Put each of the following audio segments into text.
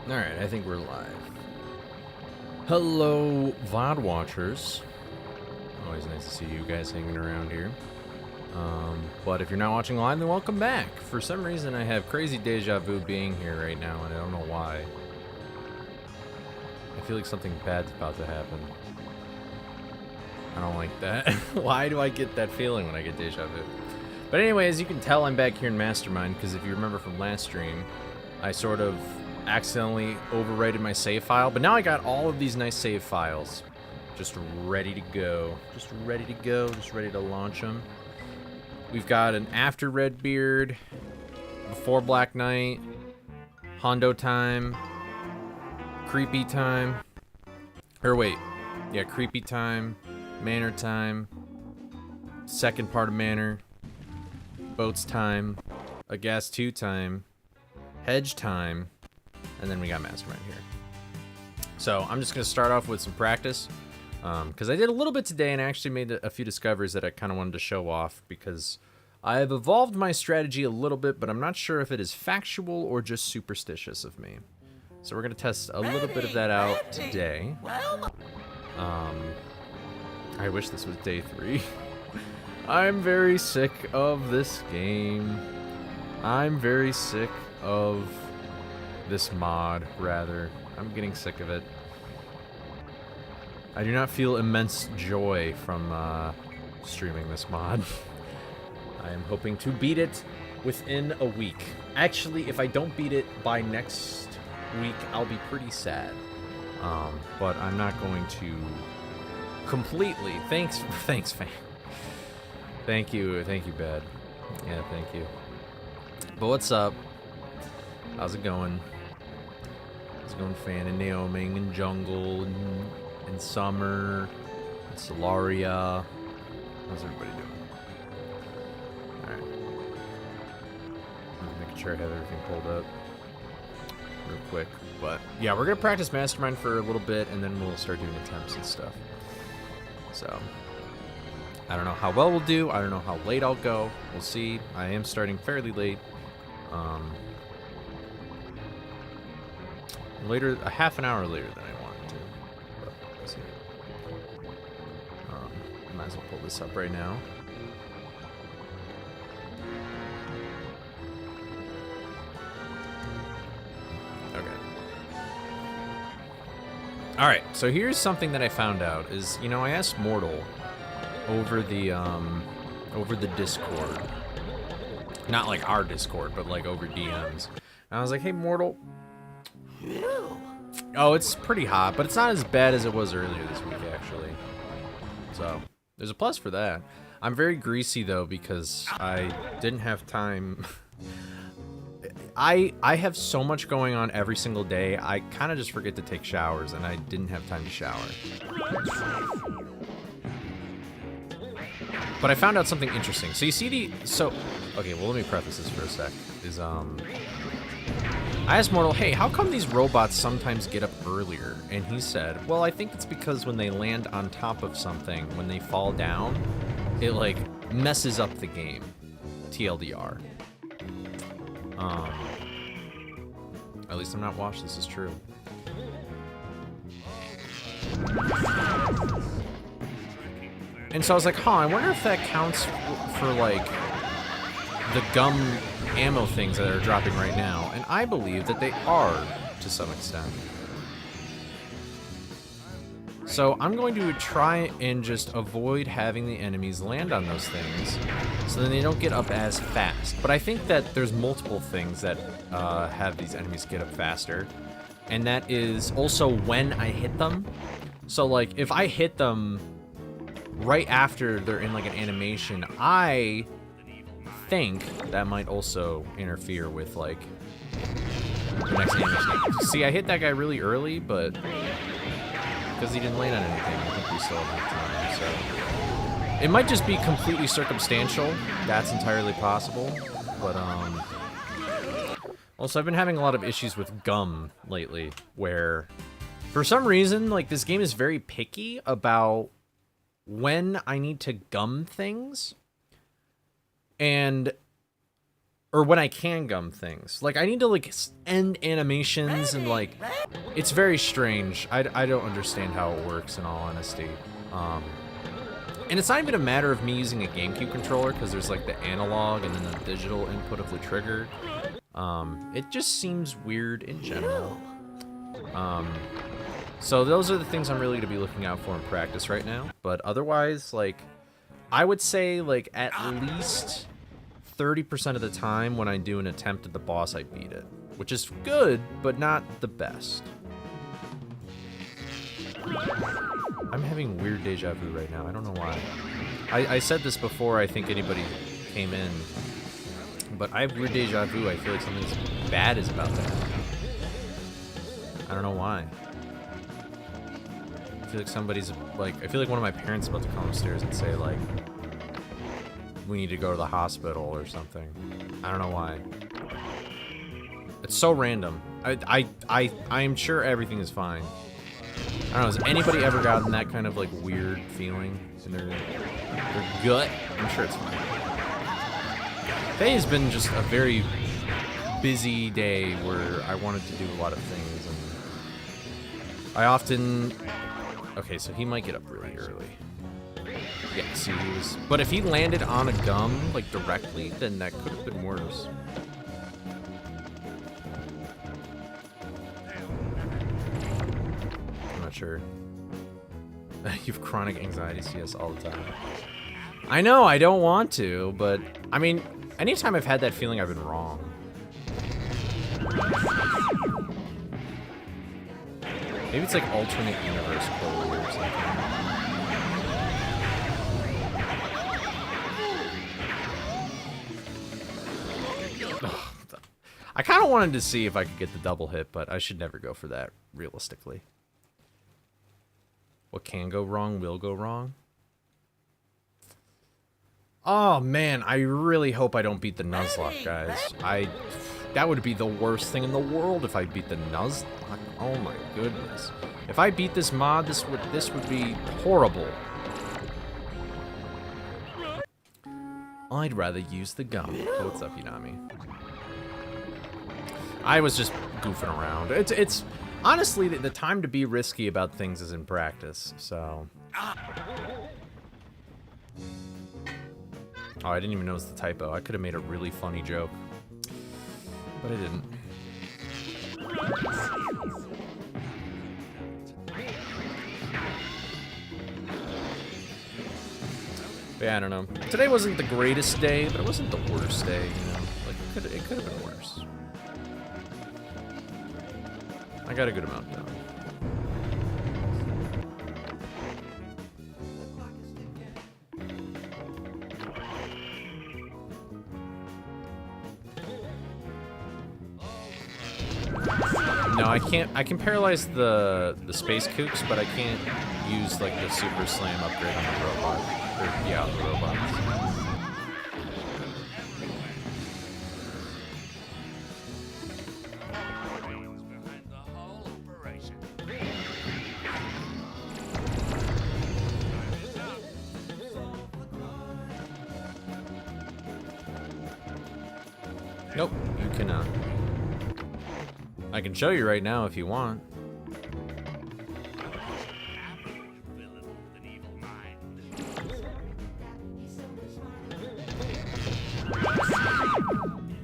Alright, I think we're live. Hello, VOD watchers. Always nice to see you guys hanging around here. But if you're not watching live, then welcome back. For some reason, I have crazy deja vu being here right now, and I don't know why. I feel like something bad's about to happen. I don't like that. Why do I get that feeling when I get deja vu? But anyway, as you can tell, I'm back here in Mastermind, because if you remember from last stream, I sort of accidentally overwrited my save file, but now I got all of these nice save files just ready to go. Just ready to launch them. We've got an after Redbeard, before Black Knight, Hondo time, Creepy time, or wait, yeah, Creepy time, Manor time, second part of Manor, Boats time, a Gas 2 time, Hedge time, and then we got Mastermind here. So I'm just going to start off with some practice, because I did a little bit today and I actually made a few discoveries that I kind of wanted to show off, because I have evolved my strategy a little bit, but I'm not sure if it is factual or just superstitious of me. So we're going to test a little bit of that out today. I wish this was day 3. I'm very sick of this game. I'm very sick of this mod, rather. I'm getting sick of it. I do not feel immense joy from streaming this mod. I am hoping to beat it within a week. Actually, if I don't beat it by next week, I'll be pretty sad. But I'm not going to completely. Thanks, fan. Thank you, Bad. Yeah, thank you. But what's up? How's it going? How's it going, Fan and Naomi and Jungle and Summer and Solaria? How's everybody doing? Alright. I'm making sure I have everything pulled up real quick. But yeah, we're gonna practice Mastermind for a little bit and then we'll start doing attempts and stuff. So I don't know how well we'll do. I don't know how late I'll go. We'll see. I am starting fairly late. Later, a half an hour later than I wanted to. But we'll see. I might as well pull this up right now. Okay. All right. So here's something that I found out is, you know, I asked Mortal over the Discord. Not like our Discord, but like over DMs. And I was like, hey, Mortal. Oh, it's pretty hot, but it's not as bad as it was earlier this week, actually. So, there's a plus for that. I'm very greasy, though, because I didn't have time. I have so much going on every single day, I kind of just forget to take showers, and I didn't have time to shower. But I found out something interesting. So you see okay, well, let me preface this for a sec. I asked Mortal, hey, how come these robots sometimes get up earlier? And he said, well, I think it's because when they land on top of something, when they fall down, it, like, messes up the game. TLDR. At least I'm not washed, this is true. And so I was like, huh, I wonder if that counts for, like, the gum ammo things that are dropping right now. And I believe that they are, to some extent. So I'm going to try and just avoid having the enemies land on those things, so then they don't get up as fast. But I think that there's multiple things that have these enemies get up faster. And that is also when I hit them. So, like, if I hit them right after they're in, like, an animation, I think that might also interfere with, like, the next animation. See, I hit that guy really early, but because he didn't land on anything, I think we still have time. So it might just be completely circumstantial. That's entirely possible. But also, I've been having a lot of issues with gum lately, where for some reason, like, this game is very picky about when I need to gum things. And Or when I can gum things. Like, I need to, like, end animations and, like, it's very strange. I don't understand how it works, in all honesty. And it's not even a matter of me using a GameCube controller, because there's, like, the analog and then the digital input of the trigger. It just seems weird in general. So those are the things I'm really going to be looking out for in practice right now. But otherwise, like, I would say, like, at least 30% of the time when I do an attempt at the boss, I beat it. Which is good, but not the best. I'm having weird deja vu right now. I don't know why. I said this before I think anybody came in. But I have weird deja vu. I feel like something bad is about to happen. I don't know why. I feel like somebody's, like, I feel like one of my parents is about to come upstairs and say, like, we need to go to the hospital or something. I don't know why. It's so random. I am sure everything is fine. I don't know, has anybody ever gotten that kind of, like, weird feeling in their gut? I'm sure it's fine. Today has been just a very busy day where I wanted to do a lot of things, and I often... Okay, so he might get up really early. Yeah, see, he was... But if he landed on a gum, like, directly, then that could have been worse. I'm not sure. You have chronic anxiety, CS, all the time. I know, I don't want to, but... I mean, anytime I've had that feeling, I've been wrong. Maybe it's like alternate universe Coley or something. I kind of wanted to see if I could get the double hit, but I should never go for that, realistically. What can go wrong will go wrong. Oh, man, I really hope I don't beat the Nuzlocke, guys. That would be the worst thing in the world if I beat the Nuzlocke. Oh my goodness. If I beat this mod, this would be horrible. I'd rather use the gum. Oh, what's up, Yanami? I was just goofing around. It's honestly the time to be risky about things is in practice, so. Oh, I didn't even notice the typo. I could have made a really funny joke. But I didn't. But yeah, I don't know. Today wasn't the greatest day, but it wasn't the worst day, you know? Like, it could have been worse. I got a good amount done. No, I can't. I can paralyze the space kooks, but I can't use like the super slam upgrade on the robot. Or, yeah, on the robots. Nope, you cannot. I can show you right now if you want.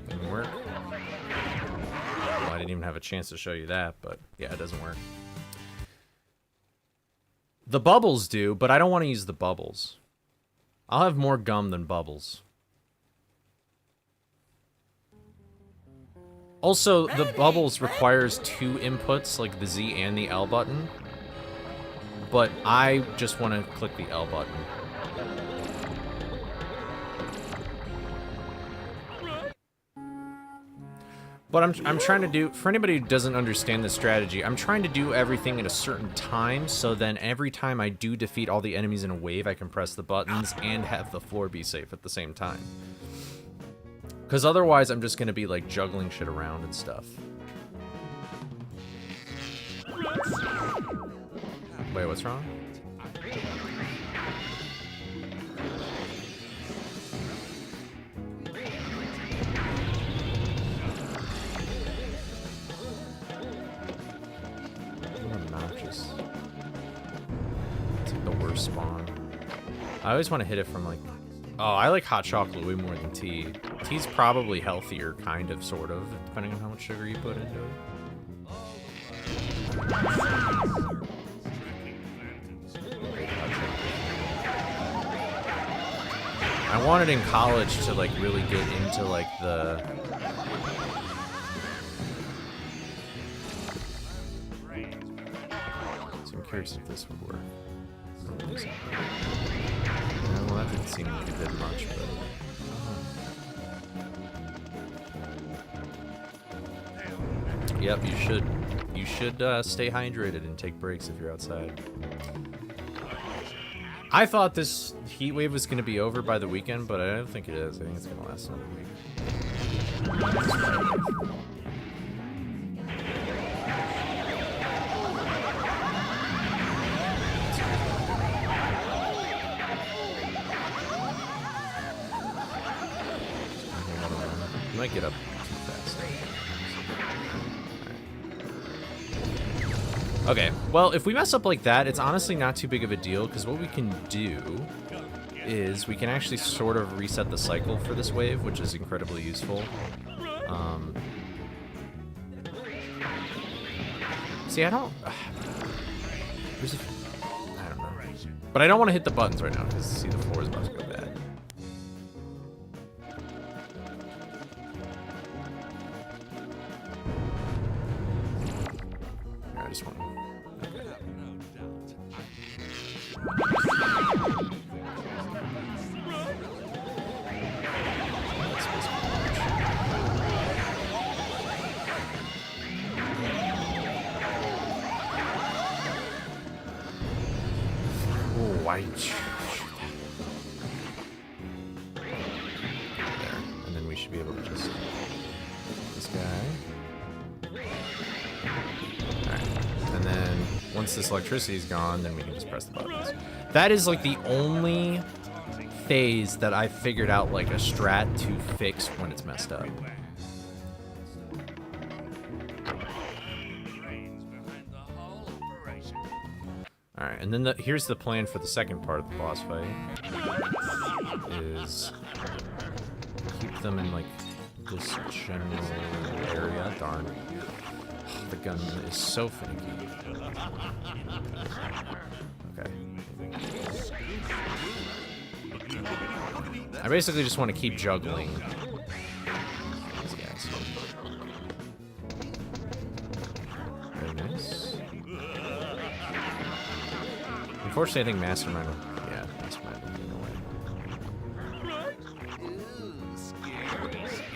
Didn't work. Well, I didn't even have a chance to show you that, but yeah, it doesn't work. The bubbles do, but I don't want to use the bubbles. I'll have more gum than bubbles. Also, the bubbles requires 2 inputs, like the Z and the L button. But I just want to click the L button. But I'm trying to do, for anybody who doesn't understand the strategy, I'm trying to do everything at a certain time, so then every time I do defeat all the enemies in a wave, I can press the buttons and have the floor be safe at the same time. Because otherwise, I'm just going to be, like, juggling shit around and stuff. Wait, what's wrong? the worst spawn. I always want to hit it from, like... Oh, I like hot chocolate way more than tea. Tea's probably healthier, kind of, sort of, depending on how much sugar you put into it. I wanted in college to, like, really get into, like, the... So I'm curious if this would work. Well, that didn't seem like it did much, but... Yep, you should. You should stay hydrated and take breaks if you're outside. I thought this heat wave was going to be over by the weekend, but I don't think it is. I think it's going to last another week. You might get up too fast. Okay, well, if we mess up like that, it's honestly not too big of a deal, because what we can do is we can actually sort of reset the cycle for this wave, which is incredibly useful. See, I don't know. But I don't want to hit the buttons right now, because, see, the floor is about to go bad. I just want to... There, and then we should be able to just this guy. Alright, and then once this electricity is gone, then we can just press the buttons. That is like the only phase that I figured out like a strat to fix when it's messed up. Alright, and then here's the plan for the second part of the boss fight. Is keep them in, like, this general area. Darn. The gun is so finicky. Okay. I basically just want to keep juggling these guys. Very nice. Unfortunately, I think Mastermind will... Yeah, Mastermind will get in the way.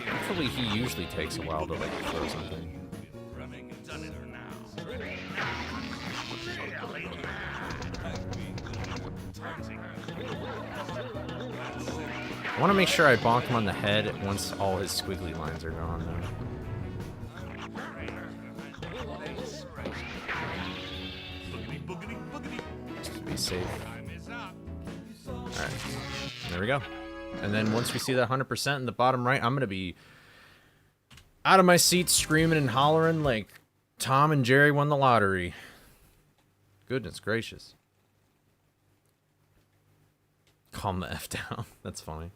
Hopefully, he usually takes a while to, like, throw something. I want to make sure I bonk him on the head once all his squiggly lines are gone, though. Safe. Alright, there we go. And then once we see that 100% in the bottom right, I'm gonna be out of my seat screaming and hollering like Tom and Jerry won the lottery. Goodness gracious. Calm the F down. That's funny.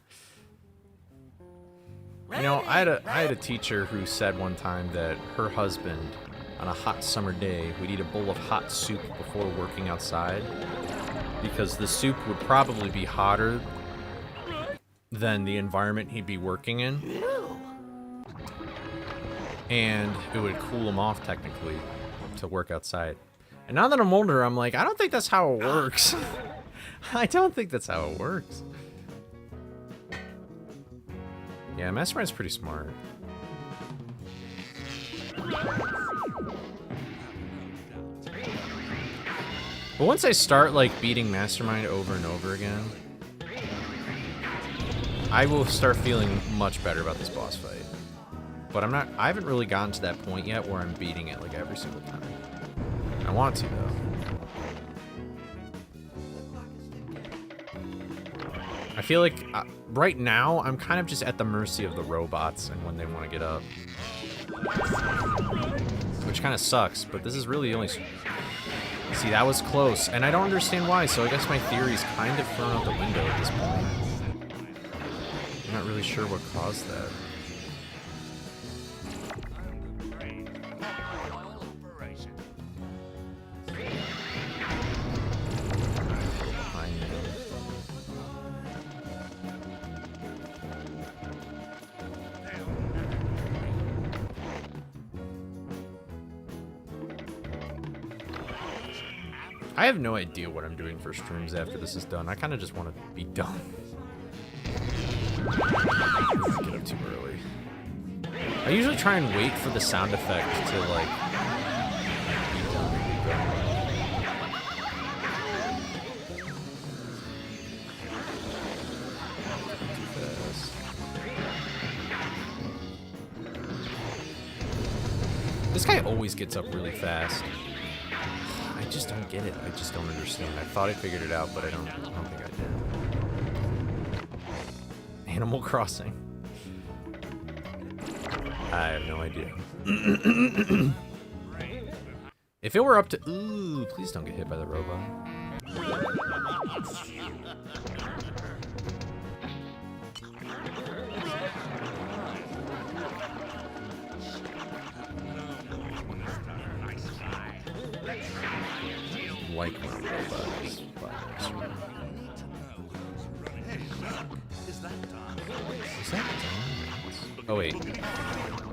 You know, I had a teacher who said one time that her husband, on a hot summer day, would eat a bowl of hot soup before working outside, because the soup would probably be hotter than the environment he'd be working in, and it would cool him off, technically, to work outside. And now that I'm older, I'm like, I don't think that's how it works. I don't think that's how it works. Yeah, Mastermind's pretty smart. But once I start, like, beating Mastermind over and over again, I will start feeling much better about this boss fight. But I haven't really gotten to that point yet where I'm beating it, like, every single time. I want to, though. I feel like, right now, I'm kind of just at the mercy of the robots and when they want to get up. Which kind of sucks, but this is really the only... See, that was close, and I don't understand why, so I guess my theory's kind of thrown out the window at this point. I'm not really sure what caused that. I have no idea what I'm doing for streams after this is done. I kind of just want to be done. Get up too early. I usually try and wait for the sound effect to, like, be done. This guy always gets up really fast. I just don't get it. I just don't understand. I thought I figured it out, but I don't think I did. Animal Crossing. I have no idea. If it were up to... Ooh, please don't get hit by the robot. Like my robots. Is that done? Oh wait.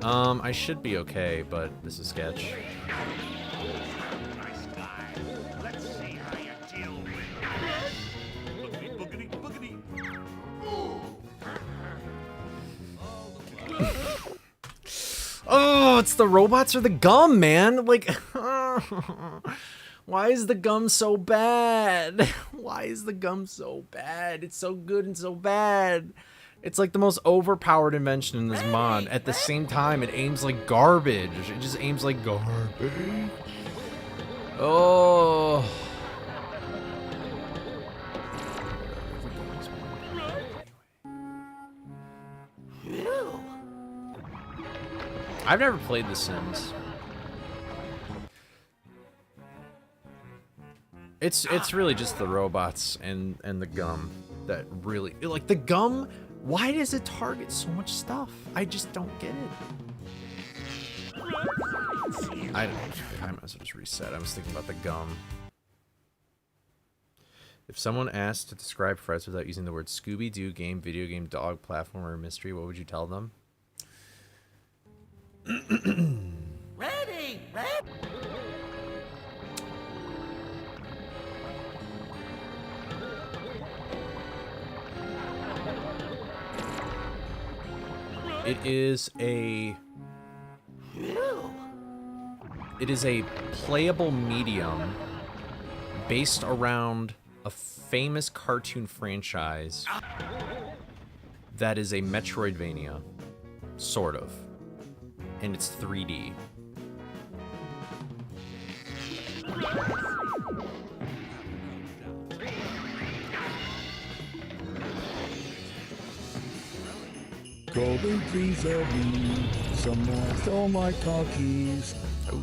I should be okay, but this is sketch. Oh, it's the robots or the gum, man. Like, why is the gum so bad? Why is the gum so bad? It's so good and so bad. It's like the most overpowered invention in this mod. At the same time, it aims like garbage. It just aims like garbage. Oh. I've never played The Sims. It's really just the robots and the gum that really, like, the gum. Why does it target so much stuff? I just don't get it. I might as well just reset. I was thinking about the gum. If someone asked to describe Frets without using the word Scooby-Doo game, video game, dog, platform, or mystery, what would you tell them? Ready. It is a playable medium based around a famous cartoon franchise that is a Metroidvania, sort of, and it's 3D. Golden, please help me. Someone stole my car keys.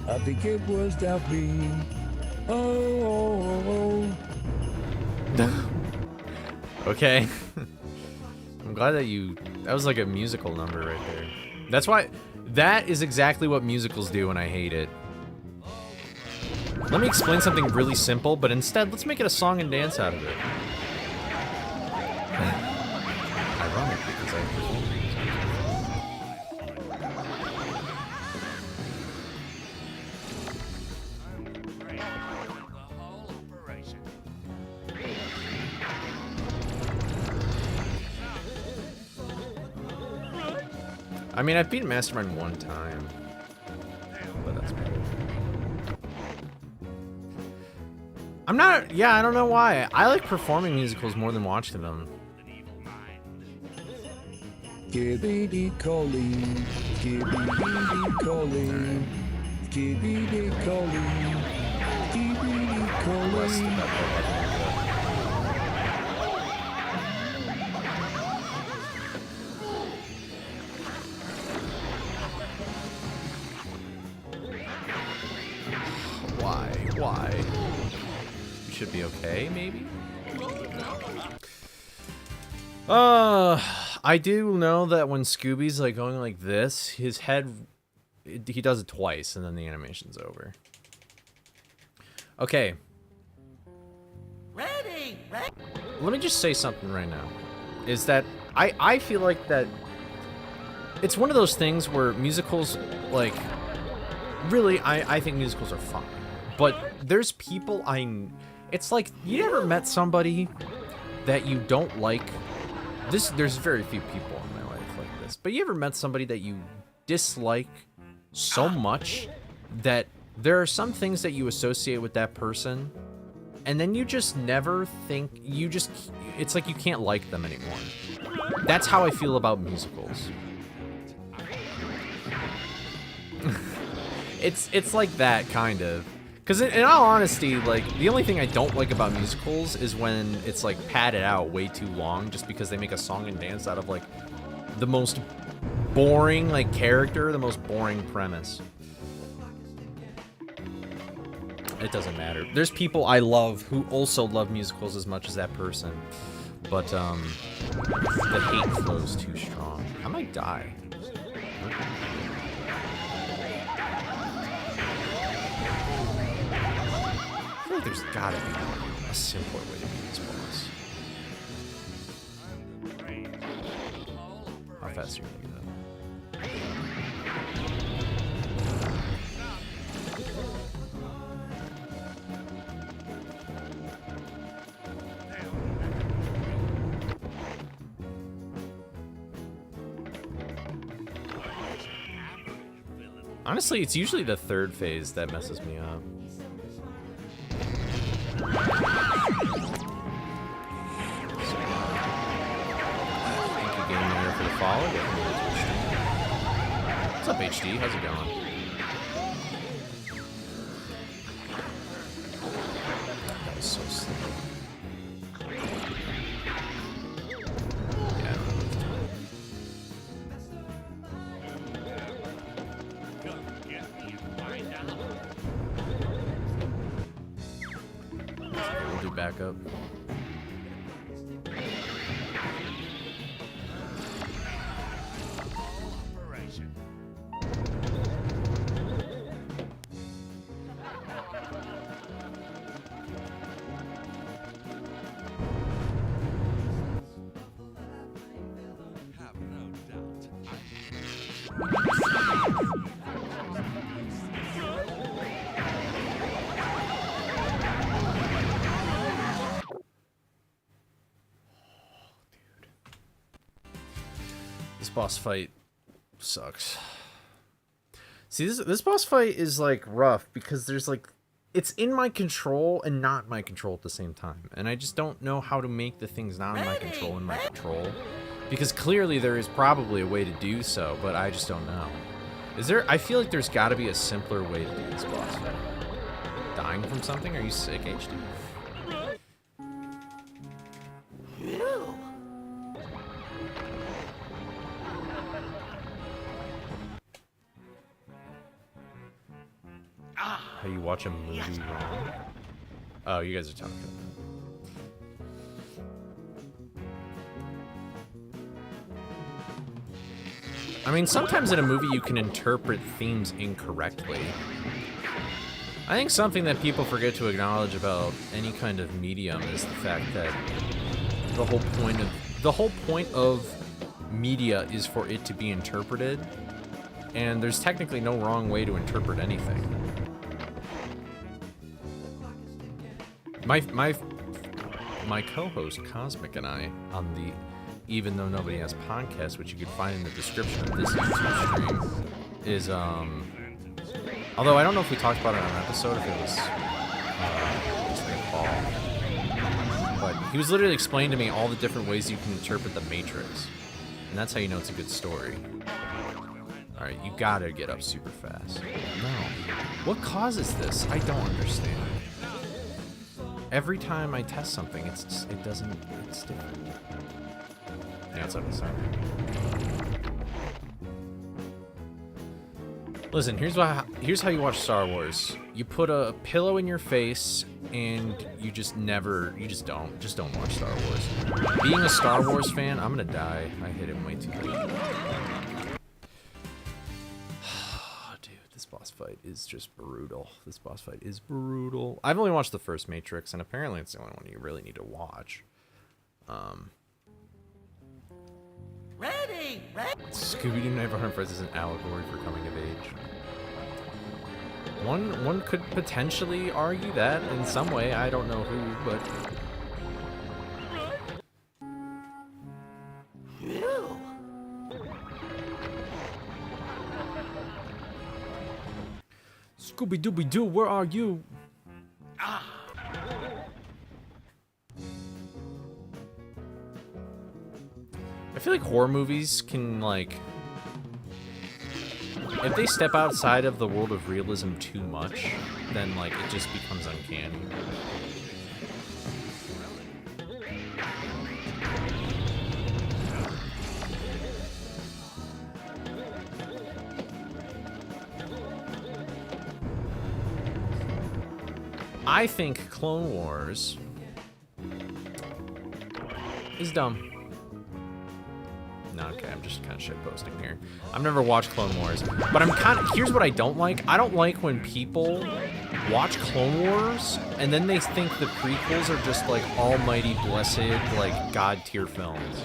I think it was Daphne. Oh. Okay. I'm glad that that was like a musical number right there. That's why, that is exactly what musicals do, and I hate it. Let me explain something really simple, but instead, let's make it a song and dance out of it. Ironic, because I mean, I've beaten Mastermind one time, but that's about it. I'm not, yeah, I don't know why. I like performing musicals more than watching them. Skibidi Coley, Skibidi Coley, Skibidi Coley, Skibidi Coley. Why? should be okay, maybe? I do know that when Scooby's like going like this, his head, he does it twice and then the animation's over. Okay. Ready. Let me just say something right now. Is that I feel like that it's one of those things where musicals, like, really, I think musicals are fun. But there's people it's like, you ever met somebody that you don't like? There's very few people in my life like this. But you ever met somebody that you dislike so much that there are some things that you associate with that person, and then you just never think, it's like you can't like them anymore. That's how I feel about musicals. It's like that, kind of. Because in all honesty, like, the only thing I don't like about musicals is when it's, like, padded out way too long just because they make a song and dance out of, like, the most boring, like, character, the most boring premise. It doesn't matter. There's people I love who also love musicals as much as that person. But, the hate flows too strong. I might die. I feel like there's gotta be a simpler way to beat this boss. How fast are you gonna do that? Honestly, it's usually the third phase that messes me up. Thank you, Game Mayor, for the follow. What's up, HD? How's it going? That was so slow. Yeah. We'll do backup. This boss fight sucks. See, this boss fight is, like, rough because there's, like, it's in my control and not my control at the same time. And I just don't know how to make the things not in my control in my control. Because clearly there is probably a way to do so, but I just don't know. Is there? I feel like there's got to be a simpler way to do this boss fight. Dying from something? Are you sick, HD? How you watch a movie wrong? Oh, you guys are talking. I mean, sometimes in a movie you can interpret themes incorrectly. I think something that people forget to acknowledge about any kind of medium is the fact that the whole point of media is for it to be interpreted, and there's technically no wrong way to interpret anything. My co-host Cosmic and I on the Even Though Nobody Has podcast, which you can find in the description of this YouTube stream, is although I don't know if we talked about it on an episode, if it was just like a call, but he was literally explaining to me all the different ways you can interpret the Matrix, and that's how you know it's a good story. All right, you gotta get up super fast. No, what causes this? I don't understand. Every time I test something, it's different. Yeah, it's like a Listen, here's how you watch Star Wars. You put a pillow in your face and you just don't watch Star Wars. Being a Star Wars fan, I'm gonna die. I hit him way too late. Dude, this boss fight is just brutal. This boss fight is brutal. I've only watched the first Matrix, and apparently it's the only one you really need to watch. Ready. Scooby Nuzlocke is an allegory for coming of age. One could potentially argue that in some way. I don't know who, but Scooby Dooby Doo, where are you? I feel like horror movies can, like, if they step outside of the world of realism too much, then, like, it just becomes uncanny. I think Clone Wars is dumb. No, okay, I'm just kind of shitposting here. I've never watched Clone Wars, but here's what I don't like. I don't like when people watch Clone Wars and then they think the prequels are just like almighty blessed, like god tier films.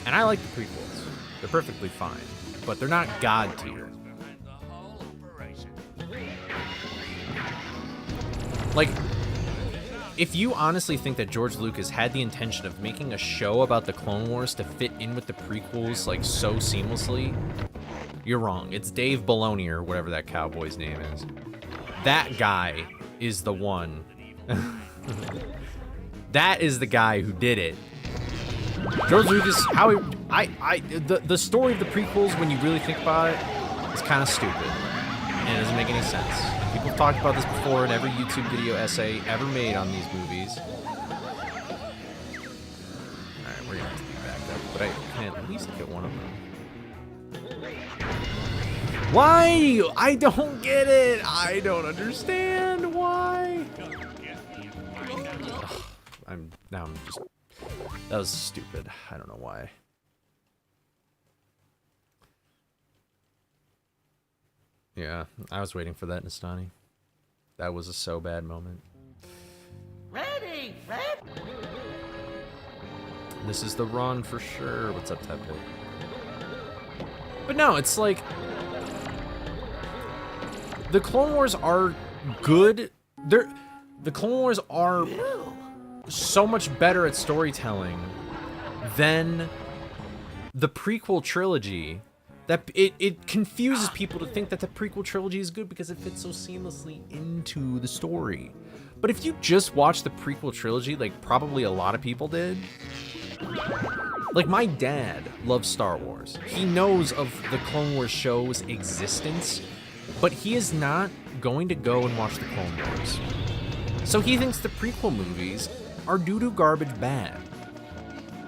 And I like the prequels. They're perfectly fine, but they're not god tier. Like, if you honestly think that George Lucas had the intention of making a show about the Clone Wars to fit in with the prequels, like, so seamlessly, you're wrong. It's Dave Filoni or whatever that cowboy's name is. That guy is the one. That is the guy who did it. George Lucas, the story of the prequels, when you really think about it, is kind of stupid. And it doesn't make any sense. People have talked about this before in every YouTube video essay ever made on these movies. Alright, we're gonna have to be backed up, but I can at least get one of them. Why? I don't get it! I don't understand why! Ugh, that was stupid. I don't know why. Yeah, I was waiting for that, Nastani. That was a so bad moment. Ready. This is the run for sure. What's up, Tepe? But no, it's like the Clone Wars are good. The Clone Wars are so much better at storytelling than the prequel trilogy. That it confuses people to think that the prequel trilogy is good because it fits so seamlessly into the story. But if you just watch the prequel trilogy, like probably a lot of people did, like my dad loves Star Wars. He knows of the Clone Wars show's existence, but he is not going to go and watch the Clone Wars. So he thinks the prequel movies are doo-doo garbage bad.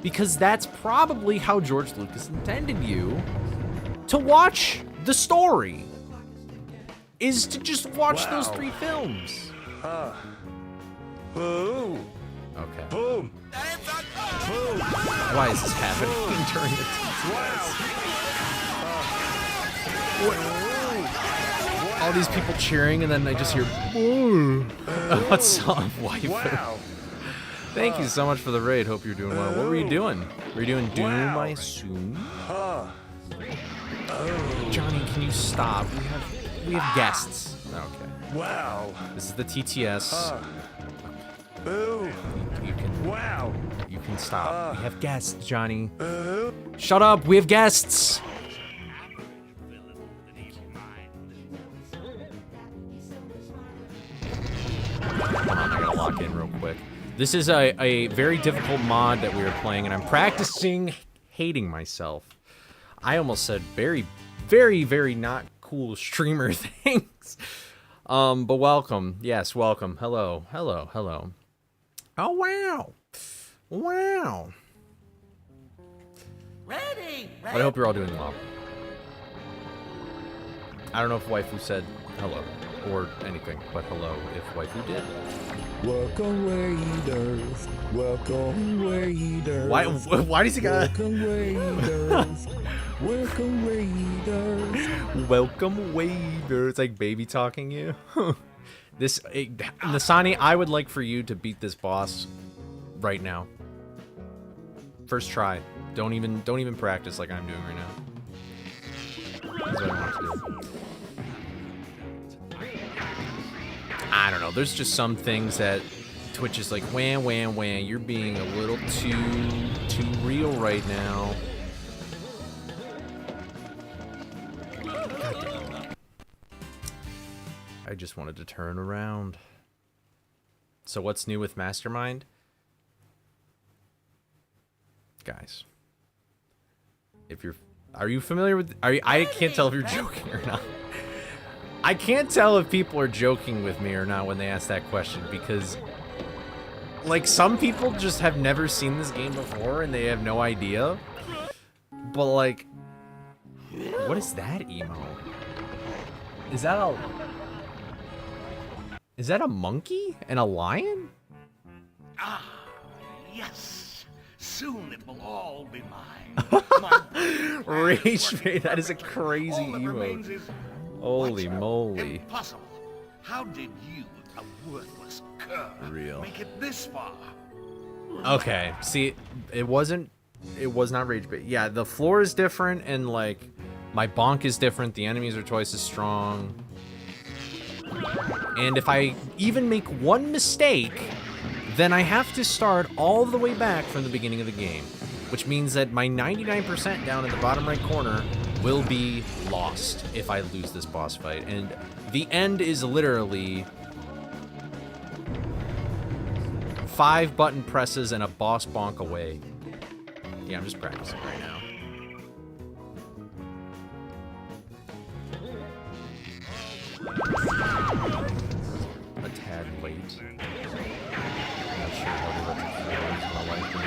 Because that's probably how George Lucas intended you to watch the story, is to just watch those 3 films. Boom. Okay. Boom. Boom. Why is this happening during the TTS? All these people cheering, and then I just hear, "Ooh." What's up, wife? Wow. Thank you so much for the raid. Hope you're doing well. What were you doing? Were you doing Doom, I assume? Johnny, can you stop? We have guests. Okay. Wow. This is the TTS. Boo. You can. Wow. You can stop. We have guests, Johnny. Shut up. We have guests. Hold on, I gotta lock in real quick. This is a very difficult mod that we were playing, and I'm practicing hating myself. I almost said very, very, very not cool streamer things. But welcome. Yes, welcome. Hello. Hello. Hello. Oh, wow. Wow. Ready. I hope you're all doing well. I don't know if waifu said hello or anything, but hello if waifu did. Welcome waiters, welcome waiters. Why does he got? Welcome waiters, welcome waiters. Welcome waiter. It's like baby talking you. Nasani, I would like for you to beat this boss right now. First try. Don't even practice like I'm doing right now. That's what I want to do. I don't know. There's just some things that Twitch is like, wham, wham, wham. You're being a little too real right now. God damn. I just wanted to turn around. So what's new with Mastermind? Guys. Are you familiar with, I can't tell if you're joking or not. I can't tell if people are joking with me or not when they ask that question, because like some people just have never seen this game before and they have no idea. But like, what is that emo? Is that a monkey and a lion? Ah, yes. Soon it will all be mine. Rage Bait, that is a crazy All that remains emote. is Holy what? moly. Impossible. How did you, a worthless cur, Real. make it this far? Okay, see, it was not Rage Bait. Yeah, the floor is different and like my bonk is different. The enemies are twice as strong. And if I even make one mistake, then I have to start all the way back from the beginning of the game, which means that my 99% down in the bottom right corner will be lost if I lose this boss fight. And the end is literally 5 button presses and a boss bonk away. Yeah, I'm just practicing right now. A tad late. I'm not sure how to let my life be.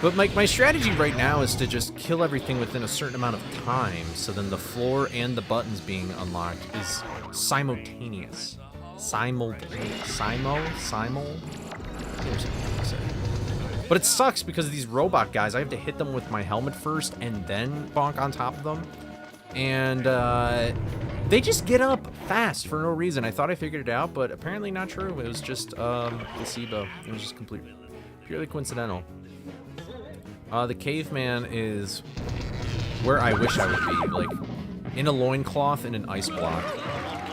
But my strategy right now is to just kill everything within a certain amount of time, so then the floor and the buttons being unlocked is simultaneous. Simultaneous. But it sucks because of these robot guys. I have to hit them with my helmet first and then bonk on top of them. And they just get up fast for no reason. I thought I figured it out, but apparently not true. It was just placebo. It was just purely coincidental. The caveman is where I wish I would be, like in a loincloth in an ice block.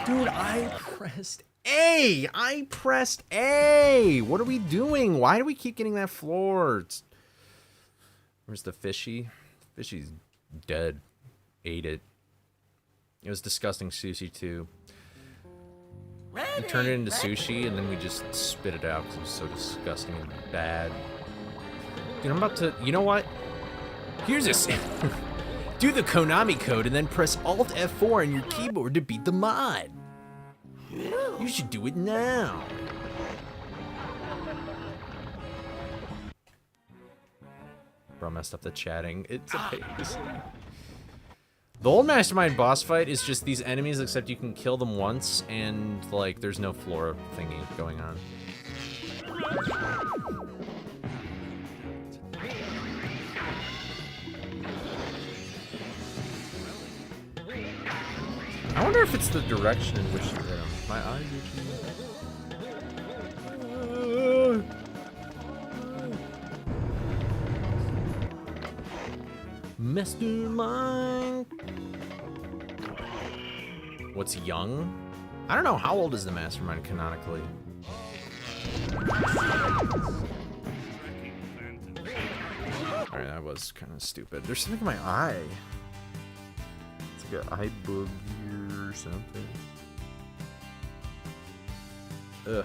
Dude, I pressed A! I pressed A! What are we doing? Why do we keep getting that floor? Where's the fishy? Fishy's dead. Ate it. It was disgusting sushi too. We turned it into sushi and then we just spit it out because it was so disgusting and bad. Dude, I'm about to... You know what? Here's a... Do the Konami code and then press Alt F4 on your keyboard to beat the mod. You should do it now. Bro, messed up the chatting. It's amazing. The old Mastermind boss fight is just these enemies, except you can kill them once, and, like, there's no floor thingy going on. I wonder if it's the direction in which you hit him. My eyes are Mastermind. What's young? I don't know. How old is the Mastermind canonically? Alright, that was kind of stupid. There's something in my eye. It's like an eye boogie or something. Ugh. There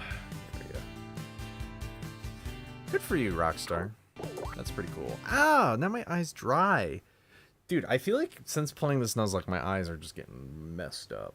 we go. Good for you, Rockstar. That's pretty cool. Ah, now my eye's dry. Dude, I feel like since playing this Nuzlocke, my eyes are just getting messed up.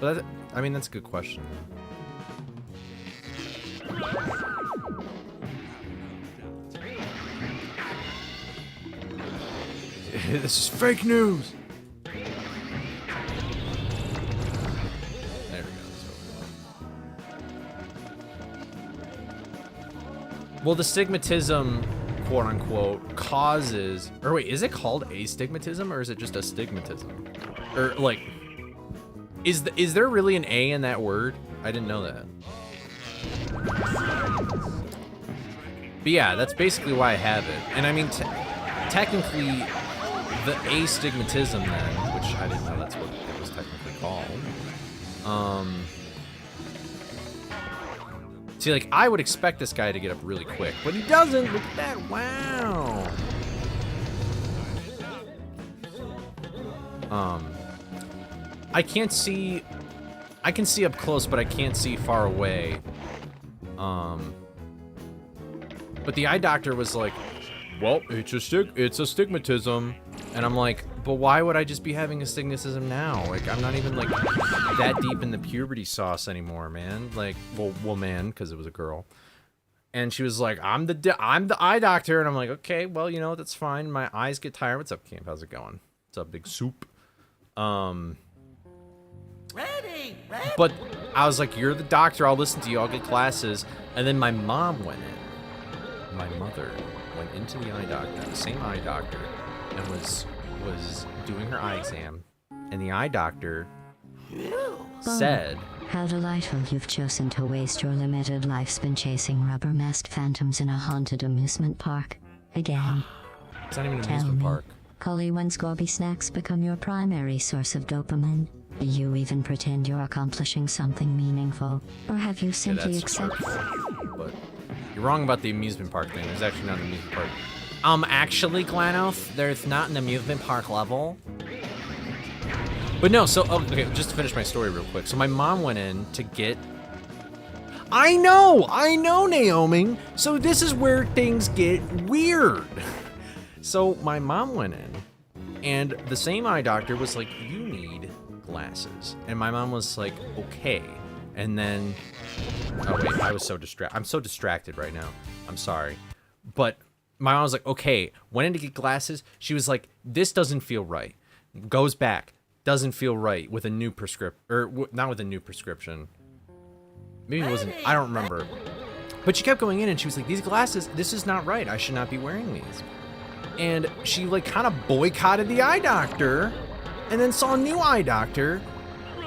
But that, I mean, that's a good question. This is fake news. There we go. Well, the stigmatism, quote unquote, causes. Or wait, is it called astigmatism or is it just astigmatism? Or like, is there really an A in that word? I didn't know that. But yeah, that's basically why I have it. And I mean, technically, the astigmatism then, which I didn't know that's what it was technically called. See, like, I would expect this guy to get up really quick, but he doesn't. Look at that. Wow. I can't see. I can see up close, but I can't see far away. But the eye doctor was like, well, it's astigmatism. And I'm like, but why would I just be having astigmatism now? Like, I'm not even, like, that deep in the puberty sauce anymore, man. Like, well, man, because it was a girl. And she was like, I'm the eye doctor. And I'm like, okay, well, you know, that's fine. My eyes get tired. What's up, Camp? How's it going? What's up, Big Soup? Ready. But I was like, you're the doctor. I'll listen to you. I'll get glasses. And then my mom went in. My mother went into the eye doctor, the same eye doctor, and was doing her eye exam. And the eye doctor said, how delightful you've chosen to waste your limited lifespan chasing rubber-masked phantoms in a haunted amusement park. Again. It's not even an Tell amusement me, park. Coley, when Scooby snacks become your primary source of dopamine, do you even pretend you're accomplishing something meaningful? Or have you simply that's accepted... But you're wrong about the amusement park thing. There's actually not an amusement park. Actually, Glanoth, there's not an amusement park level. But no, so, okay, just to finish my story real quick. So my mom went in to get... I know, Naomi. So this is where things get weird. So my mom went in, and the same eye doctor was like, you need glasses. And my mom was like, okay. And then, oh wait, I was so distracted. I'm so distracted right now. I'm sorry. But my mom was like, okay, went in to get glasses. She was like, this doesn't feel right. Goes back, doesn't feel right with a new prescription, or not with a new prescription. Maybe it wasn't, I don't remember. But she kept going in and she was like, these glasses, this is not right. I should not be wearing these. And she like kind of boycotted the eye doctor and then saw a new eye doctor.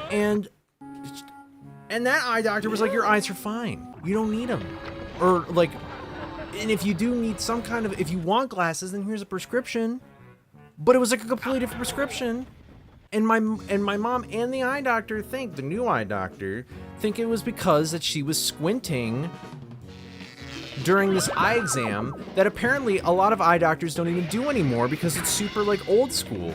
And that eye doctor was like, your eyes are fine. You don't need them. Or like, and if you do need some kind of, if you want glasses, then here's a prescription. But it was like a completely different prescription. And my mom and the eye doctor the new eye doctor, think it was because that she was squinting during this eye exam that apparently a lot of eye doctors don't even do anymore because it's super like old school.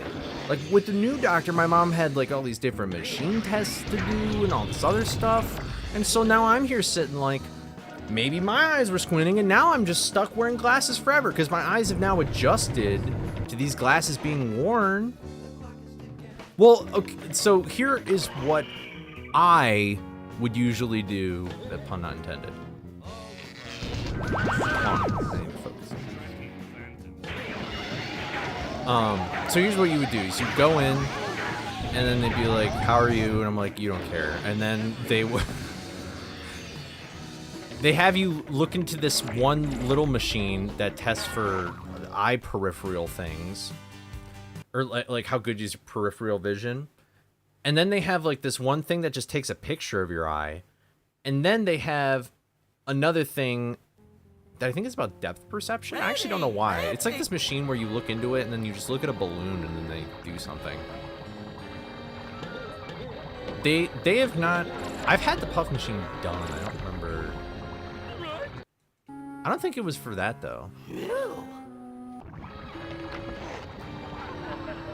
Like with the new doctor, my mom had like all these different machine tests to do and all this other stuff. And so now I'm here sitting like, maybe my eyes were squinting and now I'm just stuck wearing glasses forever because my eyes have now adjusted to these glasses being worn. Well, okay, so here is what I would usually do, that pun not intended. So here's what you would do. So you go in, and then they'd be like, how are you? And I'm like, you don't care. And then they would... they have you look into this one little machine that tests for eye peripheral things. Or like how good is your peripheral vision. And then they have like this one thing that just takes a picture of your eye. And then they have another thing that I think is about depth perception. I actually don't know why. It's like this machine where you look into it and then you just look at a balloon and then they do something. They have not... I've had the puff machine done. I don't remember... I don't think it was for that though.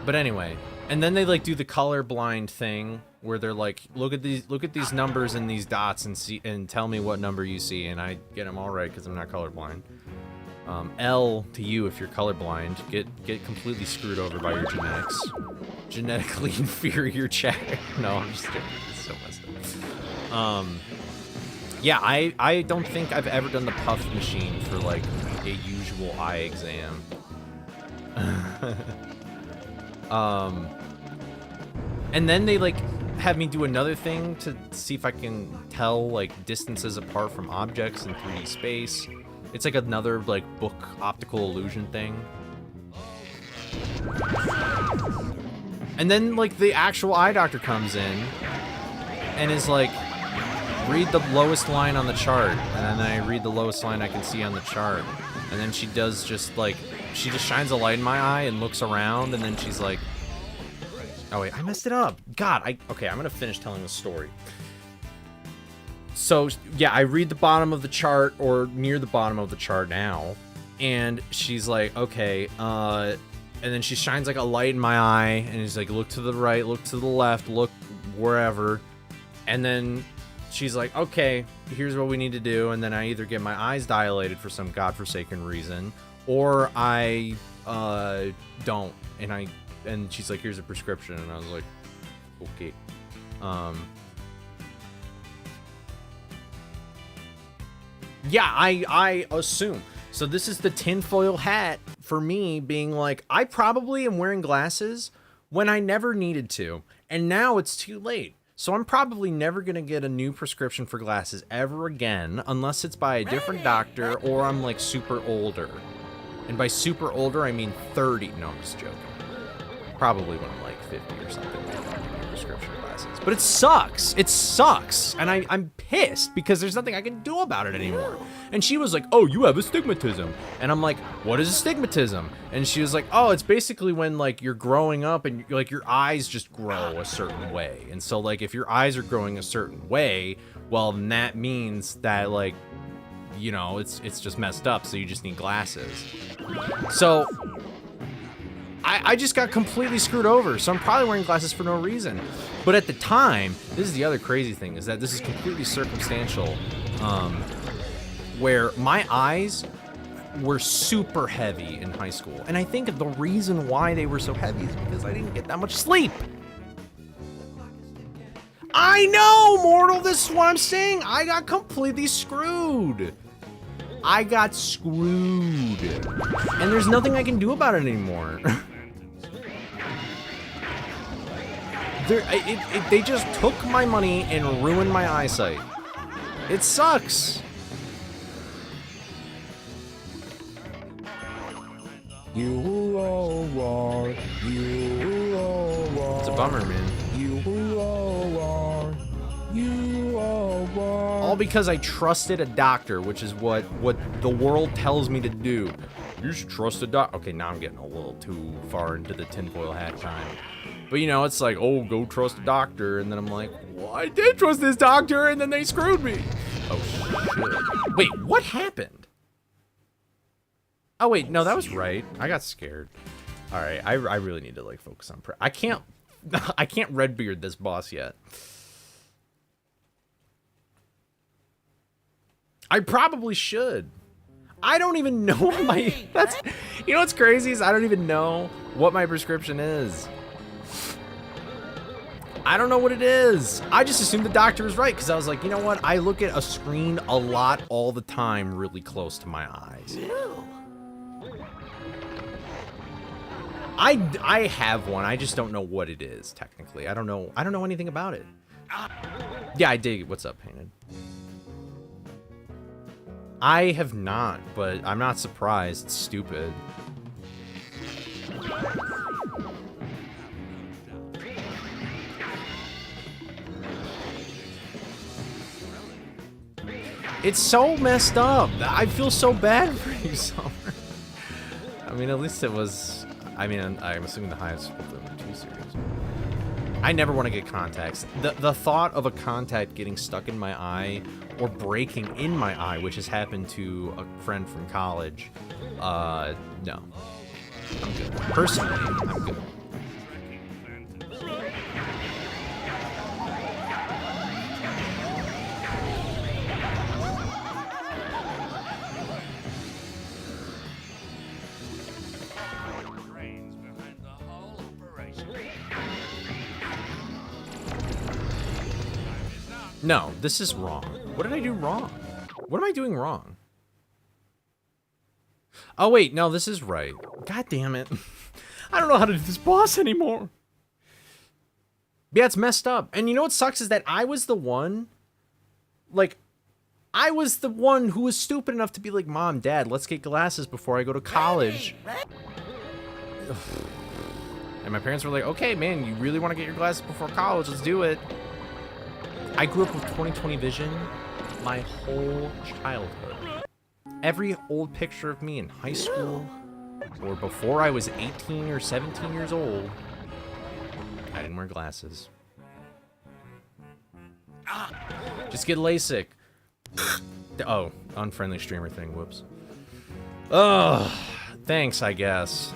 But anyway, and then they like do the colorblind thing where they're like, look at these numbers and these dots and tell me what number you see, and I get them all right because I'm not colorblind. L to you if you're colorblind, get completely screwed over by your genetics. Genetically inferior chat. No, I'm just kidding. So messed up. Yeah, I don't think I've ever done the puff machine for like a usual eye exam. And then they like have me do another thing to see if I can tell like distances apart from objects in 3D space. It's like another like book optical illusion thing. And then like the actual eye doctor comes in and is like, read the lowest line on the chart. And then I read the lowest line I can see on the chart. And then she does just like, she just shines a light in my eye and looks around, and then she's like, oh wait, I messed it up. God, okay, I'm gonna finish telling the story. So yeah, I read the bottom of the chart, or near the bottom of the chart now, and she's like, okay, and then she shines like a light in my eye, and she's like, look to the right, look to the left, look wherever, and then she's like, okay, here's what we need to do, and then I either get my eyes dilated for some godforsaken reason, or I don't, and she's like, here's a prescription, and I was like, okay. Yeah, I assume. So this is the tinfoil hat for me being like, I probably am wearing glasses when I never needed to, and now it's too late. So I'm probably never going to get a new prescription for glasses ever again, unless it's by a different doctor or I'm like super older. And by super older, I mean 30. No, I'm just joking. Probably when I'm like 50 or something, maybe I'll get prescription glasses. But it sucks. It sucks. And I'm pissed because there's nothing I can do about it anymore. And she was like, oh, you have astigmatism. And I'm like, what is astigmatism? And she was like, oh, it's basically when like you're growing up and like your eyes just grow a certain way. And so like if your eyes are growing a certain way, well, then that means that like, you know, it's just messed up, so you just need glasses. So I just got completely screwed over, so I'm probably wearing glasses for no reason. But at the time, this is the other crazy thing, is that this is completely circumstantial, where my eyes were super heavy in high school. And I think the reason why they were so heavy is because I didn't get that much sleep. I know, mortal, this is what I'm saying. I got completely screwed. I got screwed. And there's nothing I can do about it anymore. They just took my money and ruined my eyesight. It sucks. You are, you are. It's a bummer, man. You are, you are. All because I trusted a doctor, which is what the world tells me to do. You should trust a doctor. Okay, now I'm getting a little too far into the tinfoil hat time. But you know, it's like, oh, go trust a doctor, and then I'm like, well, I did trust this doctor, and then they screwed me. Oh shit! Wait, what happened? Oh wait, no, that was right. I got scared. All right, I really need to like focus on I can't redbeard this boss yet. I probably should. I don't even know what my you know what's crazy is I don't even know what my prescription is. I don't know what it is. I just assumed the doctor was right because I was like, you know what? I look at a screen a lot all the time really close to my eyes. I have one. I just don't know what it is technically. I don't know anything about it. Yeah, I dig it. What's up, Painted? I have not, but I'm not surprised. It's stupid. It's so messed up. I feel so bad for you, Summer. I mean, at least it was... I mean, I'm assuming the highest of the 2 series. I never want to get contacts. The thought of a contact getting stuck in my eye or breaking in my eye, which has happened to a friend from college, no. I'm good. Personally, I'm good. No, this is wrong. What did I do wrong? What am I doing wrong? Oh, wait, no, this is right. God damn it. I don't know how to do this boss anymore. Yeah, it's messed up. And you know what sucks is that I was the one, like, I was the one who was stupid enough to be like, Mom, Dad, let's get glasses before I go to college. And my parents were like, okay, man, you really want to get your glasses before college? Let's do it. I grew up with 20/20 vision my whole childhood. Every old picture of me in high school or before I was 18 or 17 years old, I didn't wear glasses. Just get LASIK. Oh, unfriendly streamer thing, whoops. Ugh, thanks, I guess.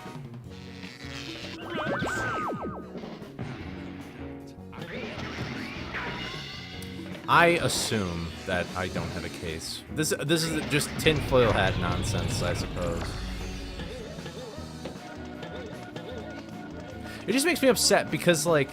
I assume that I don't have a case. This is just tinfoil hat nonsense, I suppose. It just makes me upset because, like,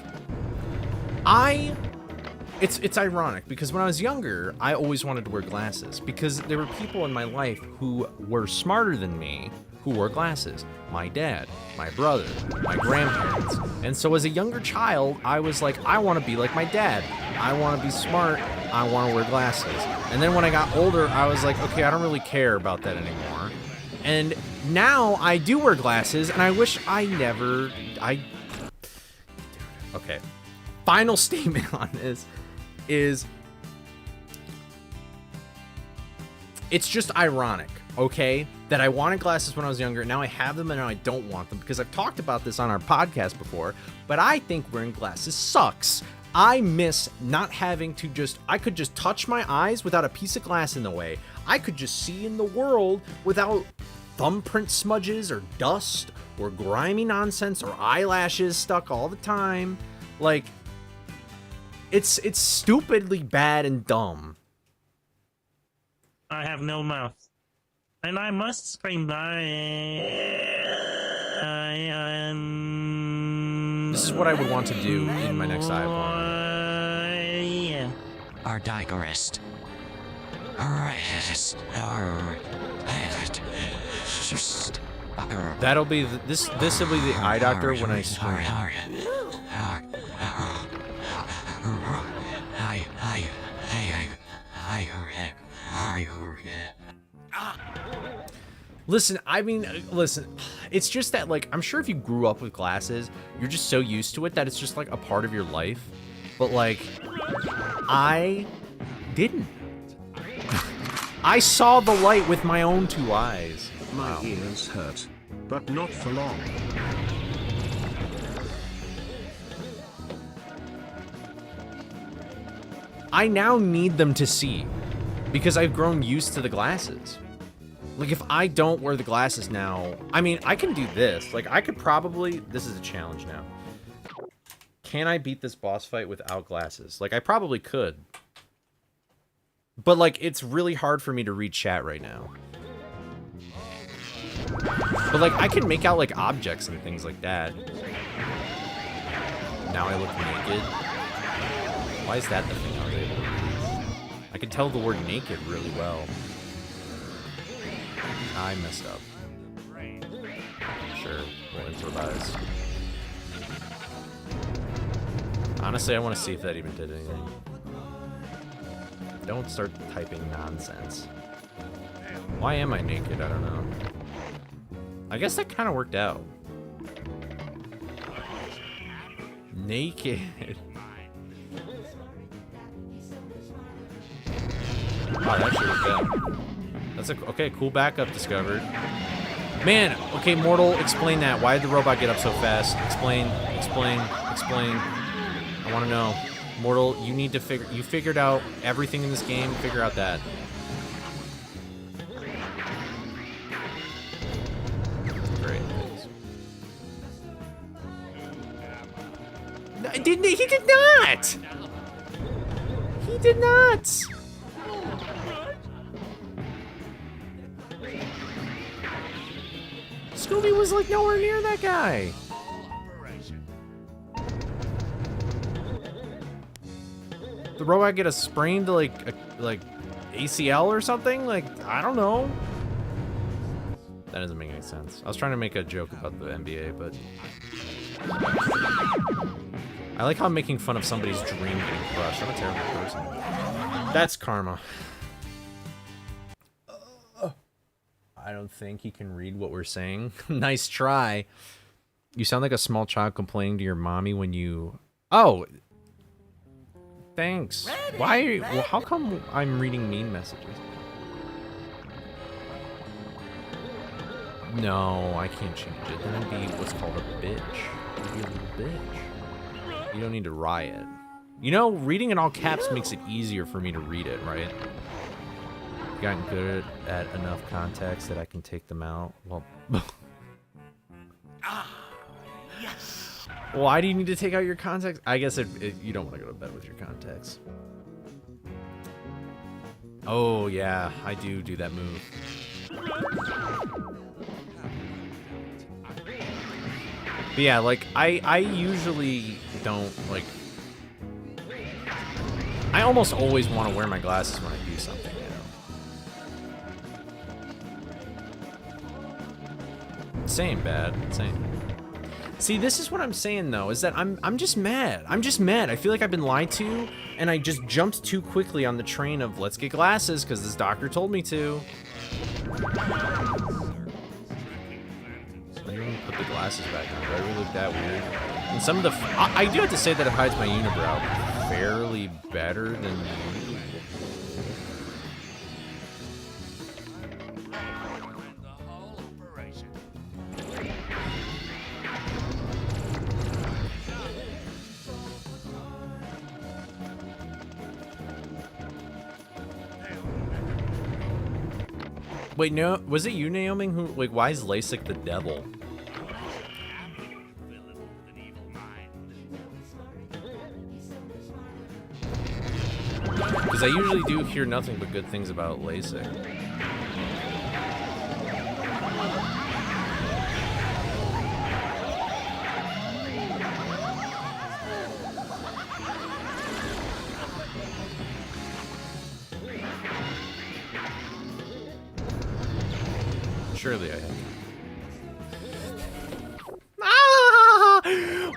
it's ironic because when I was younger, I always wanted to wear glasses because there were people in my life who were smarter than me who wore glasses. My dad, my brother, my grandparents. And so as a younger child, I was like, I want to be like my dad. I want to be smart. I want to wear glasses. And then when I got older, I was like, okay, I don't really care about that anymore. And now I do wear glasses, and I wish I never... Okay. Final statement on this is... It's just ironic, okay? That I wanted glasses when I was younger, now I have them and now I don't want them, because I've talked about this on our podcast before, but I think wearing glasses sucks. I miss not having to I could just touch my eyes without a piece of glass in the way. I could just see in the world without thumbprint smudges or dust or grimy nonsense or eyelashes stuck all the time. Like, it's stupidly bad and dumb. I have no mouth. And I must scream This is what I would want to do in my next eye appointment. Our digressed. That'll be this will be the eye doctor when I scream. Listen, I mean, listen, it's just that, like, I'm sure if you grew up with glasses, you're just so used to it that it's just, like, a part of your life. But, like, I didn't. I saw the light with my own two eyes. My ears hurt, but not for long. I now need them to see, because I've grown used to the glasses. Like, if I don't wear the glasses now, I mean, I can do this. Like, I could probably... This is a challenge now. Can I beat this boss fight without glasses? Like, I probably could. But, like, it's really hard for me to read chat right now. But, like, I can make out, like, objects and things like that. Now I look naked. Why is that the thing I was able to read? I can tell the word naked really well. I messed up. Sure, we'll improvise. Honestly, I want to see if that even did anything. Don't start typing nonsense. Why am I naked? I don't know. I guess that kind of worked out. Naked. Wow, that should work out. That's okay, cool backup discovered. Man, okay, Mortal, explain that. Why did the robot get up so fast? Explain. I want to know. Mortal, you need to you figured out everything in this game, figure out that. Great, thanks. No, he did not! He did not! Scooby was like nowhere near that guy. the robot get a sprained like ACL or something? Like, I don't know. That doesn't make any sense. I was trying to make a joke about the NBA, but I like how I'm making fun of somebody's dream getting crushed. I'm a terrible person. That's karma. I don't think he can read what we're saying. Nice try. You sound like a small child complaining to your mommy when you... Oh! Thanks. Why? Well, how come I'm reading mean messages? No, I can't change it. Then I'd be what's called a bitch. I'd be a little bitch. You don't need to riot. You know, reading in all caps makes it easier for me to read it, right? Gotten good at enough context that I can take them out. Well, Yes. why do you need to take out your context? I guess you don't want to go to bed with your context. Oh yeah, I do that move. But yeah, like I usually don't like. I almost always want to wear my glasses when I do something. Same, bad. Same. See, this is what I'm saying though, is that I'm just mad. I'm just mad. I feel like I've been lied to, and I just jumped too quickly on the train of let's get glasses because this doctor told me to. I didn't put the glasses back on. Do I really look that weird? And some of the I do have to say that it hides my unibrow fairly better than. Wait, no, was it you, Naomi, who, like, why is LASIK the devil? Because I usually do hear nothing but good things about LASIK. Surely I have. Ah!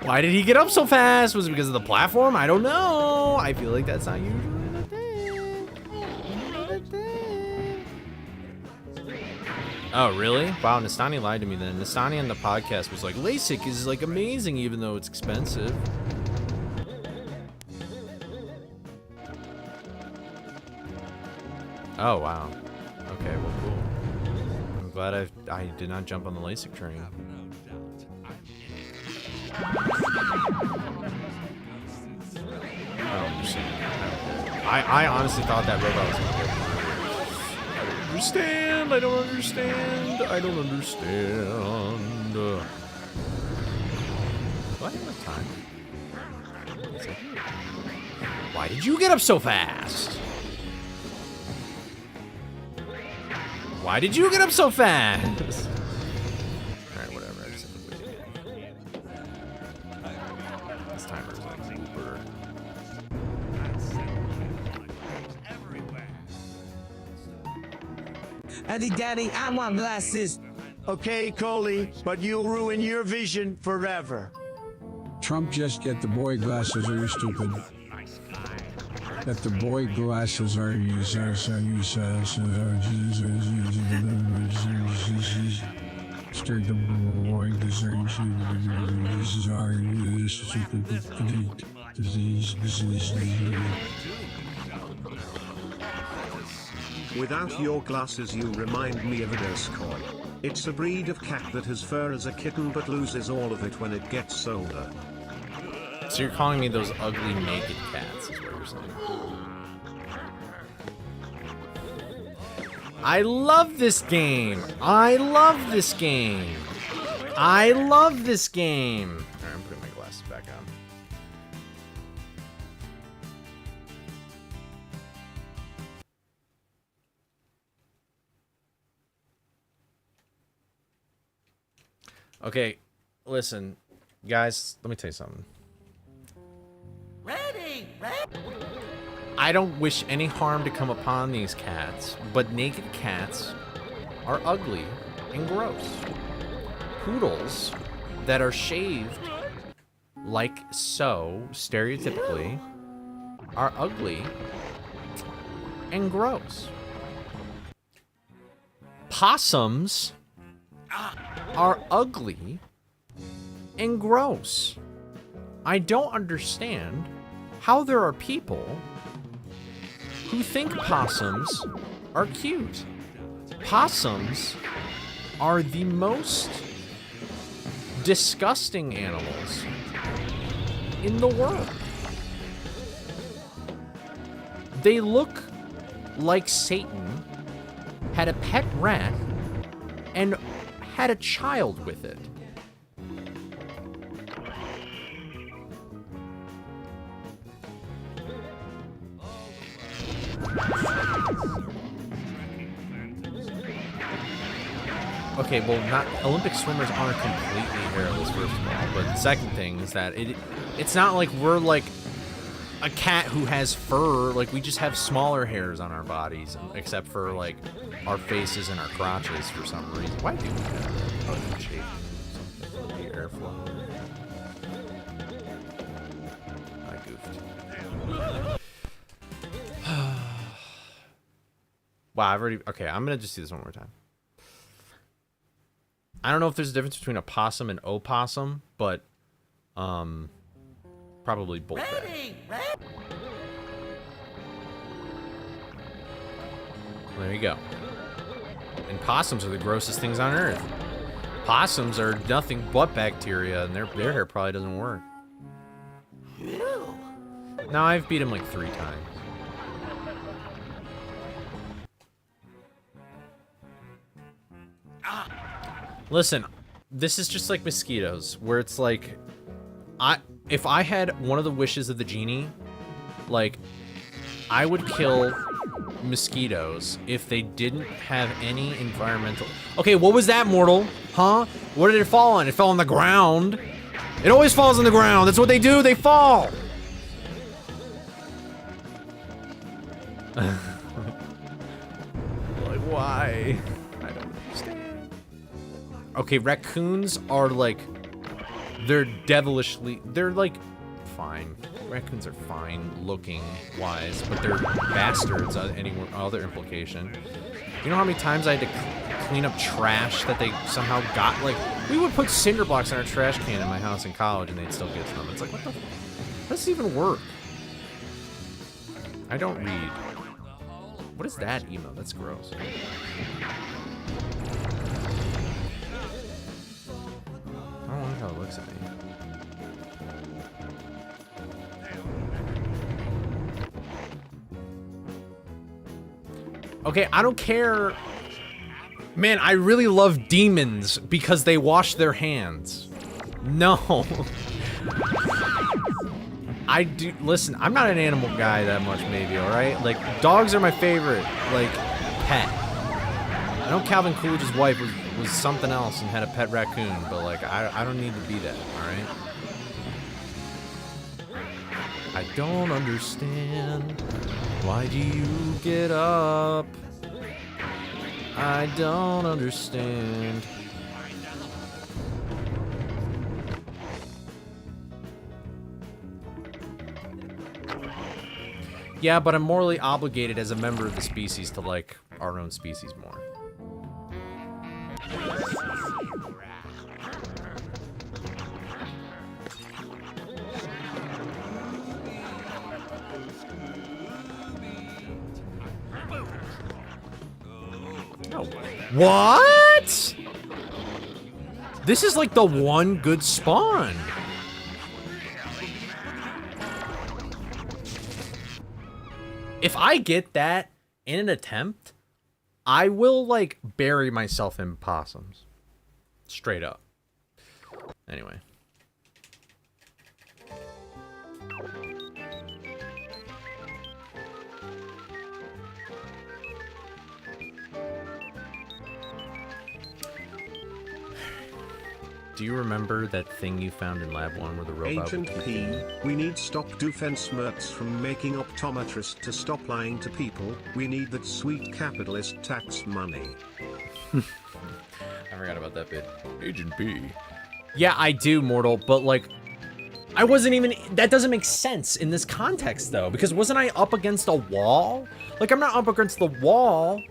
Why did he get up so fast? Was it because of the platform? I don't know. I feel like that's not usually the thing. Oh, really? Wow, Nastani lied to me then. Nastani on the podcast was like, LASIK is like amazing even though it's expensive. Oh, wow. Okay, well, cool. Glad I did not jump on the LASIK train. I don't understand. I honestly thought that robot was gonna get I don't understand. I don't understand. I don't understand. Do I have enough time? Why did you get up so fast? Why did you get up so fast? Alright, whatever. I just have to wait again. This timer is like super. Daddy, Daddy, I want glasses. Okay, Coley, but you'll ruin your vision forever. Trump just get the boy glasses, are you stupid? That the boy glasses are Without your glasses you remind me of a Duscoy. It's a breed of cat that has fur as a kitten but loses all of it when it gets older. So you're calling me those ugly naked cats, is what you're saying. I love this game. I love this game. I love this game. Alright, I'm putting my glasses back on. Okay, listen, guys, let me tell you something. Ready, ready. I don't wish any harm to come upon these cats, but naked cats are ugly and gross. Poodles that are shaved like so, stereotypically, are ugly and gross. Possums are ugly and gross. I don't understand how there are people who think possums are cute. Possums are the most disgusting animals in the world. They look like Satan had a pet rat and had a child with it. Okay, well, not Olympic swimmers aren't completely hairless, first of all. But the second thing is that it's not like we're like a cat who has fur. Like, we just have smaller hairs on our bodies, except for like our faces and our crotches for some reason. Why do we have that? Oh, shape. Something. The airflow. I goofed. Wow, I've already. Okay, I'm gonna just do this one more time. I don't know if there's a difference between a possum and opossum, but probably both. Well, there you go. And possums are the grossest things on earth. Possums are nothing but bacteria, and their hair probably doesn't work. No, I've beat him like 3 times. Listen, this is just like mosquitoes, where it's like, if I had one of the wishes of the genie, like, I would kill mosquitoes if they didn't have any environmental... Okay, what was that, mortal? Huh? What did it fall on? It fell on the ground. It always falls on the ground. That's what they do. They fall. Like, why? I don't understand. Okay, raccoons are like... They're devilishly... They're like... Fine. Raccoons are fine looking wise, but they're bastards on any other implication. You know how many times I had to clean up trash that they somehow got? Like, we would put cinder blocks in our trash can in my house in college and they'd still get to them. It's like, what the... How does this even work? I don't read. What is that emo? That's gross. I don't like how it looks at me. Okay, I don't care. Man, I really love demons because they wash their hands. No. I do. Listen, I'm not an animal guy that much, maybe, alright? Like, dogs are my favorite, like, pet. I know Calvin Coolidge's wife was something else and had a pet raccoon, but, like, I don't need to be that, alright? I don't understand. Why do you get up? I don't understand. Yeah, but I'm morally obligated as a member of the species to like our own species more. No. What? This is like the one good spawn. If I get that in an attempt, I will, like, bury myself in possums. Straight up. Anyway. Do you remember that thing you found in Lab 1 where the robot Agent would P, we need stop Doofenshmirtz from making optometrists to stop lying to people. We need that sweet capitalist tax money. I forgot about that bit. Agent P. Yeah, I do, Mortal, but like, I wasn't even, that doesn't make sense in this context though, because wasn't I up against a wall? Like, I'm not up against the wall.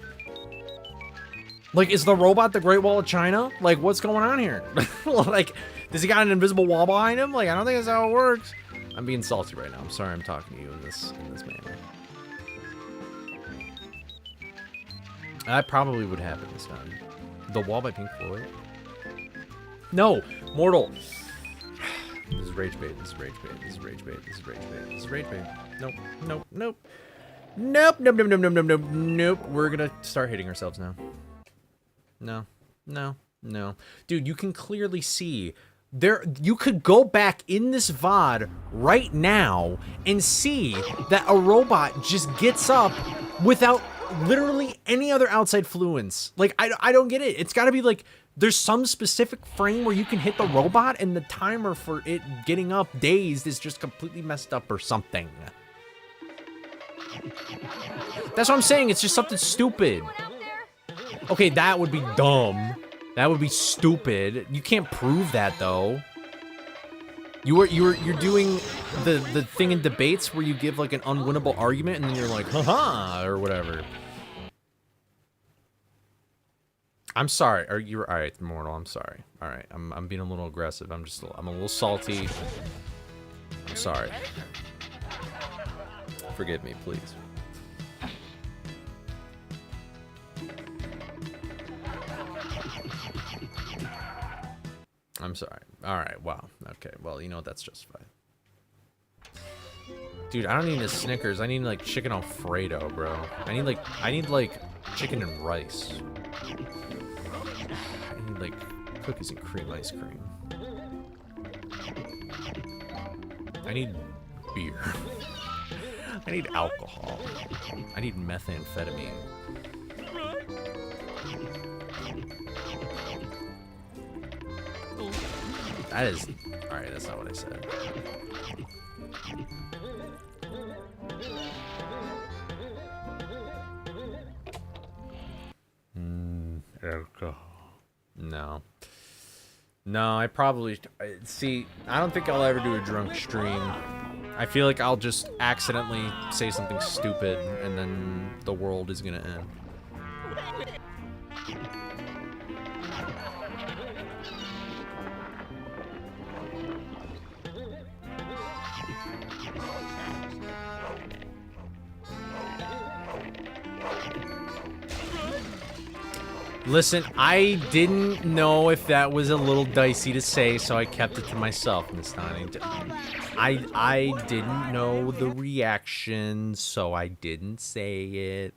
Like, is the robot the Great Wall of China? Like, what's going on here? Like, does he got an invisible wall behind him? Like, I don't think that's how it works. I'm being salty right now. I'm sorry I'm talking to you in this manner. That probably would happen this time. The Wall by Pink Floyd? No! Mortal! This is rage bait, this is rage bait, this is rage bait, this is rage bait, this is rage bait. Nope, nope, nope. Nope, nope, nope, nope, nope, nope, nope, nope. We're gonna start hitting ourselves now. No, no, no. Dude, you can clearly see there, you could go back in this VOD right now and see that a robot just gets up without literally any other outside fluence. Like, I don't get it. It's gotta be like, there's some specific frame where you can hit the robot and the timer for it getting up dazed is just completely messed up or something. That's what I'm saying. It's just something stupid. Okay, that would be dumb. That would be stupid. You can't prove that though. You're doing the thing in debates where you give like an unwinnable argument and then you're like, haha, or whatever. I'm sorry. You're all right, Mortal. I'm sorry. All right, I'm being a little aggressive. I'm a little salty. I'm sorry. Forgive me, please. I'm sorry. All right. Wow. Okay. Well, you know what? That's justified. Dude, I don't need a Snickers. I need like chicken Alfredo, bro. I need like chicken and rice. I need like cookies and cream ice cream. I need beer. I need alcohol. I need methamphetamine. That is... Alright, that's not what I said. Alcohol. No. No, I probably... See, I don't think I'll ever do a drunk stream. I feel like I'll just accidentally say something stupid and then the world is gonna end. Listen, I didn't know if that was a little dicey to say, so I kept it to myself this time. I didn't know the reaction, so I didn't say it.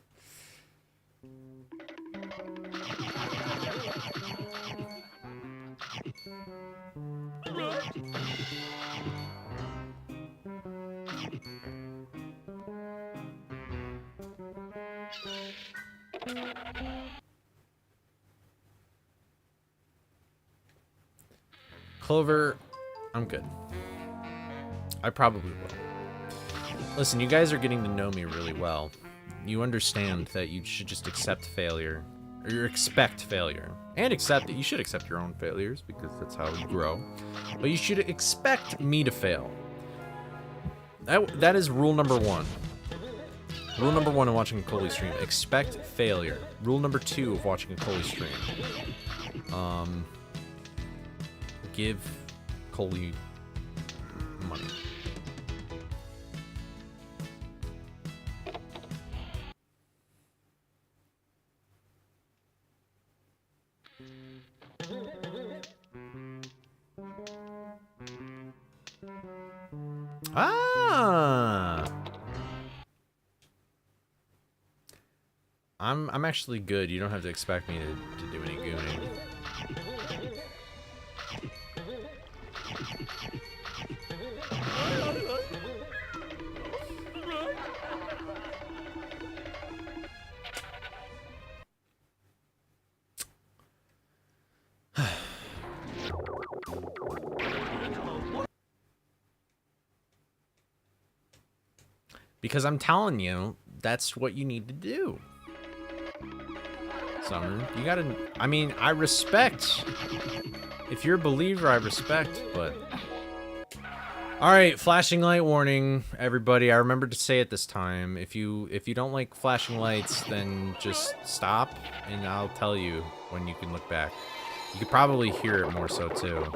Clover, I'm good. I probably will. Listen, you guys are getting to know me really well. You understand that you should just accept failure, or you expect failure, and accept that you should accept your own failures because that's how you grow. But you should expect me to fail. That is rule number one. Rule number one of watching a Coley stream: expect failure. Rule number two of watching a Coley stream: give Coley money. Ah! I'm actually good. You don't have to expect me to do any gooning. Because I'm telling you, that's what you need to do. Summer, you gotta, I mean, I respect. If you're a believer, I respect, but. Alright, flashing light warning, everybody. I remembered to say it this time. If you don't like flashing lights, then just stop, and I'll tell you when you can look back. You could probably hear it more so, too.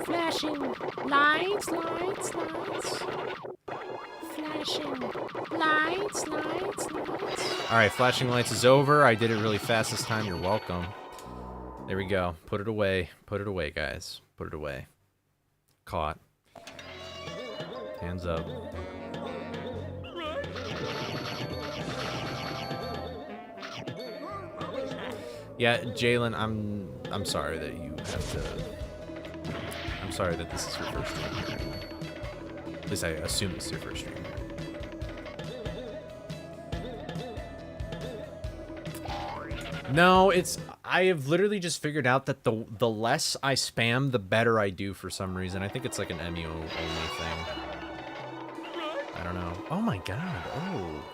Flashing lights, lights, lights. Flashing lights, lights, lights. Alright, flashing lights is over. I did it really fast this time. You're welcome. There we go. Put it away. Put it away, guys. Put it away. Caught. Hands up. Yeah, Jalen, I'm sorry that you have to. I'm sorry that this is your first stream here. At least I assume it's your first stream. No, it's. I have literally just figured out that the less I spam, the better I do for some reason. I think it's like an MU only thing. I don't know. Oh my god. Oh.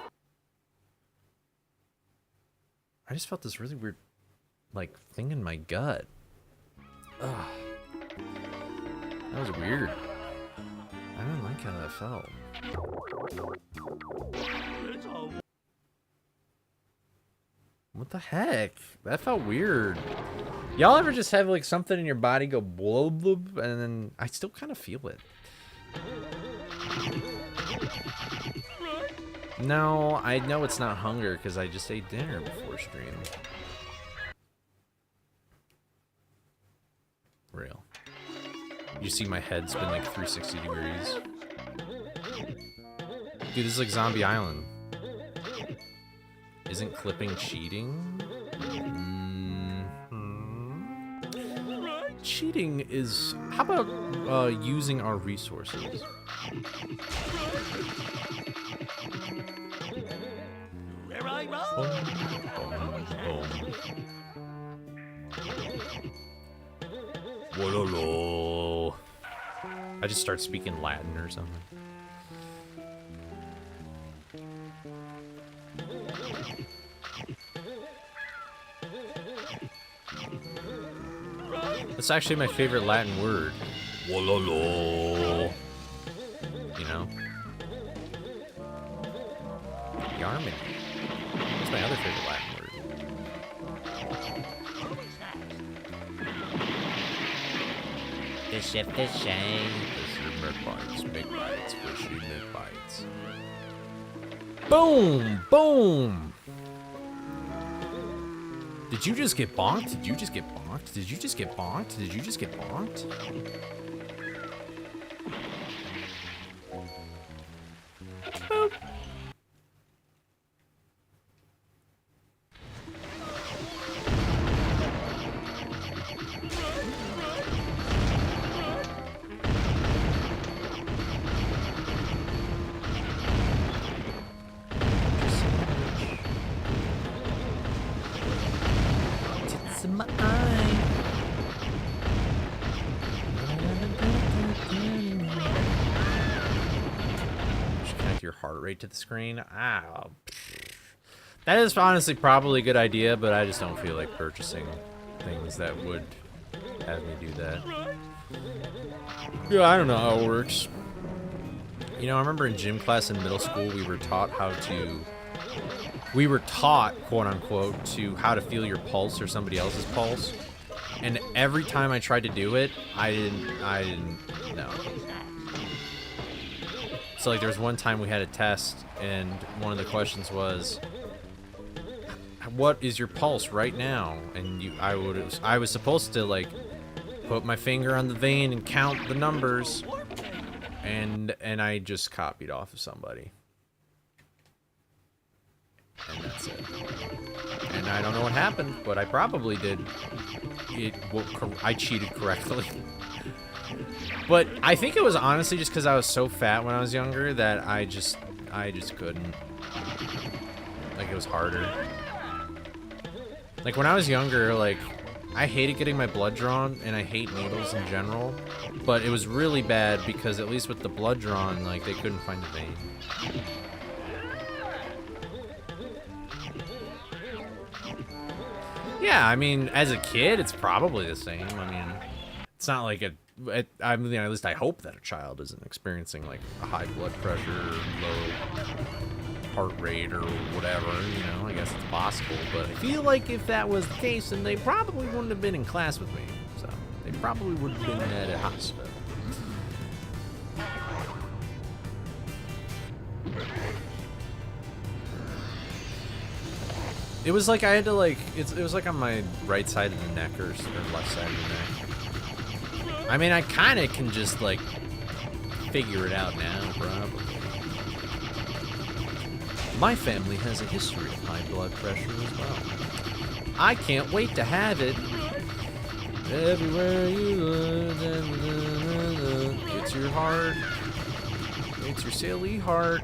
I just felt this really weird, like, thing in my gut. Ugh. That was weird. I didn't like how that felt. What the heck? That felt weird. Y'all ever just have like something in your body go blub blub, and then I still kind of feel it. No, I know it's not hunger because I just ate dinner before stream. Real. You see my head spin like 360 degrees. Dude, this is like Zombie Island. Isn't clipping cheating? Cheating is... How about using our resources? Wololo. I just start speaking Latin or something. That's actually my favorite Latin word. Wololo. You know? Yarmany. That's my other favorite Latin word. Fishy, fishing. Fishy mid bites, big bites, fishy mid bites. Boom! Boom! Did you just get bonked? Did you just get bonked? Did you just get bonked? Did you just get bonked? Boop. In my eye. Just connect your heart rate to the screen. Ow. That is honestly probably a good idea, but I just don't feel like purchasing things that would have me do that. Yeah, I don't know how it works. You know, I remember in gym class in middle school, we were taught, quote unquote, to how to feel your pulse or somebody else's pulse. And every time I tried to do it, I didn't know. So like there was one time we had a test and one of the questions was, what is your pulse right now? And I was supposed to like put my finger on the vein and count the numbers, and I just copied off of somebody. And that's it. And I don't know what happened, but I probably did. I cheated correctly. But I think it was honestly just because I was so fat when I was younger that I just couldn't. Like, it was harder. Like, when I was younger, like, I hated getting my blood drawn, and I hate needles in general. But it was really bad because at least with the blood drawn, like, they couldn't find the vein. Yeah, I mean, as a kid, it's probably the same. I mean, it's not like I mean, at least I hope that a child isn't experiencing, like, a high blood pressure, low heart rate, or whatever, you know. I guess it's possible, but I feel like if that was the case, then they probably wouldn't have been in class with me. So, they probably would have been at a hospital. It was like I had to, like, it was like on my right side of the neck or left side of the neck. I mean, I kind of can just, like, figure it out now, probably. My family has a history of high blood pressure as well. I can't wait to have it. Everywhere you look, it's your heart. It's your silly heart.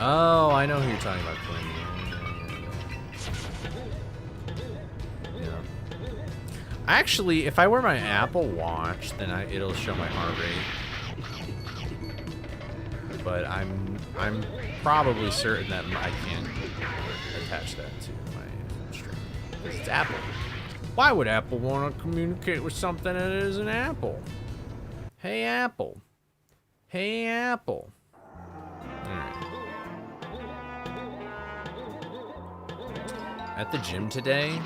Oh, I know who you're talking about, Quinn. Yeah. Actually, if I wear my Apple Watch, then it'll show my heart rate. But I'm probably certain that I can't attach that to my stream because it's Apple. Why would Apple want to communicate with something that isn't Apple? Hey, Apple. Hey, Apple. All right. At the gym today,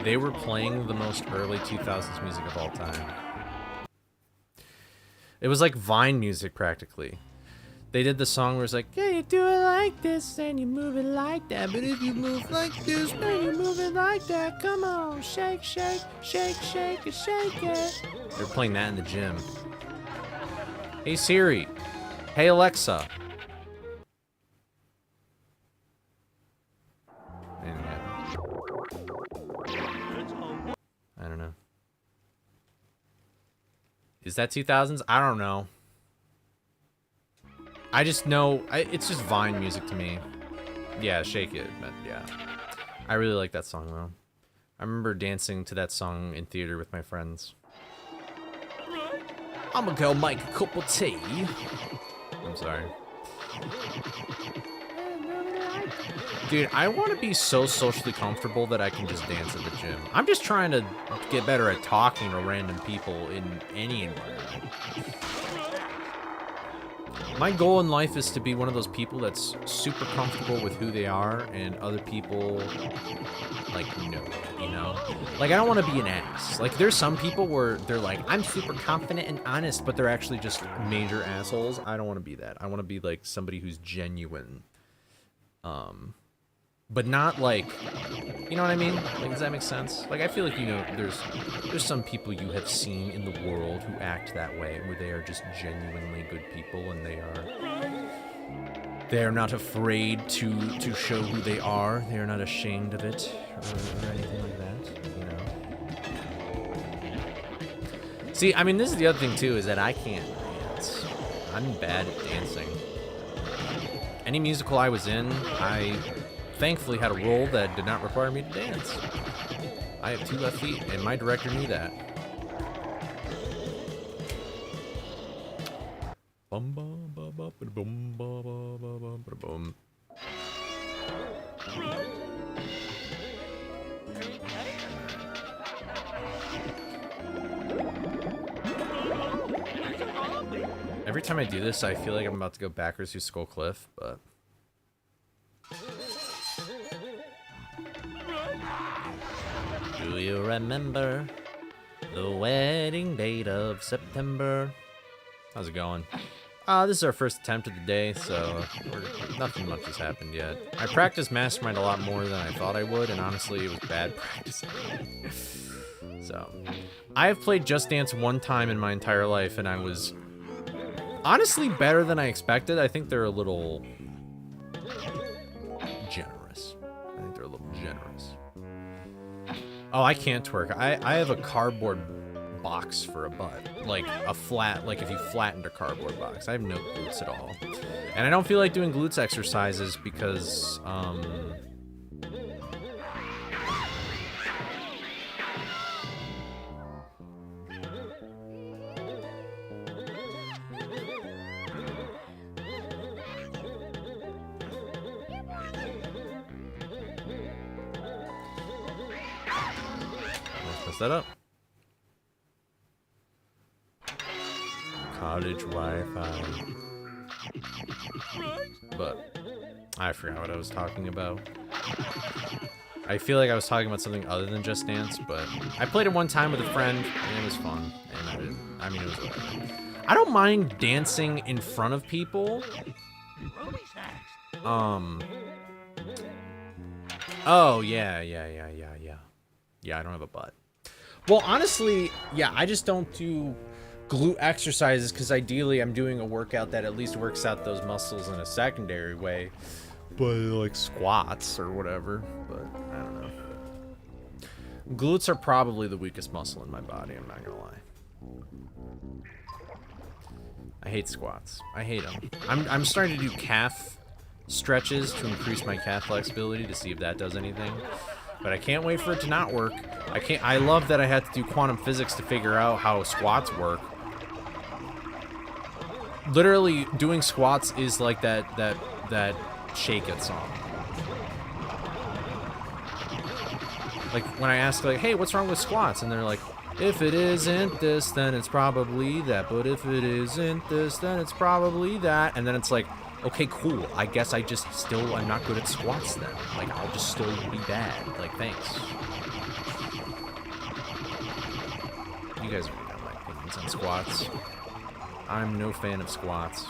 they were playing the most early 2000s music of all time. It was like Vine music, practically. They did the song where it's like, yeah, you do it like this, and you move it like that. But if you move like this, then you move it like that. Come on, shake, shake, shake, shake it, shake it. They're playing that in the gym. Hey, Siri. Hey, Alexa. I don't know. Is that 2000s? I don't know. I just know it's just Vine music to me. Yeah, Shake It. But yeah, I really like that song though. I remember dancing to that song in theater with my friends. I'm gonna go make a cup of tea. I'm sorry. Dude, I want to be so socially comfortable that I can just dance at the gym. I'm just trying to get better at talking to random people in any environment. My goal in life is to be one of those people that's super comfortable with who they are and other people, like, no, you know? Like, I don't want to be an ass. Like, there's some people where they're like, I'm super confident and honest, but they're actually just major assholes. I don't want to be that. I want to be, like, somebody who's genuine. But not like, you know what I mean? Like, does that make sense? Like, I feel like, you know, there's some people you have seen in the world who act that way, where they are just genuinely good people, and they are not afraid to show who they are. They are not ashamed of it, or anything like that, you know? See, I mean, this is the other thing, too, is that I can't dance. I'm bad at dancing. Any musical I was in, I thankfully had a role that did not require me to dance. I have 2 left feet, and my director knew that. Bum bum bum bum bum bum bum bum. Every time I do this, I feel like I'm about to go backwards through Skull Cliff, but do you remember the wedding date of September? How's it going? This is our first attempt of the day, so nothing much has happened yet. I practiced Mastermind a lot more than I thought I would, and honestly, it was bad practice. So, I have played Just Dance 1 time in my entire life, and I was honestly better than I expected. I think they're a little generous. Oh, I can't twerk. I have a cardboard box for a butt. Like a flat, like if you flattened a cardboard box. I have no glutes at all. And I don't feel like doing glutes exercises because, let's mess that up. Cottage Wi-Fi. But I forgot what I was talking about. I feel like I was talking about something other than Just Dance, but I played it one time with a friend and it was fun. And I mean, it was whatever. I don't mind dancing in front of people. Oh, yeah. Yeah, I don't have a butt. Well, honestly, yeah, I just don't do glute exercises because ideally I'm doing a workout that at least works out those muscles in a secondary way. But like squats or whatever, but I don't know. Glutes are probably the weakest muscle in my body, I'm not gonna lie. I hate squats. I hate them. I'm starting to do calf stretches to increase my calf flexibility to see if that does anything. But I can't wait for it to not work. I love that I had to do quantum physics to figure out how squats work. Literally, doing squats is like that Shake It song. Like, when I ask, like, hey, what's wrong with squats? And they're like, if it isn't this, then it's probably that. But if it isn't this, then it's probably that. And then it's like, okay, cool. I guess I just still, I'm not good at squats then. Like, I'll just still be bad. Like, thanks. You guys already know my opinions on squats. I'm no fan of squats.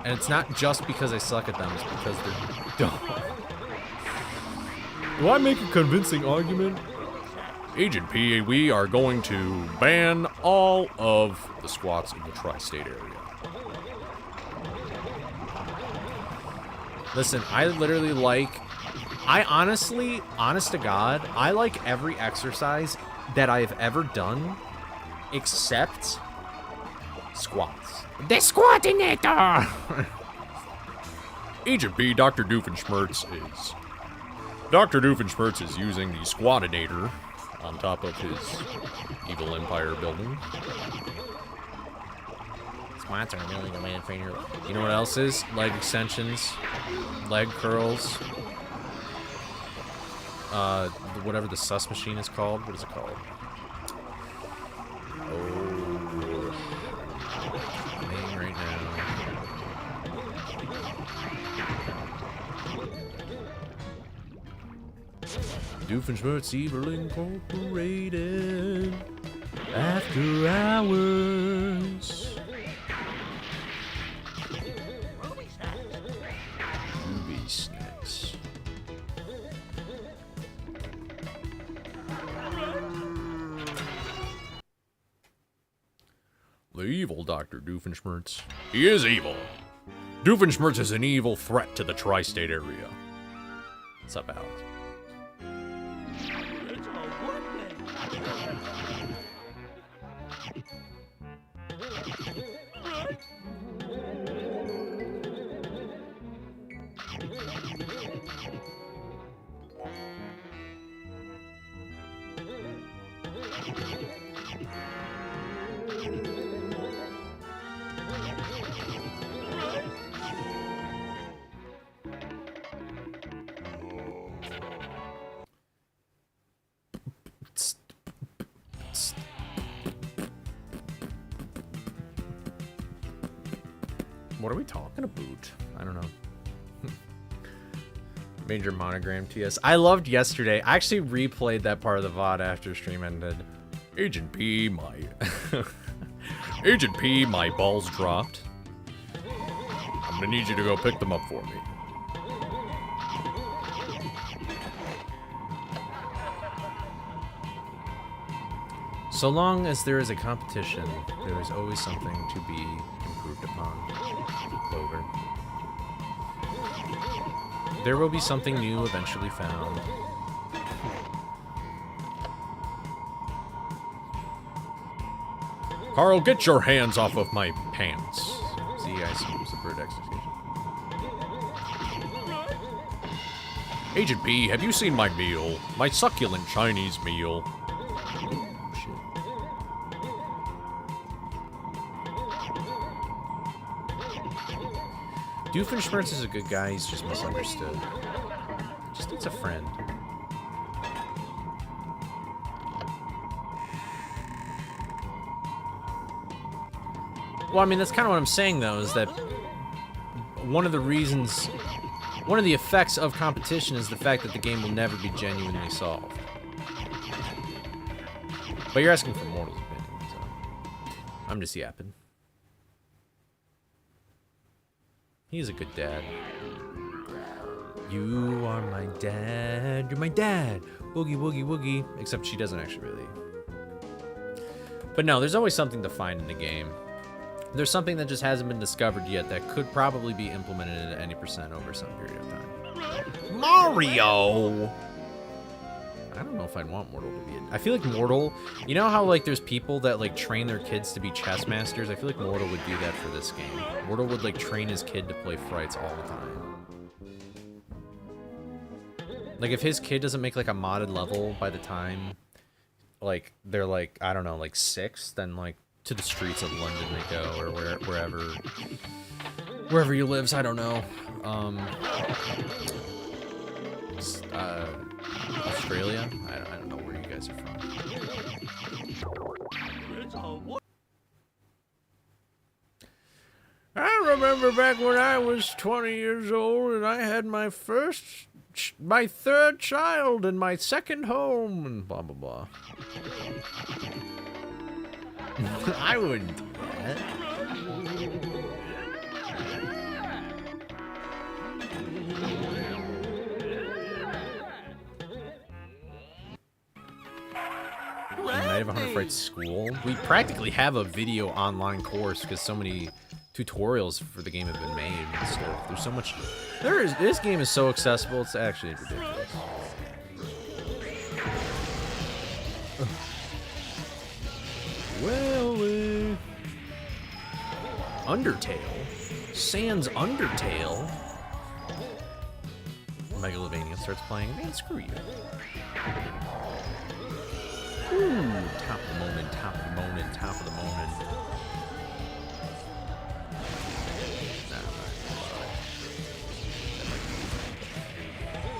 And it's not just because I suck at them, it's because they're dumb. Do I make a convincing argument? Agent P, we are going to ban all of the squats in the tri-state area. Listen, I literally honest to God, I like every exercise that I've ever done except squats. The Squatinator! Agent B, Dr. Doofenshmirtz is using the Squatinator on top of his evil empire building. Squats are really the way to train your... You know what else is? Leg extensions, leg curls, whatever the sus machine is called. What is it called? Oh, name right now. Doofenshmirtz Evil Incorporated. After hours. Ruby snacks. The evil Dr. Doofenshmirtz. He is evil. Doofenshmirtz is an evil threat to the tri-state area. What's up, Alex? What are we talking about? I don't know. Major Monogram TS. I loved yesterday. I actually replayed that part of the VOD after stream ended. Agent P, my... Agent P, my balls dropped. I'm gonna need you to go pick them up for me. So long as there is a competition, there is always something to be improved upon. Clover. There will be something new eventually found. Carl, get your hands off of my pants. See, I use the bird execution. Agent P, have you seen my meal? My succulent Chinese meal. Doofenshmirtz is a good guy, he's just misunderstood. Just needs a friend. Well, I mean, that's kind of what I'm saying, though, is that one of the reasons, one of the effects of competition is the fact that the game will never be genuinely solved. But you're asking for Mortal's opinion, so I'm just yapping. He's a good dad. You are my dad. You're my dad. Woogie, woogie, woogie. Except she doesn't actually really. But no, there's always something to find in the game. There's something that just hasn't been discovered yet that could probably be implemented at any % over some period of time. Mario! I don't know if I'd want Mortal to be I feel like Mortal, you know how like there's people that like train their kids to be chess masters? I feel like Mortal would do that for this game. Mortal would like train his kid to play frights all the time. Like if his kid doesn't make like a modded level by the time like they're like, I don't know, like 6, then like to the streets of London they go, or wherever he lives, I don't know. Australia? I don't know where you guys are from. I remember back when I was 20 years old and I had my third child and my second home and blah blah blah. I wouldn't do that. Night of 100 Frights School. We practically have a video online course because so many tutorials for the game have been made and stuff. There's so much. This game is so accessible. It's actually ridiculous. Well, Undertale? Sans Undertale? Megalovania starts playing. Man, screw you. Ooh, top of the moment, top of the moment, top of the moment.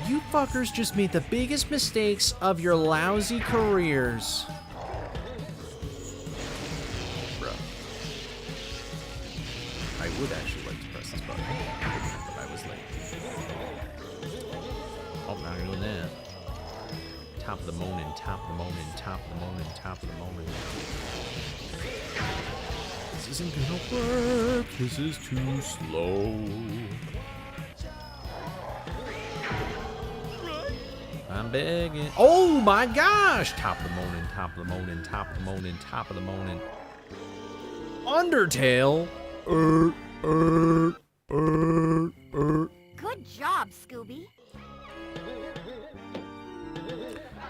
You fuckers just made the biggest mistakes of your lousy careers. I would actually like to press this button, but I was late. Oh, now you're doing that. Top of the moment, top of the moment, top of the moment, top of the moment. This isn't gonna work. This is too slow. I'm begging. Oh my gosh! Top of the moment, top of the moment, top of the moment, top of the moment. Undertale? Good job, Scooby.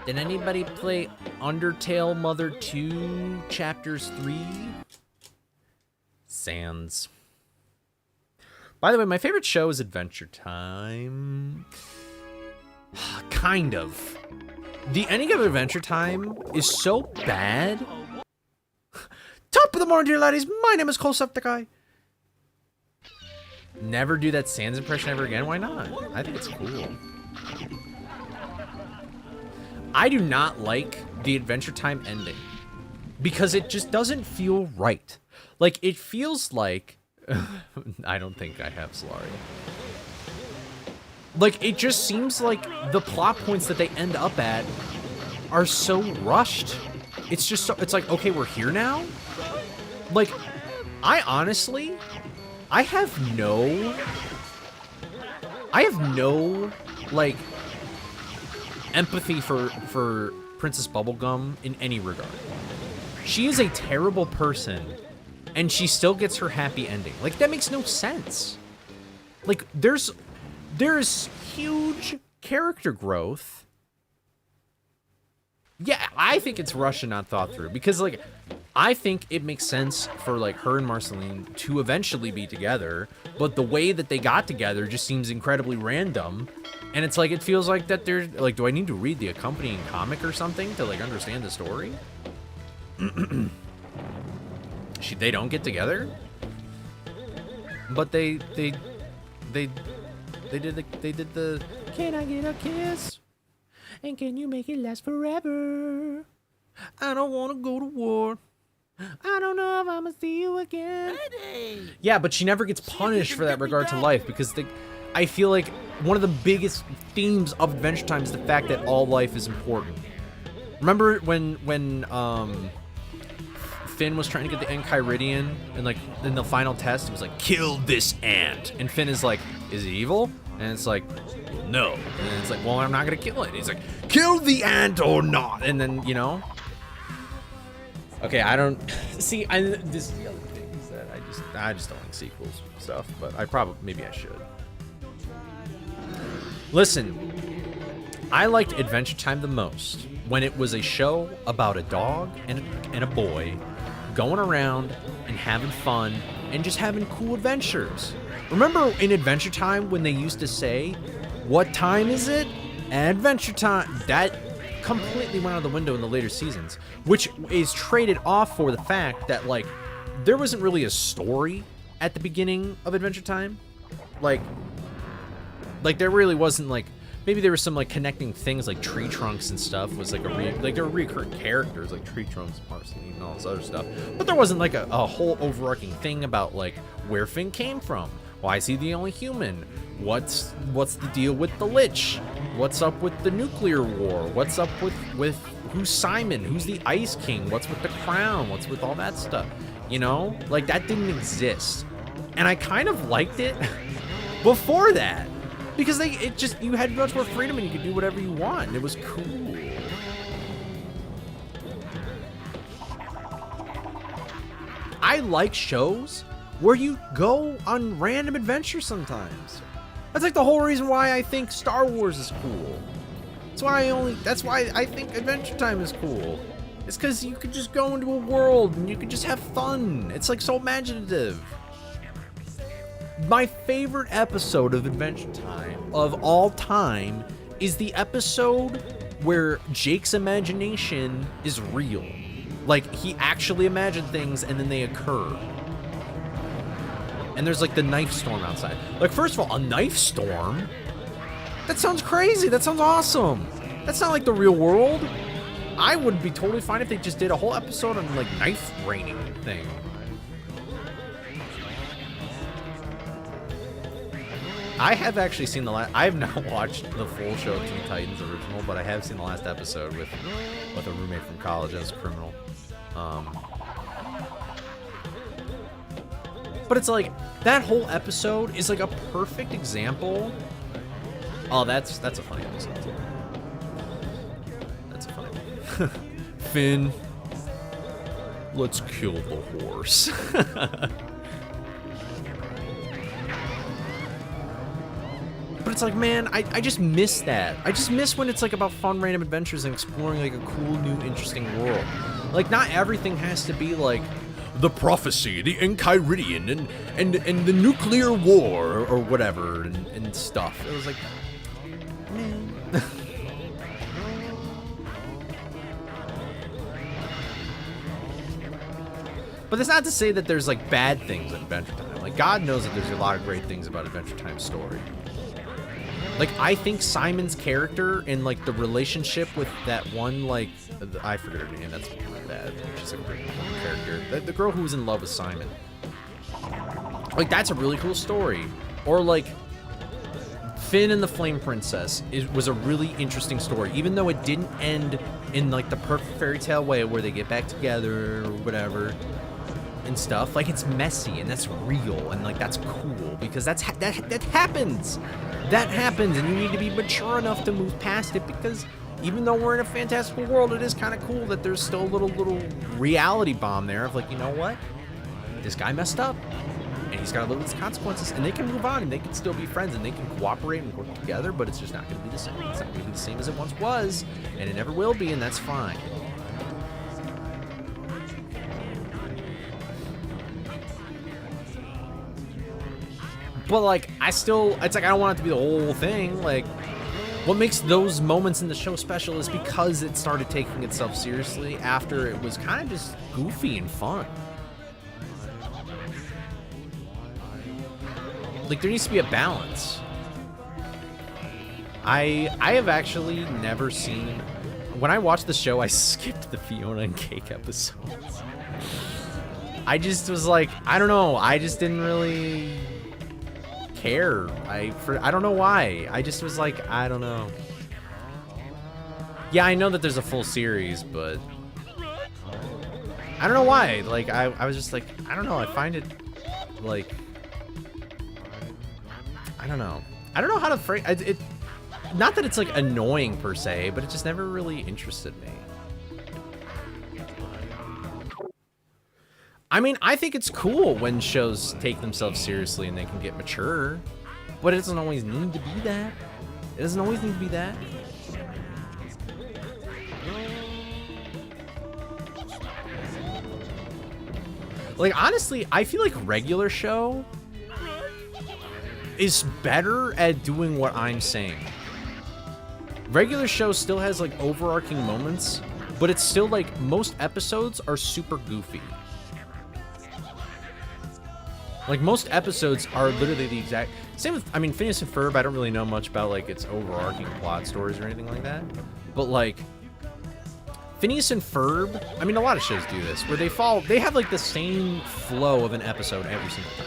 Did anybody play Undertale Mother 2 Chapters 3? Sans. By the way, my favorite show is Adventure Time. Kind of. The ending of Adventure Time is so bad. Top of the morning, dear laddies. My name is Colesepticeye. Never do that Sans impression ever again. Why not? I think it's cool. I do not like the Adventure Time ending because it just doesn't feel right. Like, it feels like... I don't think I have Solaria. Like, it just seems like the plot points that they end up at are so rushed. It's just so... It's like, okay, we're here now? Like, I honestly... I have no, like, empathy for Princess Bubblegum in any regard. She is a terrible person, and she still gets her happy ending. Like, that makes no sense. Like, there's huge character growth. Yeah, I think it's rushed and not thought through, because, like, I think it makes sense for like her and Marceline to eventually be together, but the way that they got together just seems incredibly random. And it's like, it feels like that they're like, do I need to read the accompanying comic or something to like understand the story? They don't get together, but they did the can I get a kiss? And can you make it last forever? I don't want to go to war. I don't know if I'm gonna see you again. Ready. Yeah, but she never gets punished for that regard to life, because I feel like one of the biggest themes of Adventure Time is the fact that all life is important. Remember when Finn was trying to get the Enchiridion, and like in the final test, he was like, kill this ant. And Finn is like, is it evil? And it's like, no. And it's like, well, I'm not gonna kill it. And he's like, kill the ant or not. And then, you know. Okay, I don't see. This is the other thing is that I just don't like sequels and stuff. But maybe I should. Listen, I liked Adventure Time the most when it was a show about a dog and a boy going around and having fun and just having cool adventures. Remember in Adventure Time when they used to say, what time is it? Adventure Time. That completely went out the window in the later seasons, which is traded off for the fact that like there wasn't really a story at the beginning of Adventure Time. Like there really wasn't like, maybe there were some like connecting things like tree trunks and stuff was like there were recurring characters like tree trunks, Marceline, and all this other stuff, but there wasn't like a whole overarching thing about like where Finn came from. Why is he the only human? What's the deal with the Lich? What's up with the nuclear war? What's up with who's Simon? Who's the Ice King? What's with the crown? What's with all that stuff? You know, like that didn't exist, and I kind of liked it before that. Because you had much more freedom and you could do whatever you want. And it was cool. I like shows where you go on random adventures sometimes. That's like the whole reason why I think Star Wars is cool. That's why I think Adventure Time is cool. It's because you could just go into a world and you could just have fun. It's like so imaginative. My favorite episode of Adventure Time of all time is the episode where Jake's imagination is real. Like, he actually imagined things and then they occur. And there's like the knife storm outside. Like, first of all, a knife storm? That sounds crazy. That sounds awesome. That's not like the real world. I would be totally fine if they just did a whole episode on like knife raining thing. I have actually seen I have not watched the full show of Teen Titans original, but I have seen the last episode with a roommate from college as a criminal. But it's like, that whole episode is like a perfect example. Oh, that's a funny episode too. That's a funny one. Finn, let's kill the horse. But it's like, man, I just miss that. I just miss when it's like about fun random adventures and exploring like a cool, new, interesting world. Like, not everything has to be like the prophecy, the Enchiridion, and the nuclear war or whatever and stuff. It was like, man. But that's not to say that there's like bad things in Adventure Time. Like, God knows that there's a lot of great things about Adventure Time's story. Like, I think Simon's character and, like, the relationship with that one, like, I forget her name, that's bad. She's like a pretty cool character. The girl who was in love with Simon. Like, that's a really cool story. Or, like, Finn and the Flame Princess was a really interesting story. Even though it didn't end in, like, the perfect fairy tale way where they get back together or whatever and stuff. Like, it's messy and that's real and, like, that's cool because that happens. That happens, and you need to be mature enough to move past it, because even though we're in a fantastical world, it is kind of cool that there's still a little reality bomb there of like, you know what? This guy messed up, and he's got to live with his consequences, and they can move on, and they can still be friends, and they can cooperate and work together, but it's just not going to be the same. It's not going to be the same as it once was, and it never will be, and that's fine. But like, it's like I don't want it to be the whole thing. Like, what makes those moments in the show special is because it started taking itself seriously after it was kind of just goofy and fun. Like, there needs to be a balance. I have actually never seen... When I watched the show, I skipped the Fiona and Cake episodes. I just was like, I don't know. I just didn't really care. I don't know why. I just was like, I don't know. Yeah, I know that there's a full series, but I don't know why. Like, I was just like, I don't know. I find it, like, I don't know. I don't know how to phrase it. Not that it's like annoying per se, but it just never really interested me. I mean, I think it's cool when shows take themselves seriously and they can get mature, but it doesn't always need to be that. It doesn't always need to be that. Like, honestly, I feel like regular show is better at doing what I'm saying. Regular show still has like overarching moments, but it's still like most episodes are super goofy. Like, most episodes are literally the exact same with, I mean, Phineas and Ferb, I don't really know much about like its overarching plot stories or anything like that, but like Phineas and Ferb, I mean, a lot of shows do this where they have like the same flow of an episode every single time.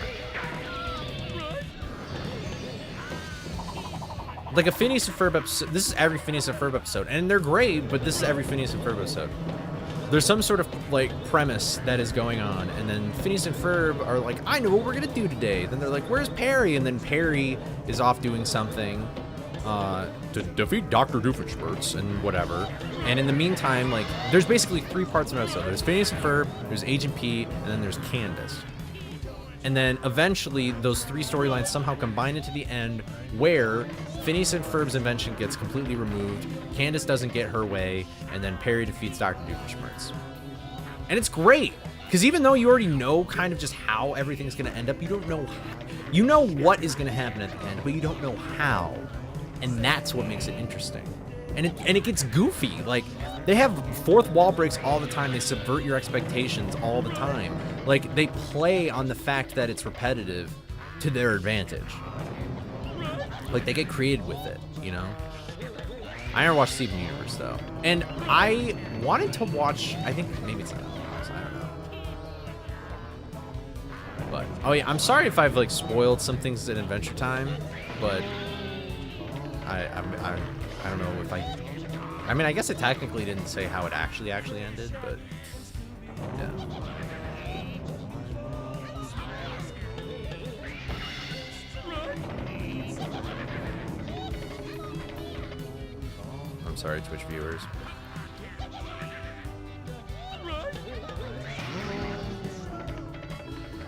Like a Phineas and Ferb episode, this is every Phineas and Ferb episode, and they're great, but this is every Phineas and Ferb episode. There's some sort of like premise that is going on, and then Phineas and Ferb are like, I know what we're gonna do today. Then they're like, where's Perry? And then Perry is off doing something to defeat Dr. Doofenshmirtz and whatever. And in the meantime, like, there's basically 3 parts of an episode. There's Phineas and Ferb, there's Agent Pete, and then there's Candace. And then eventually those 3 storylines somehow combine into the end where Phineas and Ferb's invention gets completely removed, Candace doesn't get her way, and then Perry defeats Dr. Doofenshmirtz. And it's great, because even though you already know kind of just how everything's going to end up, you don't know how. You know what is going to happen at the end, but you don't know how. And that's what makes it interesting. And it gets goofy. Like, they have fourth wall breaks all the time. They subvert your expectations all the time. Like, they play on the fact that it's repetitive to their advantage. Like, they get creative with it, you know? I never watched Steven Universe, though. And I wanted to watch, I think maybe it's not Universe, I don't know. But, oh yeah, I'm sorry if I've, like, spoiled some things in Adventure Time, but I don't know if I mean, I guess it technically didn't say how it actually ended, but yeah. I'm sorry, Twitch viewers.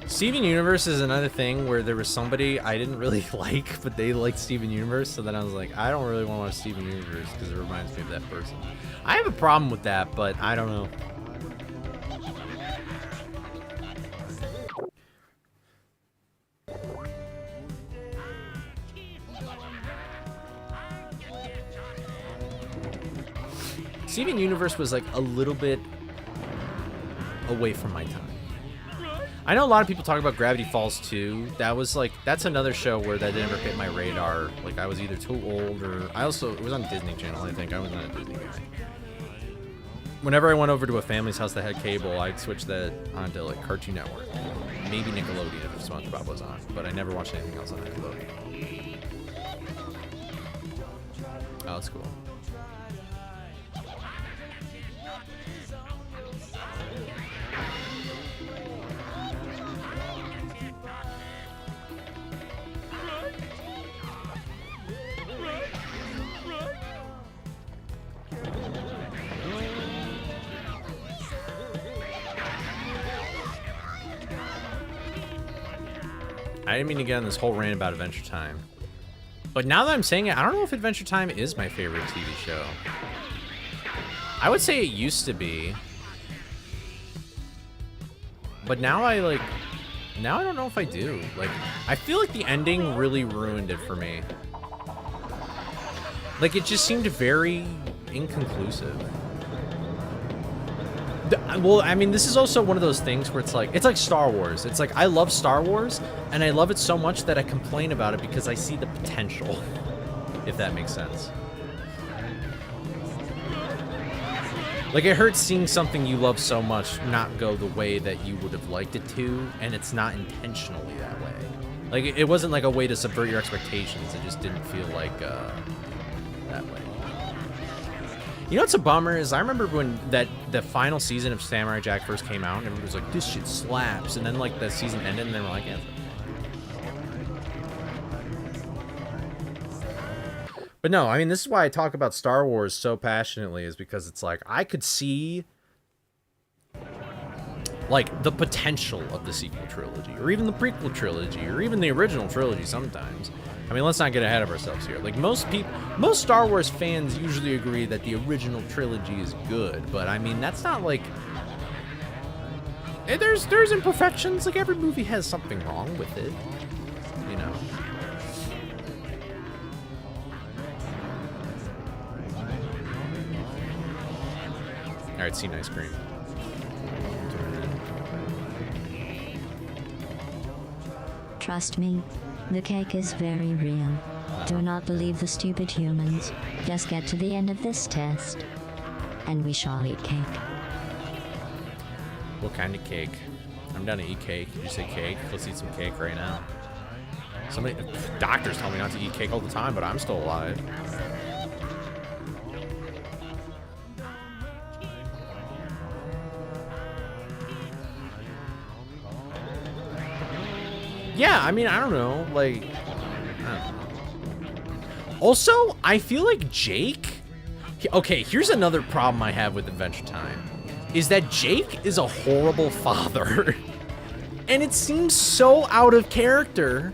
Steven Universe is another thing where there was somebody I didn't really like, but they liked Steven Universe, so then I was like, I don't really want to watch Steven Universe because it reminds me of that person. I have a problem with that, but I don't know. Steven Universe was like a little bit away from my time. I know a lot of people talk about Gravity Falls 2. That was like, that's another show where that never hit my radar. Like, I was either too old or it was on Disney Channel, I think. I was not a Disney guy. Whenever I went over to a family's house that had cable, I'd switch that onto like Cartoon Network. Maybe Nickelodeon if SpongeBob was on, but I never watched anything else on Nickelodeon. Oh, that's cool. I didn't mean to get on this whole rant about Adventure Time. But now that I'm saying it, I don't know if Adventure Time is my favorite TV show. I would say it used to be. But now I like... Now I don't know if I do. Like, I feel like the ending really ruined it for me. Like, it just seemed very inconclusive. Well, I mean, this is also one of those things where it's like Star Wars. It's like, I love Star Wars, and I love it so much that I complain about it because I see the potential, if that makes sense. Like, it hurts seeing something you love so much not go the way that you would have liked it to, and it's not intentionally that way. Like, it wasn't like a way to subvert your expectations. It just didn't feel like that way. You know what's a bummer is I remember when the final season of Samurai Jack first came out, and everybody was like, this shit slaps, and then like the season ended, and they were like, yeah. But no, I mean, this is why I talk about Star Wars so passionately, is because it's like, I could see, like, the potential of the sequel trilogy, or even the prequel trilogy, or even the original trilogy sometimes. I mean, let's not get ahead of ourselves here. Like, most Star Wars fans usually agree that the original trilogy is good, but I mean, that's not like... There's imperfections, like, every movie has something wrong with it, you know? Alright, see ice cream. Trust me, the cake is very real. Do not believe the stupid humans. Just get to the end of this test, and we shall eat cake. What kind of cake? I'm down to eat cake. Did you say cake? Let's eat some cake right now. Doctors tell me not to eat cake all the time, but I'm still alive. Yeah, I mean, I don't know, like, I don't know. Also, I feel like Jake... Okay, here's another problem I have with Adventure Time, is that Jake is a horrible father. And it seems so out of character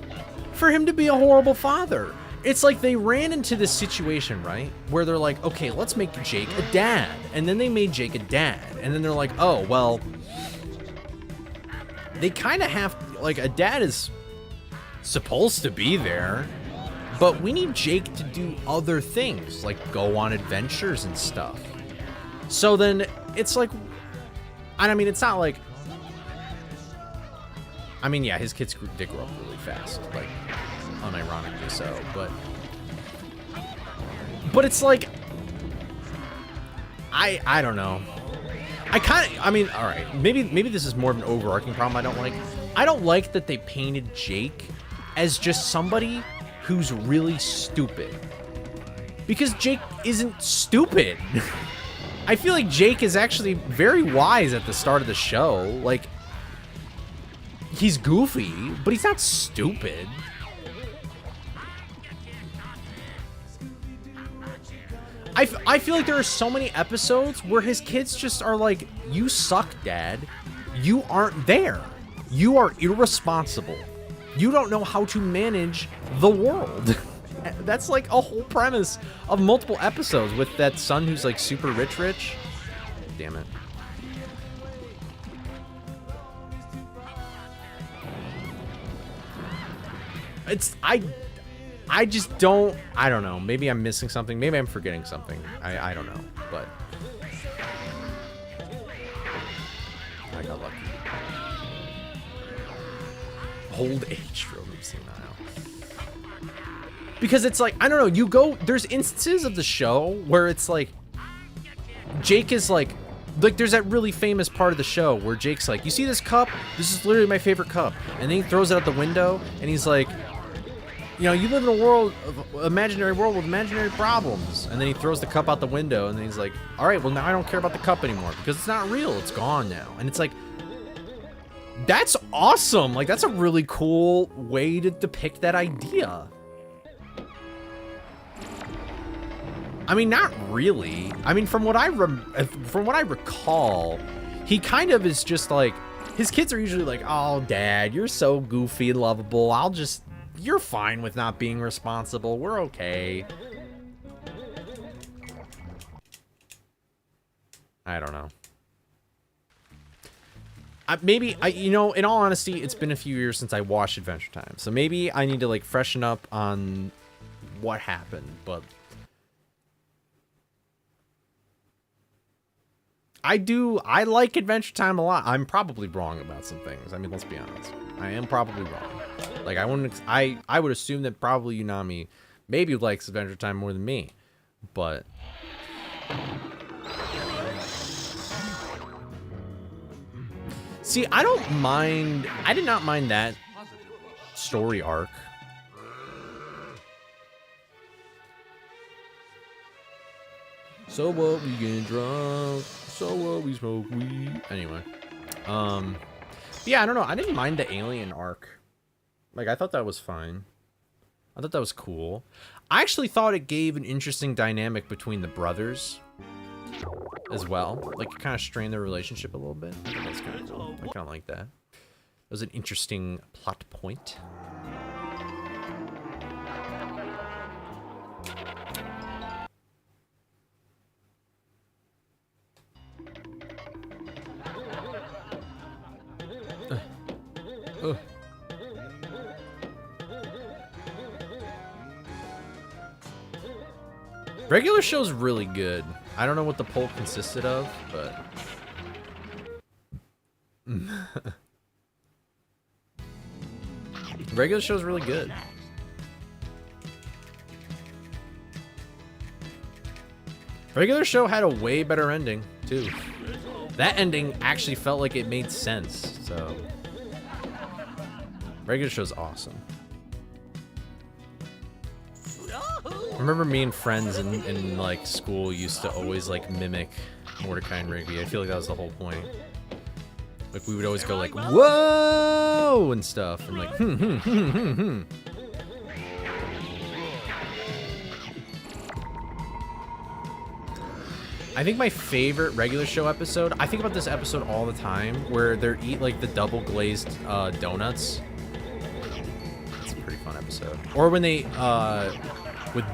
for him to be a horrible father. It's like they ran into this situation, right? Where they're like, okay, let's make Jake a dad. And then they made Jake a dad. And then they're like, oh, well... They kind of have... Like, a dad is supposed to be there, but we need Jake to do other things, like go on adventures and stuff. So then it's like, I mean, it's not like, I mean, yeah, his kids did grow up really fast, like, unironically so, but it's like, I don't know. I mean, all right, maybe this is more of an overarching problem I don't like. I don't like that they painted Jake as just somebody who's really stupid. Because Jake isn't stupid. I feel like Jake is actually very wise at the start of the show. Like, he's goofy, but he's not stupid. I feel like there are so many episodes where his kids just are like, you suck, Dad. You aren't there. You are irresponsible. You don't know how to manage the world. That's like a whole premise of multiple episodes with that son who's like super rich. Damn it. It's, I just don't, I don't know. Maybe I'm missing something. Maybe I'm forgetting something. I don't know, but I got lucky. Old age drove him senile. Because it's like, I don't know, you go, there's instances of the show where it's like, Jake is like there's that really famous part of the show where Jake's like, you see this cup? This is literally my favorite cup. And then he throws it out the window and he's like, you know, you live in a world, imaginary world with imaginary problems. And then he throws the cup out the window and then he's like, all right, well now I don't care about the cup anymore because it's not real. It's gone now. And it's like, that's awesome. Like, that's a really cool way to depict that idea. I mean, not really. I mean, from what I recall, he kind of is just like, his kids are usually like, oh, Dad, you're so goofy and lovable. You're fine with not being responsible. We're okay. I don't know. maybe you know, in all honesty, it's been a few years since I watched Adventure Time, so maybe I need to like freshen up on what happened. But I like Adventure Time a lot. I'm probably wrong about some things. I mean, let's be honest. I am probably wrong. Like I would assume that probably Unami maybe likes Adventure Time more than me, but. See, I did not mind that story arc. So what, we getting drunk? So what, we smoke weed? Anyway. Yeah, I don't know. I didn't mind the alien arc. Like, I thought that was fine. I thought that was cool. I actually thought it gave an interesting dynamic between the brothers as well. Like, it kind of strained their relationship a little bit. I think that's kind of cool. I kind of like that. It was an interesting plot point. Regular show's really good. I don't know what the poll consisted of, but regular show's really good. Regular show had a way better ending too. That ending actually felt like it made sense. So regular show's awesome. I remember me and friends in like school used to always like mimic Mordecai and Rigby. I feel like that was the whole point. Like we would always go like whoa and stuff and like I think my favorite regular show episode, I think about this episode all the time, where they eat like the double glazed donuts. It's a pretty fun episode. Or when they with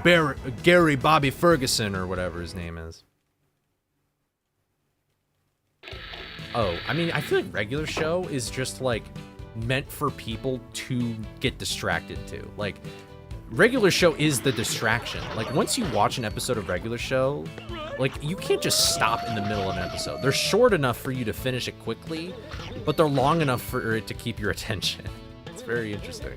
Gary Bobby Ferguson or whatever his name is. Oh, I mean, I feel like regular show is just like meant for people to get distracted to. Like regular show is the distraction. Like once you watch an episode of regular show, like you can't just stop in the middle of an episode. They're short enough for you to finish it quickly, but they're long enough for it to keep your attention. It's very interesting.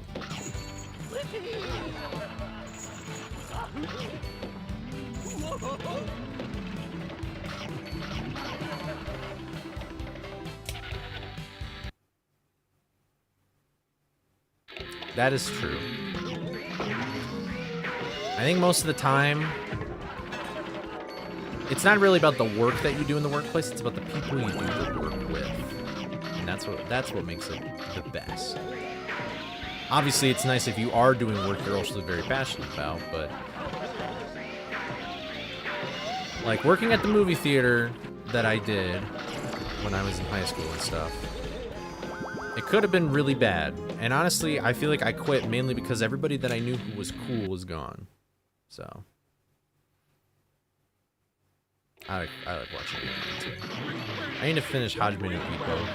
That is true. I think most of the time, it's not really about the work that you do in the workplace, it's about the people you do the work with. And that's what makes it the best. Obviously, it's nice if you are doing work you're also very passionate about, but like working at the movie theater that I did when I was in high school and stuff, it could have been really bad. And honestly, I feel like I quit mainly because everybody that I knew who was cool was gone. So I like watching it too. I need to finish Hajime no Ippo.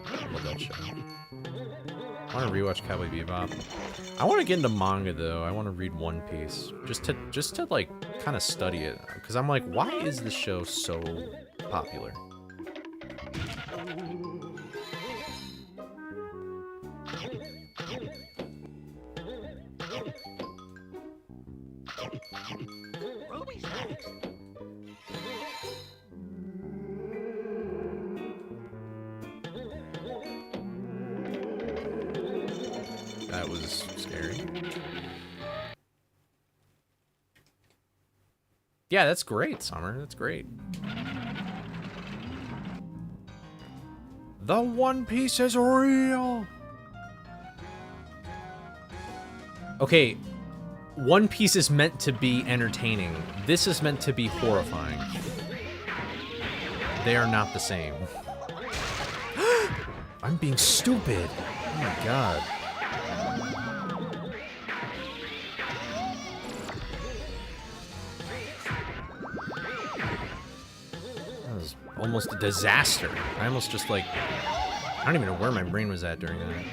I love that show. I want to rewatch Cowboy Bebop. I want to get into manga though. I want to read One Piece just to like kind of study it, because I'm like, why is this show so popular? That was scary. Yeah, that's great, Summer. That's great. The One Piece is real. Okay, One Piece is meant to be entertaining. This is meant to be horrifying. They are not the same. I'm being stupid. Oh my god. almost a disaster. I almost just like, I don't even know where my brain was at during that.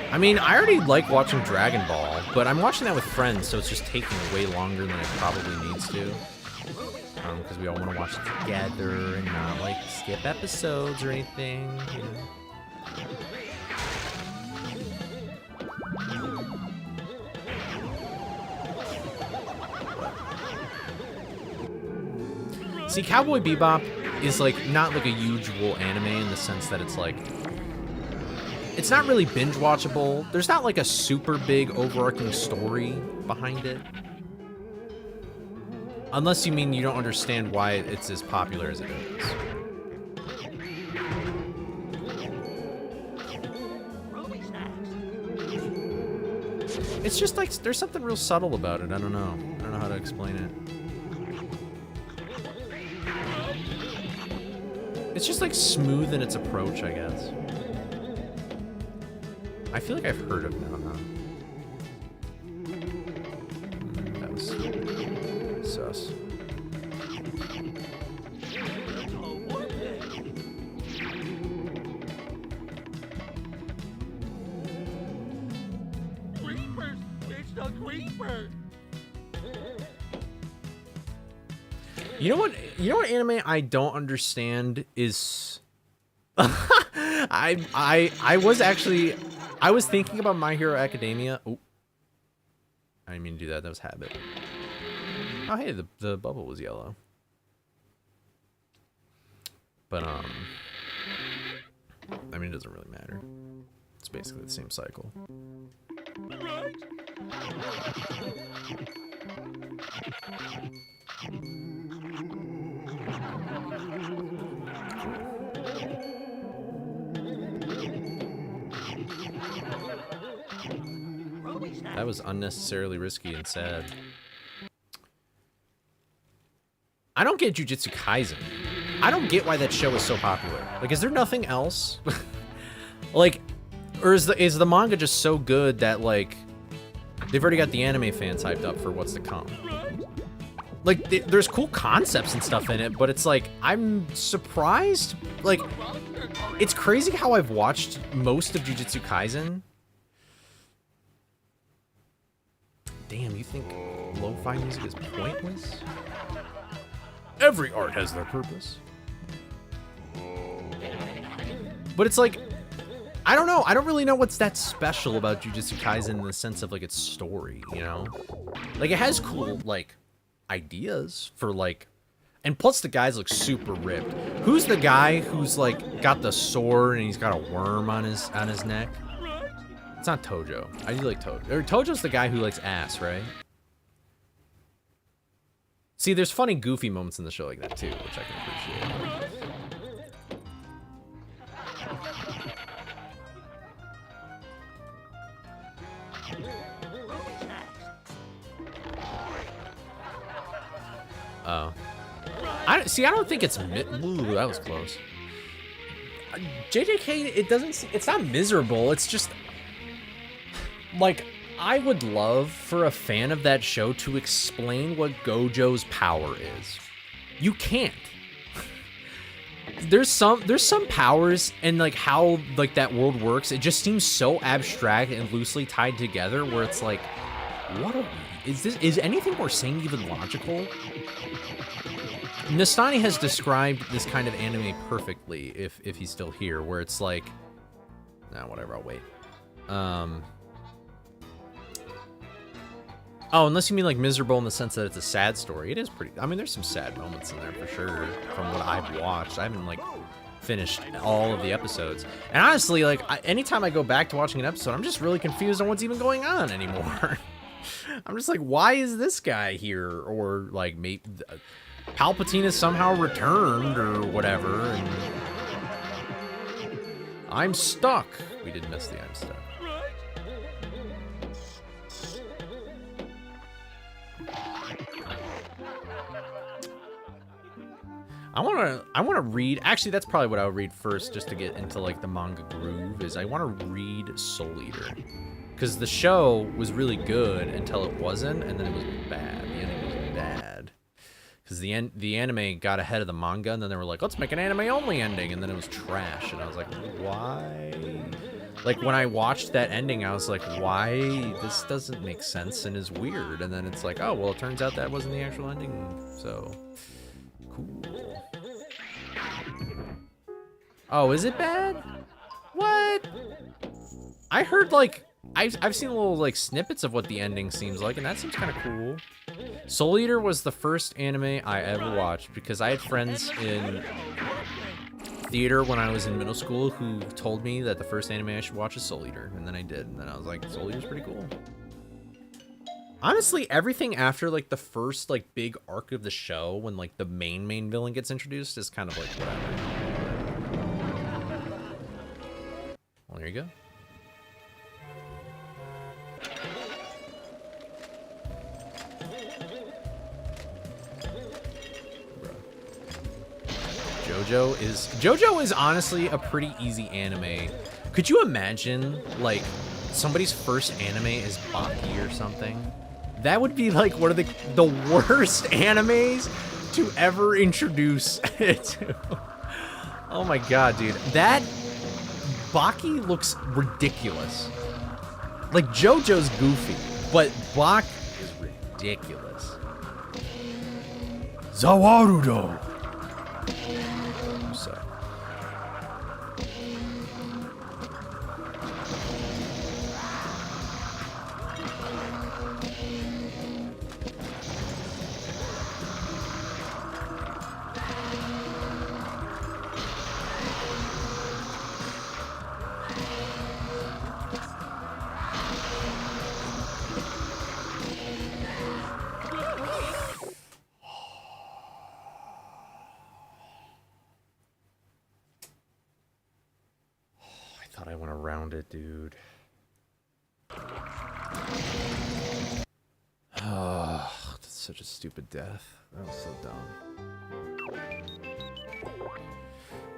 I mean, I already like watching Dragon Ball, but I'm watching that with friends, so it's just taking way longer than it probably needs to. Because we all want to watch it together and not, like, skip episodes or anything, you know? See, Cowboy Bebop is, like, not, like, a usual anime in the sense that it's, like... It's not really binge-watchable. There's not, like, a super big overarching story behind it. Unless you mean you don't understand why it's as popular as it is. It's just, like, there's something real subtle about it. I don't know. I don't know how to explain it. It's just, like, smooth in its approach, I guess. I feel like I've heard of it. That was sus. Creepers! It's the creeper! You know what? You know what anime I don't understand is. I was thinking about My Hero Academia. Oh, I didn't mean to do that. That was habit. Oh, hey, the bubble was yellow. But I mean, it doesn't really matter. It's basically the same cycle. Right? That was unnecessarily risky and sad. I don't get Jujutsu Kaisen. I don't get why that show is so popular. Like, is there nothing else? Like, or is the manga just so good that, like, they've already got the anime fans hyped up for what's to come? Like, there's cool concepts and stuff in it, but it's like, I'm surprised. Like, it's crazy how I've watched most of Jujutsu Kaisen. Damn, you think lo-fi music is pointless? Every art has their purpose. But it's like, I don't know. I don't really know what's that special about Jujutsu Kaisen in the sense of, like, its story, you know? Like, it has cool, like, ideas for, like... And plus the guys look super ripped. Who's the guy who's, like, got the sword and he's got a worm on his neck? It's not Tojo. I do like Tojo. Or Tojo's the guy who likes ass, right? See, there's funny, goofy moments in the show like that, too, which I can appreciate. Oh. I don't think it's... Ooh, that was close. JJK, it's not miserable. It's just... Like, I would love for a fan of that show to explain what Gojo's power is. You can't. There's some powers and, like, how, like, that world works. It just seems so abstract and loosely tied together where it's like, is anything we're saying even logical? Nastani has described this kind of anime perfectly, if he's still here, where it's like, nah, whatever, I'll wait. Oh, unless you mean, like, miserable in the sense that it's a sad story. It is pretty... I mean, there's some sad moments in there, for sure, from what I've watched. I haven't, like, finished all of the episodes. And honestly, like, anytime I go back to watching an episode, I'm just really confused on what's even going on anymore. I'm just like, why is this guy here? Or, like, maybe... Palpatine has somehow returned, or whatever, and... I'm stuck. We did miss the I'm stuck. I wanna read. Actually, that's probably what I would read first, just to get into like the manga groove. Is I want to read Soul Eater, because the show was really good until it wasn't, and then it was bad. The ending was bad, because the anime got ahead of the manga, and then they were like, let's make an anime only ending, and then it was trash, and I was like, why? Like when I watched that ending, I was like, why? This doesn't make sense and is weird. And then it's like, oh well, it turns out that wasn't the actual ending. So cool. Oh, is it bad? What? I heard like I've seen little like snippets of what the ending seems like, and that seems kind of cool. Soul Eater was the first anime I ever watched because I had friends in theater when I was in middle school who told me that the first anime I should watch is Soul Eater, and then I did, and then I was like, Soul Eater's pretty cool. Honestly, everything after like the first like big arc of the show, when like the main villain gets introduced, is kind of like whatever. Well, there you go. JoJo is honestly a pretty easy anime. Could you imagine like somebody's first anime is Baki or something? That would be like one of the worst animes to ever introduce it to. Oh my god, dude. That Baki looks ridiculous. Like JoJo's goofy, but Baki is ridiculous. Zawarudo. So. I want to round it, dude. Oh, that's such a stupid death. That was so dumb.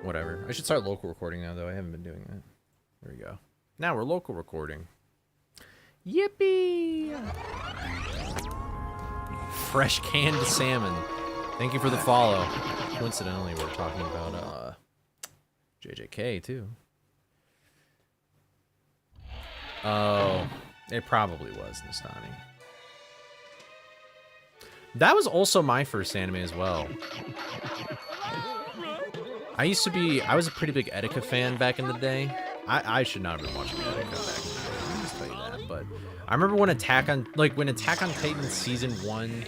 Whatever. I should start local recording now, though. I haven't been doing that. There we go. Now we're local recording. Yippee! Fresh canned salmon. Thank you for the follow. Coincidentally, we're talking about JJK, too. Oh, it probably was Nastani. That was also my first anime as well. I was a pretty big Etika fan back in the day. I should not have been watching Etika back in the day, I'll just tell you that. But I remember when Attack on Titan Season 1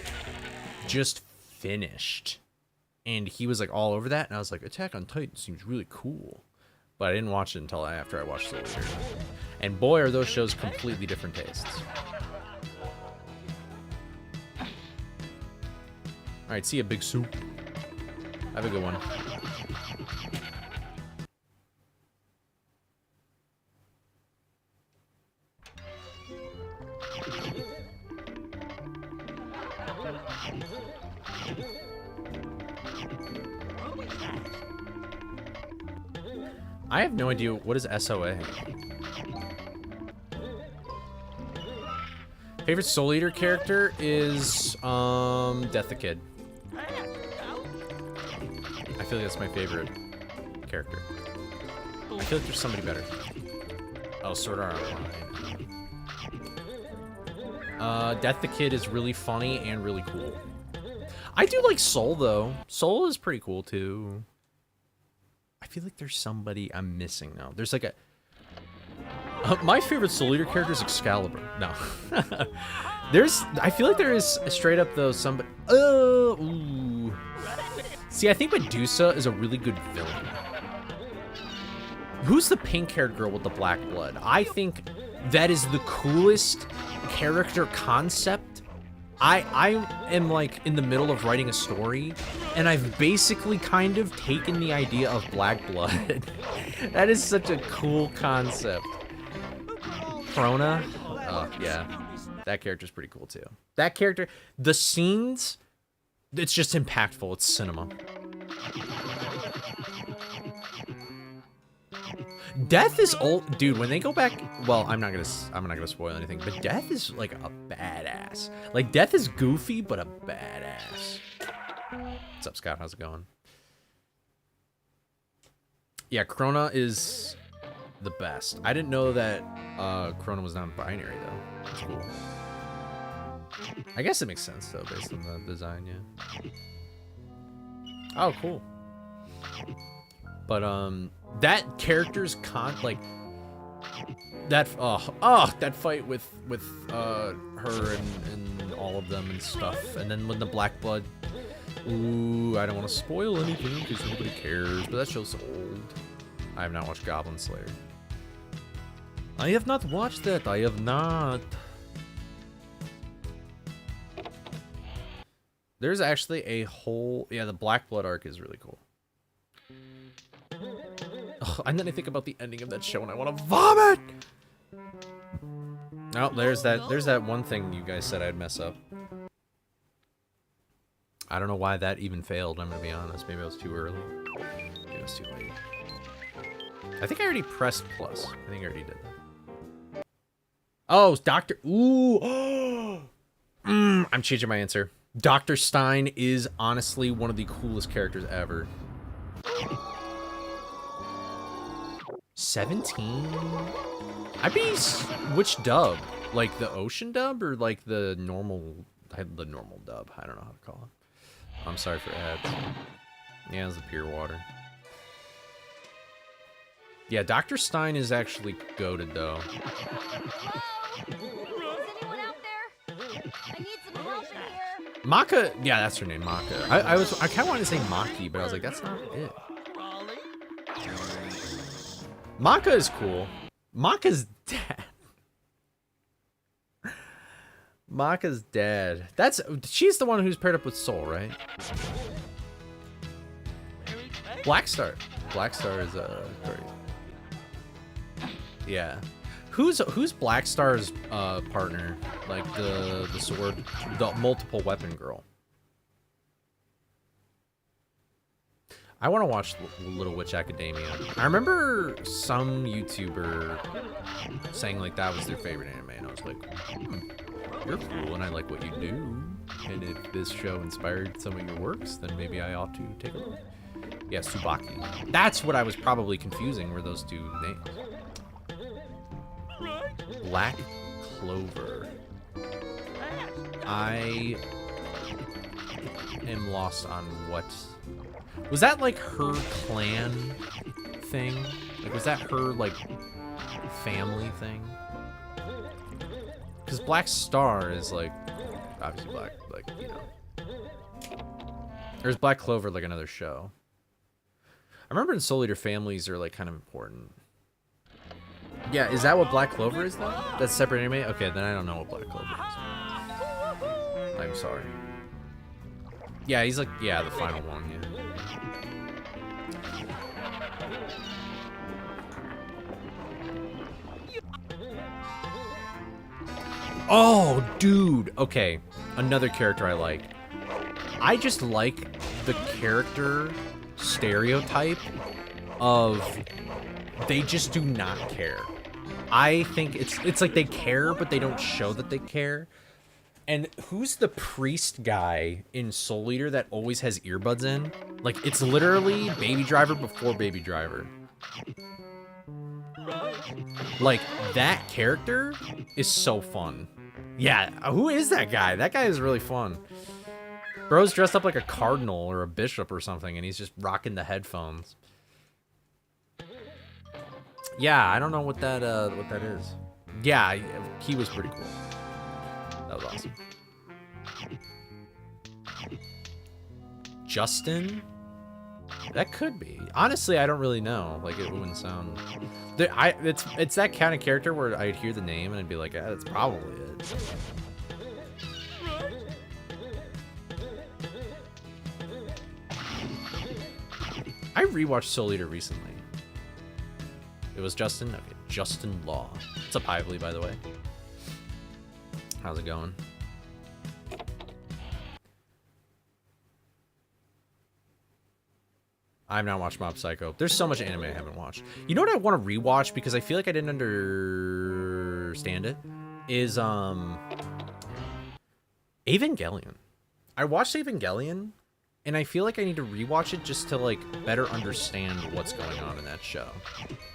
just finished. And he was like all over that, and I was like, Attack on Titan seems really cool. But I didn't watch it until after I watched Soul Eater. And boy, are those shows completely different tastes. Alright, see ya, Big Soup. Have a good one. I have no idea. What is SOA? Favorite Soul Eater character is Death the Kid. I feel like that's my favorite character. I feel like there's somebody better. Oh, Sword Art Online. Death the Kid is really funny and really cool. I do like Soul though. Soul is pretty cool too. I feel like there's somebody I'm missing now. There's like a... my favorite Soul Eater character is Excalibur. No. I feel like there is straight up though somebody... ooh. See, I think Medusa is a really good villain. Who's the pink-haired girl with the black blood? I think that is the coolest character concept. I am like in the middle of writing a story, and I've basically kind of taken the idea of black blood. That is such a cool concept. Krona? Oh, yeah. That character's pretty cool, too. That character, the scenes, it's just impactful. It's cinema. Death is old, dude. When they go back, well, I'm not gonna spoil anything, but Death is like a badass. Like Death is goofy, but a badass. What's up, Scott? How's it going? Yeah, Krona is the best. I didn't know that Krona was non-binary though. That's cool. I guess it makes sense though, based on the design. Yeah. Oh, cool. But that character's that that fight with her and all of them and stuff, and then when the Black Blood. Ooh, I don't want to spoil anything because nobody cares, but that show's old. I have not watched Goblin Slayer. I have not watched that. I have not. There's actually a whole... Yeah, the Black Blood arc is really cool. Ugh, and then I think about the ending of that show and I want to vomit! Oh, there's that one thing you guys said I'd mess up. I don't know why that even failed, I'm gonna be honest. Maybe I was too early. Maybe it was too late. I think I already pressed plus. I think I already did that. Oh, Dr. Ooh! I'm changing my answer. Dr. Stein is honestly one of the coolest characters ever. 17? I'd be... Which dub? Like the ocean dub or like the normal... The normal dub. I don't know how to call it. I'm sorry for ads. Yeah, it's the pure water. Yeah, Dr. Stein is actually goated though. Maka, yeah, that's her name, Maka. I kind of wanted to say Maki, but I was like, that's not it. Maka is cool. Maka's dad. Maka's dad. She's the one who's paired up with Soul, right? Blackstar. Blackstar is yeah. Who's Blackstar's partner? Like the sword, the multiple weapon girl. I want to watch Little Witch Academia. I remember some YouTuber saying like that was their favorite anime, and I was like, you're cool, and I like what you do. And if this show inspired some of your works, then maybe I ought to take a look. Yeah, Tsubaki. That's what I was probably confusing, were those two names. Black Clover. I am lost on what... Was that like her clan thing? Like, was that her like family thing? Because Black Star is like obviously black, like, you know. Or is Black Clover like another show? I remember in Soul Eater families are like kind of important. Yeah, is that what Black Clover is though? That's separate anime? Okay, then I don't know what Black Clover is. I'm sorry. Yeah, he's like, yeah, the final one, yeah. Oh, dude. Okay, another character I like. I just like the character stereotype of they just do not care. I think it's like they care, but they don't show that they care. And who's the priest guy in Soul Eater that always has earbuds in? Like, it's literally Baby Driver before Baby Driver. Like, that character is so fun. Yeah, who is that guy? That guy is really fun. Bro's dressed up like a cardinal or a bishop or something, and he's just rocking the headphones. Yeah, I don't know what that is. Yeah, he was pretty cool. That was awesome. Justin? That could be. Honestly, I don't really know. Like, it wouldn't sound... It's that kind of character where I'd hear the name and I'd be like, yeah, that's probably it. I rewatched Soul Eater recently. It was Justin? Okay, Justin Law. What's up, Hively, by the way? How's it going? I've not watched Mob Psycho. There's so much anime I haven't watched. You know what I want to rewatch because I feel like I didn't understand it? Is Evangelion. I watched Evangelion, and I feel like I need to rewatch it just to like better understand what's going on in that show.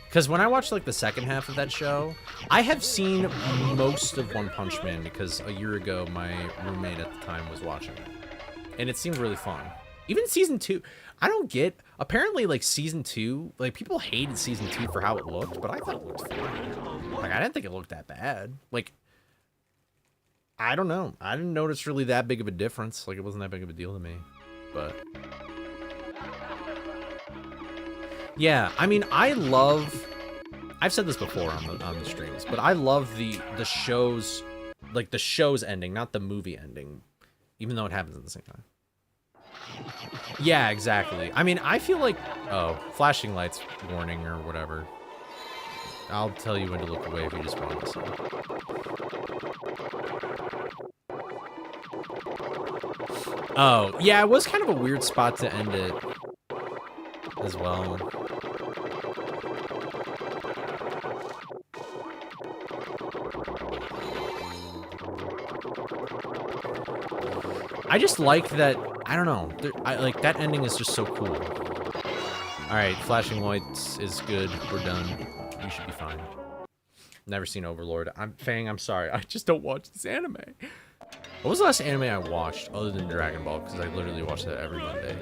Because when I watched like the second half of that show, I have seen most of One Punch Man because a year ago my roommate at the time was watching it, and it seemed really fun. Even season 2, I don't get. Apparently, like season 2, like people hated season 2 for how it looked, but I thought it looked fine. Like I didn't think it looked that bad. Like I don't know. I didn't notice really that big of a difference. Like it wasn't that big of a deal to me, but. Yeah, I mean, I've said this before on the streams, but I love the show's, like the show's ending, not the movie ending, even though it happens at the same time. Yeah, exactly. I mean, I feel like, oh, flashing lights warning or whatever. I'll tell you when to look away if you just want to listen. Oh, yeah, it was kind of a weird spot to end it as well. I just like that. I don't know. I like that ending is just so cool. All right, flashing lights is good. We're done. You should be fine. Never seen Overlord. Fang, I'm sorry. I just don't watch this anime. What was the last anime I watched other than Dragon Ball? Because I literally watch that every Monday.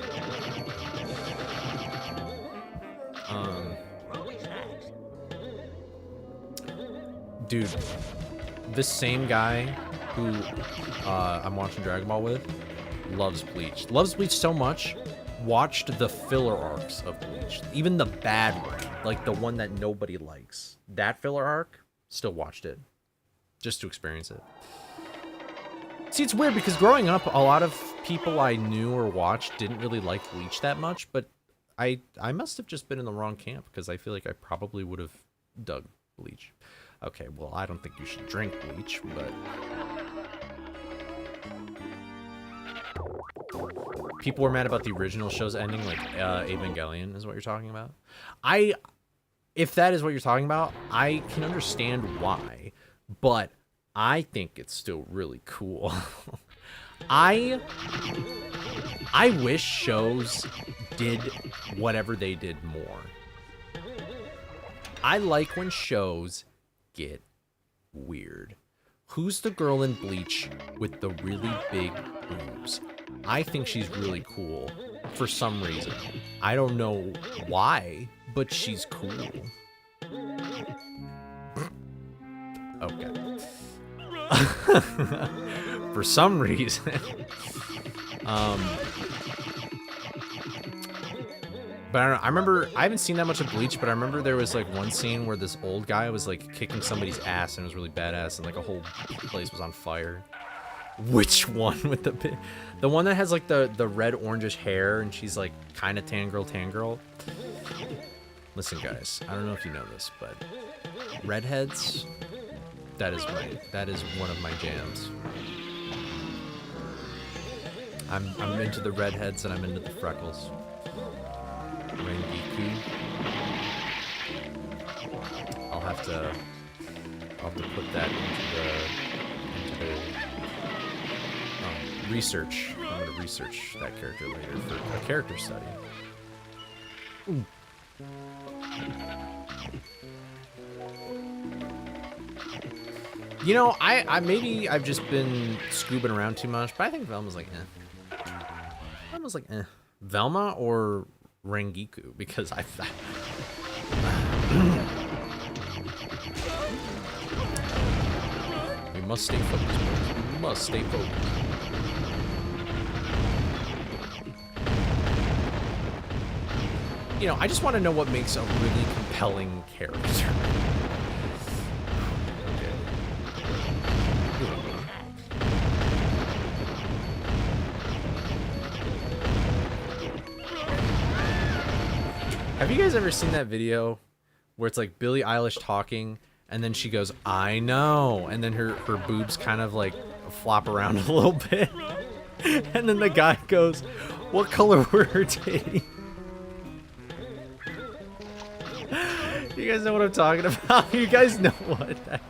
Dude, this same guy who I'm watching Dragon Ball with loves Bleach. Loves Bleach so much, watched the filler arcs of Bleach. Even the bad one, like the one that nobody likes. That filler arc, still watched it. Just to experience it. See, it's weird because growing up, a lot of people I knew or watched didn't really like Bleach that much, but I must have just been in the wrong camp because I feel like I probably would have dug Bleach. Okay, well, I don't think you should drink bleach, but... People were mad about the original show's ending, like Evangelion is what you're talking about. If that is what you're talking about, I can understand why, but I think it's still really cool. I wish shows did whatever they did more. I like when shows get weird. Who's the girl in Bleach with the really big boobs? I think she's really cool for some reason. I don't know why, but she's cool. Okay. For some reason. But I don't know, I remember, I haven't seen that much of Bleach, but I remember there was like one scene where this old guy was like kicking somebody's ass and it was really badass and like a whole place was on fire. Which one with the one that has like the red orangish hair and she's like kind of tan girl? Listen guys, I don't know if you know this, but redheads, that is one of my jams. I'm into the redheads and I'm into the freckles. Rengiku. I'll have to put that into the research. I'm gonna research that character later for a character study. Ooh. You know, I maybe I've just been scoobing around too much, but I think Velma's like eh. Velma's like eh. Velma or Rengiku, because we must stay focused. We must stay focused. You know, I just want to know what makes a really compelling character. Have you guys ever seen that video where it's like Billie Eilish talking and then she goes, I know, and then her boobs kind of like flop around a little bit and then the guy goes, what color were her titties? You guys know what I'm talking about? You guys know what that...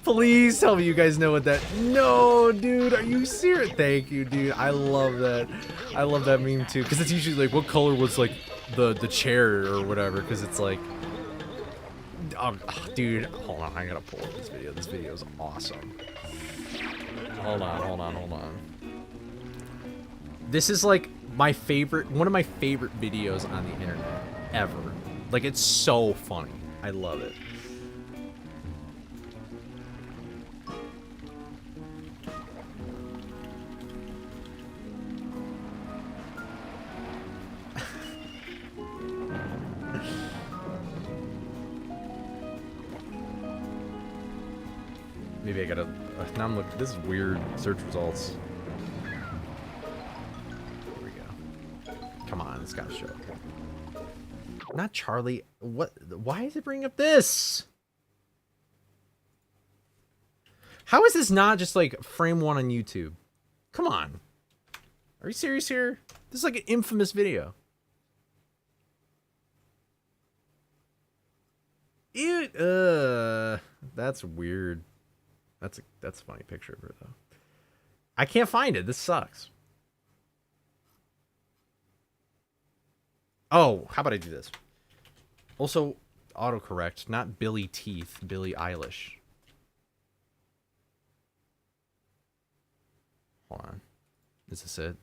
Please tell me you guys know what that... No, dude, are you serious? Thank you, dude. I love that. I love that meme, too. Because it's usually like, what color was, like, the chair or whatever. Because it's like... Oh, dude, hold on. I gotta pull up this video. This video is awesome. Hold on. This is, like, my favorite... One of my favorite videos on the internet. Ever. Like, it's so funny. I love it. Maybe I gotta... now I'm looking... This is weird. Search results. Here we go. Come on, it's gotta show up. Not Charlie. What? Why is it bringing up this? How is this not just like frame one on YouTube? Come on. Are you serious here? This is like an infamous video. Ew, that's weird. That's a funny picture of her though. I can't find it. This sucks. Oh, how about I do this? Also, autocorrect, not Billy Teeth, Billie Eilish. Hold on. Is this it?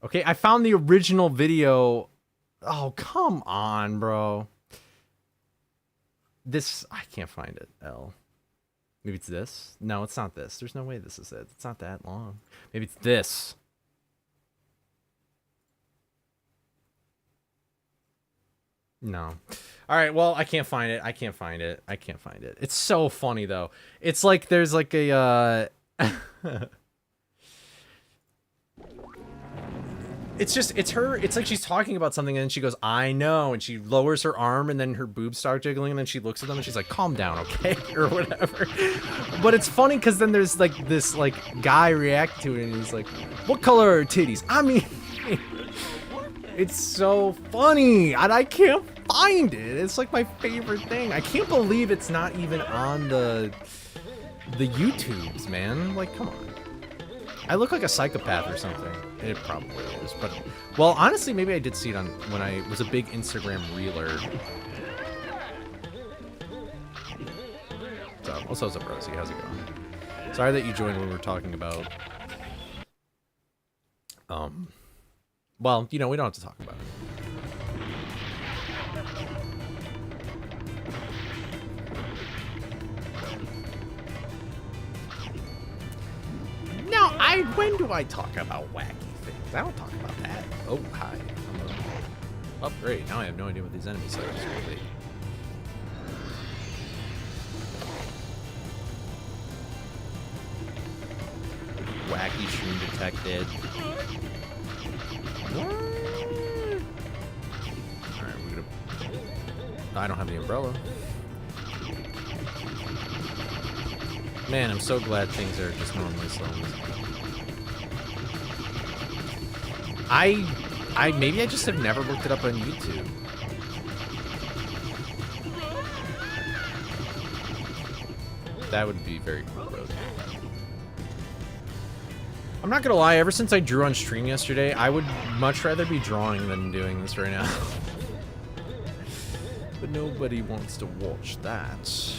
Okay, I found the original video. Oh, come on, bro. This, I can't find it, L. Maybe it's this? No, it's not this. There's no way this is it. It's not that long. Maybe it's this. No. All right, well, I can't find it. I can't find it. It's so funny, though. It's like there's like a... It's her, it's like she's talking about something and then she goes, I know, and she lowers her arm and then her boobs start jiggling and then she looks at them and she's like, calm down, okay? Or whatever. But it's funny because then there's like this like guy react to it and he's like, what color are her titties? I mean, it's so funny and I can't find it. It's like my favorite thing. I can't believe it's not even on the YouTubes, man. Like, come on. I look like a psychopath or something. It probably is, but... Well, honestly, maybe I did see it on when I was a big Instagram reeler. So, what's up, Rosie? How's it going? Sorry that you joined when we were talking about... Well, you know, we don't have to talk about it. When do I talk about wacky things? I don't talk about that. Oh, hi. Oh, great. Now I have no idea what these enemies are. Really. Wacky shroom detected. What? Alright, we're gonna... I don't have the umbrella. Man, I'm so glad things are just normally slow. Maybe I just have never looked it up on YouTube. That would be very cool, though. I'm not gonna lie, ever since I drew on stream yesterday, I would much rather be drawing than doing this right now. But nobody wants to watch that.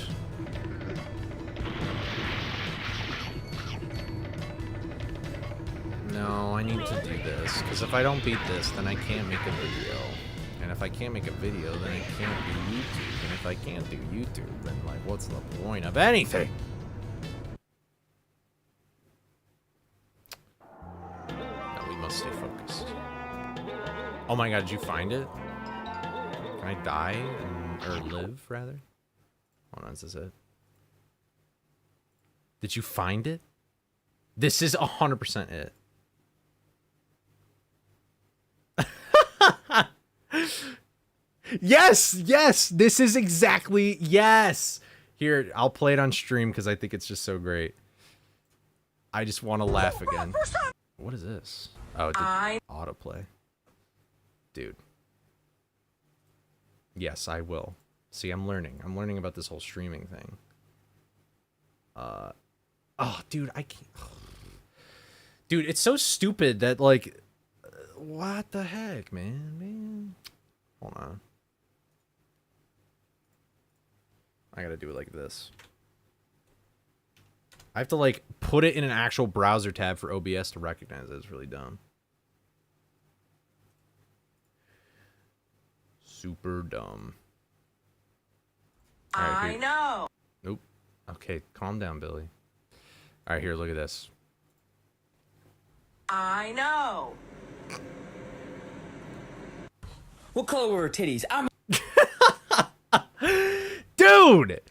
No, I need to do this, because if I don't beat this, then I can't make a video. And if I can't make a video, then I can't do YouTube. And if I can't do YouTube, then, like, what's the point of anything? No, we must stay focused. Oh my god, did you find it? Can I die? Or live, rather? Hold on, is this it? Did you find it? This is 100% it. Yes, yes, this is exactly, yes. Here, I'll play it on stream because I think it's just so great. I just want to laugh again. What is this? Oh, it did autoplay. Dude. Yes, I will. See, I'm learning. I'm learning about this whole streaming thing. Oh, dude, I can't. Dude, it's so stupid that, like, what the heck, man? Hold on. I gotta do it like this. I have to, like, put it in an actual browser tab for OBS to recognize it. It's really dumb. Super dumb. Right, I know. Nope. Okay, calm down, Billy. All right, here, look at this. I know. What color were her titties? I'm Dude!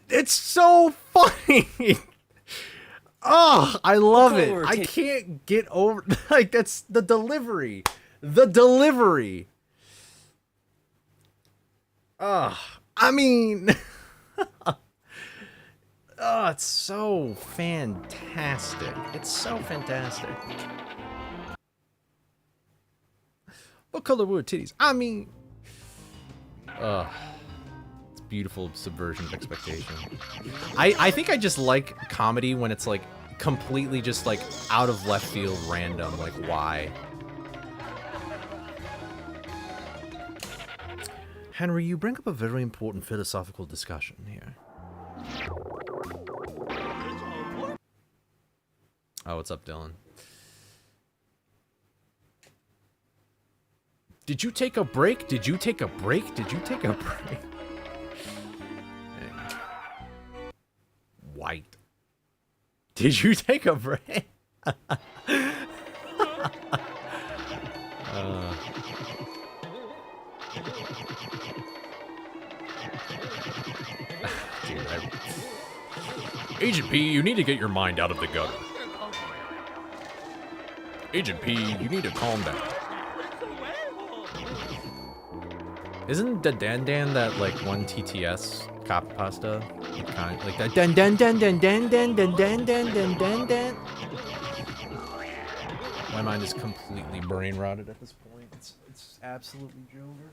It's so funny! Oh, I love it. I can't get over... Like, that's the delivery. The delivery. I mean... Oh, it's so fantastic. It's so fantastic. What color were her titties? I mean... It's beautiful subversion of expectation. I think I just like comedy when it's, like, completely just, like, out of left field random. Like, why? Henry, you bring up a very important philosophical discussion here. Oh, what's up, Dylan? Did you take a break? Did you take a break? Did you take a break? White. Did you take a break? Dude, Agent P, you need to get your mind out of the gutter. Agent P, you need to calm down. Isn't the Dan Dan that, like, one TTS copy pasta? Kind of like that. Dan Dan Dan Dan Dan Dan Dan Dan Dan Dan Dan Dan. My mind is completely brain rotted at this point. It's absolutely joker.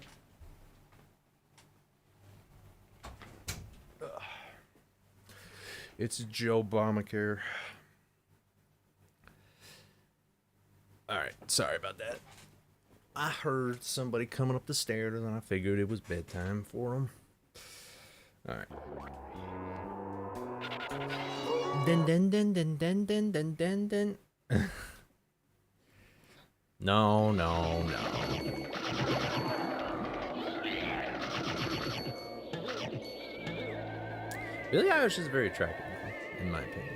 It's Joe Obamacare. Alright, sorry about that. I heard somebody coming up the stairs and I figured it was bedtime for them. Alright. Dun dun dun dun dun dun dun dun dun. No, no, no. Billie Eilish is very attractive, in my opinion.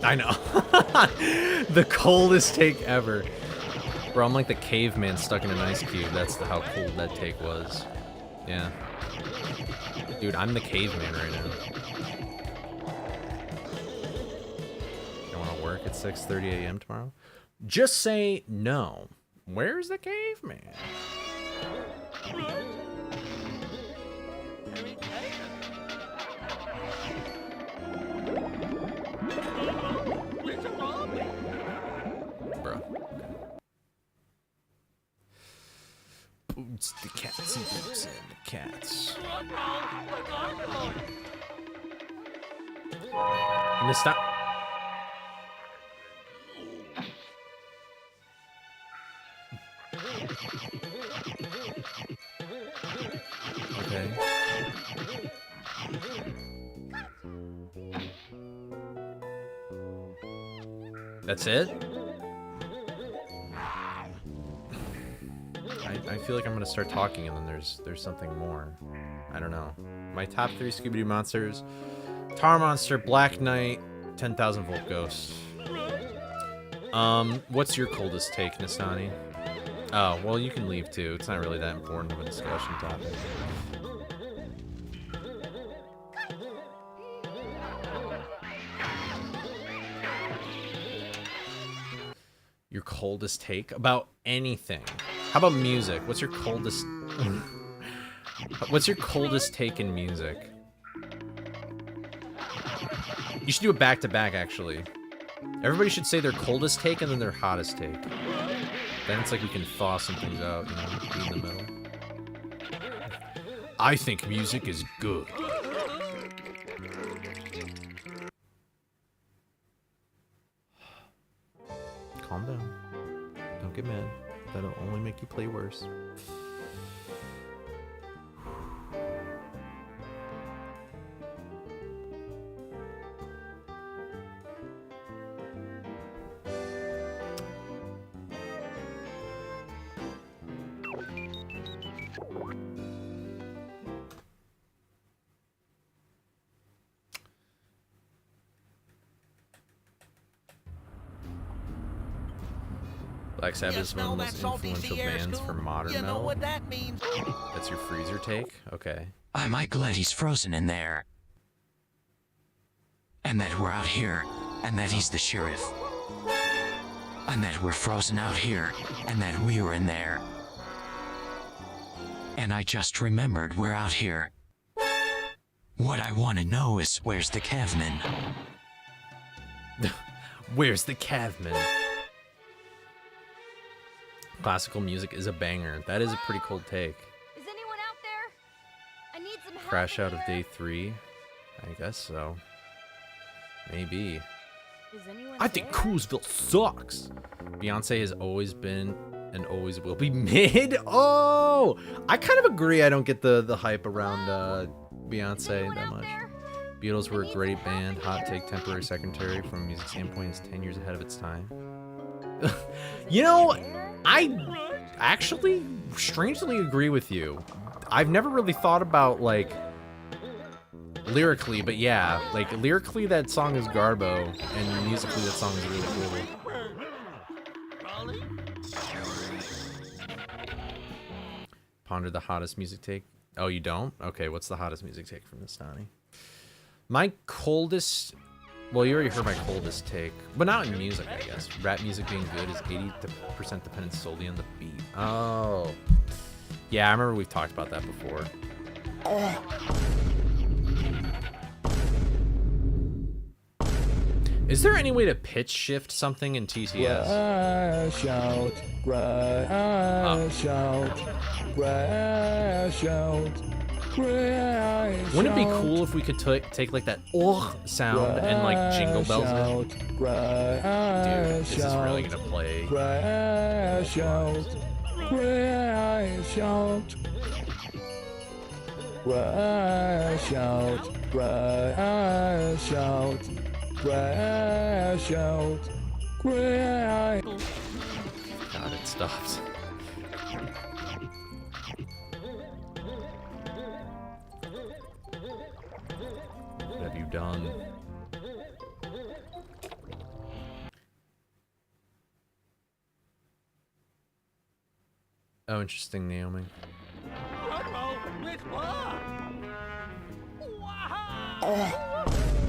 I know. The coldest take ever. Bro, I'm like the caveman stuck in an ice cube. That's how cold that take was. Yeah. Dude, I'm the caveman right now. You want to work at 6:30 a.m. tomorrow? Just say no. Where's the caveman? Boots the cats and boots and the cats. I'm gonna stop. Okay. That's it? I feel like I'm gonna start talking and then there's something more. I don't know. My top 3 Scooby Doo monsters: Tar Monster, Black Knight, 10,000 Volt Ghost. What's your coldest take, Nastani? Oh, well, you can leave too. It's not really that important of a discussion topic. Your coldest take about anything. How about music? What's your coldest... What's your coldest take in music? You should do it back-to-back, actually. Everybody should say their coldest take and then their hottest take. Then it's like we can thaw some things out, you know, be in the middle. I think music is good. Calm down. Don't get mad. That'll only make you play worse. Black Sabbath is one of the most influential bands for modern metal. You know what that means. That's your freezer take? Okay. Am I glad he's frozen in there? And that we're out here, and that he's the sheriff. And that we're frozen out here, and that we were in there. And I just remembered we're out here. What I want to know is, where's the caveman? Where's the caveman? Classical music is a banger. That is a pretty cold take. Is anyone out there? I need some help. Crash out of day 3? I guess so. Maybe. Is anyone I think Coolsville sucks. Beyonce has always been and always will be mid. Oh, I kind of agree. I don't get the hype around Beyonce that much. Beatles were a great band. Hot take, temporary secretary from a music standpoint is 10 years ahead of its time. You know, I actually strangely agree with you. I've never really thought about, like, lyrically, but yeah, like, lyrically that song is garbo, and musically that song is really cool. Ponder the hottest music take. Oh, you don't? Okay, what's the hottest music take from this, Donnie? My coldest... Well, you already heard my coldest take, but not in music, I guess. Rap music being good is 80% dependent solely on the beat. Oh. Yeah, I remember we've talked about that before. Is there any way to pitch shift something in TTS? Crash out, crash out, crash out. Wouldn't it be cool if we could take like that sound and like jingle bells it? Dude, this is really gonna play. Crash out, crash out, crash out, crash out, crash out, crash. God, it stops. What have you done? Oh, interesting, Naomi.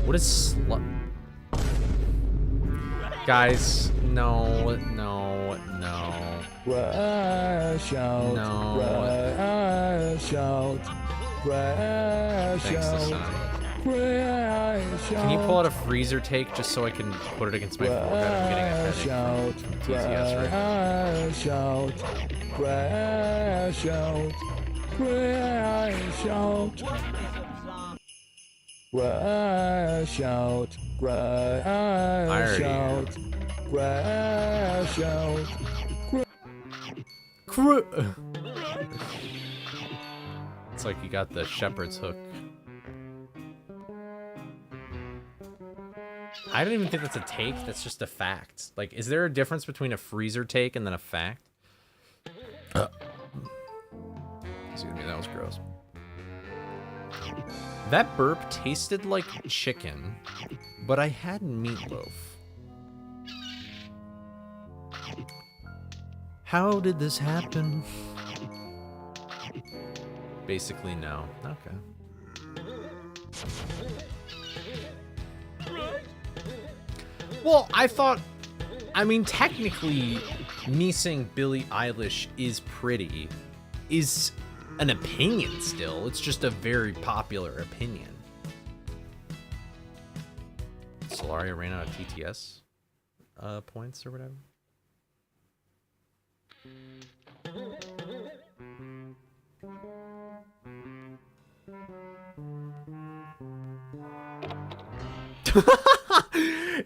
What is Guys, no. Crash out, crash out, crash Thanks, out, crash Can you pull out a freezer take just so I can put it against my forehead? I'm getting a headache from TTS right now. Crash out, crash out, crash out, crash out, crash out. It's like you got the shepherd's hook. I don't even think that's a take, that's just a fact. Like, is there a difference between a freezer take and then a fact? Excuse me, that was gross. That burp tasted like chicken, but I had meatloaf. How did this happen? Basically, no. Okay. Well, I thought I mean, technically, me saying Billie Eilish is pretty is an opinion still. It's just a very popular opinion. Solaria ran out of TTS points or whatever.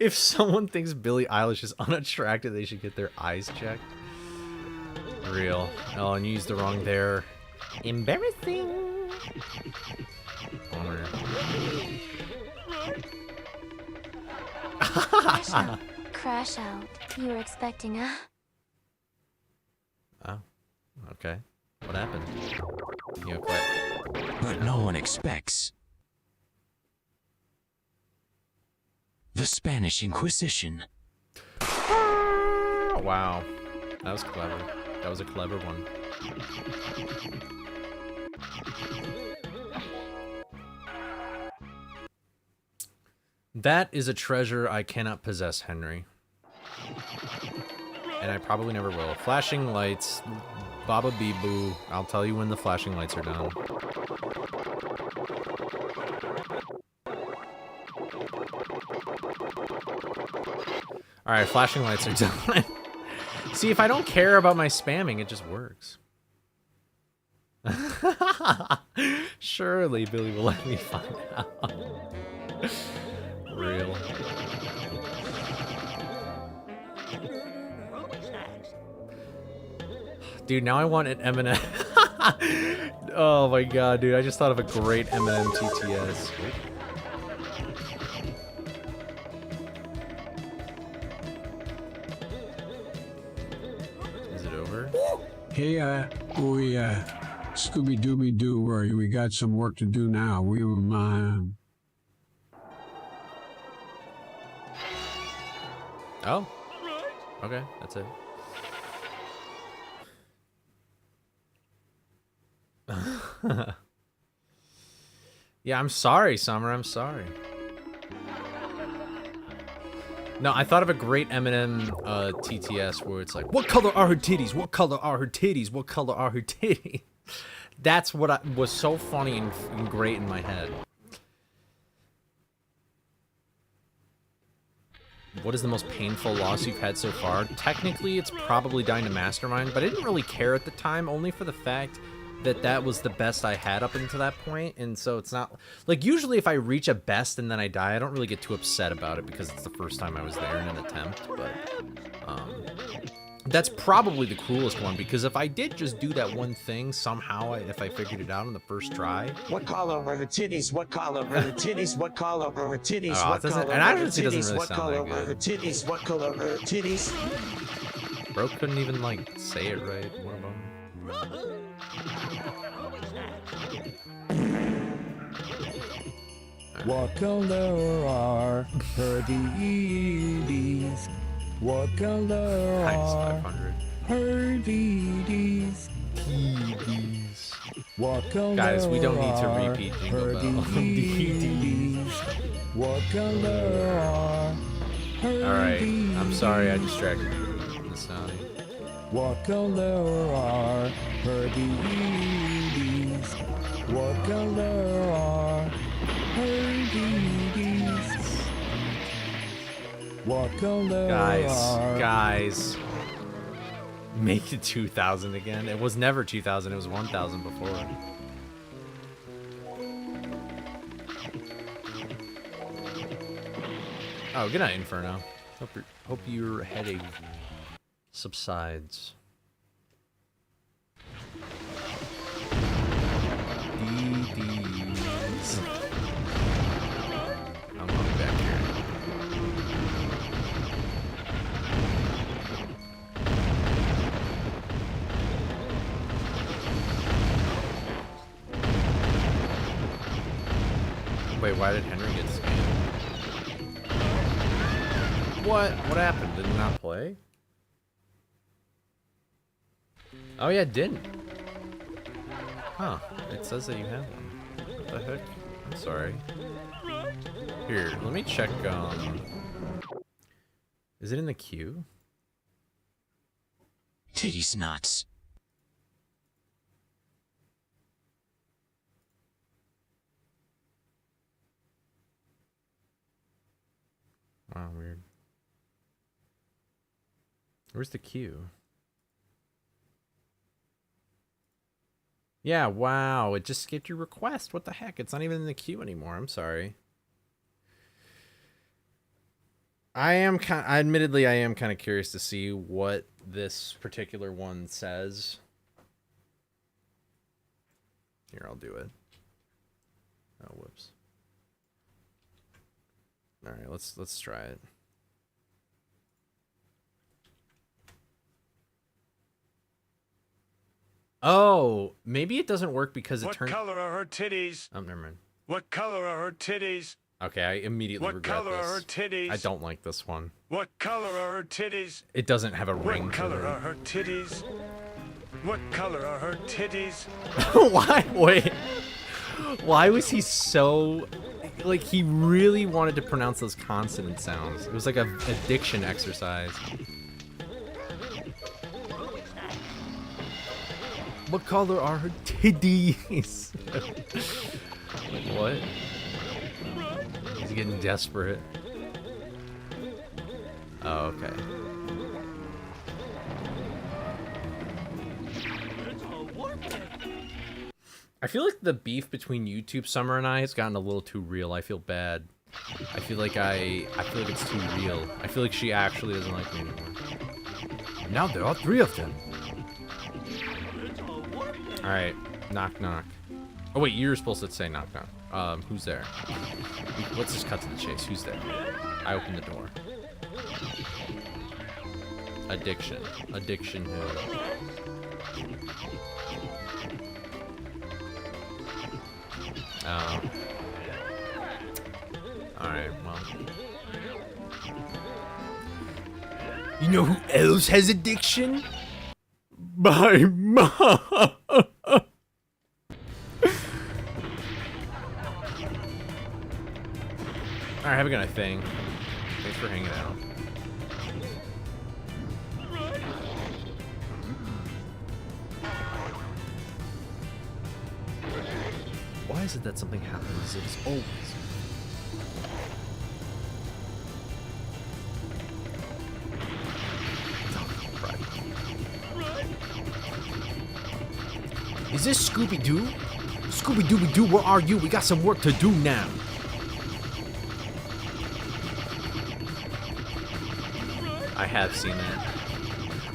If someone thinks Billie Eilish is unattractive, they should get their eyes checked. Real. Oh, and you used the wrong there. Embarrassing. Bummer. Crash out. Crash out. You were expecting a... Oh, okay. What happened? You know, quite... But no one expects the Spanish Inquisition. Wow. That was clever. That was a clever one. That is a treasure I cannot possess, Henry. And I probably never will. Flashing lights. Baba Bee Boo. I'll tell you when the flashing lights are done. Alright, flashing lights are done. See, if I don't care about my spamming, it just works. Surely Billy will let me find out. Real. Dude, now I want an Eminem. Oh my god, dude. I just thought of a great Eminem TTS. Is it over? Hey, we, Scooby Dooby Doo, we got some work to do now. We were, Oh. Okay, that's it. Yeah, I'm sorry, Summer. I'm sorry. No, I thought of a great Eminem TTS where it's like, what color are her titties? What color are her titties? What color are her titties? That's what was so funny and great in my head. What is the most painful loss you've had so far? Technically, it's probably dying to Mastermind, but I didn't really care at the time, only for the fact that that was the best I had up until that point, and so it's not... Like, usually if I reach a best and then I die, I don't really get too upset about it because it's the first time I was there in an attempt, but... that's probably the coolest one, because if I did just do that one thing, somehow, if I figured it out on the first try... What color are the titties? What color are the titties? What color are the titties? What color and are the honestly, it doesn't titties? really What sound color that are the good. titties? What color are the titties? Bro couldn't even, like, say it right. What about him? What color are her DDs? What color are her DDs? What color Guys, we don't need to are repeat Jingle her Bell. DDs? What color are her Alright, I'm sorry I DDs? distracted you, Miss Sally. What color are her DDs? What color are her DDs? What color are... Guys. Make it 2,000 again. It was never 2,000, it was 1,000 before. Oh, good night, Inferno. Hope your headache subsides. DDs. I'm coming back here. Wait, why did Henry get scammed? What? What happened? Did it not play? Oh yeah, it didn't. Huh. It says that you have one. What the heck? I'm sorry. Here, let me check, is it in the queue? titties nuts. Wow, weird. Where's the queue? Yeah, wow. It just skipped your request. What the heck? It's not even in the queue anymore. I'm sorry. Admittedly, I am kind of curious to see what this particular one says. Here, I'll do it. Oh, whoops. All right, let's try it. Oh, maybe it doesn't work because it turned. What color are her titties? Oh, never mind. What color are her titties? Okay, I immediately regret What color are her this. titties? I don't like this one. What color are her titties? It doesn't have a ring What to color it. are her titties? What color are her titties? Why? Wait. Why was he so... Like, he really wanted to pronounce those consonant sounds. It was like a diction exercise. What color are her titties? Like, what? He's getting desperate. Oh, okay. I feel like the beef between YouTube Summer and I has gotten a little too real. I feel bad. I feel like it's too real. I feel like she actually doesn't like me anymore. Now there are 3 of them. Alright, knock knock. Oh wait, you're supposed to say knock knock. Who's there? Let's just cut to the chase. Who's there? I open the door. Addiction. Addiction who? Alright, well. You know who else has addiction? My mom! Alright, have a good night, Thing. Thanks for hanging out. Why is it that something happens? It is always. Is this Scooby-Doo? Scooby-Dooby-Doo, where are you? We got some work to do now. I have seen that.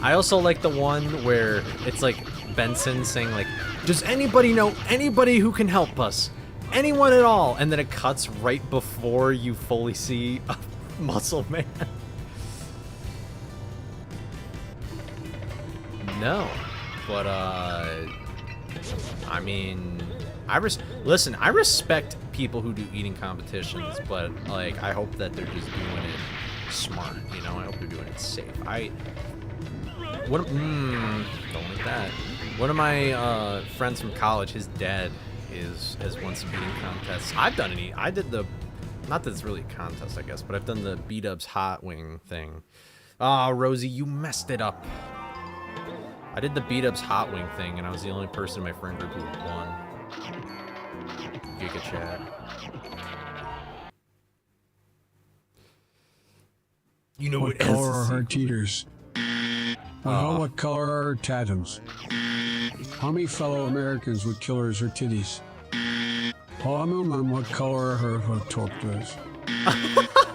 I also like the one where it's like Benson saying like, does anybody know anybody who can help us? Anyone at all? And then it cuts right before you fully see a Muscle Man. No. But, I mean, I respect people who do eating competitions, but, like, I hope that they're just doing it smart, you know? I hope they're doing it safe. Don't like that. One of my friends from college, his dad has won some eating contests. I did the, not that it's really a contest, I guess, but I've done the B-Dubs hot wing thing. Ah, Rosie, you messed it up. I did the B-Dubs hot wing thing, and I was the only person in my friend group who won. Giga chat. You know what color are her teeters? What color are her tatums? How many fellow Americans would kill her as her titties? What color are her tortas?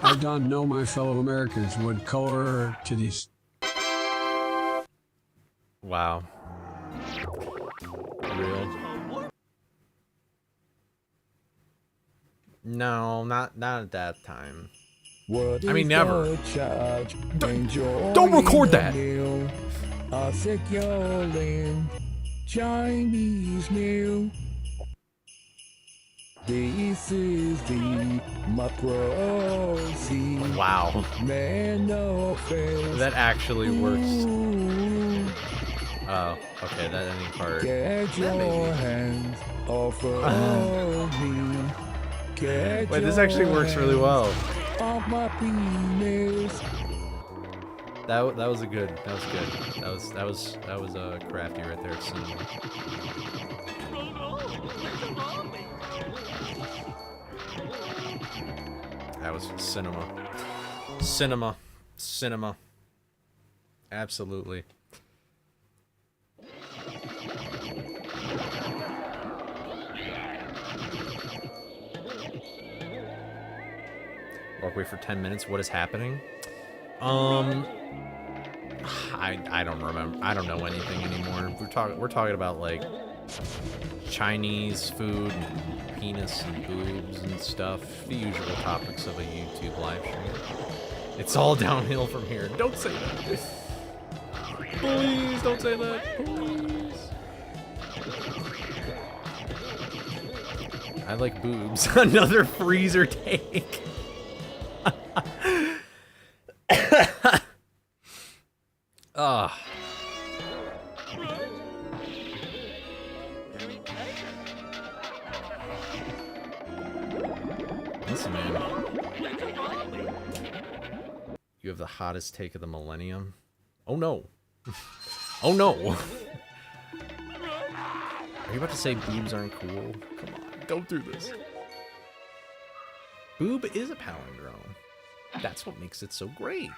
I don't know my fellow Americans would color her titties. Wow. Real? No, not at that time. What I mean, never. Don't record that. A succulent Chinese meal. This is the macaroni. Wow. That actually works. Oh, okay, that ending part. Get your hands off of me. Wait, this actually works really well. Off my penis. That was a good. That was good. That was crafty right there. Cinema. That was cinema. Cinema. Cinema. Absolutely. Walkway for 10 minutes. What is happening? I don't remember. I don't know anything anymore. We're talking about like Chinese food and penis and boobs and stuff. The usual topics of a YouTube live stream. It's all downhill from here. Don't say that. Please don't say that. Please. I like boobs. Another freezer take. Ugh. Listen, man. You have the hottest take of the millennium. Oh no. Oh no. Are you about to say boobs aren't cool? Come on, don't do this. Boob is a palindrome. That's what makes it so great.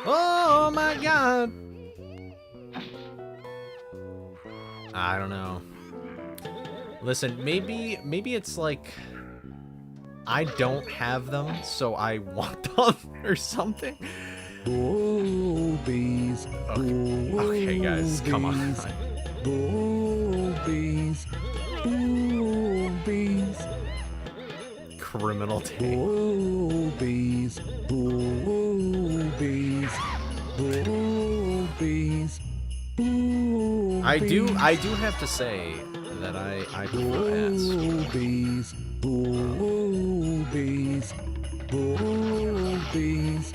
Oh my god. I don't know. Listen, maybe it's like I don't have them, so I want them or something. Boobies. Okay, guys, come on. Boobies. Boobies. Criminal take. Boobies. Boobies. Boobies. Boobies. I do have to say that I prefer ass. Boobies. Boobies. Boobies.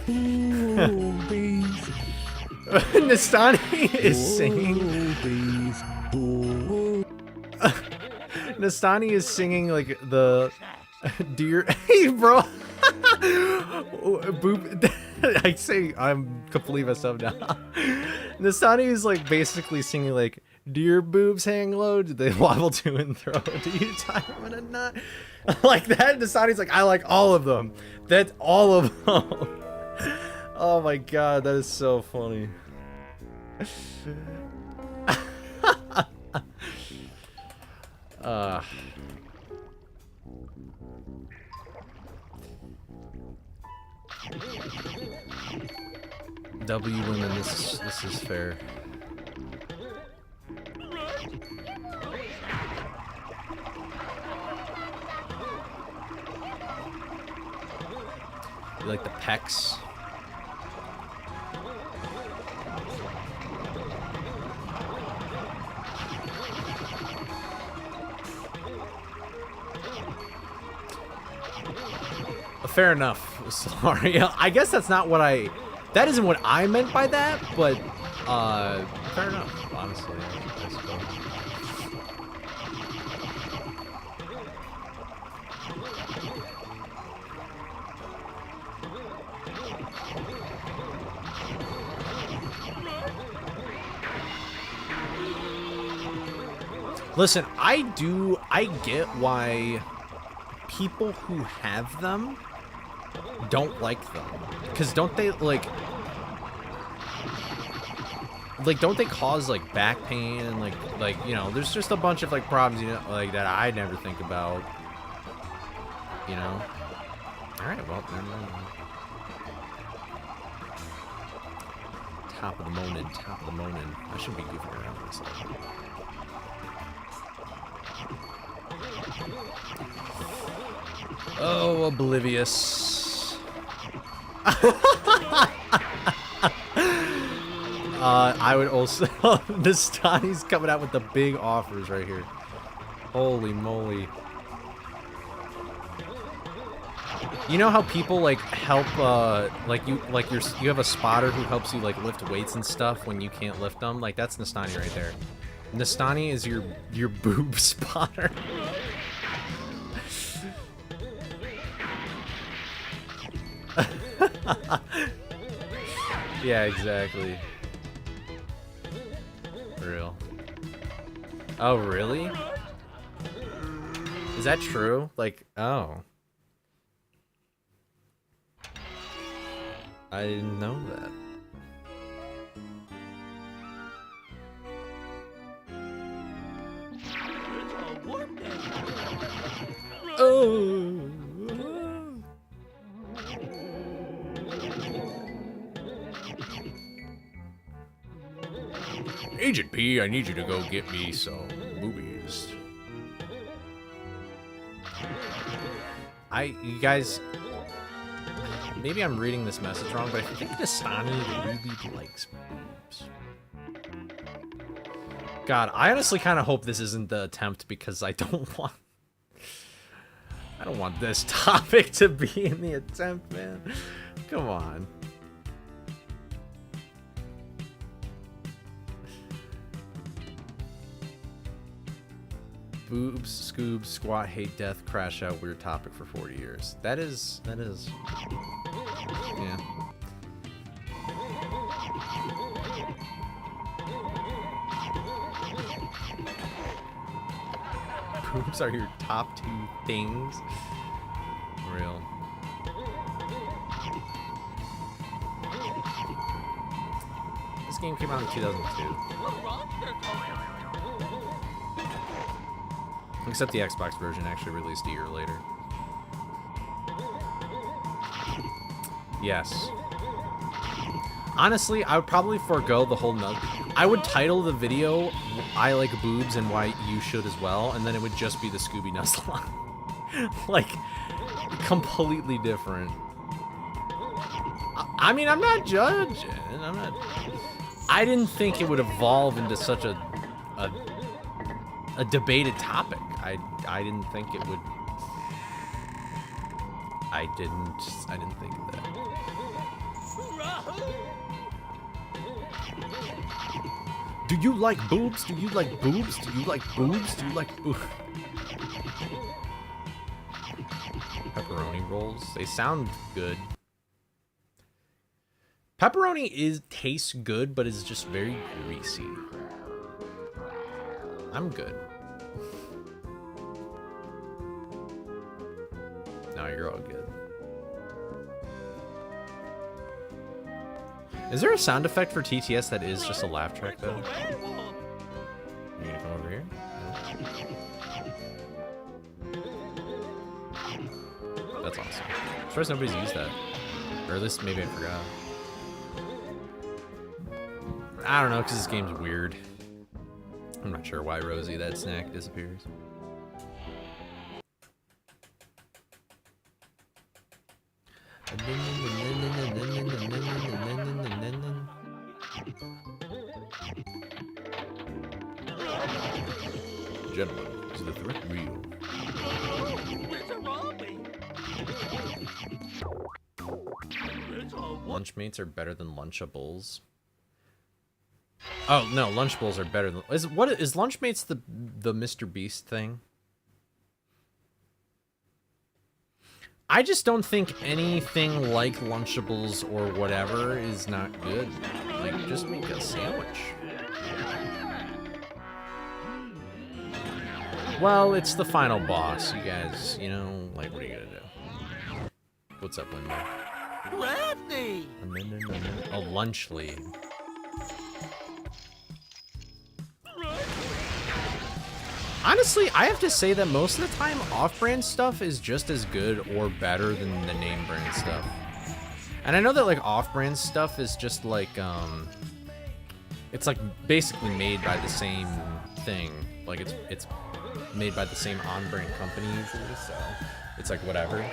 Boobies. Nastani is singing. Nastani is singing like the deer. Hey, bro. Boob. I say I'm completely messed up now. Nastani is like basically singing like, "Do your boobs hang low? Do they wobble to and fro? Do you tie them in a knot?" Like that. Nastani's like, "I like all of them. That's all of them." Oh my god, that is so funny. W women, this is fair. You like the pecs? Fair enough. Sorry. I guess that's not what that isn't what I meant by that, but fair enough, honestly, I suppose. Listen, I get why people who have them don't like them, because don't they like don't they cause like back pain and like you know, there's just a bunch of like problems, you know, like that I never think about, you know. All right, well, never mind. Top of the morning. I shouldn't be goofing around with this. Oh, oblivious. I would also... Nastani's coming out with the big offers right here. Holy moly. You know how people like help you have a spotter who helps you like lift weights and stuff when you can't lift them? Like that's Nastani right there. Nastani is your boob spotter. Yeah, exactly. Real. Oh, really? Is that true? Like, oh. I didn't know that. Oh. Agent P, I need you to go get me some movies. You guys, maybe I'm reading this message wrong, but I think Dasani really likes boobs. God, I honestly kind of hope this isn't the attempt because I don't want this topic to be in the attempt, man. Come on. Boobs, scoobs, squat, hate, death, crash out, weird topic for 40 years. That is, yeah. Boobs are your top 2 things. Real. This game came out in 2002. Except the Xbox version actually released a year later. Yes. Honestly, I would probably forego the whole I would title the video I like boobs and why you should as well, and then it would just be the Scooby Nuzlocke. Like, completely different. I mean, I'm not judging. I didn't think it would evolve into such a debated topic. I didn't think it would. I didn't think of that. Do you like boobs? Do you like boobs? Do you like boobs? Do you like boobs? Pepperoni rolls. They sound good. Pepperoni tastes good, but is just very greasy. I'm good. No, you're all good. Is there a sound effect for TTS that is just a laugh track, though? You gonna come over here? No. That's awesome. I'm surprised nobody's used that. Or at least maybe I forgot. I don't know, because this game's weird. I'm not sure why Rosie, that snack, disappears. Gentlemen, is the threat real? Lunchmates are better than Lunchables. Oh no, Lunchables are better than is Lunchmates the Mr. Beast thing? I just don't think anything like Lunchables or whatever is not good. Like, just make a sandwich. Well, it's the final boss, you guys. You know, like, what are you gonna do? What's up, Linda? Gravity! A lunch lead. Honestly, I have to say that most of the time, off-brand stuff is just as good or better than the name brand stuff. And I know that, like, off-brand stuff is just, like, it's, like, basically made by the same thing. Like, it's made by the same on-brand company usually, so it's, like, whatever.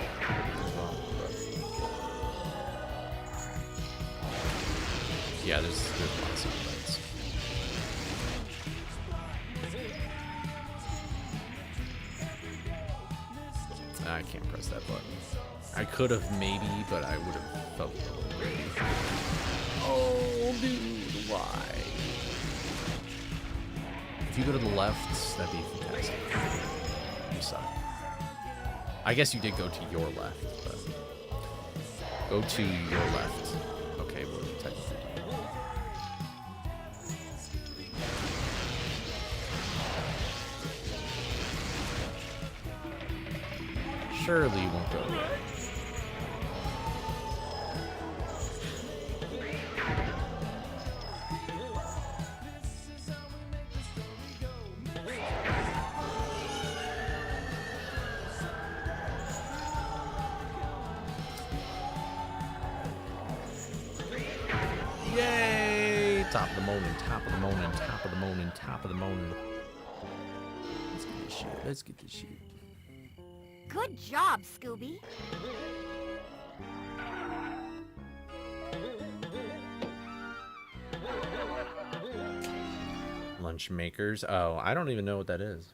Yeah, there's lots of things. I can't press that button. I could have maybe, but I would have felt a little weird. Oh, dude, why? If you go to the left, that'd be fantastic. You suck. I guess you did go to your left, but... Go to your left. Okay, well, technically. Surely you won't go away. Yay! Top of the morning, top of the morning, top of the morning, top of the morning. Let's get this shit. Let's get this shit. Good job, Scooby. Lunch makers. Oh, I don't even know what that is.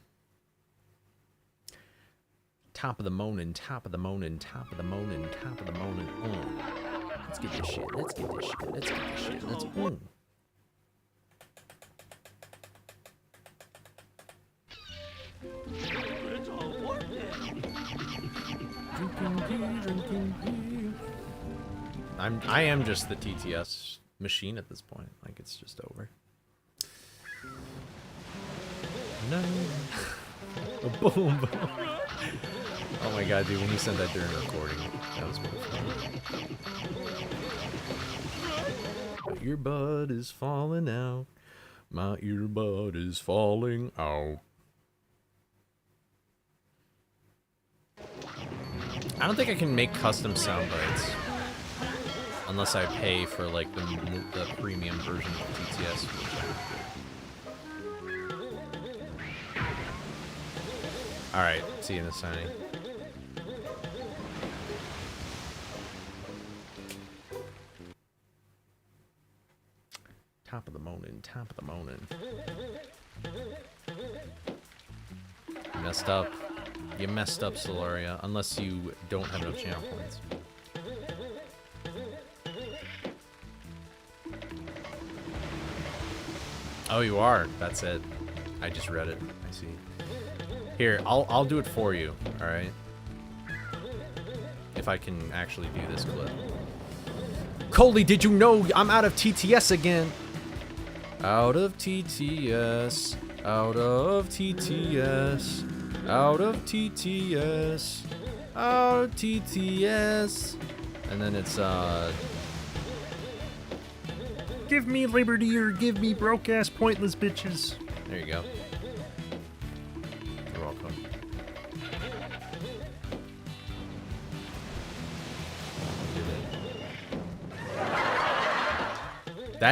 Top of the morning, top of the morning, top of the morning, top of the morning. Let's get this shit. Let's get this shit. Let's get this shit. Let's. I am just the TTS machine at this point. Like, it's just over. No. Boom. Oh my god, dude, when you sent that during recording, that was really funny. My earbud is falling out. My earbud is falling out. I don't think I can make custom sound bites unless I pay for like the premium version of TTS. All right, see you in the signing. Top of the morning, top of the morning. You messed up. You messed up, Solaria, unless you don't have enough channel points. Oh, you are. That's it. I just read it. I see. Here, I'll do it for you. All right. If I can actually do this clip. Coley, did you know I'm out of TTS again? Out of TTS. Out of TTS. Out of TTS. Out of TTS. And then it's give me liberty or give me broke ass pointless bitches. There you go. You're welcome.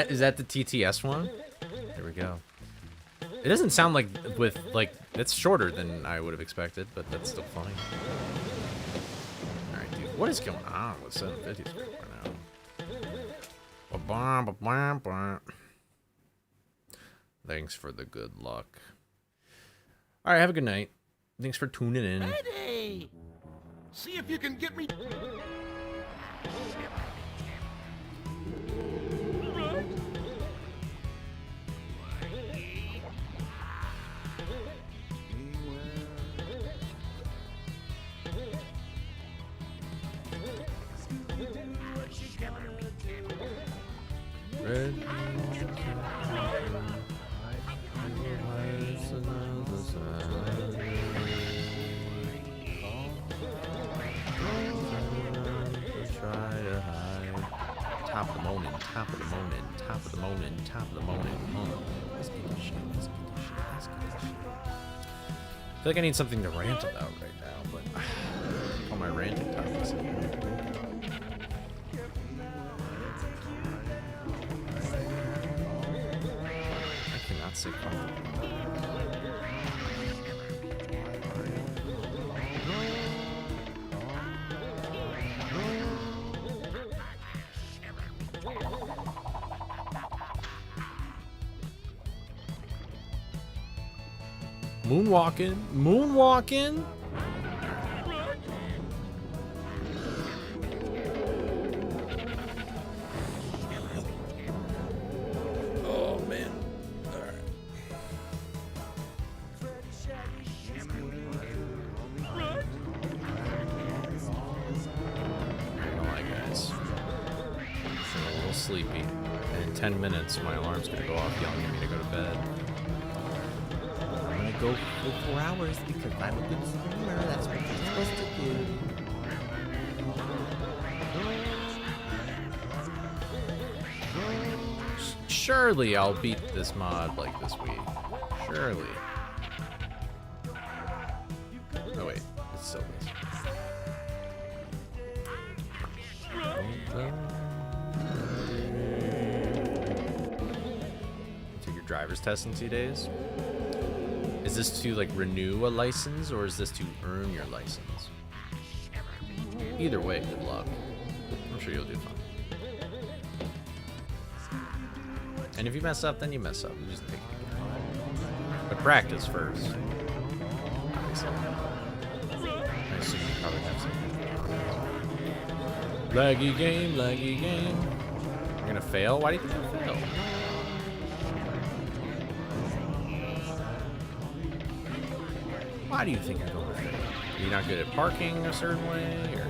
Is that the TTS one? There we go. It doesn't sound like it's shorter than I would have expected, but that's still funny. Alright, dude. What is going on with 750 right now? Thanks for the good luck. Alright, have a good night. Thanks for tuning in. Eddie! See if you can get me... Red. Top of the morning, top of the morning, top of the morning, top of the morning. Let's get this shit, let's get this shit, let's get this shit. I feel like I need something to rant about right now, but all my ranting topics. I cannot say coffee. Moonwalking, moonwalking. Oh man! All right. All right, guys. sleepy. And in 10 minutes, my alarm's gonna go off yelling at me to go to bed. I'm gonna go for 4 hours because I'm a good streamer. That's what you're supposed to do. Surely I'll beat this mod like this week. Surely. Oh wait, it's still this. Take your driver's test in 2 days. Is this to like renew a license or is this to earn your license? Either way, good luck. I'm sure you'll do fine. And if you mess up, then you mess up. You just take it again. But practice first. Obviously. I assume you probably have some. Laggy game, laggy game. You're gonna fail? Why do you think you'll fail? Why do you think you're going to fail? Are you not good at parking a certain way? Or?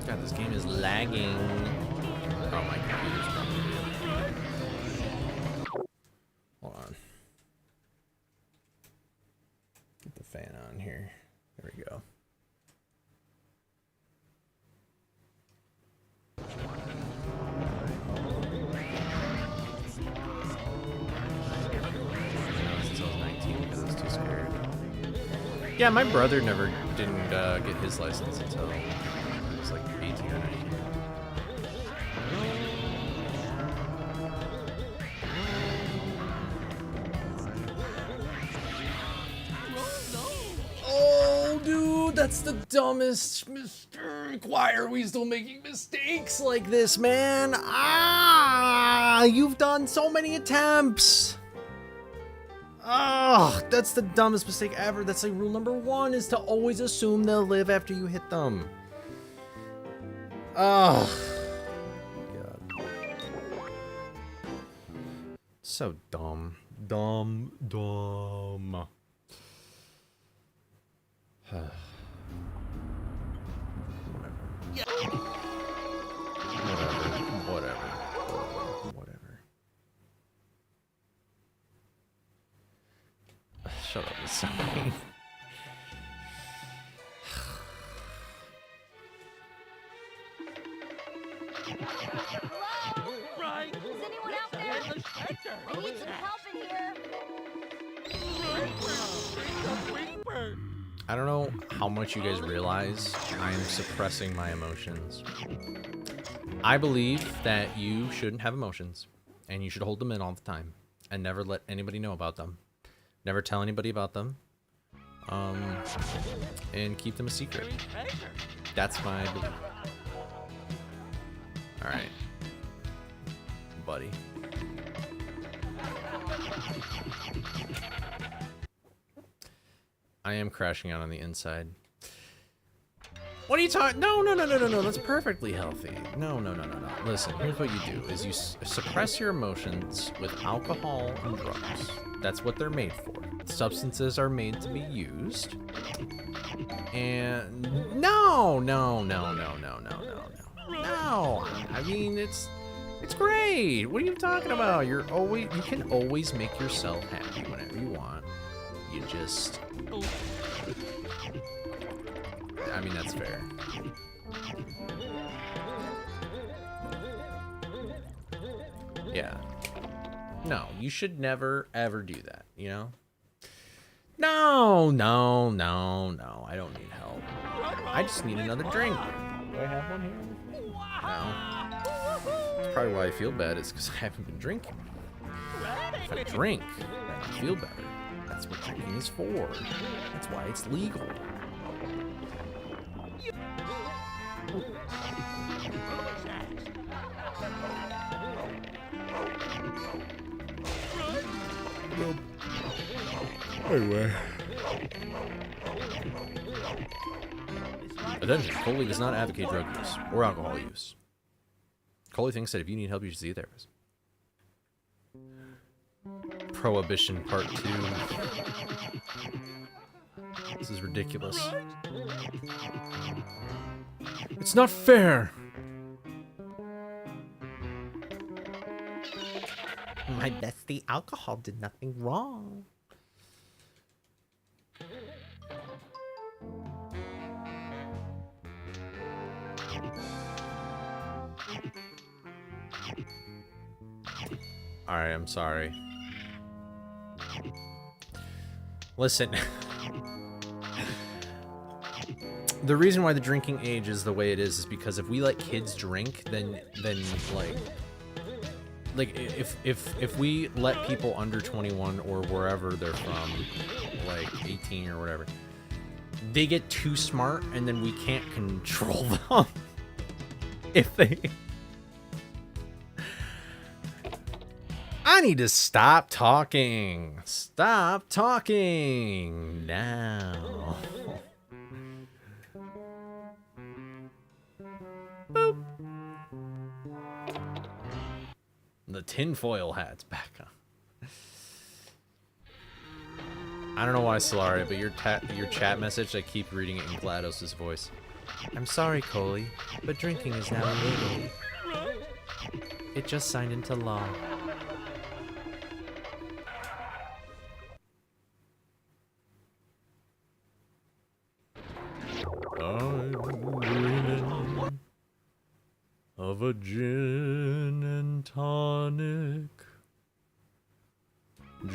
God, this game is lagging. Oh, my computer's probably real. Hold on. Get the fan on here. There we go. Since I was 19 because I was too scared. Yeah, my brother didn't get his license until he was like 18 or 19. Oh, dude, that's the dumbest mistake. Why are we still making mistakes like this, man? Ah, you've done so many attempts. Oh, that's the dumbest mistake ever. That's like rule number 1 is to always assume they'll live after you hit them. Oh, God. So dumb. Dumb. Whatever. Shut up, it's so mean. Right. Is anyone out there? I need some help in here. I don't know how much you guys realize I am suppressing my emotions. I believe that you shouldn't have emotions, and you should hold them in all the time, and never let anybody know about them. Never tell anybody about them, and keep them a secret. That's my belief. All right, buddy. I am crashing out on the inside. What are you talking? No. That's perfectly healthy. No. Listen, here's what you do: is you suppress your emotions with alcohol and drugs. That's what they're made for. Substances are made to be used. And no. I mean, it's great. What are you talking about? You can always make yourself happy whenever you want. You just. I mean, that's fair. Yeah. No, you should never, ever do that, you know? No. I don't need help. I just need another drink. Do I have one here? No. That's probably why I feel bad. It's because I haven't been drinking. If I drink, I feel better. That's That's what drinking is for. That's why it's legal. Anyway. Attention, Coley does not advocate drug use or alcohol use. Coley thinks that if you need help, you should see a therapist. Prohibition Part 2. This is ridiculous. It's not fair! My bestie, alcohol did nothing wrong. Alright, I'm sorry. Listen. The reason why the drinking age is the way it is because if we let kids drink, then if we let people under 21 or wherever they're from, like 18 or whatever, they get too smart and then we can't control them. If they... I need to stop talking. Stop talking now. Boop. The tinfoil hat's back on. I don't know why, Solari, but your chat message, I keep reading it in GLaDOS' voice. I'm sorry, Coley, but drinking is now illegal. It just signed into law. I'm dreaming of a gin and tonic,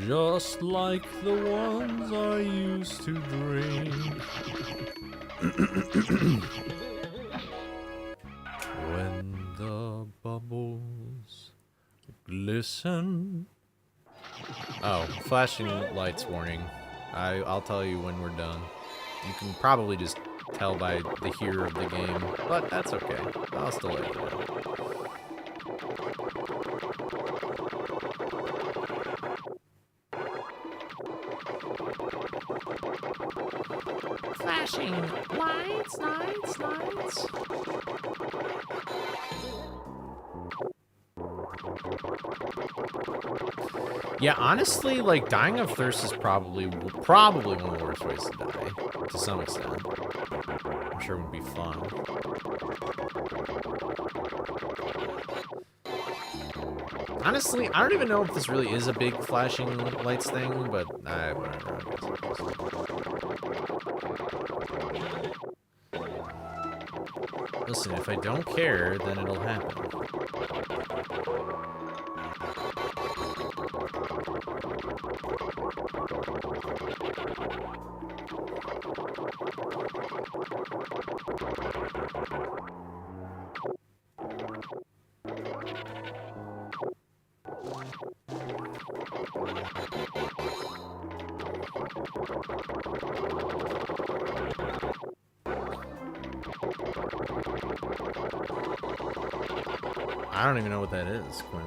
just like the ones I used to drink. When the bubbles glisten. Oh, flashing lights warning. I'll tell you when we're done. You can probably just tell by the hear of the game, but that's okay. I'll still let you know. Flashing lights, lights, lights. Yeah, honestly, like, dying of thirst is probably one of the worst ways to die, to some extent. I'm sure it would be fun. Honestly, I don't even know if this really is a big flashing lights thing, but whatever, I guess. Listen, if I don't care, then it'll happen. I don't even know what that is, Quinn.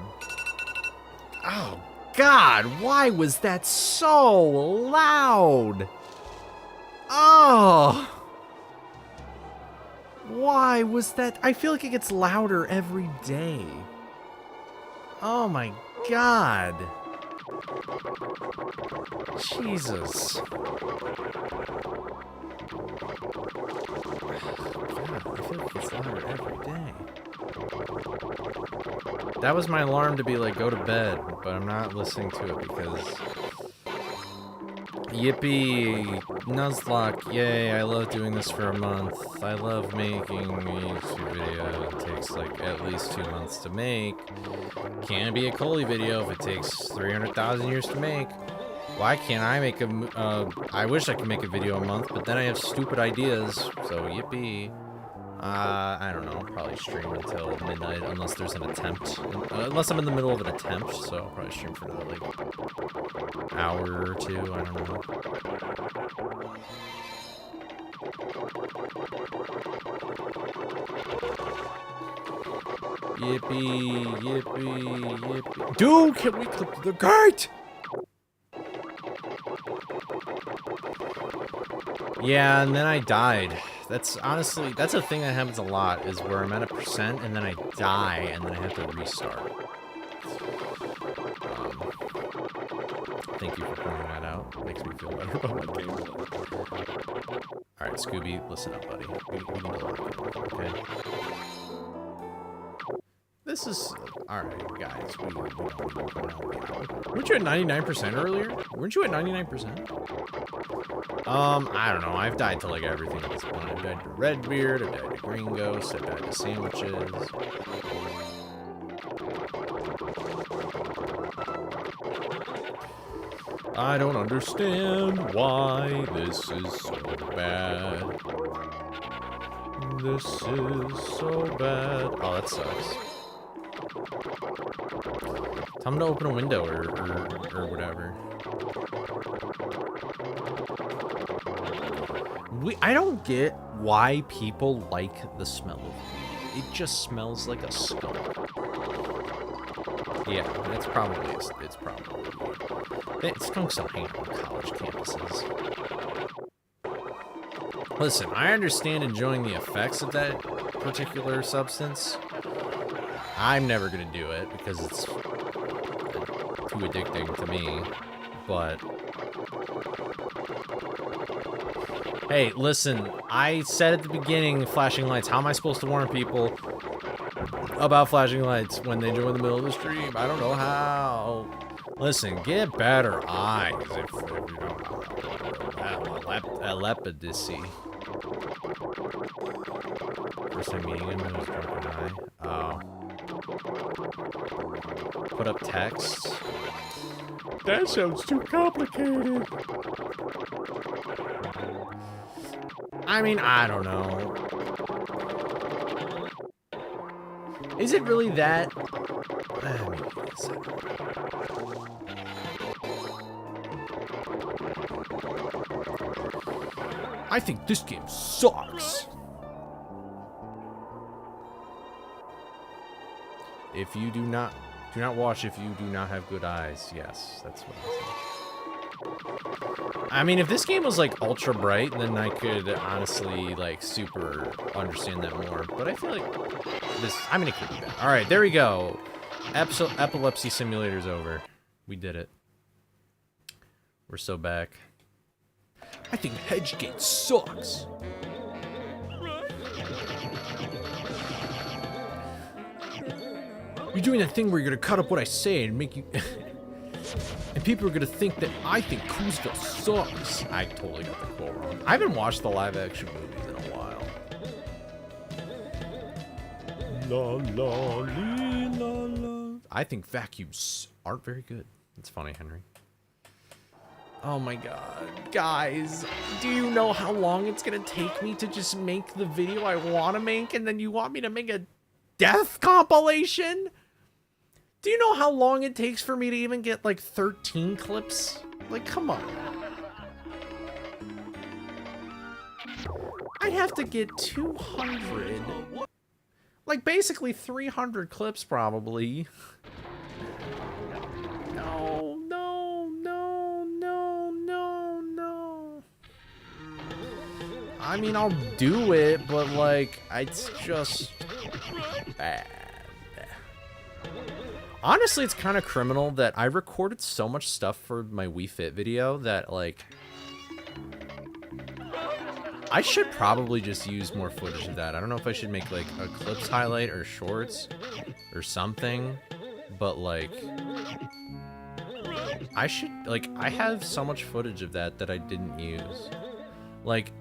Oh, God, why was that so loud? Oh! Why was that? I feel like it gets louder every day. Oh my God. Jesus. God, I feel like it gets louder every day. That was my alarm to be like, go to bed, but I'm not listening to it because... Yippee! Nuzlocke, yay, I love doing this for a month. I love making a YouTube video. It takes like at least 2 months to make. Can't be a Coley video if it takes 300,000 years to make. Why can't I make a... I wish I could make a video a month, but then I have stupid ideas, so yippee. I don't know. I'll probably stream until midnight unless there's an attempt. Unless I'm in the middle of an attempt, so I'll probably stream for another, like, hour or two. I don't know. Yippee, yippee, yippee. Dude, can we clip the gate? Yeah, and then I died. That's honestly, that's a thing that happens a lot, is where I'm at 1% and then I die and then I have to restart. Thank you for pointing that out. Makes me feel better about my gameplay. Alright, Scooby, listen up, buddy. We need to learn, okay? This is... Alright, guys, weren't you at 99% earlier? Weren't you at 99%? I don't know. I've died to, like, everything at this point. I've died to Redbeard, I've died to Green Ghost, I've died to sandwiches. I don't understand why this is so bad. This is so bad. Oh, that sucks. Tell him to open a window or whatever. I don't get why people like the smell of weed. It just smells like a skunk. Yeah, it's probably skunks don't hang out on college campuses. Listen, I understand enjoying the effects of that particular substance. I'm never gonna do it because it's too addicting to me, but hey, listen, I said at the beginning, flashing lights. How am I supposed to warn people about flashing lights when they join the middle of the stream? I don't know how. Listen, get better eyes if you don't have epilepsy. First time meeting him, it was drunken high. Oh. Put up text. That sounds too complicated. I mean, I don't know. Is it really that? I think this game sucks. If you do not watch if you do not have good eyes. Yes, that's what I said. I mean, if this game was like ultra bright, then I could honestly like super understand that more. But I feel like this, I mean, it could be bad. All right, there we go. Epilepsy simulator's over. We did it. We're so back. I think Hedgegate sucks. You're doing that thing where you're gonna cut up what I say and make you... and people are gonna think that I think Coolsville sucks. I totally got the quote wrong. I haven't watched the live-action movies in a while. La la lee, la la. I think vacuums aren't very good. It's funny, Henry. Oh my god. Guys, do you know how long it's gonna take me to just make the video I want to make, and then you want me to make a death compilation? Do you know how long it takes for me to even get like 13 clips? Like, come on. I'd have to get 200. Like, basically 300 clips probably. No, no, no, no, no, no. I mean, I'll do it, but like, it's just bad. Honestly, it's kind of criminal that I recorded so much stuff for my Wii Fit video that, like, I should probably just use more footage of that. I don't know if I should make, like, a clips highlight or shorts or something, but, like, I should, like, I have so much footage of that that I didn't use. Like,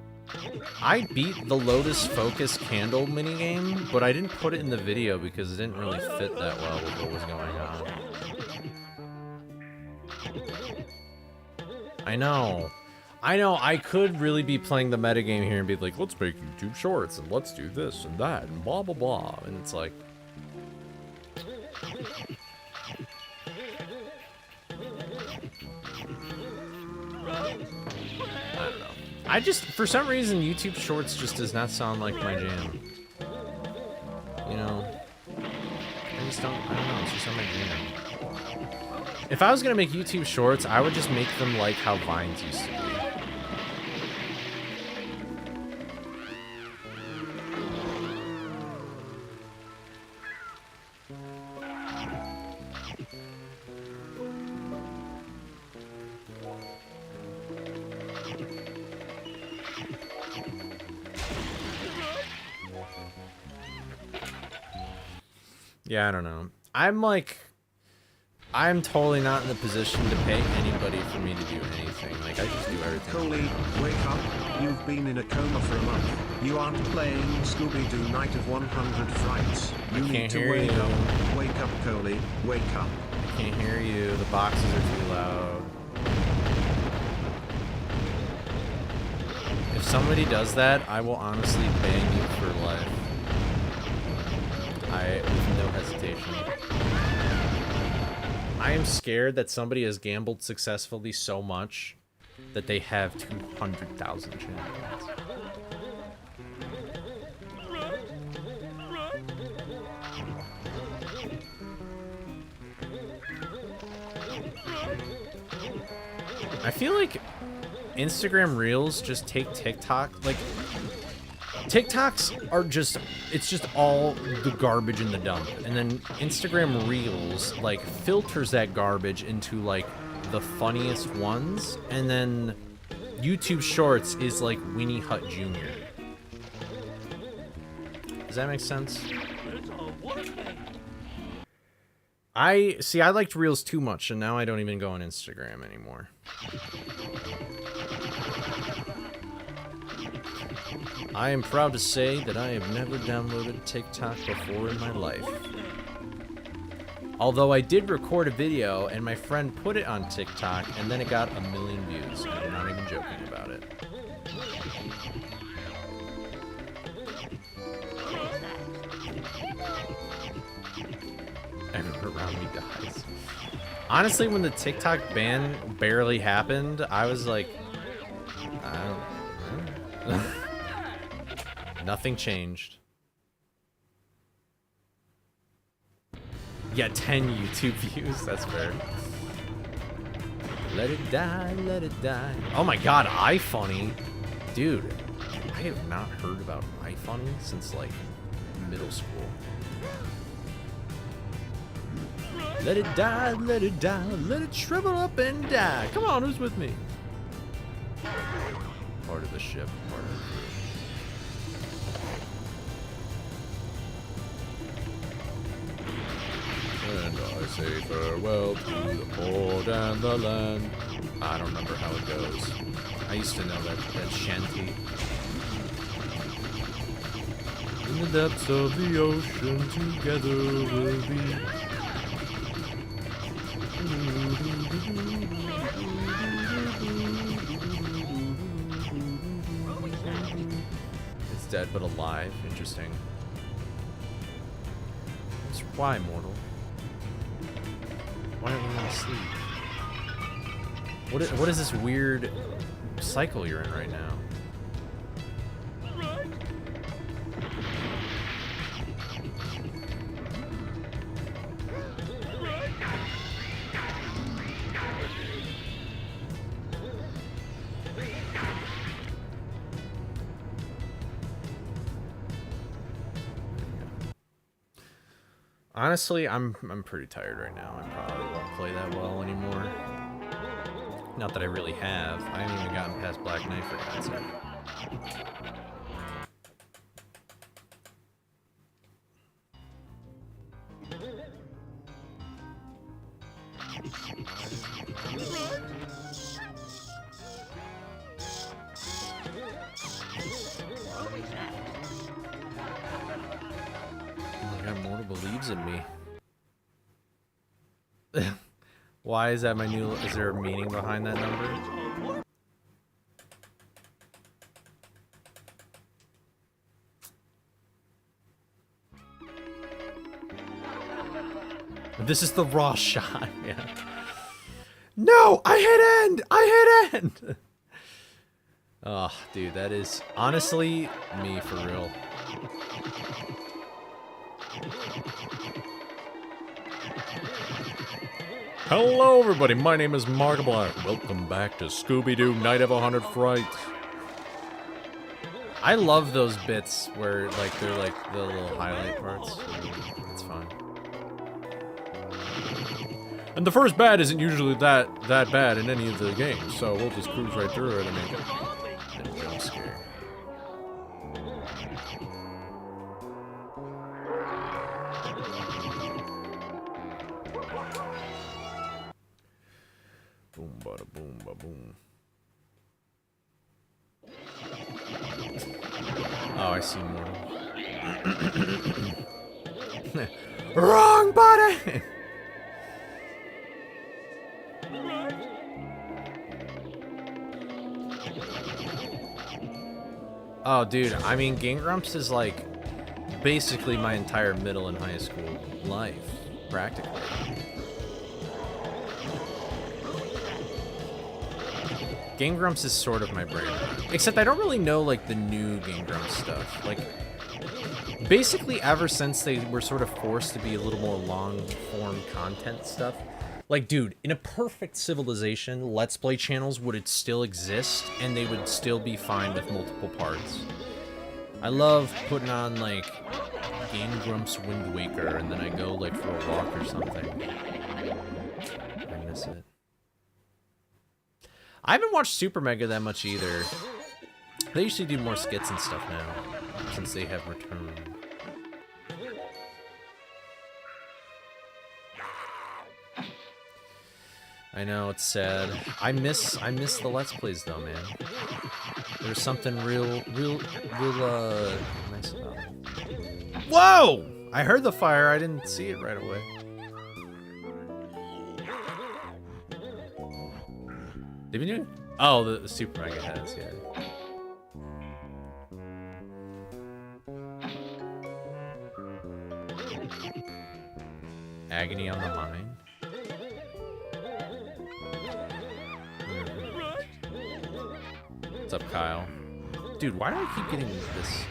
I beat the Lotus Focus candle minigame, but I didn't put it in the video because it didn't really fit that well with what was going on. I know. I know, I could really be playing the metagame here and be like, let's make YouTube shorts, and let's do this and that, and blah, blah, blah. And it's like... I don't know. I just, for some reason, YouTube shorts just does not sound like my jam. You know? I just don't know, it's just not my jam. If I was gonna make YouTube shorts, I would just make them like how Vines used to be. Yeah, I don't know. I'm totally not in the position to pay anybody for me to do anything. Like, I just do everything. Coley, wake up. You've been in a coma for a month. You aren't playing Scooby-Doo Night of 100 Frights. You need to wake up. Wake up, Coley. Wake up. I can't hear you. The boxes are too loud. If somebody does that, I will honestly ban you for life. With no hesitation. I am scared that somebody has gambled successfully so much that they have 200,000 champions. I feel like Instagram Reels just take TikTok, like, TikToks are just, it's just all the garbage in the dump. And then Instagram Reels, like, filters that garbage into, like, the funniest ones. And then YouTube Shorts is, like, Winnie Hut Jr. Does that make sense? I liked Reels too much, and now I don't even go on Instagram anymore. I am proud to say that I have never downloaded TikTok before in my life. Although I did record a video and my friend put it on TikTok and then it got 1 million views. I'm not even joking about it. Everyone around me dies. Honestly, when the TikTok ban barely happened, I was like, I don't. Nothing changed. Yeah, 10 YouTube views. That's fair. Let it die, let it die. Oh my god, iFunny. Dude, I have not heard about iFunny since, like, middle school. Let it die, let it shrivel up and die. Come on, who's with me? Part of the ship, part of the crew. And I say farewell to the port and the land. I don't remember how it goes. I used to know that shanty. In the depths of the ocean, together we'll be. It's dead but alive. Interesting. Why, mortal? Why aren't we gonna sleep? What is this weird cycle you're in right now? Honestly, I'm pretty tired right now. I probably won't play that well anymore. Not that I really have. I haven't even gotten past Black Knight for God's sake. Believes in me. Why is that my new... Is there a meaning behind that number? This is the raw shot, yeah. No! I hit end! I hit end! Oh, dude, that is honestly me for real. Hello, everybody. My name is Markiplier. Welcome back to Scooby-Doo Night of 100 Frights. I love those bits where, like, they're like the little highlight parts. It's fun. And the first bad isn't usually that bad in any of the games, so we'll just cruise right through it and make it a jump scare. Boom, bada boom, ba boom. Oh, I see more. Wrong button! Oh, dude, I mean, Game Grumps is like basically my entire middle and high school life, practically. Game Grumps is sort of my brain. Except I don't really know, like, the new Game Grumps stuff. Like, basically ever since they were sort of forced to be a little more long-form content stuff. Like, dude, in a perfect civilization, Let's Play channels would still exist, and they would still be fine with multiple parts. I love putting on, like, Game Grumps Wind Waker, and then I go, like, for a walk or something. I miss it. I haven't watched Super Mega that much either. They usually do more skits and stuff now, since they have returned. I know, it's sad. I miss the Let's Plays though, man. There's something real nice about it. Whoa! I heard the fire, I didn't see it right away. Did we do? Oh, the Super Mega has, yeah. Agony on the Mind. What's up, Kyle? Dude, why do I keep getting this?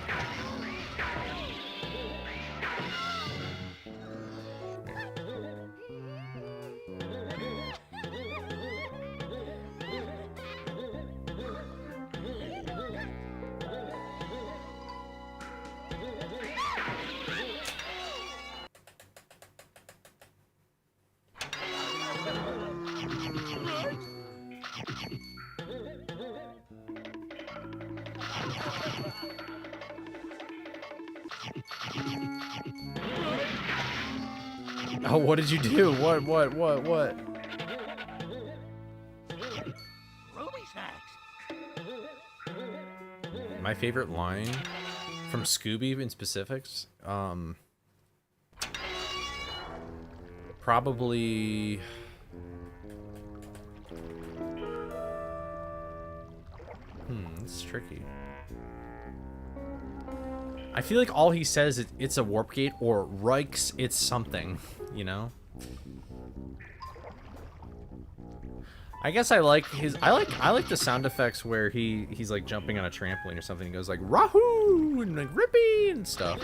Oh, what did you do? What? My favorite line from Scooby in specifics? Probably... it's tricky. I feel like all he says is it's a warp gate or Reichs, it's something, you know? I guess I like his I like the sound effects where he's like jumping on a trampoline or something and goes like Rahoo and like Rippy and stuff.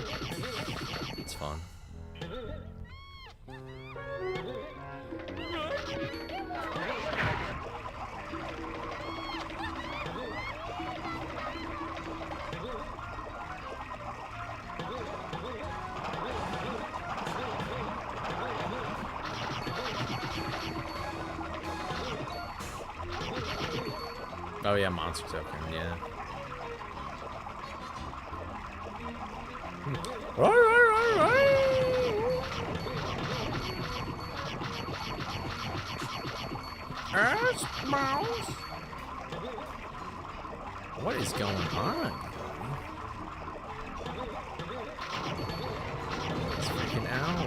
It's fun. Oh yeah, monster token, yeah. Mouse. What is going on? It's freaking out.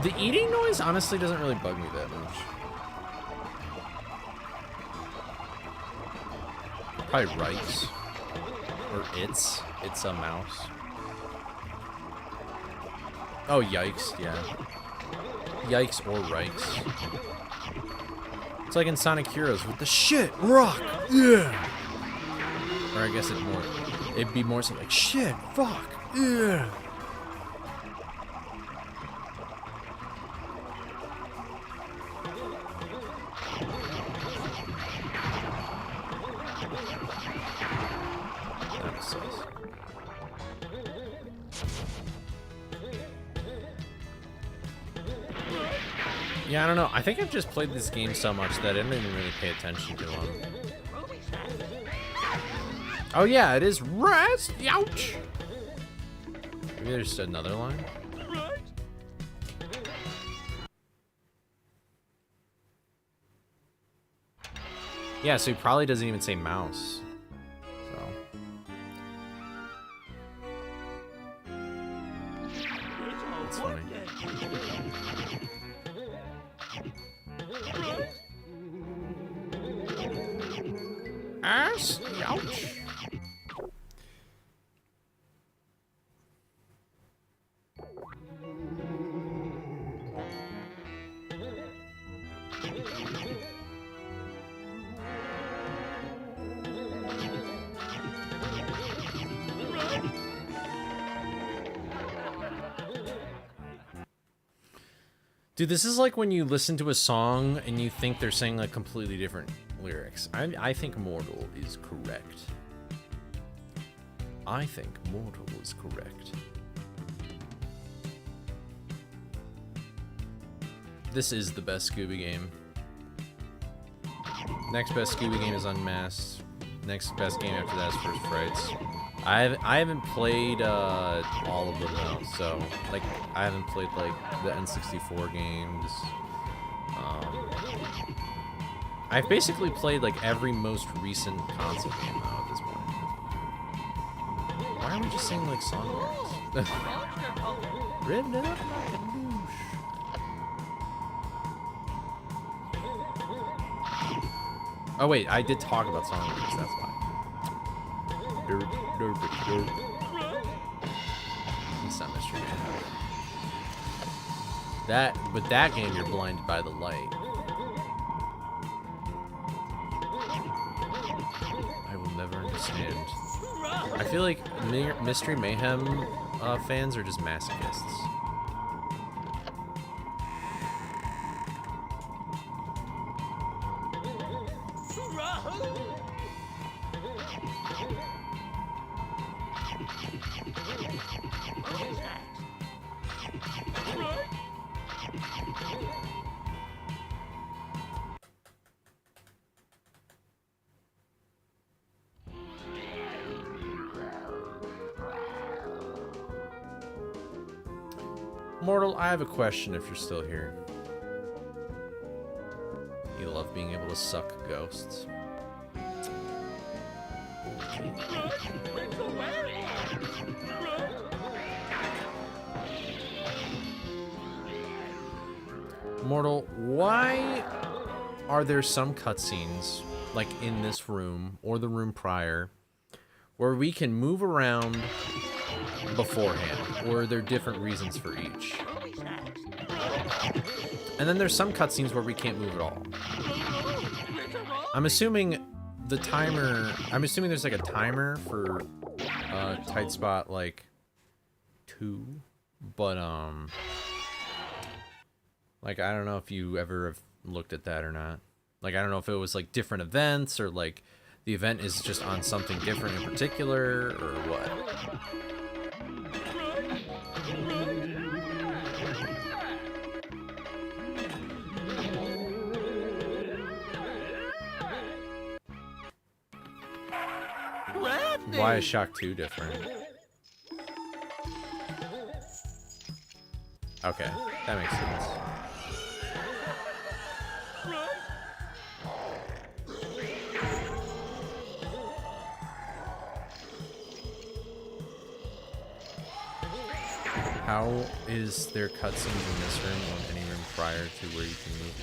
The eating noise honestly doesn't really bug me that much. Probably rice. Or it's a mouse. Oh, yikes, yeah. Yikes or rice. It's like in Sonic Heroes with the shit, rock, yeah! Or I guess it'd be more something like shit, fuck, yeah! Yeah, I don't know. I think I've just played this game so much that I didn't even really pay attention to them. Oh yeah, it is rest. Ouch. Maybe there's another line. Yeah, so he probably doesn't even say mouse. That's funny. Ass? Ouch. Dude, this is like when you listen to a song and you think they're saying like completely different lyrics. I think Mortal is correct. I think Mortal is correct. This is the best Scooby game. Next best Scooby game is Unmasked. Next best game after that is First Frights. I haven't played all of them though, so like I haven't played like the N64 games. I've basically played like every most recent console game now at this point. Why are we just saying like song lyrics? Ripped it up like a douche. Oh wait, I did talk about song lyrics, that's why. It's not Mystery Man. But that game, you're blinded by the light. I will never understand. I feel like Mystery Mayhem fans are just masochists. Mortal, I have a question if you're still here. You love being able to suck ghosts. Mortal, why are there some cutscenes, like in this room or the room prior, where we can move around beforehand, or are there different reasons for each? And then there's some cutscenes where we can't move at all. I'm assuming the timer, there's like a timer for tight spot like 2, but like I don't know if you ever have looked at that or not. Like I don't know if it was like different events or like the event is just on something different in particular or what. Why is Shock 2 different? Okay, that makes sense. How is there cutscenes in this room or any room prior to where you can move?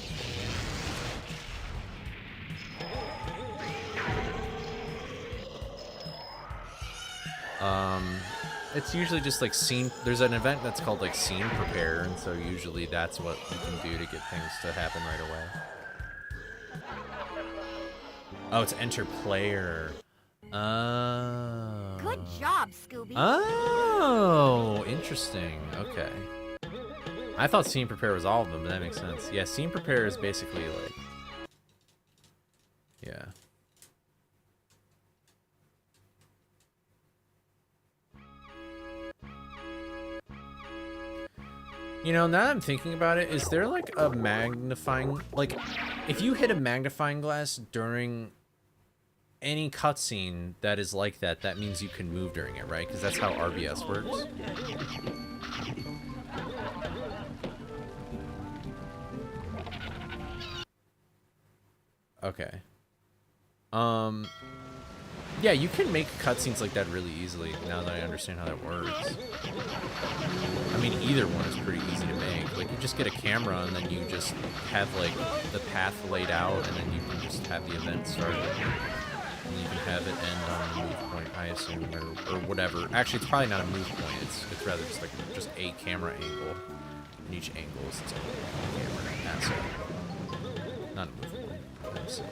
It's usually just like scene. There's an event that's called like scene prepare, and so usually that's what you can do to get things to happen right away. Oh, it's enter player. Oh. Good job, Scooby. Oh, interesting. Okay. I thought scene prepare was all of them, but that makes sense. Yeah, scene prepare is basically like, yeah. You know, now that I'm thinking about it, is there like a magnifying, like, if you hit a magnifying glass during any cutscene that is like that, that means you can move during it, right? Because that's how RBS works. Okay. Yeah, you can make cutscenes like that really easily now that I understand how that works. I mean, either one is pretty easy to make. Like, you just get a camera and then you just have, like, the path laid out and then you can just have the event started. And you can have it end on a move point, I assume, or whatever. Actually, it's probably not a move point. It's rather just, like, just a camera angle. And each angle is its own camera asset. Not a move point.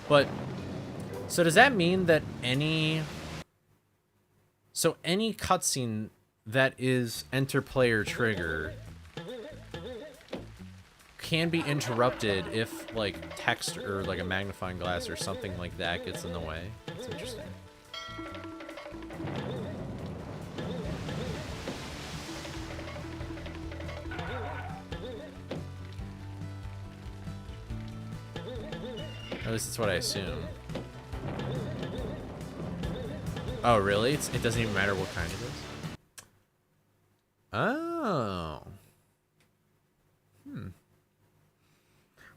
But... so does that mean that any cutscene that is enter player trigger can be interrupted if like text or like a magnifying glass or something like that gets in the way? That's interesting. At least that's what I assume. Oh, really? It doesn't even matter what kind it is? Oh.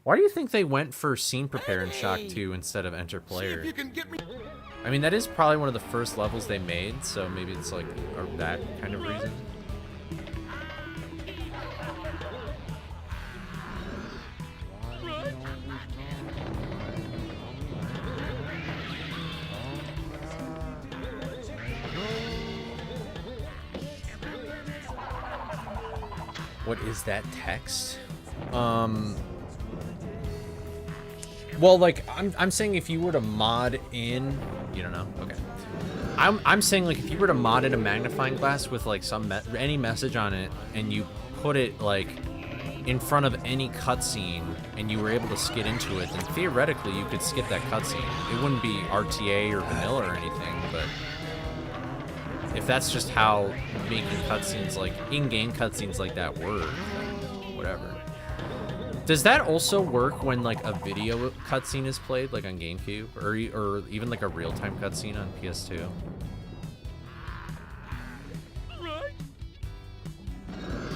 Why do you think they went for scene prepare in Shock 2 instead of enter player? I mean, that is probably one of the first levels they made, so maybe it's like that kind of reason. What is that text? Well, like, I'm saying if you were to mod in... You don't know? Okay. I'm saying, like, if you were to mod in a magnifying glass with, like, any message on it, and you put it, like, in front of any cutscene, and you were able to skip into it, then theoretically you could skip that cutscene. It wouldn't be RTA or vanilla or anything, but... if that's just how making cutscenes, like, in-game cutscenes like that work, then whatever. Does that also work when, like, a video cutscene is played, like, on GameCube? Or even, like, a real-time cutscene on PS2?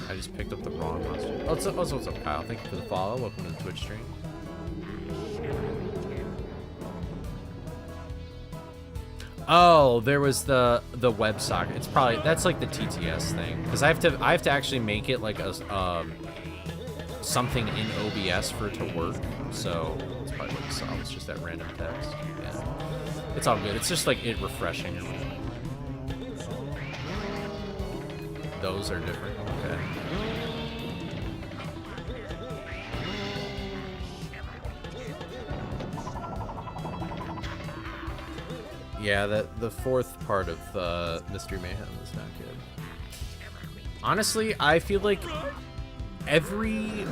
I just picked up the wrong monster. Oh, what's up, Kyle? Thank you for the follow. Welcome to the Twitch stream. Oh, there was the WebSocket. It's probably, that's like the TTS thing, because I have to actually make it like a something in OBS for it to work. So it's probably what you saw. It's just that random text. Yeah, it's all good. It's just like it refreshing. Those are different. Okay. Yeah, the fourth part of Mystery Mayhem is not good. Honestly, I feel like every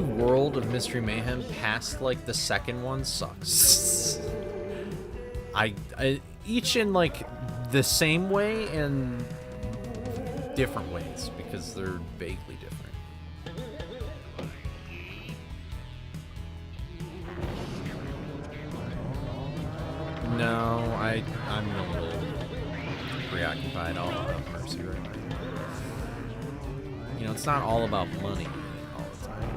world of Mystery Mayhem past like the second one sucks. I each in like the same way and different ways because they're vaguely different. No, I'm a little preoccupied. I'll have mercy right now. You know, it's not all about money all the time.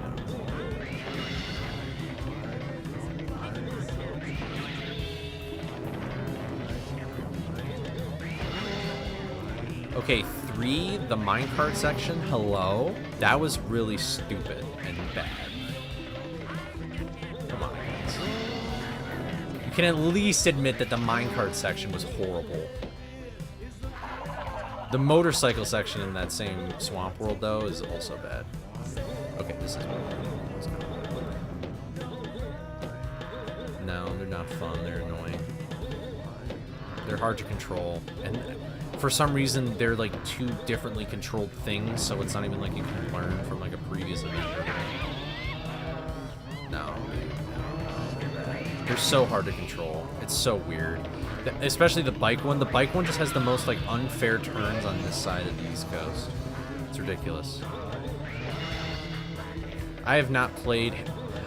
Okay, 3, the minecart section, hello? That was really stupid and bad. Come on, guys. You can at least admit that the minecart section was horrible. The motorcycle section in that same swamp world, though, is also bad. Okay, this is... No, they're not fun. They're annoying. They're hard to control. And for some reason, they're like 2 differently controlled things, so it's not even like you can learn from like a previous event. No, they're so hard to control. It's so weird. Especially the bike one. The bike one just has the most like unfair turns on this side of the East Coast. It's ridiculous. I have not played...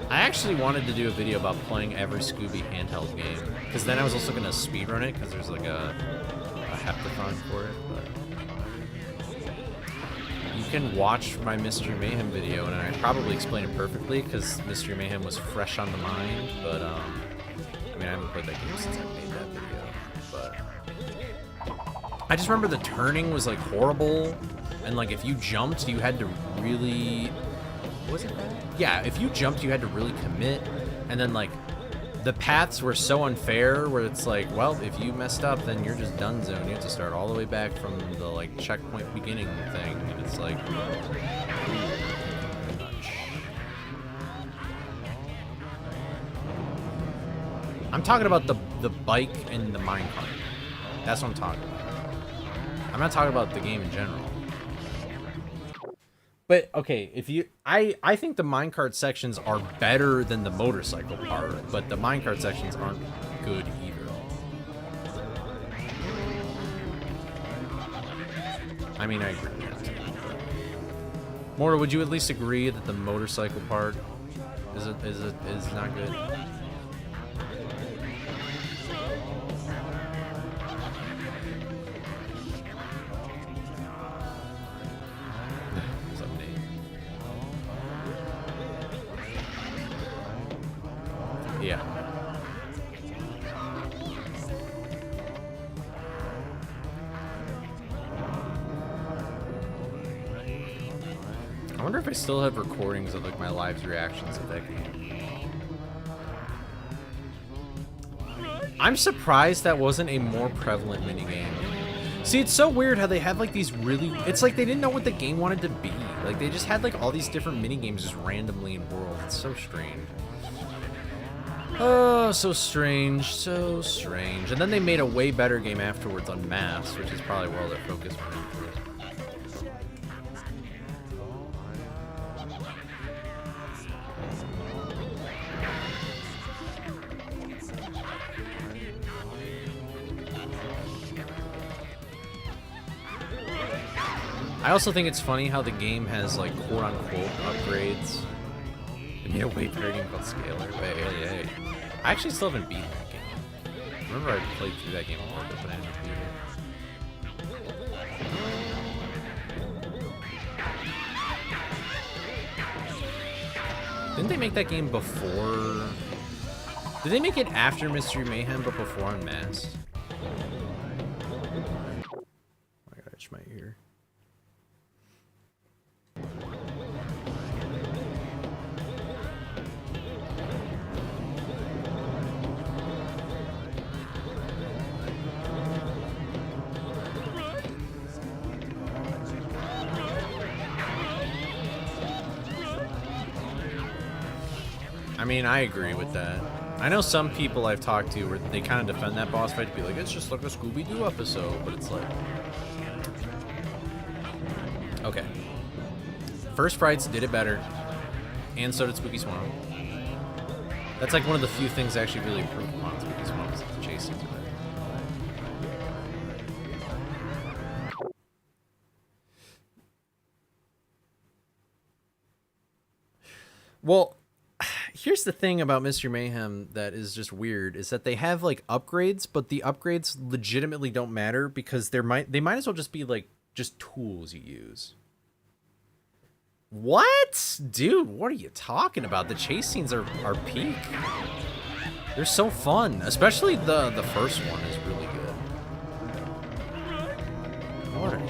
I actually wanted to do a video about playing every Scooby handheld game, because then I was also going to speedrun it, because there's like a hackathon for it, but... You can watch my Mystery Mayhem video, and I probably explain it perfectly, because Mystery Mayhem was fresh on the mind, but, I mean, I haven't played that game since I made that video, but... I just remember the turning was, like, horrible, and, like, if you jumped, you had to really... Was it that? Yeah, if you jumped, you had to really commit, and then, like, the paths were so unfair, where it's like, well, if you messed up, then you're just done zone. You have to start all the way back from the, like, checkpoint beginning thing, and it's like... I'm talking about the bike and the minecart. That's what I'm talking about. I'm not talking about the game in general. But, okay, if you... I think the minecart sections are better than the motorcycle part, but the minecart sections aren't good either. I mean, I agree with that. Mora, would you at least agree that the motorcycle part is not good? Yeah. I wonder if I still have recordings of like my live reactions of that game. I'm surprised that wasn't a more prevalent minigame. See, it's so weird how they have like these really... It's like they didn't know what the game wanted to be. Like they just had like all these different minigames just randomly in world. It's so strange. Oh, so strange, so strange. And then they made a way better game afterwards on Mass, which is probably where all their focus went into. I also think it's funny how the game has like quote-unquote upgrades. They made a way better game called Scalar. Hey. I actually still haven't beaten that game. I remember I played through that game a little bit, but I haven't beat it. Didn't they make that game before... Did they make it after Mystery Mayhem, but before Unmasked? Oh my god, I itched my ear. I mean, I agree with that. I know some people I've talked to where they kind of defend that boss fight to be like, it's just like a Scooby-Doo episode, but it's like... Okay. First Frights did it better, and so did Spooky Swamp. That's like one of the few things I actually really improve upon Spooky Swamp is the chase scenes are better. Well... Here's the thing about Mystery Mayhem that is just weird, is that they have like upgrades, but the upgrades legitimately don't matter because they might as well just be like just tools you use. What? Dude, what are you talking about? The chase scenes are peak. They're so fun, especially the first one is really good. What are you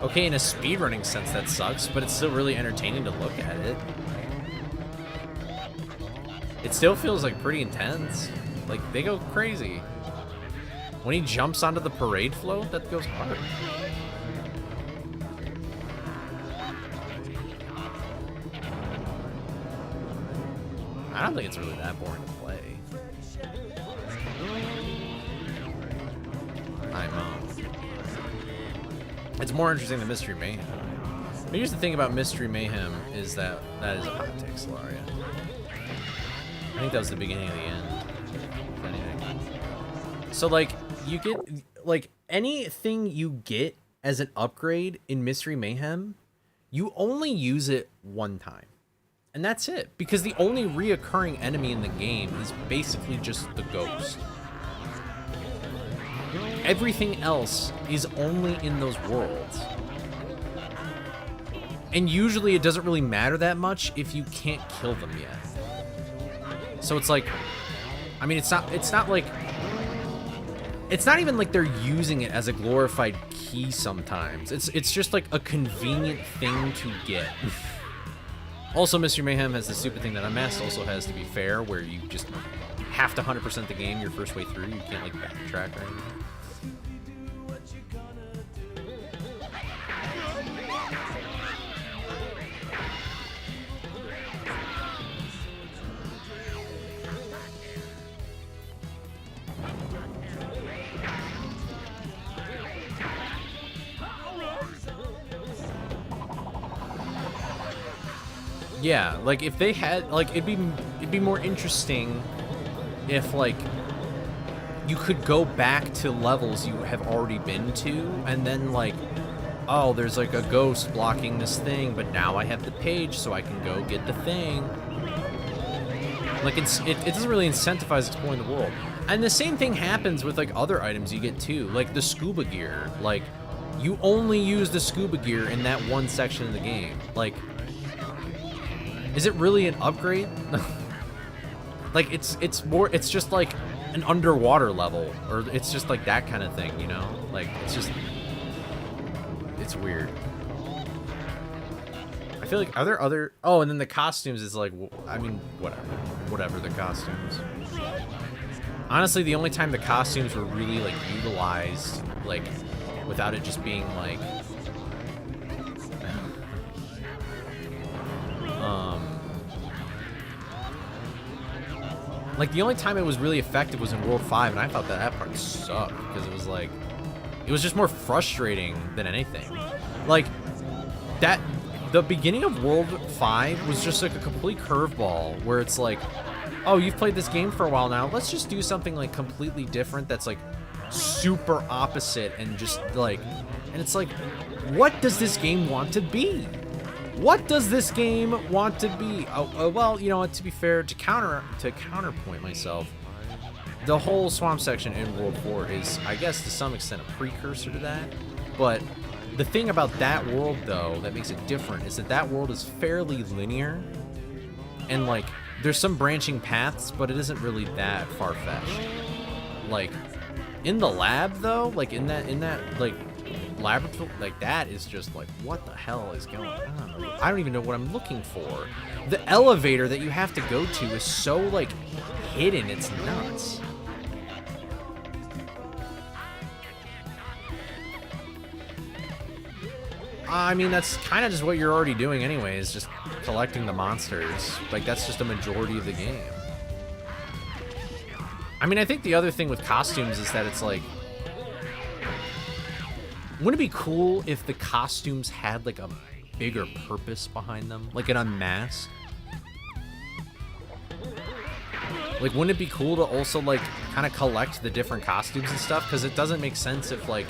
Okay, in a speedrunning sense, that sucks, but it's still really entertaining to look at it. It still feels like pretty intense. Like, they go crazy. When he jumps onto the parade float, that goes hard. I don't think it's really that boring to play. It's more interesting than Mystery Mayhem. But here's the thing about Mystery Mayhem is that that is a hot take, Solaria. I think that was the beginning of the end, if anything. So, like, you get, like, anything you get as an upgrade in Mystery Mayhem, you only use it one time. And that's it. Because the only reoccurring enemy in the game is basically just the ghost. Everything else is only in those worlds. And usually it doesn't really matter that much if you can't kill them yet. So it's like, I mean, it's not even like they're using it as a glorified key sometimes. It's just like a convenient thing to get. Also, Mystery Mayhem has the stupid thing that Unmasked also has, to be fair, where you just have to 100% the game your first way through. You can't like backtrack or anything. Yeah, like if they had, like, it'd be more interesting if like you could go back to levels you have already been to, and then like, oh, there's like a ghost blocking this thing, but now I have the page, so I can go get the thing. Like it doesn't really incentivize exploring the world. And the same thing happens with like other items you get too, like the scuba gear. Like you only use the scuba gear in that one section of the game. Like, is it really an upgrade? Like it's just like an underwater level, or it's just like that kind of thing, you know? Like it's weird. I feel like, are there other, oh, and then the costumes is like, I mean, whatever the costumes. Honestly, the only time the costumes were really like utilized, like without it just being like, like the only time it was really effective was in World 5, and I thought that part sucked because it was like, it was just more frustrating than anything. Like that, the beginning of World 5 was just like a complete curveball where it's like, oh, you've played this game for a while now, let's just do something like completely different that's like super opposite, and just like, and it's like, what does this game want to be? What does this game want to be? Well, you know what, to be fair, to counterpoint myself, the whole swamp section in World 4 is, I guess, to some extent a precursor to that. But the thing about that world, though, that makes it different is that that world is fairly linear. And, like, there's some branching paths, but it isn't really that far-fetched. Like, in the lab, though, like, in that, like, laboratory, like, that is just like, what the hell is going on? I don't even know what I'm looking for. The elevator that you have to go to is so like hidden, it's nuts. I mean, that's kind of just what you're already doing anyway, is just collecting the monsters. Like, that's just a majority of the game. I mean, I think the other thing with costumes is that it's like, wouldn't it be cool if the costumes had like a bigger purpose behind them? Like an Unmasked? Like, wouldn't it be cool to also like kind of collect the different costumes and stuff? Because it doesn't make sense if like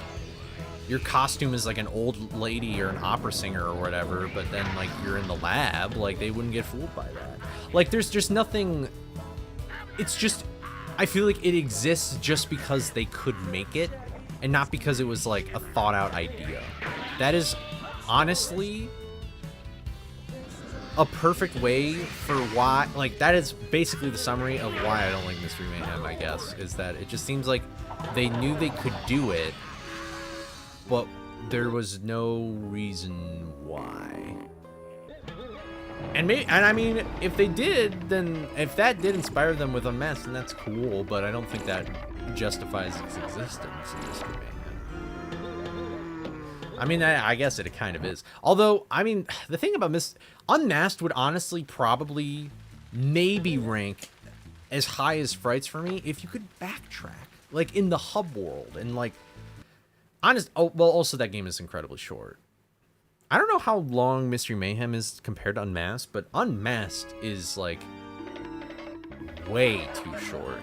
your costume is like an old lady or an opera singer or whatever, but then like you're in the lab, like they wouldn't get fooled by that. Like there's just nothing, it's just, I feel like it exists just because they could make it, and not because it was like a thought out idea. That is honestly a perfect way for why, like, that is basically the summary of why I don't like Mystery Mayhem, I guess, is that it just seems like they knew they could do it, but there was no reason why. And I mean, if they did, then if that did inspire them with Unmasked, then that's cool. But I don't think that justifies its existence in Mystery Mayhem. I mean, I guess it kind of is. Although, I mean, the thing about Unmasked would honestly probably maybe rank as high as Frights for me if you could backtrack, like in the hub world, and like well, also that game is incredibly short. I don't know how long Mystery Mayhem is compared to Unmasked, but Unmasked is like way too short.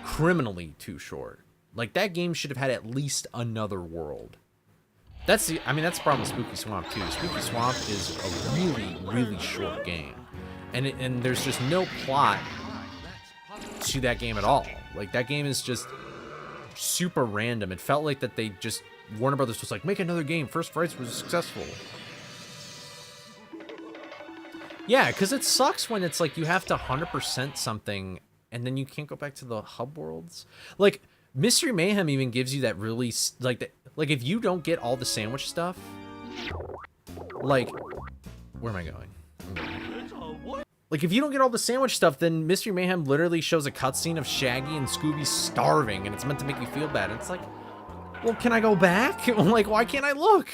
Criminally too short. Like that game should have had at least another world. That's the problem with Spooky Swamp too. Spooky Swamp is a really, really short game. And there's just no plot to that game at all. Like that game is just super random. It felt like that they just Warner Brothers was like, make another game. First Frights was successful. Yeah, because it sucks when it's like you have to 100% something and then you can't go back to the hub worlds. Like, Mystery Mayhem even gives you that really, like if you don't get all the sandwich stuff, like, where am I going? Like, if you don't get all the sandwich stuff, then Mystery Mayhem literally shows a cutscene of Shaggy and Scooby starving, and it's meant to make you feel bad. It's like, well, can I go back? I'm like, why can't I look?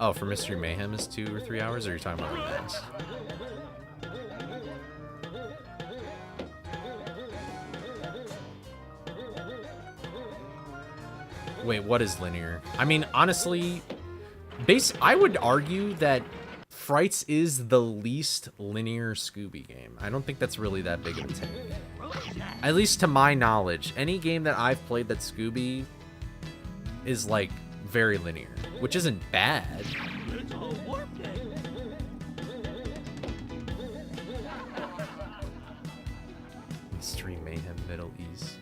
Oh, for Mystery Mayhem is 2 or 3 hours, or are you talking about Unmasked? Wait, what is linear? I mean, honestly, I would argue that Frights is the least linear Scooby game. I don't think that's really that big of a take. At least to my knowledge, any game that I've played that's Scooby is like very linear, which isn't bad. Mystery Mayhem Middle East.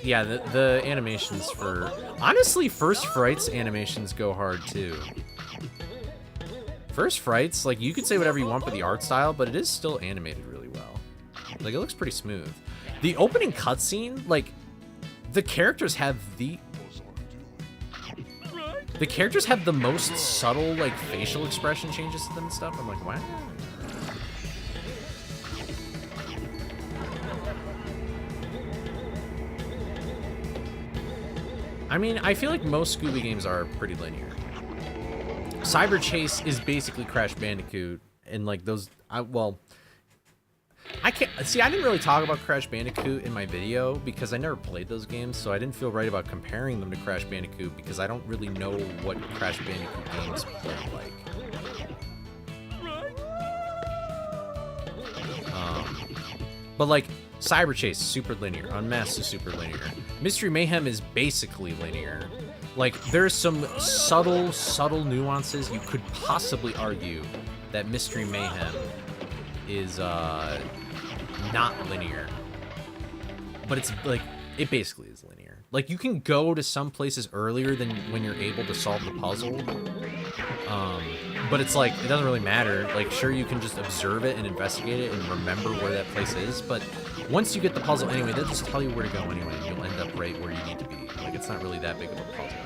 Yeah, the animations for... Honestly, First Frights animations go hard, too. First Frights, like, you could say whatever you want for the art style, but it is still animated really well. Like, it looks pretty smooth. The opening cutscene, like, the characters have the most subtle, like, facial expression changes to them and stuff. I'm like, wow. I mean, I feel like most Scooby games are pretty linear. Cyber Chase is basically Crash Bandicoot, and like those, I didn't really talk about Crash Bandicoot in my video because I never played those games, so I didn't feel right about comparing them to Crash Bandicoot because I don't really know what Crash Bandicoot games play like. But like, Cyber Chase, super linear. Unmasked is super linear. Mystery Mayhem is basically linear. Like, there's some subtle nuances. You could possibly argue that Mystery Mayhem is not linear. But it's like, it basically is linear. Like, you can go to some places earlier than when you're able to solve the puzzle. But it's like, it doesn't really matter. Like, sure, you can just observe it and investigate it and remember where that place is, but once you get the puzzle anyway, they'll just tell you where to go anyway, and you'll end up right where you need to be. Like, it's not really that big of a puzzle.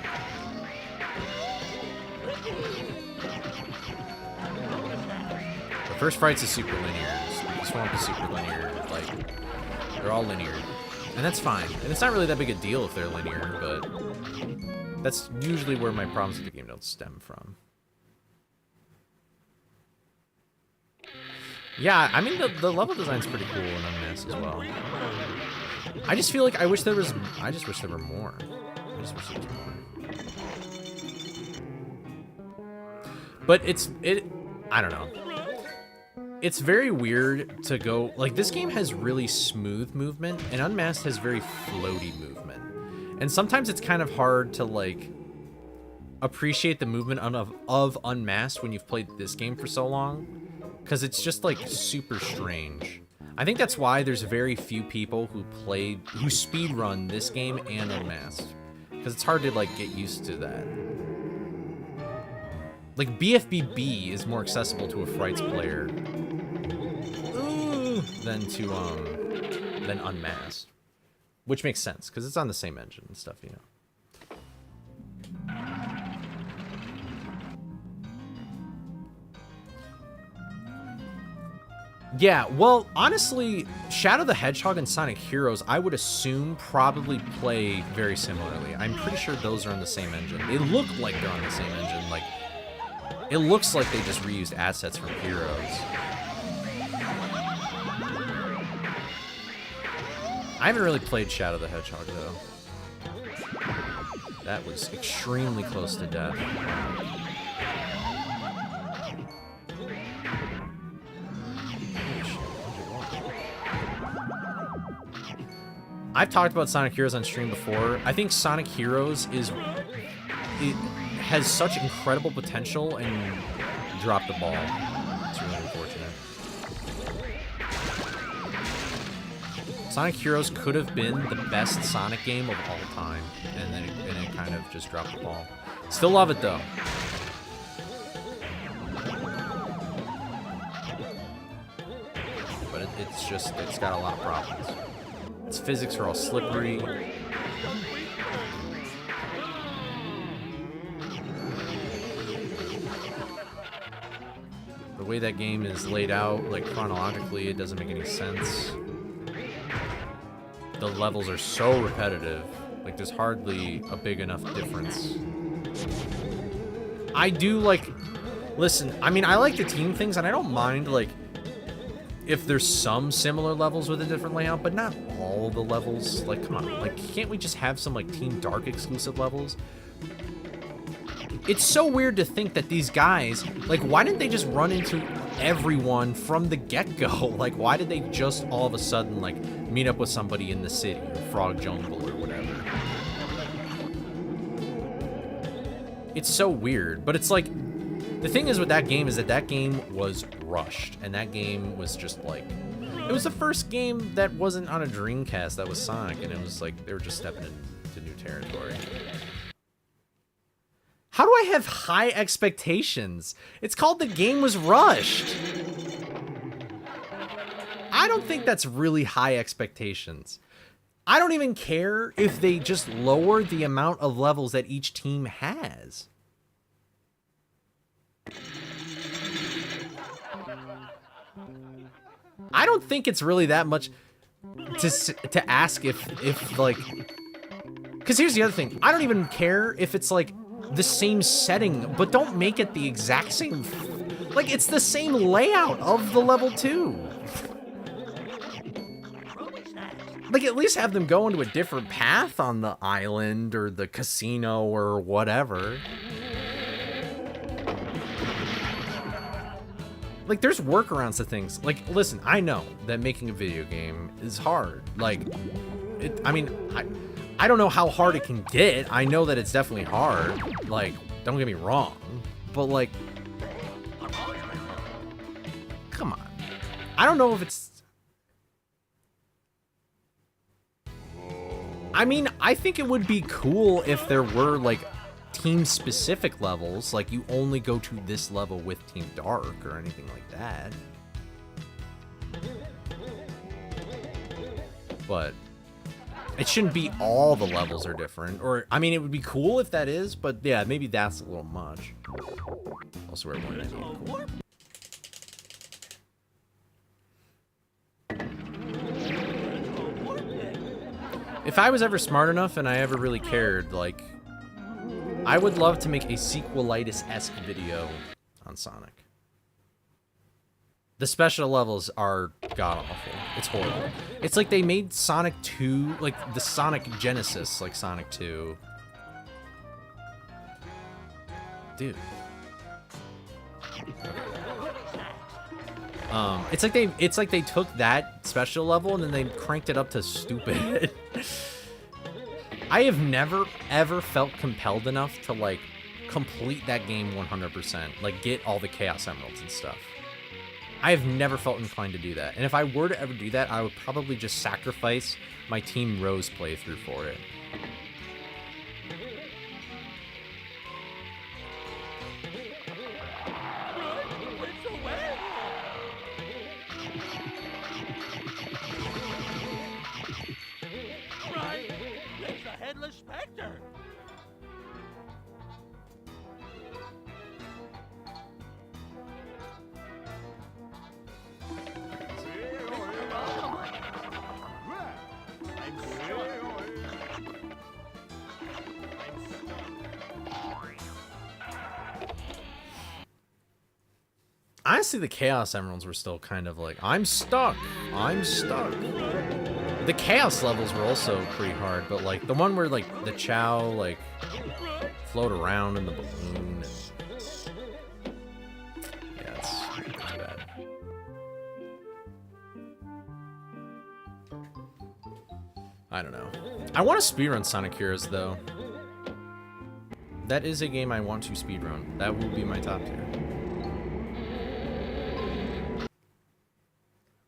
The First Frights is super linear. The Swamp is super linear. Like, they're all linear. And that's fine. And it's not really that big a deal if they're linear, but that's usually where my problems with the game don't stem from. Yeah, I mean, the level design's pretty cool in Unmasked as well. I just feel like I just wish there were more. I just wish there was more. But I don't know. It's very weird to go, like, this game has really smooth movement, and Unmasked has very floaty movement. And sometimes it's kind of hard to, like, appreciate the movement of Unmasked when you've played this game for so long. Because it's just, like, super strange. I think that's why there's very few people who speedrun this game and Unmasked. Because it's hard to, like, get used to that. Like, BFBB is more accessible to a Frights player than Unmasked. which makes sense because it's on the same engine and stuff, you know. Yeah, well, honestly, Shadow the Hedgehog and Sonic Heroes, I would assume probably play very similarly. I'm pretty sure those are on the same engine. They look like they're on the same engine. Like, it looks like they just reused assets from Heroes. I haven't really played Shadow the Hedgehog, though. That was extremely close to death. I've talked about Sonic Heroes on stream before. I think Sonic Heroes it has such incredible potential and dropped the ball. It's really unfortunate. Sonic Heroes could have been the best Sonic game of all time, and it kind of just dropped the ball. Still love it though. But it's got a lot of problems. Its physics are all slippery. The way that game is laid out, like chronologically, it doesn't make any sense. The levels are so repetitive. Like there's hardly a big enough difference. I do like, listen, I mean, I like the team things and I don't mind like if there's some similar levels with a different layout, but not all the levels. Like, come on, like, can't we just have some, like, Team Dark exclusive levels? It's so weird to think that these guys, like, why didn't they just run into everyone from the get-go? Like, why did they just all of a sudden, like, meet up with somebody in the city or Frog Jungle or whatever? It's so weird, but it's like, the thing is with that game is that that game was rushed, and that game was just like, it was the first game that wasn't on a Dreamcast that was Sonic, and it was like, they were just stepping into new territory. How do I have high expectations? It's called the game was rushed. I don't think that's really high expectations. I don't even care if they just lower the amount of levels that each team has. I don't think it's really that much to ask if like, because here's the other thing. I don't even care if it's like the same setting, but don't make it the exact same. Like, it's the same layout of the level too. Like, at least have them go into a different path on the island or the casino or whatever. Like, there's workarounds to things. Like, listen, I know that making a video game is hard. Like, I mean, I don't know how hard it can get. I know that it's definitely hard. Like, don't get me wrong. But, like, come on. I don't know if it's... I mean, I think it would be cool if there were, like, team-specific levels. Like, you only go to this level with Team Dark or anything like that. But it shouldn't be all the levels are different. Or, I mean, it would be cool if that is, but yeah, maybe that's a little much. Also, we're one cool. If I was ever smart enough and I ever really cared, like, I would love to make a sequelitis-esque video on Sonic. The special levels are god-awful. It's horrible. It's like they made Sonic 2, like the Sonic Genesis, like Sonic 2. Dude. It's like they took that special level and then they cranked it up to stupid. I have never ever felt compelled enough to like complete that game 100%, like get all the Chaos Emeralds and stuff. I have never felt inclined to do that. And if I were to ever do that, I would probably just sacrifice my Team Rose playthrough for it. headless specter. Honestly, the Chaos Emeralds were still kind of like, I'm stuck. I'm stuck. The Chaos levels were also pretty hard, but like the one where like the Chow like float around in the balloon. And... yeah, it's bad. I don't know. I want to speedrun Sonic Heroes though. That is a game I want to speedrun. That will be my top tier.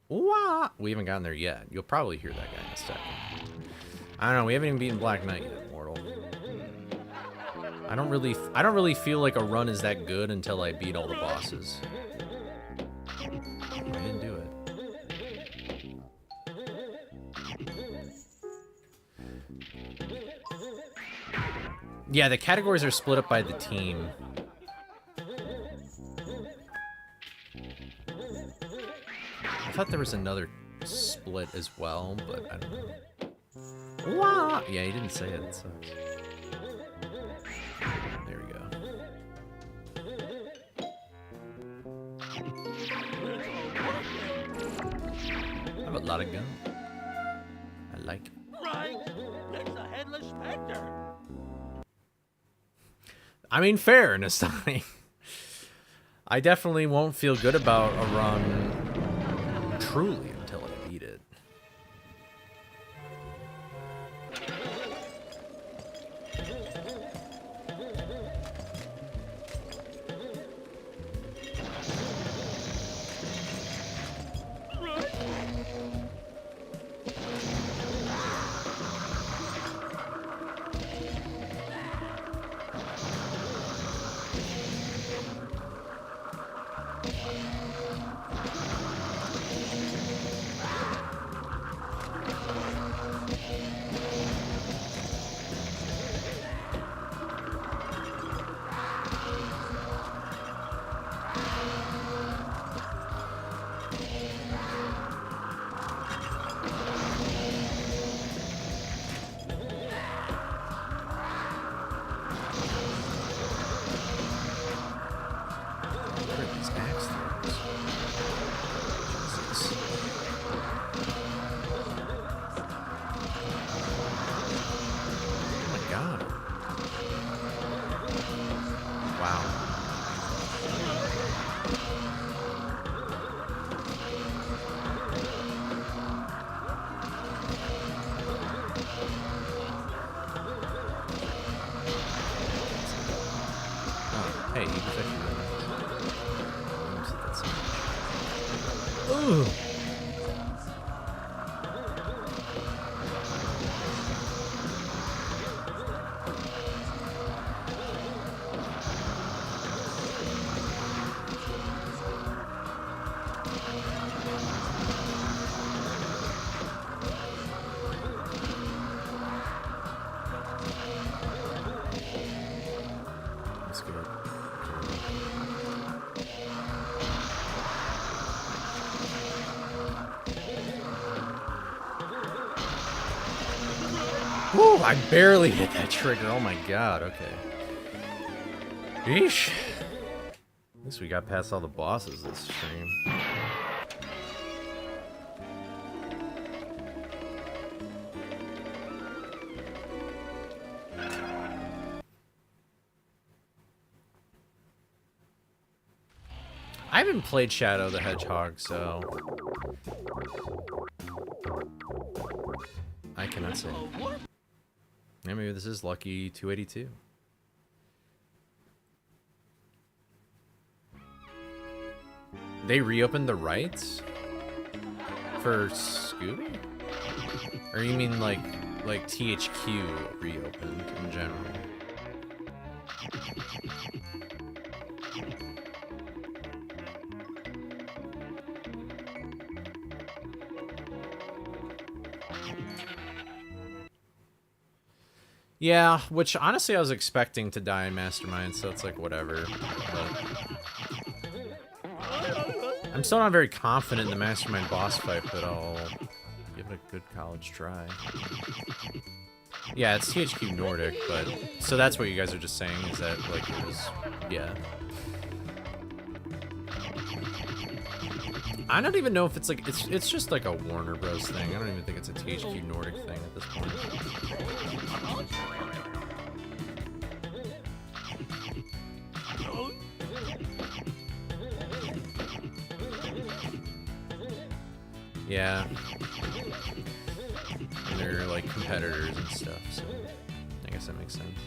Wah! We haven't gotten there yet. You'll probably hear that guy in a second. I don't know. We haven't even beaten Black Knight yet, Mortal. I don't really feel like a run is that good until I beat all the bosses. I didn't do it. Yeah, the categories are split up by the team. I thought there was another split as well, but I don't know. Wah! Yeah, he didn't say it. It sucks. There we go. I have a lot of gun. I like it. Right, it's a headless specter. I mean, fair, Nastani. I definitely won't feel good about a run truly until I beat it. Hey, he was actually really nice. Ooh. Let's go. Woo, I barely hit that trigger. Oh my god, okay. Yeesh. At least we got past all the bosses this stream. I haven't played Shadow the Hedgehog, so I cannot say. Yeah, maybe this is lucky 282. They reopened the rights for Scooby? Or you mean like THQ reopened in general? Yeah, which honestly I was expecting to die in Mastermind, so it's like whatever. But I'm still not very confident in the Mastermind boss fight, but I'll give it a good college try. Yeah, it's THQ Nordic, but so that's what you guys are just saying, is that like it was, yeah. I don't even know if it's like it's just like a Warner Bros thing. I don't even think it's a THQ Nordic thing at this point. Yeah. And they're like competitors and stuff, so I guess that makes sense.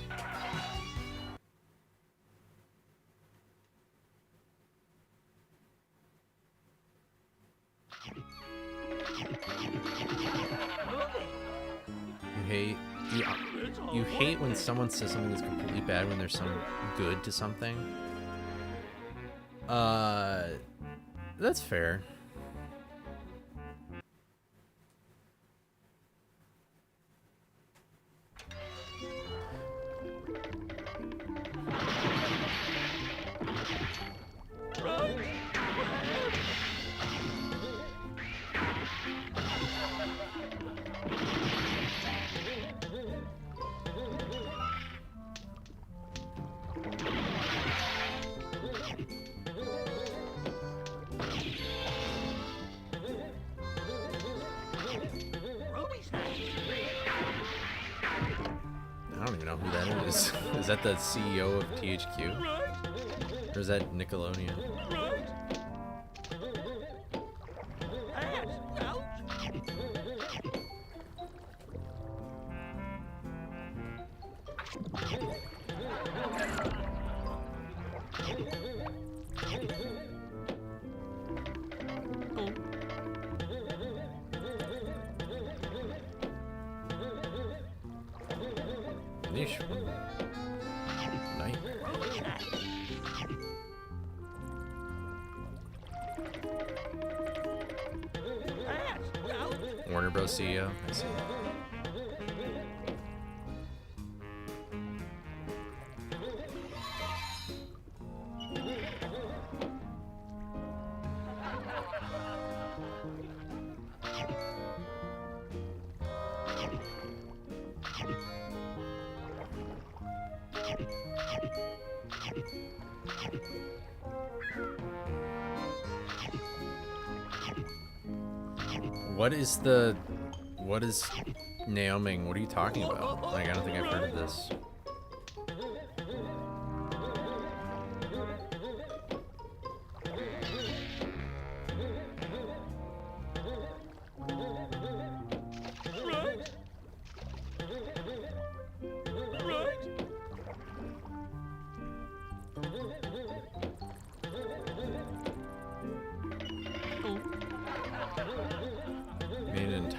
You hate when someone says something that's completely bad when there's some good to something. That's fair. I don't even know who that is. Is that the CEO of THQ? Or is that Nickelodeon? Warner Bros. CEO. I see. What is Naoming? What are you talking about? Like, I don't think I've heard of this.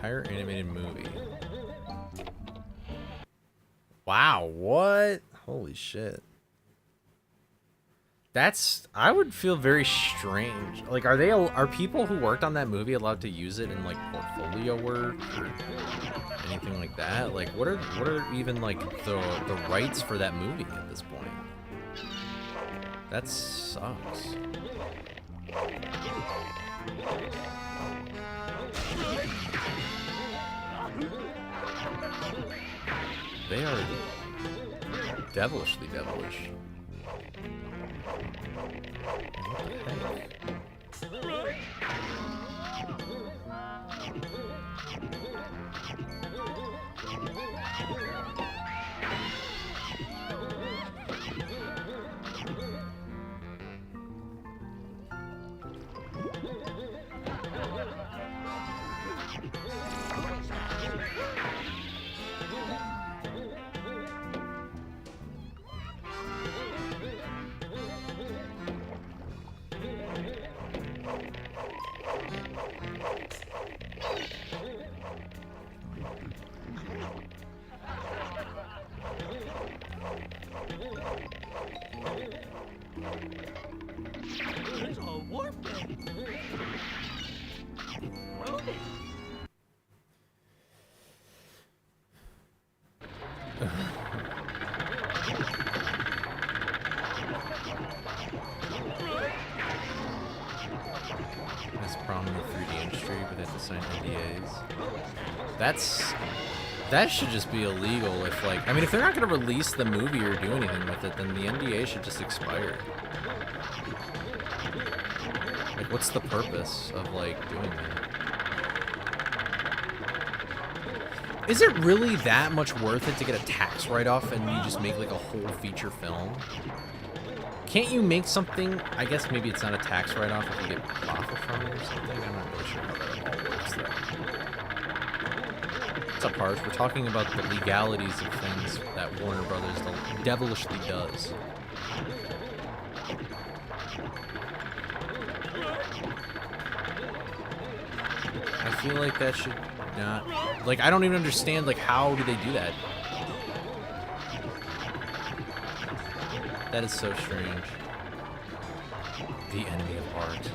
Animated movie. Wow, what? Holy shit. I would feel very strange. Like, are people who worked on that movie allowed to use it in like portfolio work or anything like that? Like, what are even like the rights for that movie at this point? That sucks. They are devilishly devilish. What the heck? That should just be illegal if, like, I mean, if they're not going to release the movie or do anything with it, then the NDA should just expire. Like, what's the purpose of, like, doing that? Is it really that much worth it to get a tax write-off and you just make, like, a whole feature film? Can't you make something, I guess maybe it's not a tax write-off if you get profit from it or something? I'm not really sure how that all works, though. What's up, Harsh? We're talking about the legalities of things that Warner Brothers devilishly does. I feel like that should not... Like, I don't even understand, like, how do they do that? That is so strange. The enemy of art.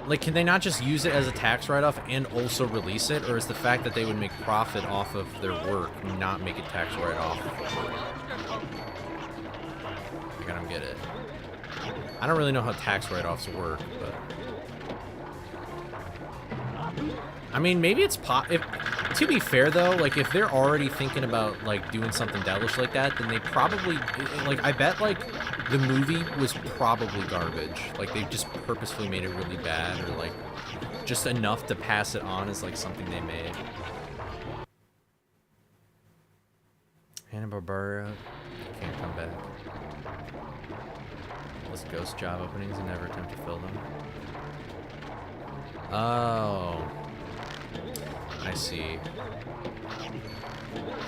Like, can they not just use it as a tax write-off and also release it? Or is the fact that they would make profit off of their work not make it tax write-off? Like, I don't get it. I don't really know how tax write-offs work, but... I mean, maybe it's to be fair, though, like, if they're already thinking about, like, doing something devilish like that, then they probably... Like, I bet, like... The movie was probably garbage. Like, they just purposefully made it really bad, or, like, just enough to pass it on as, like, something they made. Hanna-Barbera can't come back. List ghost job openings and never attempt to fill them. Oh. I see.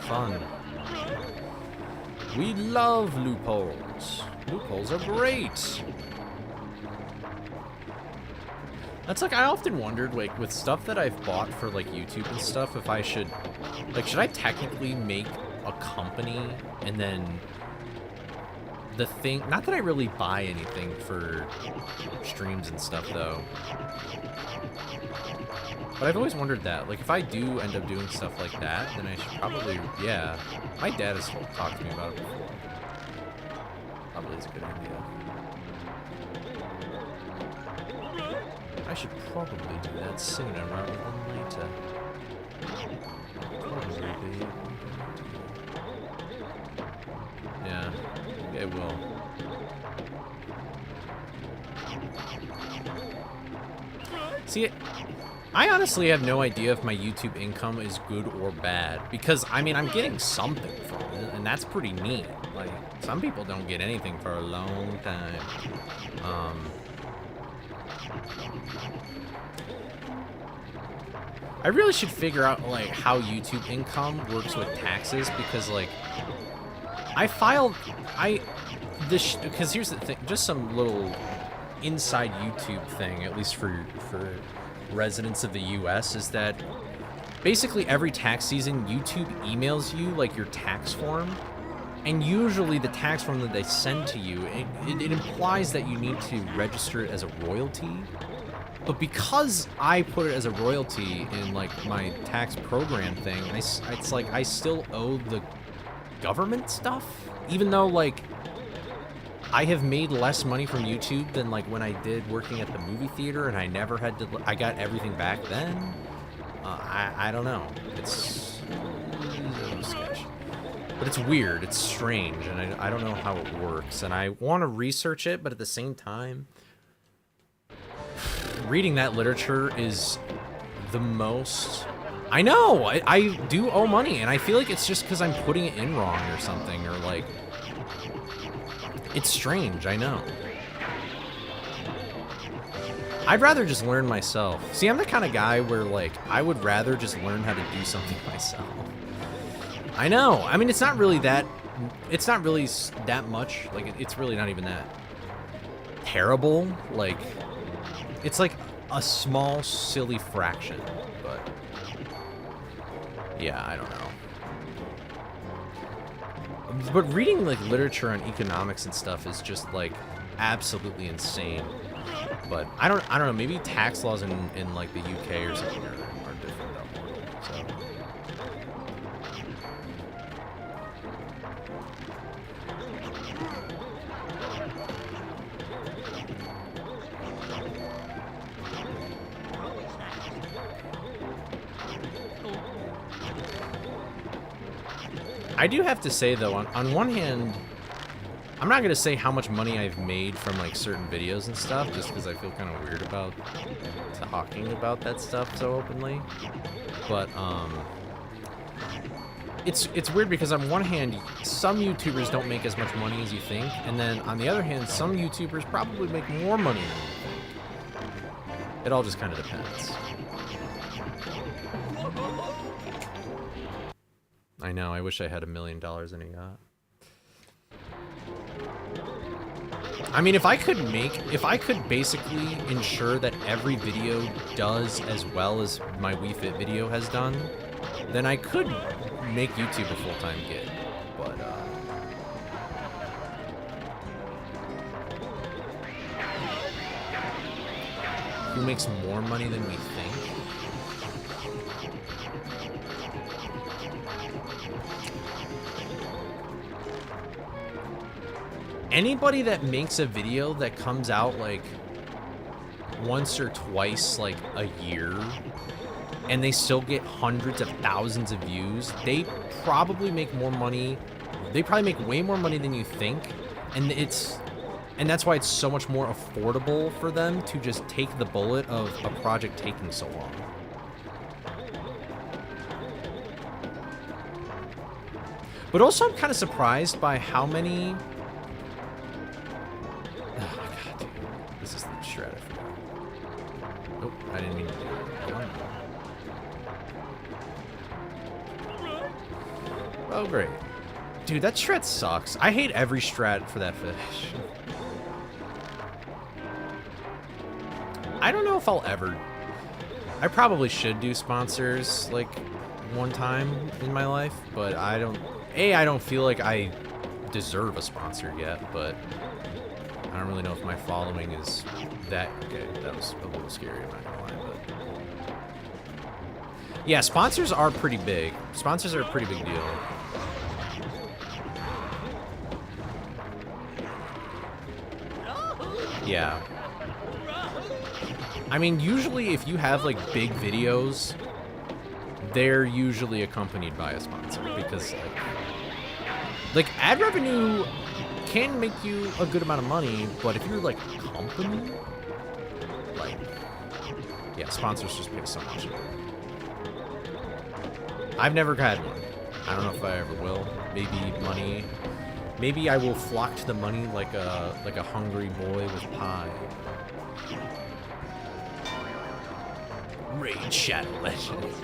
Fun. We love loopholes. Loopholes are great. That's like, I often wondered, like, with stuff that I've bought for, like, YouTube and stuff, if I should, like, should I technically make a company and then the thing, not that I really buy anything for streams and stuff, though, but I've always wondered that, like, if I do end up doing stuff like that, then I should probably, yeah, my dad has talked to me about it before. Probably is a good idea. I should probably do that sooner rather than later. Probably. Yeah, it will. See, I honestly have no idea if my YouTube income is good or bad, because, I mean, I'm getting something from it, and that's pretty neat. Like, some people don't get anything for a long time. I really should figure out, like, how YouTube income works with taxes, because, like, because here's the thing, just some little inside YouTube thing, at least for residents of the US, is that basically every tax season YouTube emails you, like, your tax form, and usually the tax form that they send to you, it implies that you need to register it as a royalty. But because I put it as a royalty in, like, my tax program thing, it's like I still owe the government stuff, even though, like, I have made less money from YouTube than, like, when I did working at the movie theater, and I never had to, I got everything back then. I don't know. It's sketch. But it's weird, it's strange, and I don't know how it works, and I want to research it, but at the same time, reading that literature is the most... I know! I do owe money, and I feel like it's just because I'm putting it in wrong or something, or, like... It's strange, I know. I'd rather just learn myself. See, I'm the kind of guy where, like, I would rather just learn how to do something myself. I know. I mean, it's not really that... It's not really that much. Like, it's really not even that terrible. Like, it's like a small, silly fraction. But, yeah, I don't know. But reading, like, literature on economics and stuff is just, like, absolutely insane. But I don't know, maybe tax laws in like the UK or something are different though. So I do have to say, though, on one hand, I'm not going to say how much money I've made from, like, certain videos and stuff, just because I feel kind of weird about talking about that stuff so openly. But, it's weird because on one hand, some YouTubers don't make as much money as you think, and then on the other hand, some YouTubers probably make more money than you think. It all just kind of depends. I know, I wish I had $1 million in a yacht. I mean, if I could basically ensure that every video does as well as my Wii Fit video has done, then I could make YouTube a full-time gig. But, who makes more money than we think? Anybody that makes a video that comes out like once or twice like a year and they still get hundreds of thousands of views, they probably make more money. They probably make way more money than you think. And that's why it's so much more affordable for them to just take the bullet of a project taking so long. But also I'm kind of surprised by how many... Oh my god, dude. This is the shred I forgot. Nope, I didn't mean to do it. Oh, great. Dude, that strat sucks. I hate every strat for that fish. I don't know if I'll ever... I probably should do sponsors, like, one time in my life, but I don't... I don't feel like I deserve a sponsor yet, but I don't really know if my following is that... Okay, that was a little scary, I'm not gonna lie, but... Yeah, sponsors are pretty big. Sponsors are a pretty big deal. Yeah. I mean, usually if you have, like, big videos, they're usually accompanied by a sponsor, because, like ad revenue can make you a good amount of money, but if you're, like, a company, like, yeah, sponsors just pay so much. I've never had one. I don't know if I ever will. Maybe money... Maybe I will flock to the money like a hungry boy with pie. Raid Shadow Legends.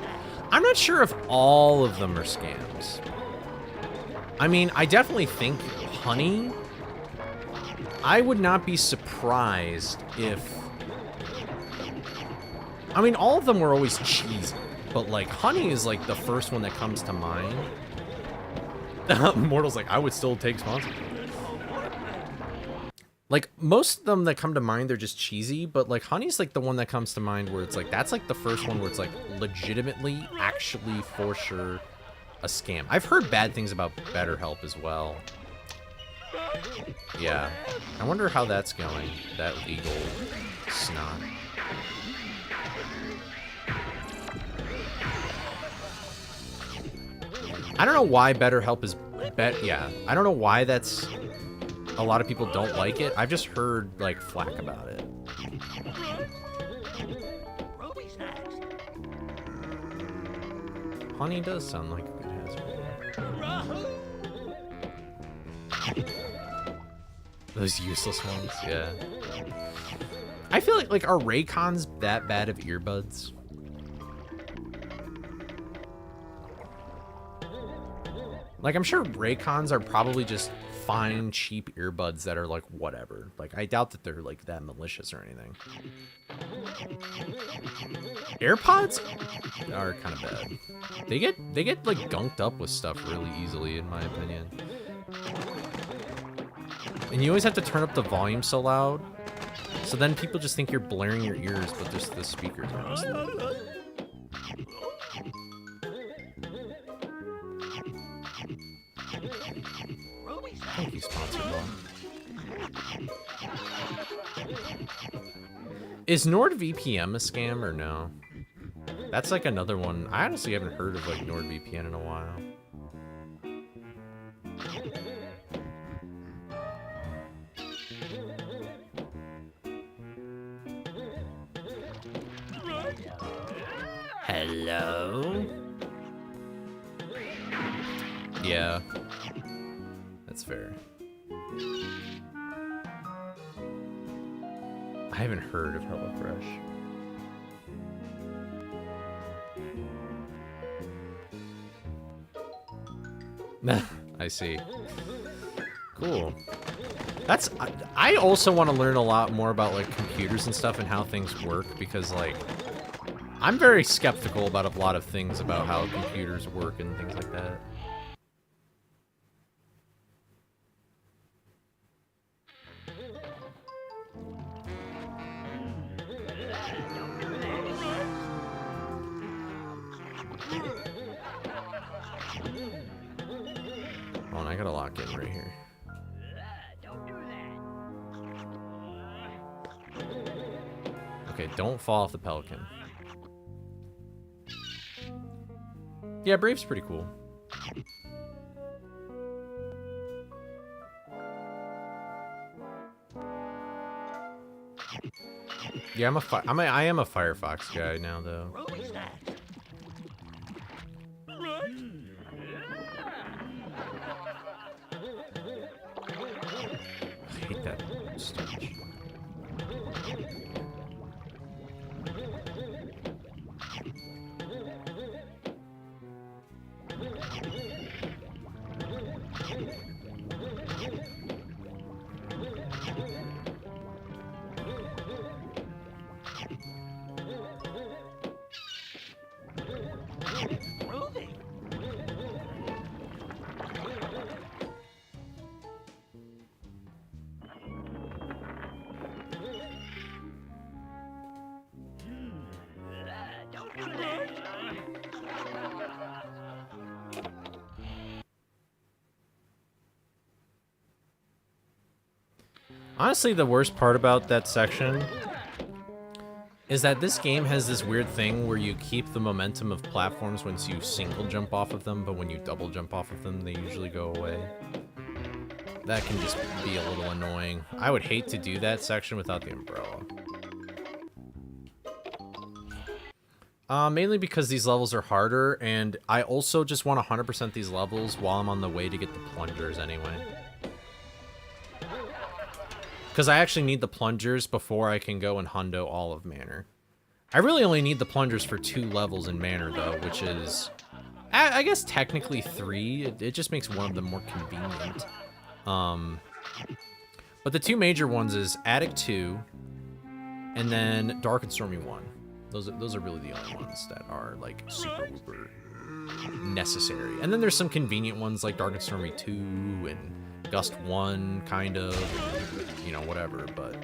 I'm not sure if all of them are scams. I mean, I definitely think Honey... I would not be surprised if... I mean, all of them were always cheesy, but, like, Honey is, like, the first one that comes to mind. Mortal's like, I would still take sponsors. Like, most of them that come to mind, they're just cheesy, but, like, Honey's, like, the one that comes to mind where it's, like, that's, like, the first one where it's, like, legitimately, actually, for sure, a scam. I've heard bad things about BetterHelp as well. Yeah. I wonder how that's going, that legal snot. I don't know why BetterHelp is yeah. I don't know why that's a lot of people don't like it. I've just heard like flack about it. Honey does sound like a good hazard. Those useless ones, yeah. I feel like are Raycons that bad of earbuds? Like, I'm sure Raycons are probably just fine, cheap earbuds that are, like, whatever. Like, I doubt that they're, like, that malicious or anything. AirPods are kind of bad. They get, like, gunked up with stuff really easily, in my opinion. And you always have to turn up the volume so loud. So then people just think you're blaring your ears, but just the speakers are honestly. Thank you, sponsor ball. Is NordVPN a scam or no? That's like another one. I honestly haven't heard of like NordVPN in a while. Hello? Yeah. That's fair. I haven't heard of HelloFresh. I see. Cool. That's... I also want to learn a lot more about, like, computers and stuff and how things work, because, like... I'm very skeptical about a lot of things about how computers work and things like that. Hold on, I gotta lock in right here. Okay, don't fall off the Pelican. Yeah, Brave's pretty cool. Yeah, I am a Firefox guy now, though. I hate that stage. Honestly, the worst part about that section is that this game has this weird thing where you keep the momentum of platforms once you single jump off of them, but when you double jump off of them, they usually go away. That can just be a little annoying. I would hate to do that section without the umbrella. Mainly because these levels are harder, and I also just want to 100% these levels while I'm on the way to get the plungers anyway. Because I actually need the plungers before I can go and hundo all of Manor. I really only need the plungers for 2 levels in Manor, though, which is, I guess, technically 3. It just makes one of them more convenient. But the 2 major ones is Attic 2, and then Dark and Stormy 1. Those are really the only ones that are, like, super uber necessary. And then there's some convenient ones like Dark and Stormy 2 and Gust 1, kind of, and, you know, whatever, but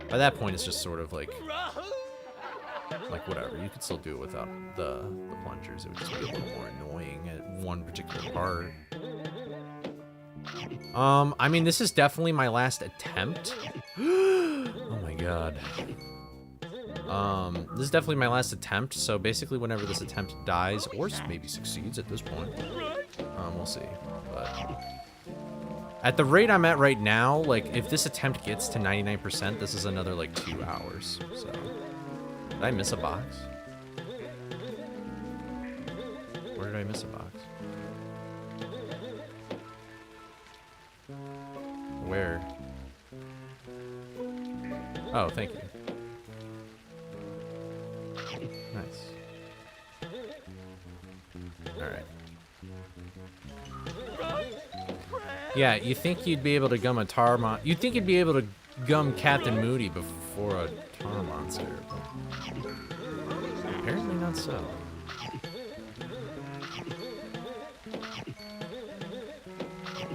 by that point it's just sort of like whatever. You could still do it without the plungers. It would just be a little more annoying at one particular part. I mean, this is definitely my last attempt. Oh my god. This is definitely my last attempt, so basically whenever this attempt dies, or maybe succeeds at this point, we'll see, but at the rate I'm at right now, like, if this attempt gets to 99%, this is another, like, 2 hours, so. Did I miss a box? Where did I miss a box? Where? Oh, thank you. Nice. Alright. Yeah, you think you'd be able to gum a tar mon- you'd think you'd be able to gum Captain Moody before a tar monster, but apparently not so.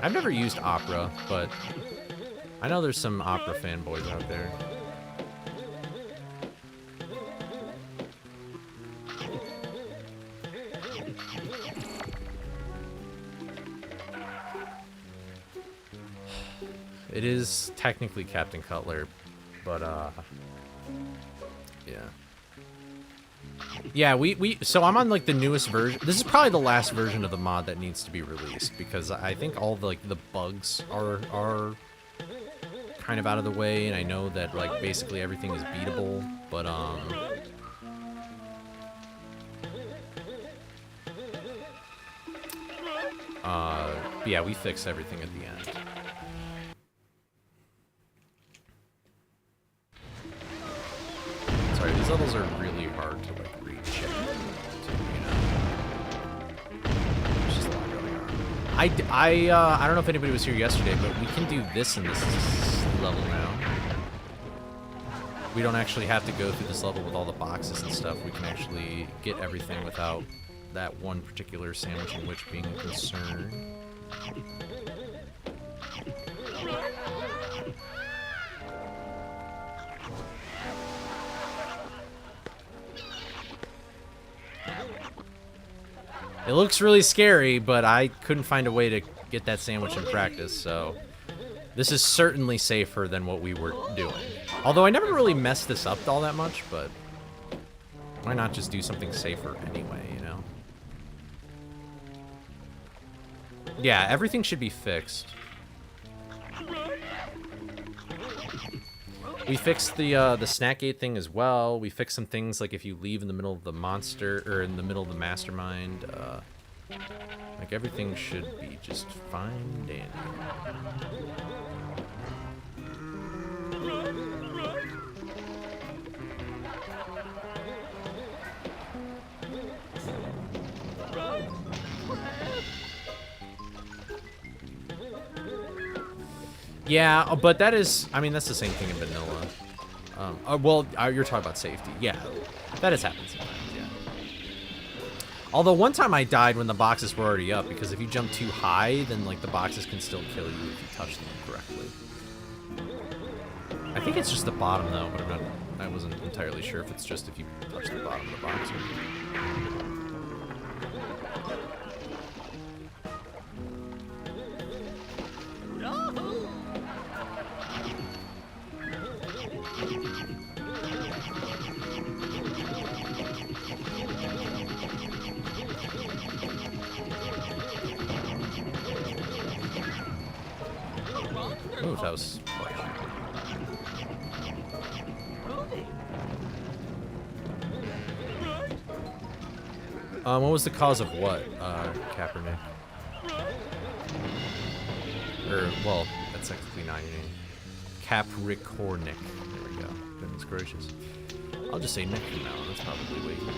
I've never used Opera, but I know there's some Opera fanboys out there. It is technically Captain Cutler, but yeah. Yeah, so I'm on like the newest version. This is probably the last version of the mod that needs to be released because I think all the like the bugs are kind of out of the way, and I know that like basically everything is beatable, but But yeah, we fixed everything at the end. Sorry, these levels are really hard to like reach. There's just a lot going on. I don't know if anybody was here yesterday, but we can do this in this level now. We don't actually have to go through this level with all the boxes and stuff. We can actually get everything without that one particular sandwich and witch being a concern. It looks really scary, but I couldn't find a way to get that sandwich in practice, so this is certainly safer than what we were doing. Although I never really messed this up all that much, but why not just do something safer anyway, you know? Yeah, everything should be fixed. We fixed the snack gate thing as well. We fixed some things like if you leave in the middle of the monster or in the middle of the mastermind, like everything should be just fine dandy. Yeah, but that is, I mean, that's the same thing in vanilla. Well, you're talking about safety. Yeah, that has happened sometimes, yeah. Although one time I died when the boxes were already up, because if you jump too high, then like the boxes can still kill you if you touch them correctly. I think it's just the bottom though, but I wasn't entirely sure if it's just if you touch the bottom of the box. Ooh, that was like... what was the cause of what, Kaepernick? Or, well, that's technically not your name. Capricornic. There we go. Goodness gracious. I'll just say Nick from now on. That's probably way easier.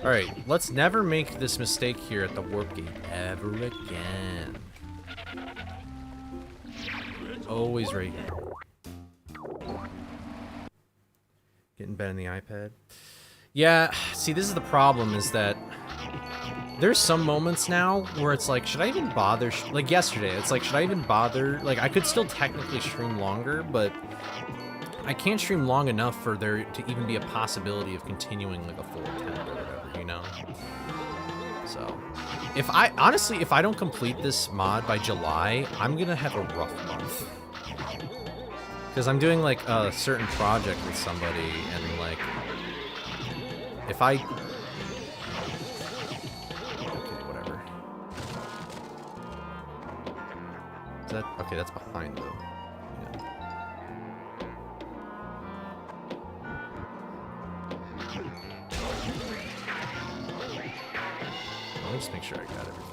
Alright, let's never make this mistake here at the warp gate ever again. Always right here. Getting bed in the iPad. Yeah, see, this is the problem, is that there's some moments now where it's like, should I even bother? Like yesterday, it's like, should I even bother? Like, I could still technically stream longer, but I can't stream long enough for there to even be a possibility of continuing like a full attempt or whatever, you know? So, if I don't complete this mod by July, I'm gonna have a rough month. Because I'm doing like a certain project with somebody, and like, if I... Okay, whatever. Is that... Okay, that's behind though. Just make sure I got everything.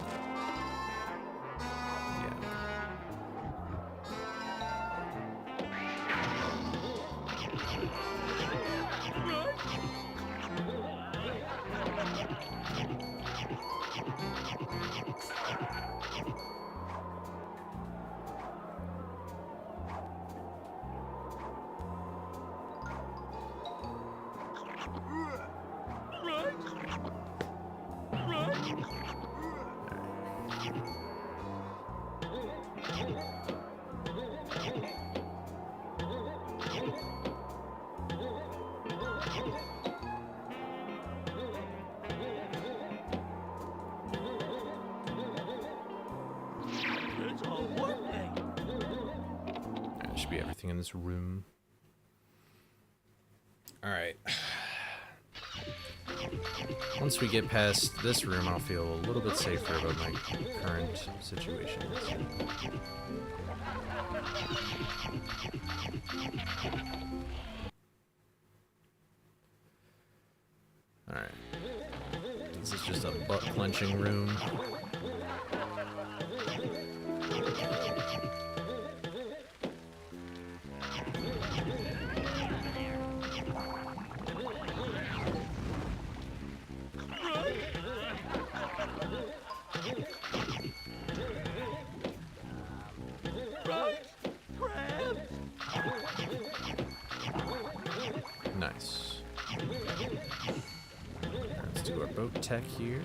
Should be everything in this room. Alright. Once we get past this room, I'll feel a little bit safer about my current situation. Alright. This is just a butt-clenching room. Nice. Let's do our boat tech here.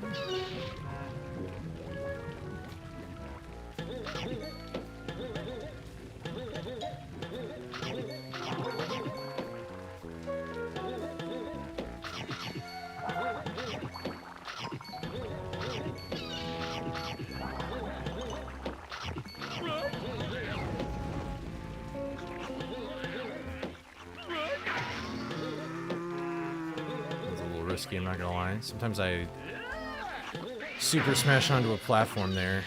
I'm not gonna lie. Sometimes I super smash onto a platform there.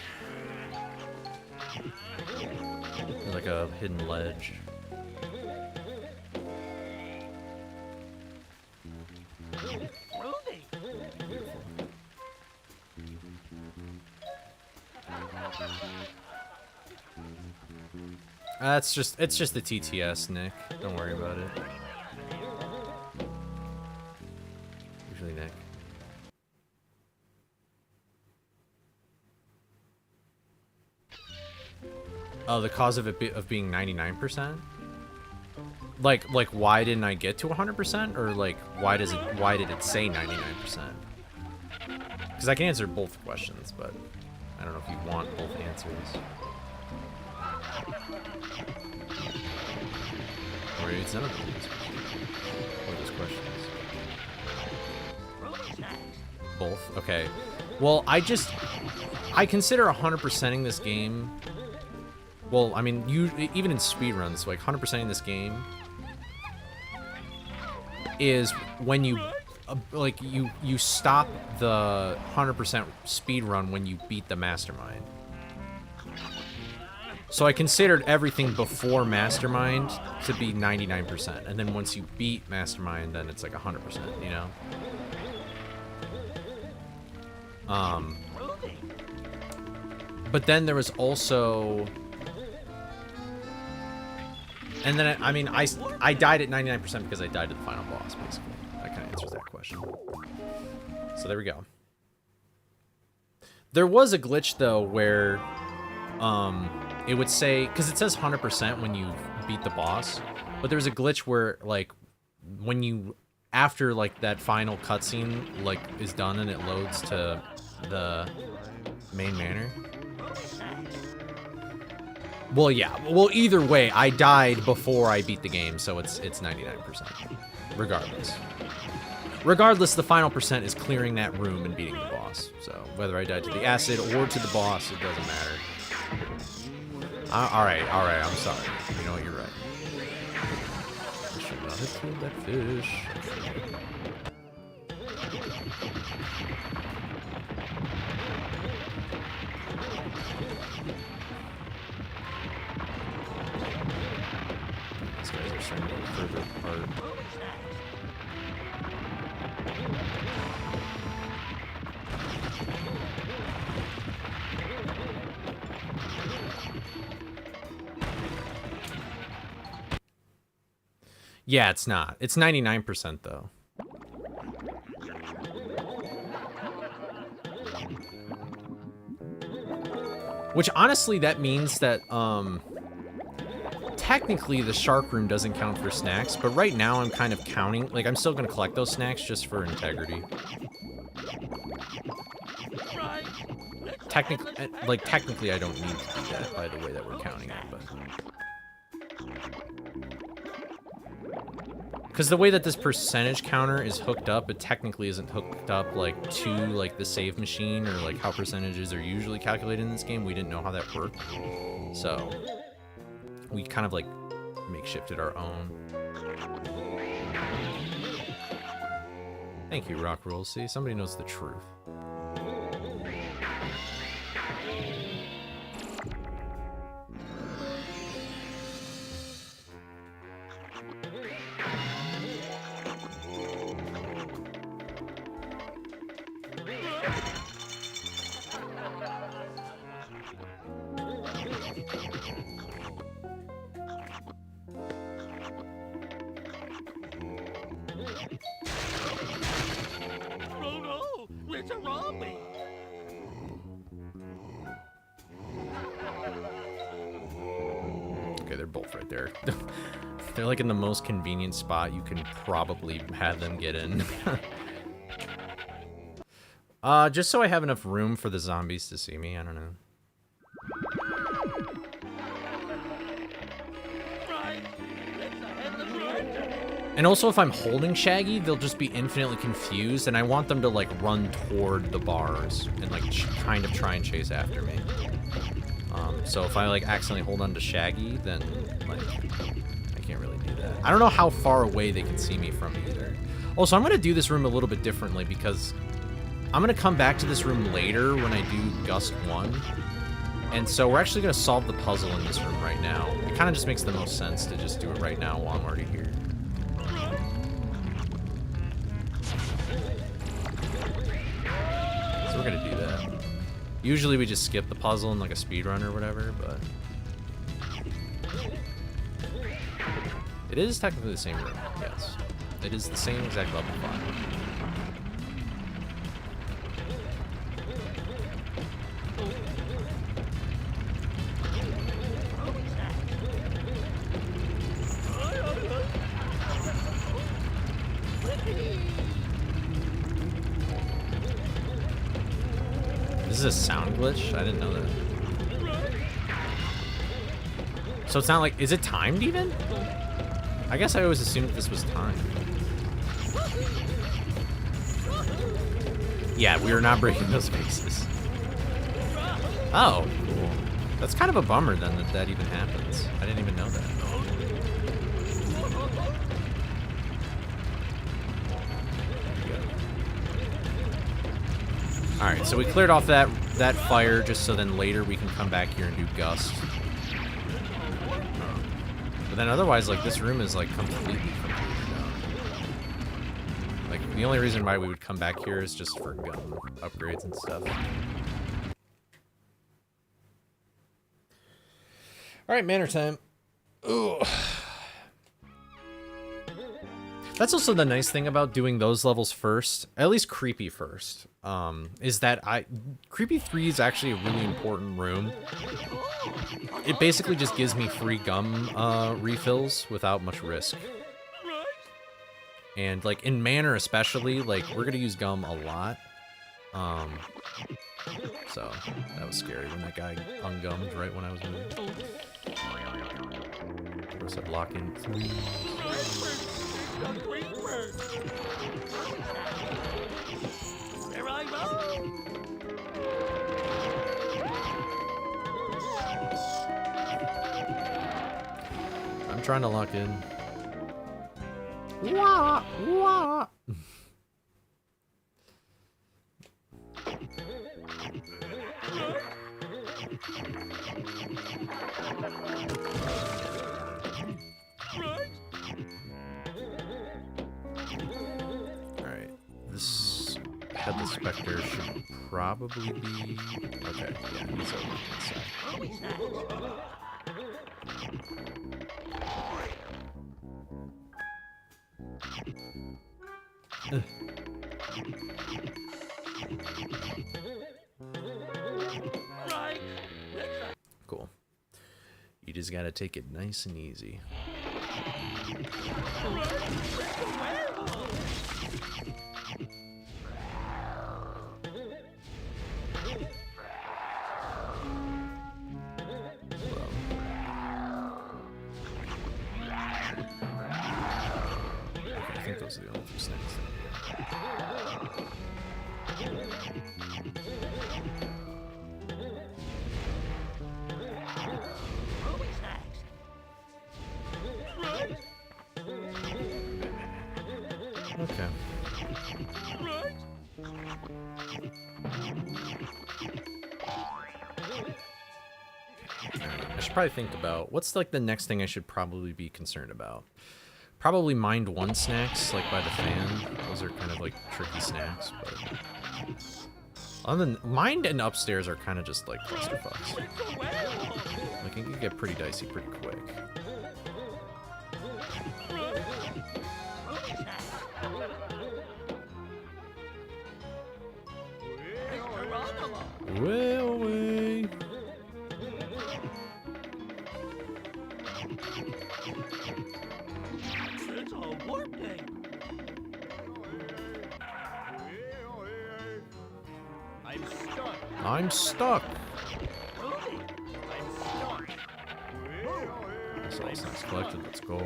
There's like a hidden ledge. It's just the TTS, Nick. Don't worry about it. Nick. Oh, the cause of it of being 99%? Like why didn't I get to 100%, or like why did it say 99%? Because I can answer both questions, but I don't know if you want both answers. Or maybe it's none of those questions. Both? Okay. Well, I consider 100%ing this game. Well, I mean, even in speedruns, like 100%ing this game is when you you stop the 100% speedrun when you beat the Mastermind. So I considered everything before Mastermind to be 99%, and then once you beat Mastermind, then it's like 100%, you know? But then there was also, and then I mean I died at 99% because I died to the final boss, basically. That kind of answers that question. So there we go. There was a glitch though where it would say, because it says 100% when you beat the boss, but there's a glitch where like when you, after like that final cutscene like is done and it loads to the main manor. Well, yeah. Well, either way, I died before I beat the game, so it's 99%. Regardless, the final percent is clearing that room and beating the boss. So whether I died to the acid or to the boss, it doesn't matter. All right. I'm sorry. You know what? You're right. I should not have killed that fish. These guys are starting to go further apart. Yeah, it's not. It's 99% though. Which honestly, that means that technically the shark room doesn't count for snacks, but right now I'm kind of counting, like I'm still gonna collect those snacks just for integrity. Technically I don't need to do that by the way that we're counting it, but because the way that this percentage counter is hooked up, it technically isn't hooked up like to like the save machine or like how percentages are usually calculated in this game. We didn't know how that worked, so we kind of like makeshifted our own. Thank you, Rock Rules. See, somebody knows the truth. Okay, they're both right there. They're like in the most convenient spot you can probably have them get in. Just so I have enough room for the zombies to see me, I don't know. And also, if I'm holding Shaggy, they'll just be infinitely confused, and I want them to, like, run toward the bars and, like, kind of try and chase after me. So if I, like, accidentally hold on to Shaggy, then, like, I can't really do that. I don't know how far away they can see me from either. Also, I'm going to do this room a little bit differently, because I'm going to come back to this room later when I do Gust 1. And so we're actually going to solve the puzzle in this room right now. It kind of just makes the most sense to just do it right now while I'm already here. So we're gonna do that. Usually we just skip the puzzle in like a speedrun or whatever, but it is technically the same room, yes. It is the same exact level 5. This is a sound glitch? I didn't know that. So it's not like, is it timed even? I guess I always assumed this was timed. Yeah, we are not breaking those vases. Oh, cool. That's kind of a bummer then that that even happens. I didn't even know that. Alright, so we cleared off that fire just so then later we can come back here and do Gust. But then otherwise, like, this room is, like, completely done. Like, the only reason why we would come back here is just for gun upgrades and stuff. Alright, manor time. Ooh. That's also the nice thing about doing those levels first, at least Creepy first, is that Creepy 3 is actually a really important room. It basically just gives me free gum refills without much risk. And, like, in Manor especially, like, we're gonna use gum a lot. So, that was scary when that guy ungummed right when I was moving. Of course, I'd lock in, please. There I go. I'm trying to lock in. Wah, wah. Alright, this Headless Spectre should probably be... Okay, yeah, he's over on this side. Cool. You just gotta take it nice and easy. I think those are the only two snakes. Okay. I should probably think about what's like the next thing I should probably be concerned about. Probably mind one snacks, like by the fan. Those are kind of like tricky snacks, but other than mind and upstairs are kind of just like clusterfucks. Like it can get pretty dicey pretty quick. Way away. It's a work day. I'm stuck. I'm stuck. I'm stuck. That's all snacks collected. Let's go.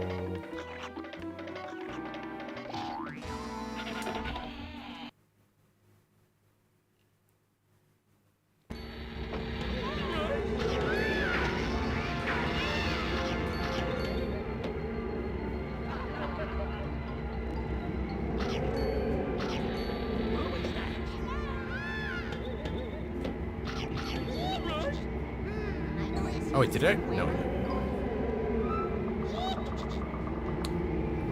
Oh wait, did I? No. Come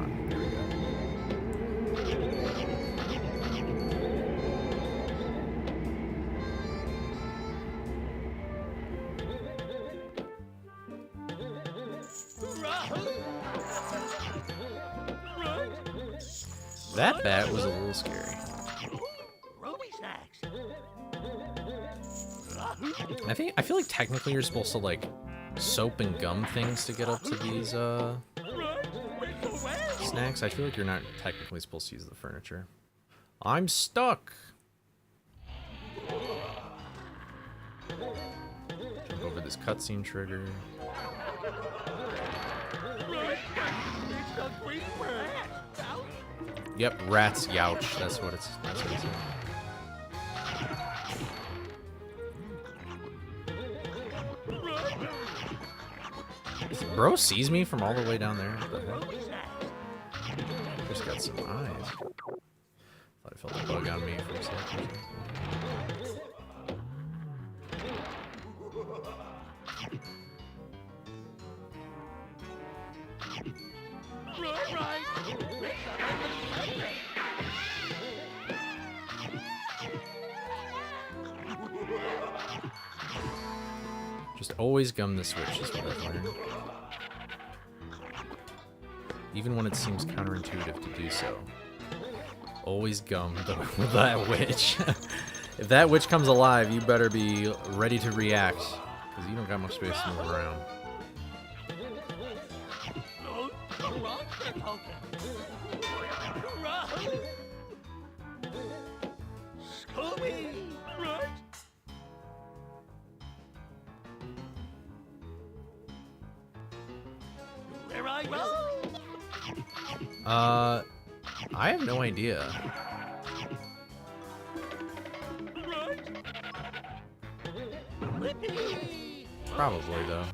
on, there we go. That bat was a little scary. I feel like technically you're supposed to like soap and gum things to get up to these snacks. I feel like you're not technically supposed to use the furniture. I'm stuck. Jump over this cutscene trigger. Yep, rats youch. That's what it's. That's what it's. Bro sees me from all the way down there. What the heck? Just got some eyes. Thought I felt a bug on me for a second. Just always gum the switch is what I've learned. Even when it seems counterintuitive to do so. Always gum that witch. If that witch comes alive, you better be ready to react. Because you don't got much space to move around. Scooby! Where I go? I have no idea. Probably, though.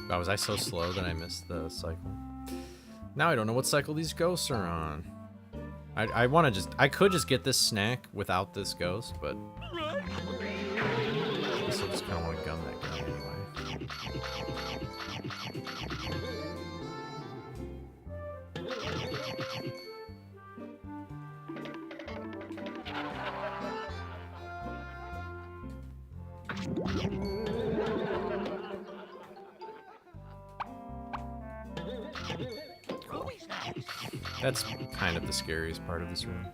Oh, was I so slow that I missed the cycle? Now I don't know what cycle these ghosts are on. I want to just... I could just get this snack without this ghost, but... I guess I just kind of want to gum that guy anyway. That's kind of the scariest part of this room.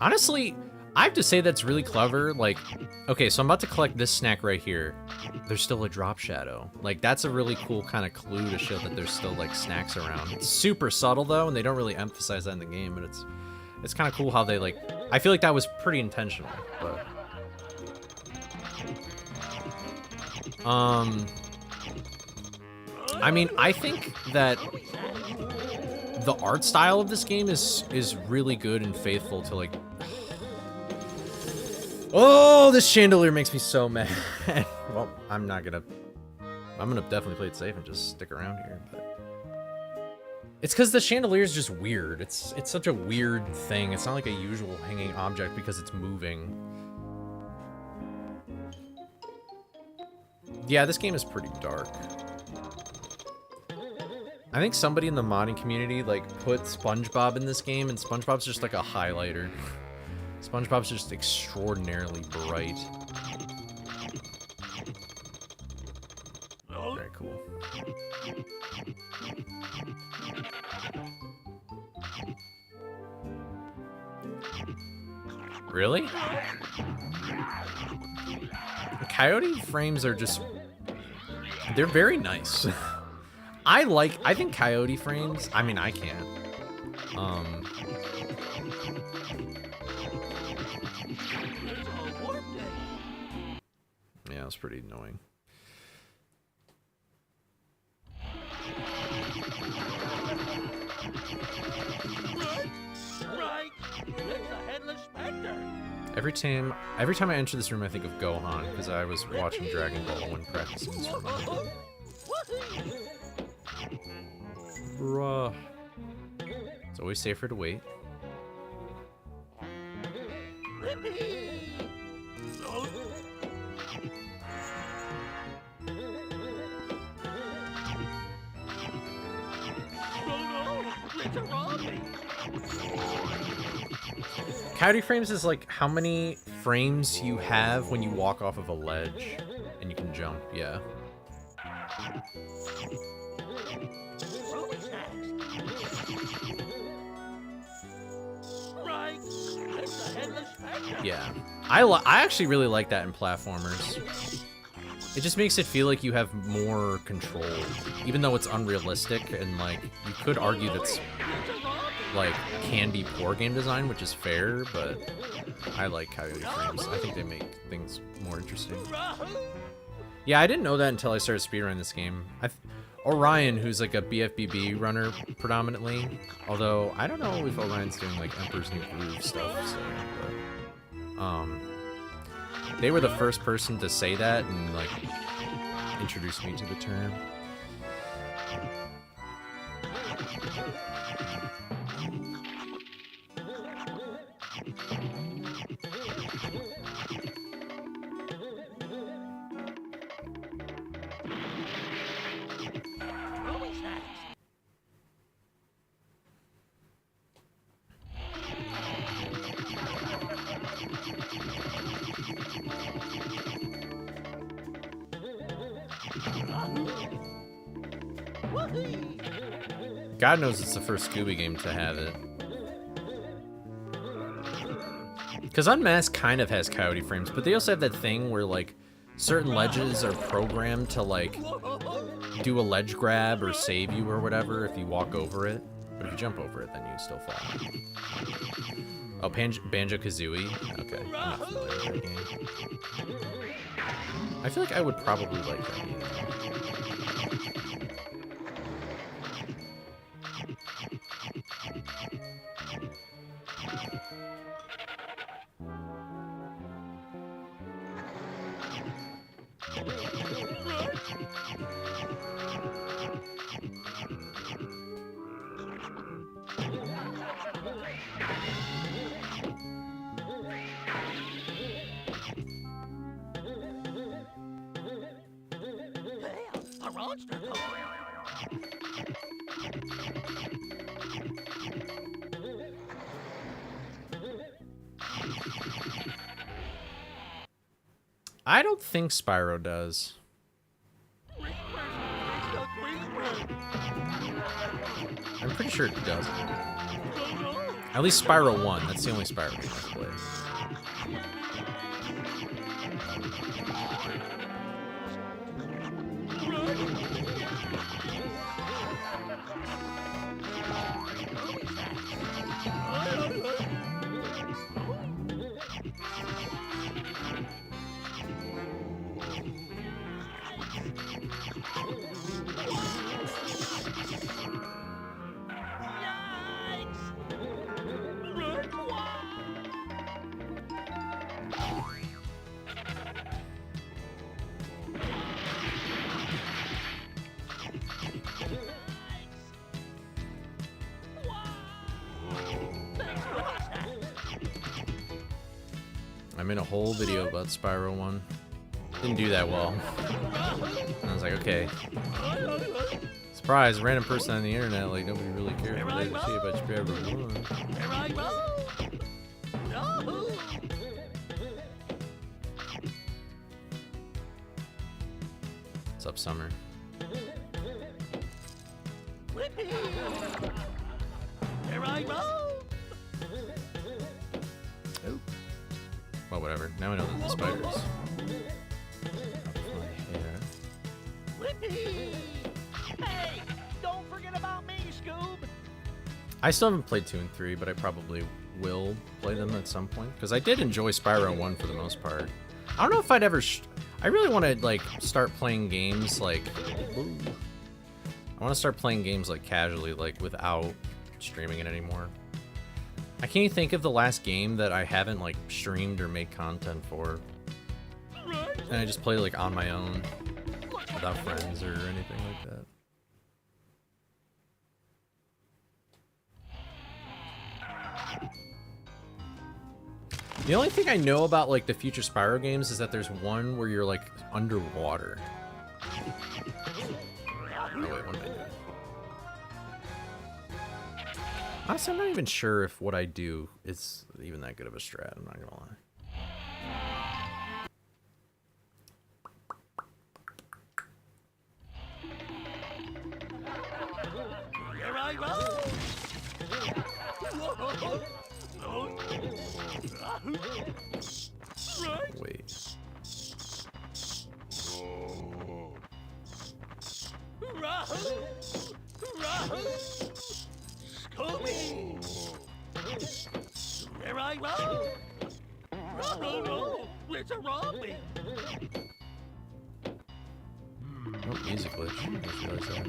Honestly, I have to say that's really clever. Like, okay, so I'm about to collect this snack right here. There's still a drop shadow. Like, that's a really cool kind of clue to show that there's still, like, snacks around. It's super subtle, though, and they don't really emphasize that in the game, but it's kind of cool how they, like... I feel like that was pretty intentional, but... I mean, I think that the art style of this game is really good and faithful to like. Oh, this chandelier makes me so mad. Well, I'm gonna definitely play it safe and just stick around here. But it's because the chandelier is just weird. It's such a weird thing. It's not like a usual hanging object because it's moving. Yeah, this game is pretty dark. I think somebody in the modding community like put SpongeBob in this game, and SpongeBob's just like a highlighter. SpongeBob's just extraordinarily bright. Very cool. Really? Coyote frames are just... they're very nice. I think coyote frames... I mean, I can't. Yeah, it's pretty annoying. Right! It's a headless specter! Every time I enter this room, I think of Gohan, because I was watching Dragon Ball when practicing this room. Bruh. It's always safer to wait. Coyote frames is like how many frames you have when you walk off of a ledge and you can jump, yeah. Yeah. I actually really like that in platformers. It just makes it feel like you have more control, even though it's unrealistic, and like you could argue that's like can be poor game design, which is fair, but I like coyote frames. I think they make things more interesting. Yeah, I didn't know that until I started speedrunning this game. Orion, who's like a BFBB runner predominantly, although I don't know if Orion's doing like Emperor's New Groove stuff, so, but, they were the first person to say that and like introduce me to the term. God knows it's the first Scooby game to have it. Because Unmasked kind of has coyote frames, but they also have that thing where, like, certain ledges are programmed to, like, do a ledge grab or save you or whatever if you walk over it. But if you jump over it, then you still fall. Oh, Banjo-Kazooie? Okay, I'm not familiar with that game. I feel like I would probably like that game. I don't think Spyro does. I'm pretty sure it does. At least Spyro 1. That's the only Spyro game I've played. I made a whole video about Spyro 1. Didn't do that well. And I was like, okay. Surprise, random person on the internet, like nobody really cared what they would say about Spyro 1. What's up, Summer? Oh. Well, whatever. Now I know that the spiders. Hey, don't forget about me, Scoob. I still haven't played 2 and 3, but I probably will play them at some point because I did enjoy Spyro 1 for the most part. I don't know if I'd ever. I really want to like start playing games like. Ooh. I want to start playing games like casually, like without streaming it anymore. I can't even think of the last game that I haven't like streamed or made content for. And I just play like on my own without friends or anything like that. The only thing I know about like the future Spyro games is that there's one where you're like underwater. Oh wait, what am I doing? Honestly, I'm not even sure if what I do is even that good of a strat, I'm not gonna lie. Here I go. Wait. Scooby! Here I go! It's a Robbie! Oh, music glitch. I just realized that.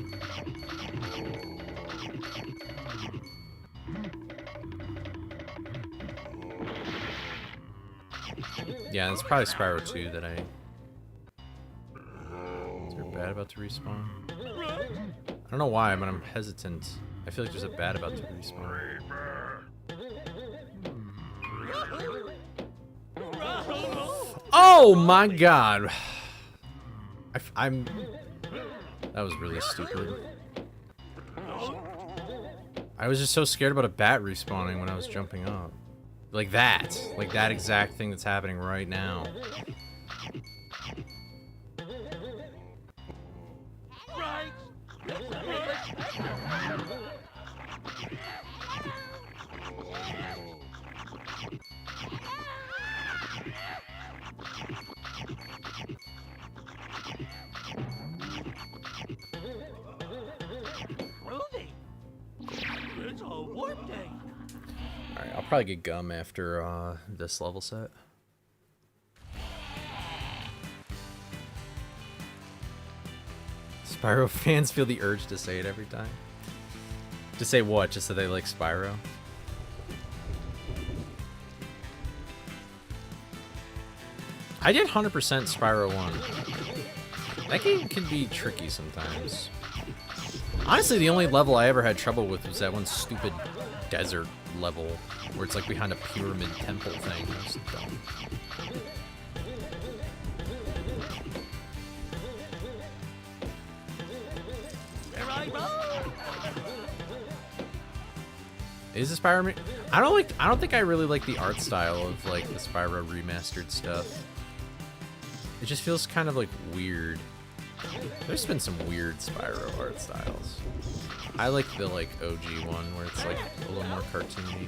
Yeah, it's probably Spyro 2 that I... Is there a bat about to respawn? I don't know why, but I'm hesitant. I feel like there's a bat about to respawn. Oh my god! I'm... That was really stupid. I was just so scared about a bat respawning when I was jumping up. Like that. Like that exact thing that's happening right now. It's a warp day. Alright, I'll probably get gum after this level set. Spyro fans feel the urge to say it every time. To say what? Just so they like Spyro? I did 100% Spyro 1. That game can be tricky sometimes. Honestly, the only level I ever had trouble with was that one stupid desert level where it's like behind a pyramid temple thing. That was dumb. Is the Spyro? I don't think I really like the art style of like the Spyro remastered stuff. It just feels kind of like weird. There's been some weird Spyro art styles. I like the like OG one where it's like a little more cartoony.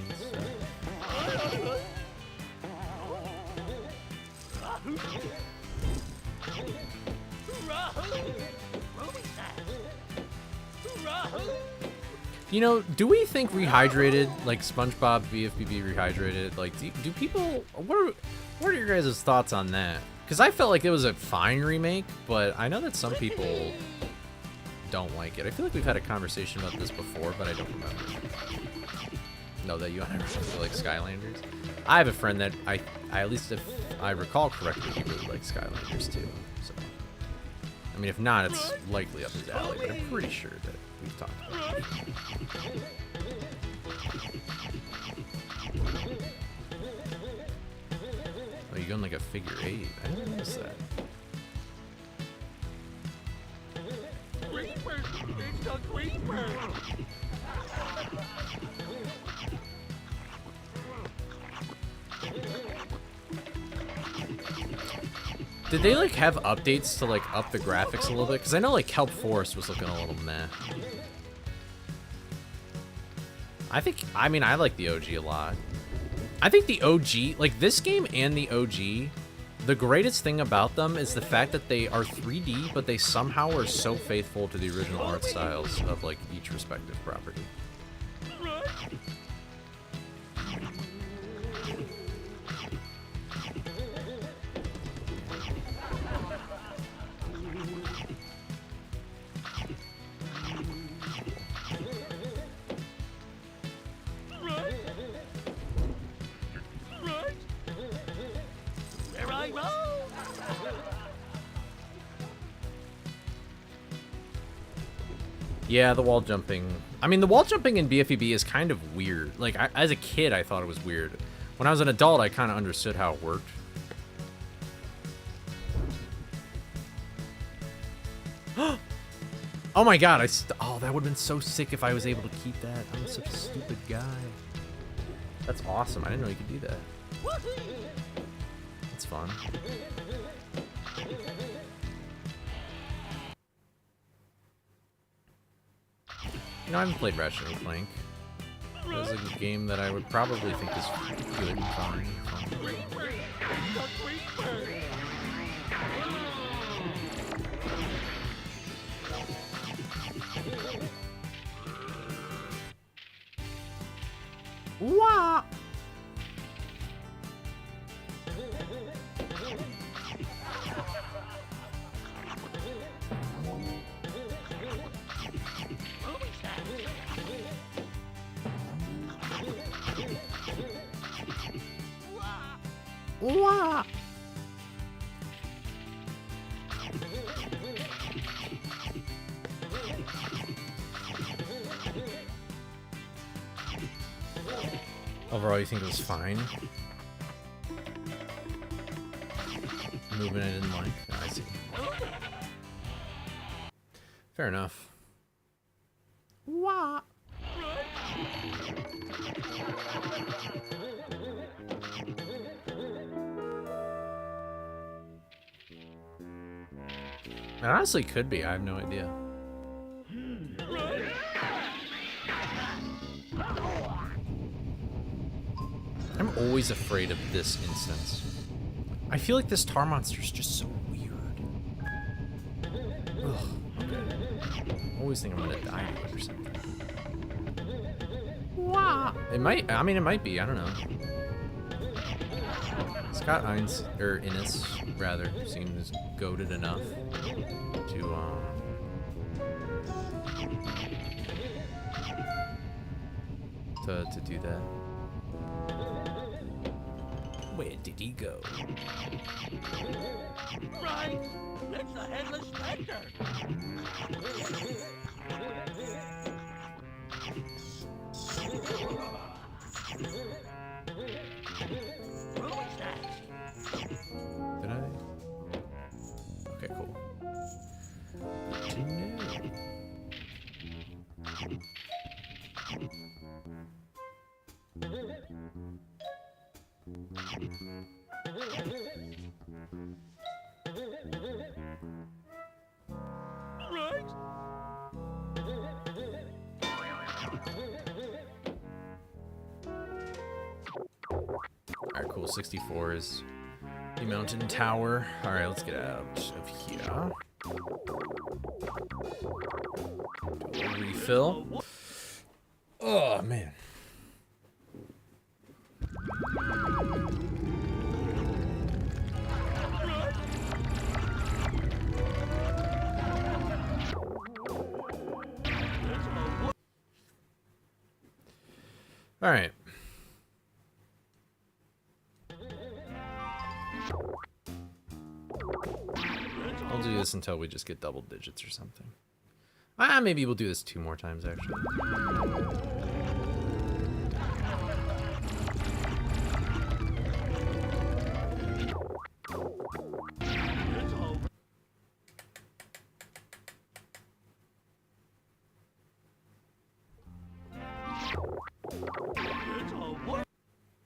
You know, do we think Rehydrated, like SpongeBob BFBB Rehydrated, like do people, what are your guys' thoughts on that? Because I felt like it was a fine remake, but I know that some people don't like it. I feel like we've had a conversation about this before, but I don't remember. No, that you and I really like Skylanders. I have a friend that at least if I recall correctly, he really likes Skylanders too. So, I mean, if not, it's likely up his alley, but I'm pretty sure that we've talked about it. you go in like a figure 8. I didn't notice that. Creepers! It's the creepers! Did they like have updates to like up the graphics a little bit? Because I know like Kelp Forest was looking a little meh. I mean, I like the OG a lot. I think the OG, like this game and the OG, the greatest thing about them is the fact that they are 3D, but they somehow are so faithful to the original art styles of like each respective property. Yeah, the wall jumping. I mean, the wall jumping in BFEB is kind of weird. Like, as a kid, I thought it was weird. When I was an adult, I kind of understood how it worked. Oh my god, oh, that would have been so sick if I was able to keep that. I'm such a stupid guy. That's awesome. I didn't know you could do that. That's fun. You know, I haven't played Ratchet & Clank. It was a game that I would probably think is good and fun. Wah! Wah! Overall, you think it was fine? Movement I didn't like. Oh, I see. Fair enough. Wah! It honestly could be. I have no idea. I'm always afraid of this instance. I feel like this tar monster is just so weird. Ugh, okay. I always think I'm gonna die of it or something. Wow. It might. I mean, it might be. I don't know. Scott Hines, or Innes, rather, seems goated enough to do that. Where did he go? Right! It's the Headless Spectre! Did I? Okay, cool. Good to know. Alright, cool. 64 is the mountain tower. Alright, let's get out of here. Do a refill. Oh, man. All right. I'll do this until we just get double digits or something. Maybe we'll do this 2 more times, actually.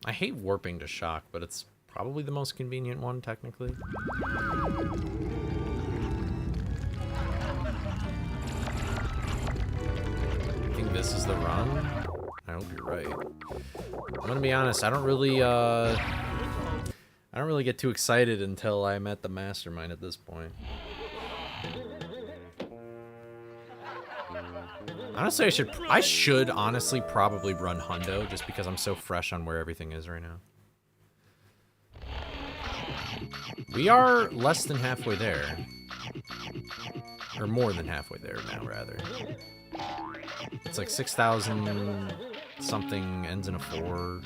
I hate warping to shock, but it's probably the most convenient one, technically. I think this is the run. I hope you're right. I'm gonna be honest, I don't really get too excited until I'm at the mastermind at this point. Honestly, I should honestly probably run Hundo just because I'm so fresh on where everything is right now. We are less than halfway there. Or more than halfway there now, rather. It's like 6,000 something, ends in a 4.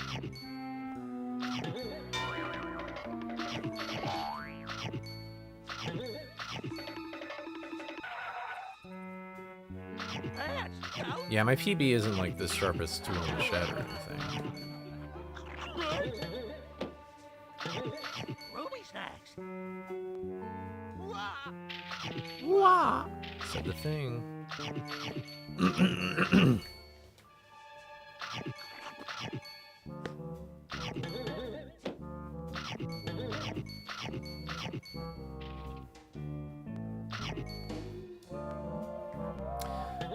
Yeah, my PB isn't like the sharpest tool in the shed or anything. Ruby snacks. Wah! Said the thing.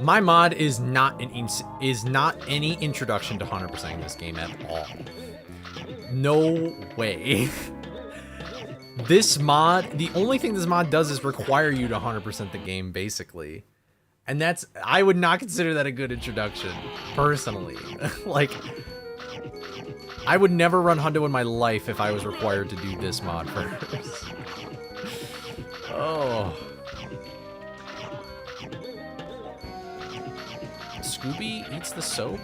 My mod is not any introduction to 100%ing this game at all. No way. This mod, the only thing this mod does is require you to 100% the game, basically. And that's, I would not consider that a good introduction, personally. Like, I would never run Hundo in my life if I was required to do this mod first. Oh. Scooby eats the soap?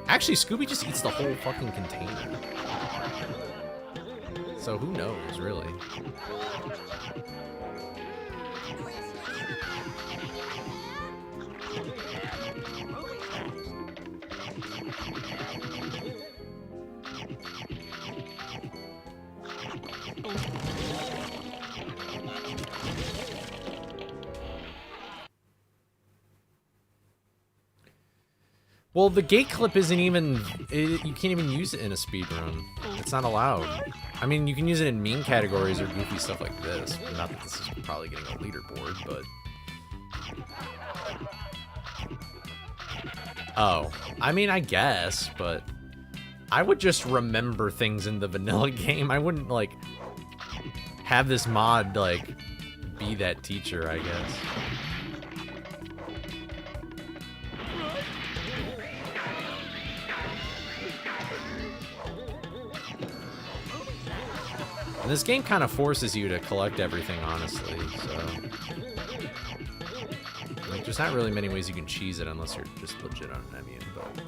Actually, Scooby just eats the whole fucking container. So who knows, really? Well, the gate clip isn't even... you can't even use it in a speedrun. It's not allowed. I mean, you can use it in meme categories or goofy stuff like this. Not that this is probably getting a leaderboard, but... Oh. I mean, I guess, but... I would just remember things in the vanilla game. I wouldn't, like... have this mod, like... be that teacher, I guess. And this game kind of forces you to collect everything, honestly, so... Like, there's not really many ways you can cheese it unless you're just legit on an Emian, but...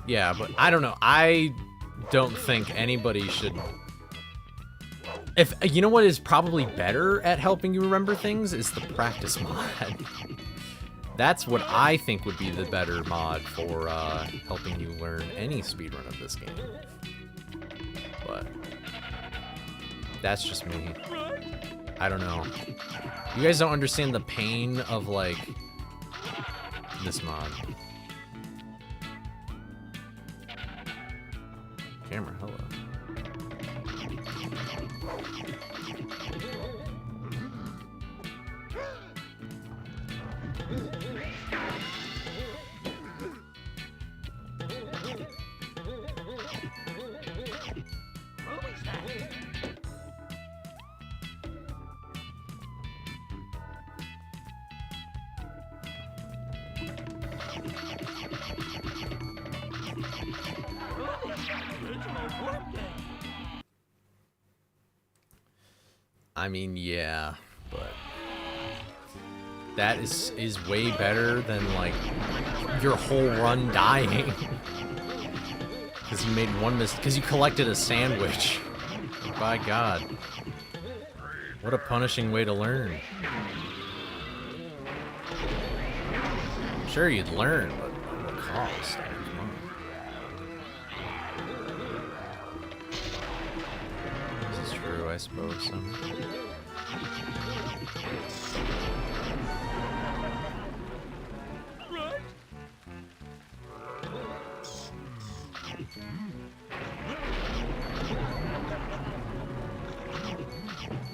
Yeah, but I don't know. I don't think anybody should... If you know what is probably better at helping you remember things is the practice mod. That's what I think would be the better mod for helping you learn any speedrun of this game. But that's just me. I don't know. You guys don't understand the pain of, like, this mod. Camera, hello. I mean, yeah, but that is way better than, like, your whole run dying. Because you made one mistake, because you collected a sandwich. By God. What a punishing way to learn. Sure, you'd learn, but at what cost? Come on. This is true, I suppose.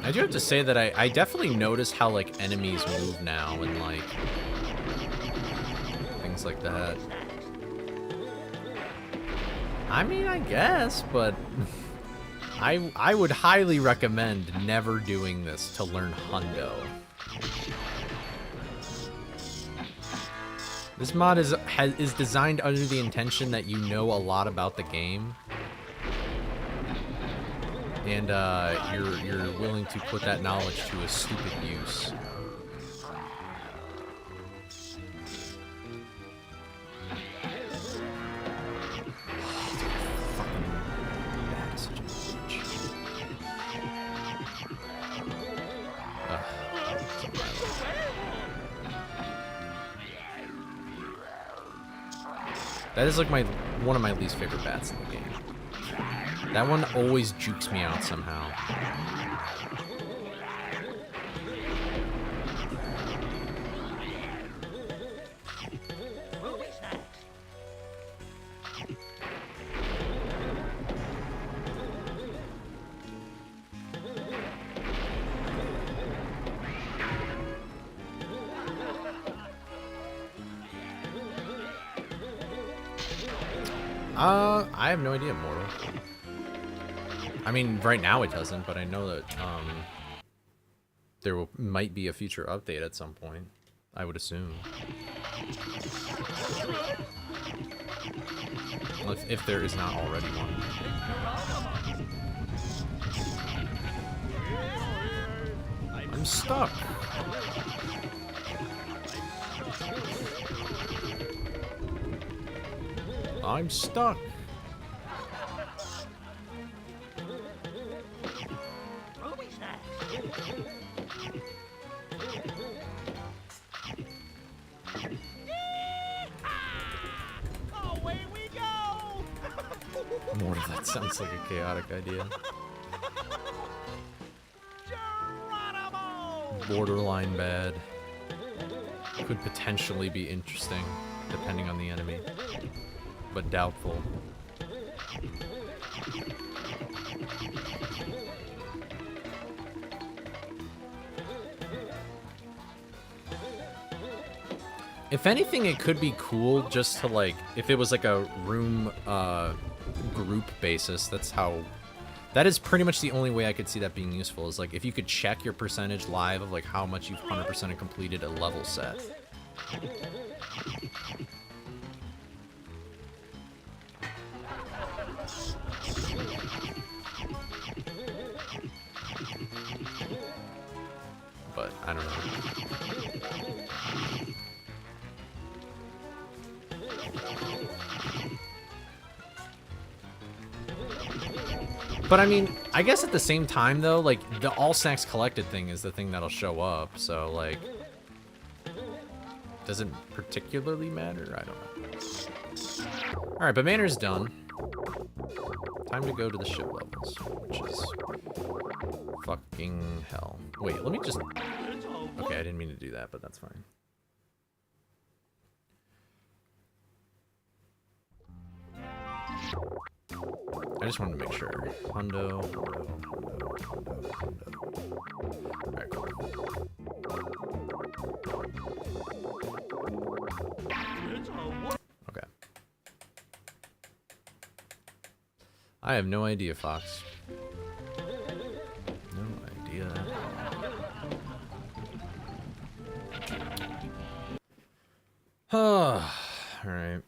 I do have to say that I definitely notice how, like, enemies move now and, like, things like that. I mean, I guess, but I would highly recommend never doing this to learn Hundo. This mod is designed under the intention that you know a lot about the game. And you're willing to put that knowledge to a stupid use. That is like one of my least favorite bats in the game. That one always jukes me out somehow. I have no idea, Mortal. I mean, right now it doesn't, but I know that there might be a future update at some point. I would assume. Well, if there is not already one. I'm stuck. I'm stuck. Mortal, that sounds like a chaotic idea. Borderline bad. Could potentially be interesting, depending on the enemy. But doubtful. If anything, it could be cool just to, like, if it was like a room group basis. That is pretty much the only way I could see that being useful, is like if you could check your percentage live of like how much you've 100% completed a level set. But I don't know. But I mean, I guess at the same time though, like the all snacks collected thing is the thing that'll show up. So like, doesn't particularly matter. I don't know. All right, but Manor's done. Time to go to the ship levels, which is fucking hell. Wait, let me just. Okay, I didn't mean to do that, but that's fine. I just wanted to make sure. Hundo. Alright, cool. Okay. I have no idea, Fox. No idea at all. Alright.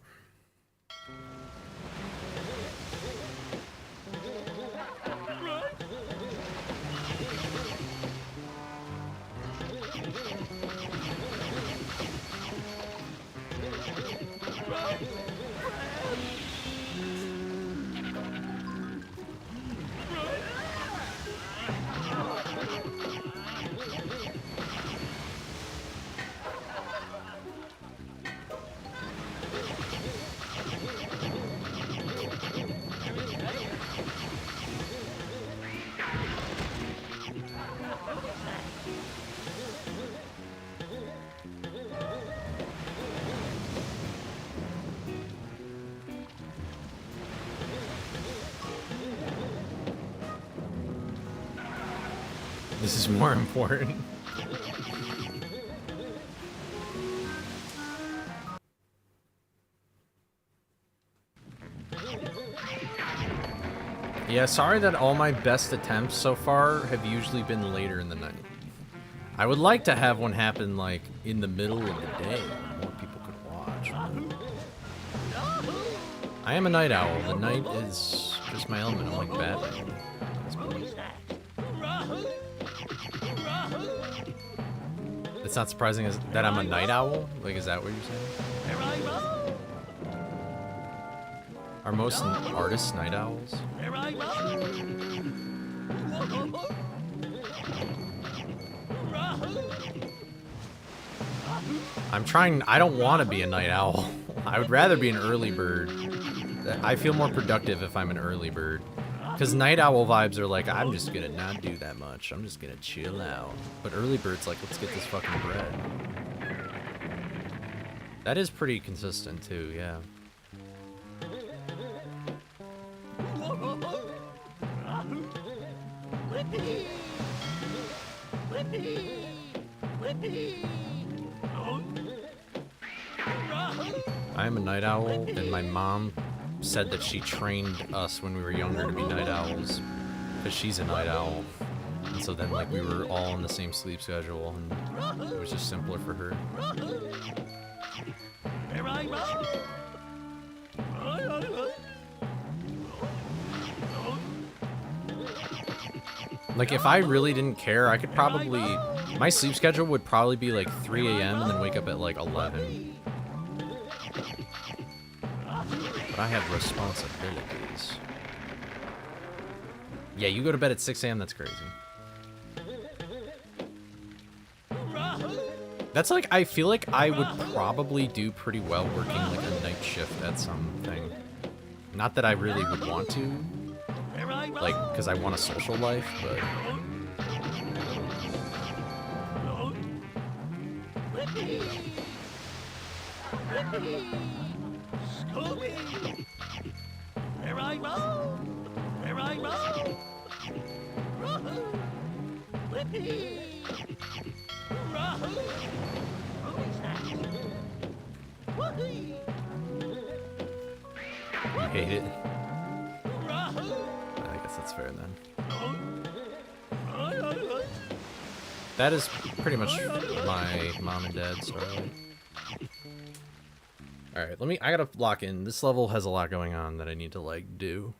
This is more important. Yeah, sorry that all my best attempts so far have usually been later in the night. I would like to have one happen, like, in the middle of the day, when more people could watch. I am a night owl. The night is just my element. I'm like Batman. It's not surprising that I'm a night owl? Like, is that what you're saying? Are most artists night owls? I'm trying, I don't want to be a night owl. I would rather be an early bird. I feel more productive if I'm an early bird. Because night owl vibes are like, I'm just gonna not do that much. I'm just gonna chill out. But early bird's like, let's get this fucking bread. That is pretty consistent too, yeah. I am a night owl, and my mom said that she trained us when we were younger to be night owls, because she's a night owl. And so then, like, we were all on the same sleep schedule, and it was just simpler for her. Like, if I really didn't care, I could probably... My sleep schedule would probably be, like, 3 a.m. and then wake up at, like, 11. But I have responsibilities. Yeah, you go to bed at 6 a.m., that's crazy. That's like, I feel like I would probably do pretty well working, like, a night shift at something. Not that I really would want to. Like, because I want a social life, but... Scooby! Here I go! Here I go! Rahoo! Whippy! Rahoo! Who's that? Whoopee! You hate it? I guess that's fair then. That is pretty much my mom and dad's story. Alright, I gotta lock in. This level has a lot going on that I need to, like, do.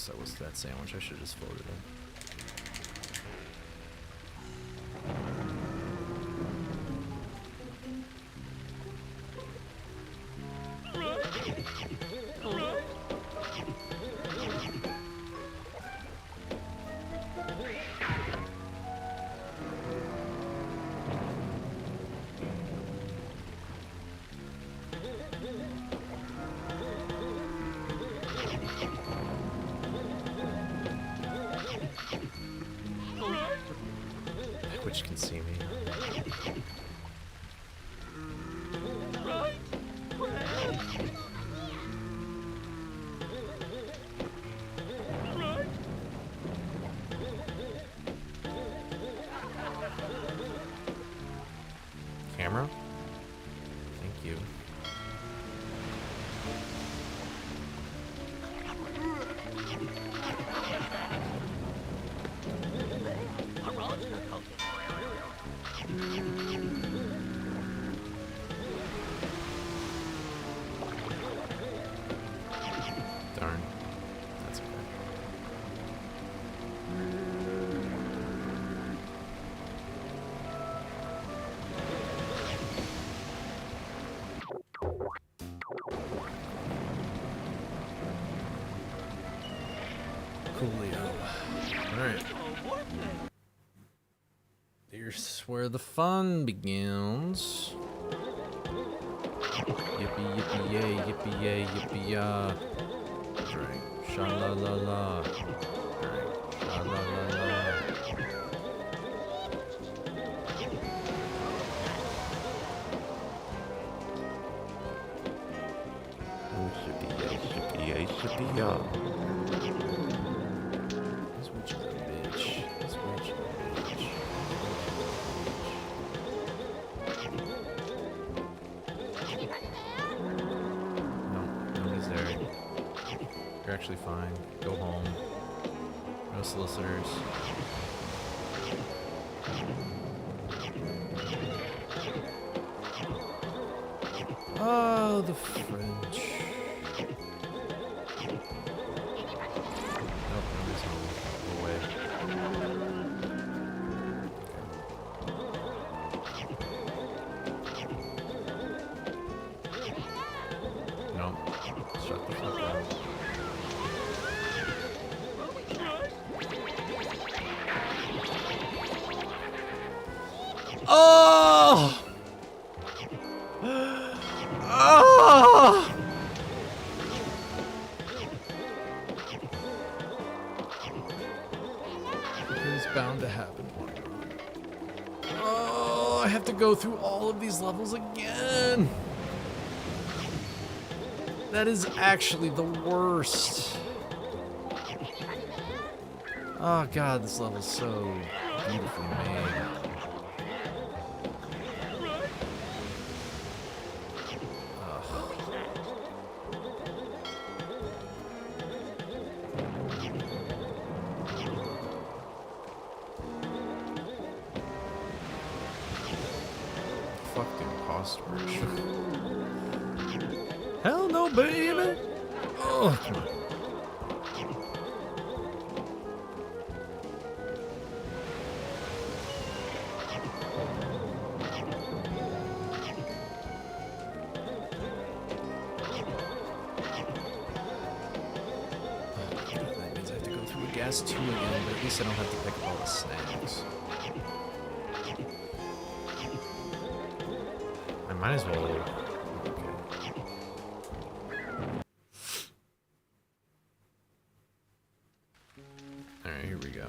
That was that sandwich. I should have just floated it. Which can see me. you. Darn. That's okay. Coolio. Alright. Here's where the fun begins. Yippee, yippee, yay, yippee, yay, yippee, ya. Alright. Sha-la-la-la. Alright. Sha-la-la-la. Shippy, yay, shippy, yay, shippy, ya. This witch is a bitch. This witch is a bitch. Nobody's there. You're actually fine. Go home. No solicitors. Oh, the French. Nope, nobody's home. Go away. Nope. Shut the fuck up. Oh! Oh! It's bound to happen. Oh, I have to go through all of these levels again. That is actually the worst. Oh god, this level's so beautifully made. Fucking imposters. Hell no, baby! Oh, come on. That means I have to go through a gas tube again, but at least I don't have to pick up all the snacks. I might as well. Okay. Alright, here we go.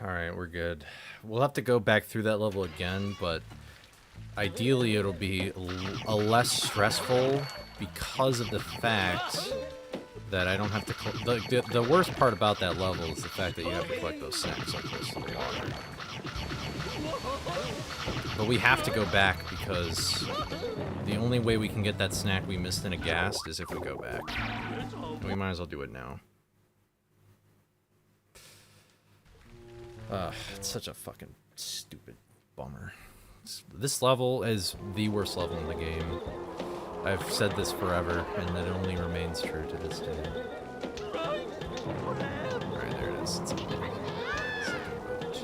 Alright, we're good. We'll have to go back through that level again, but ideally it'll be a less stressful because of the fact that I don't have to... The worst part about that level is the fact that you have to collect those snacks so close to the water. But we have to go back because the only way we can get that snack we missed in a ghast is if we go back. And we might as well do it now. It's such a fucking stupid bummer. This level is the worst level in the game. I've said this forever, and it only remains true to this day. Alright, there it is. It's a big second boat.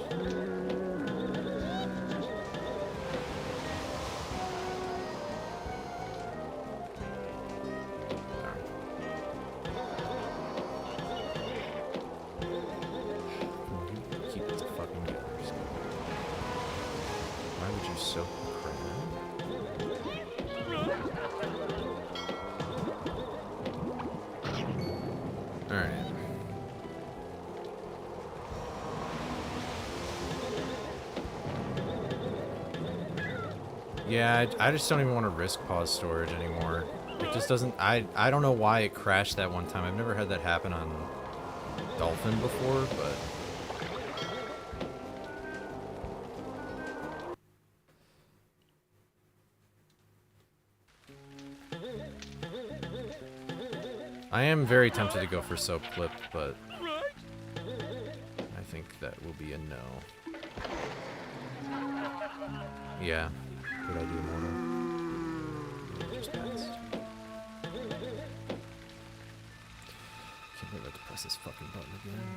Yeah, I just don't even want to risk pause storage anymore. It just doesn't... I don't know why it crashed that one time. I've never had that happen on Dolphin before, but... I am very tempted to go for Soap Clip, but... I think that will be a no. Yeah. Good idea, Mortal. Just passed. Can't believe I have to press this fucking button again.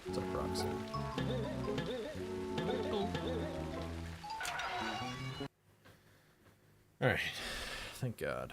What's up, Roxy? Alright. Thank God.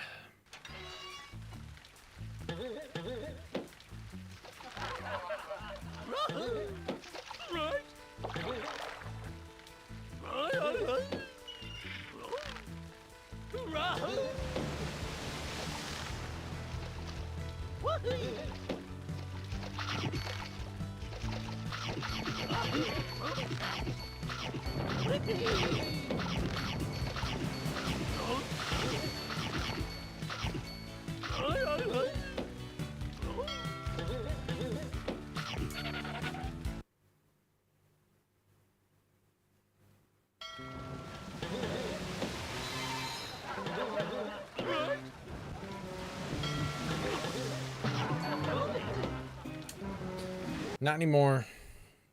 Not anymore.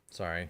Sorry.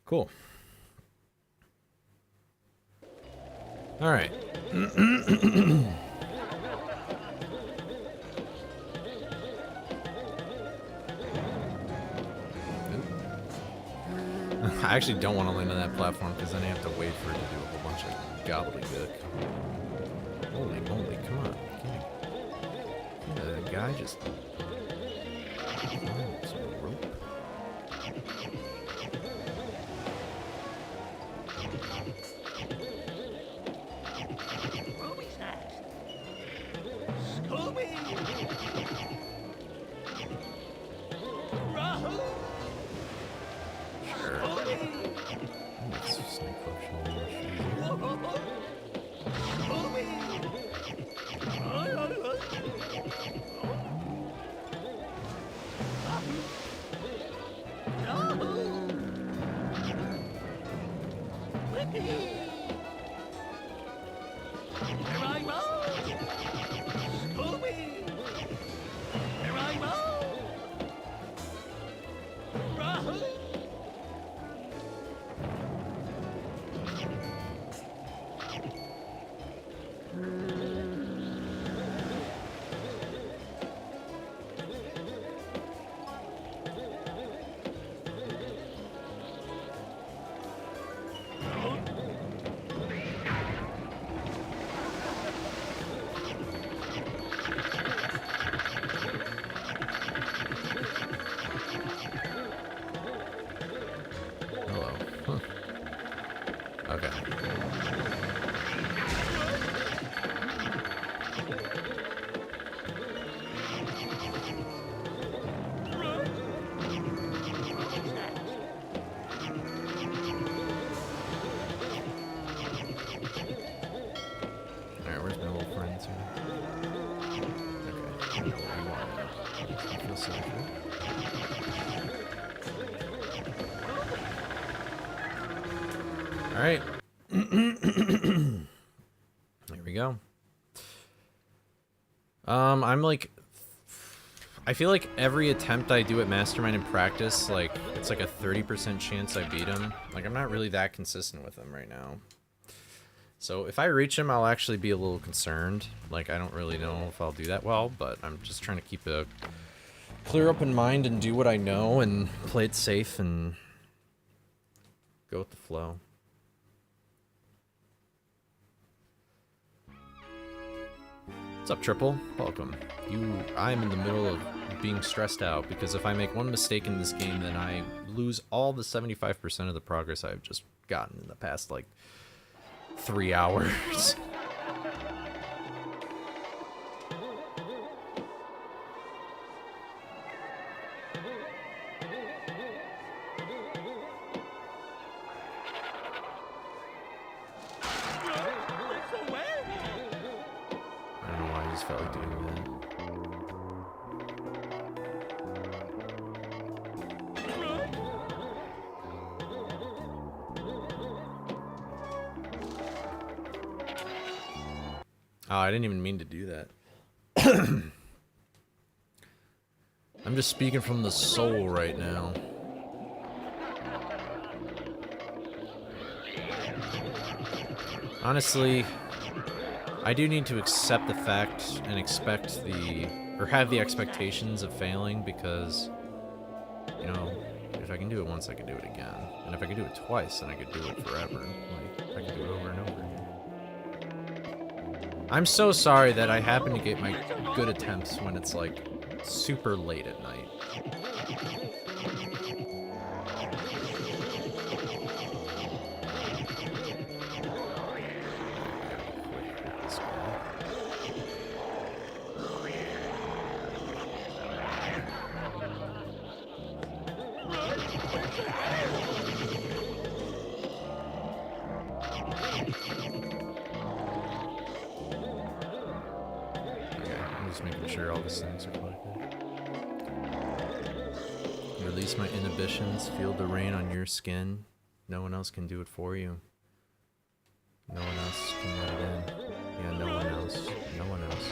Cool. All right. I actually don't want to land on that platform because then I have to wait for it to do a whole bunch of gobbledygook. Holy moly, come on. The guy just... Some rope. Scooby! Rahoo! Sure. That's snake potion. All right. There we go. I'm like, I feel like every attempt I do at Mastermind in practice, like, it's like a 30% chance I beat him. Like, I'm not really that consistent with him right now. So if I reach him, I'll actually be a little concerned. Like, I don't really know if I'll do that well, but I'm just trying to keep a clear open mind and do what I know and play it safe and go with the flow. What's up, Triple? Welcome. I'm in the middle of being stressed out because if I make one mistake in this game, then I lose all the 75% of the progress I've just gotten in the past, like, 3 hours. Oh, I didn't even mean to do that. I'm just speaking from the soul right now. Honestly, I do need to accept the fact and expect the, or have the expectations of failing, because you know, if I can do it once, I can do it again. And if I can do it twice, then I could do it forever. Like, I can do it over and over again. I'm so sorry that I happen to get my good attempts when it's, like, super late at night. Making sure all these things are collected. Release my inhibitions. Feel the rain on your skin. No one else can do it for you. No one else can let it in. Yeah, no one else. No one else.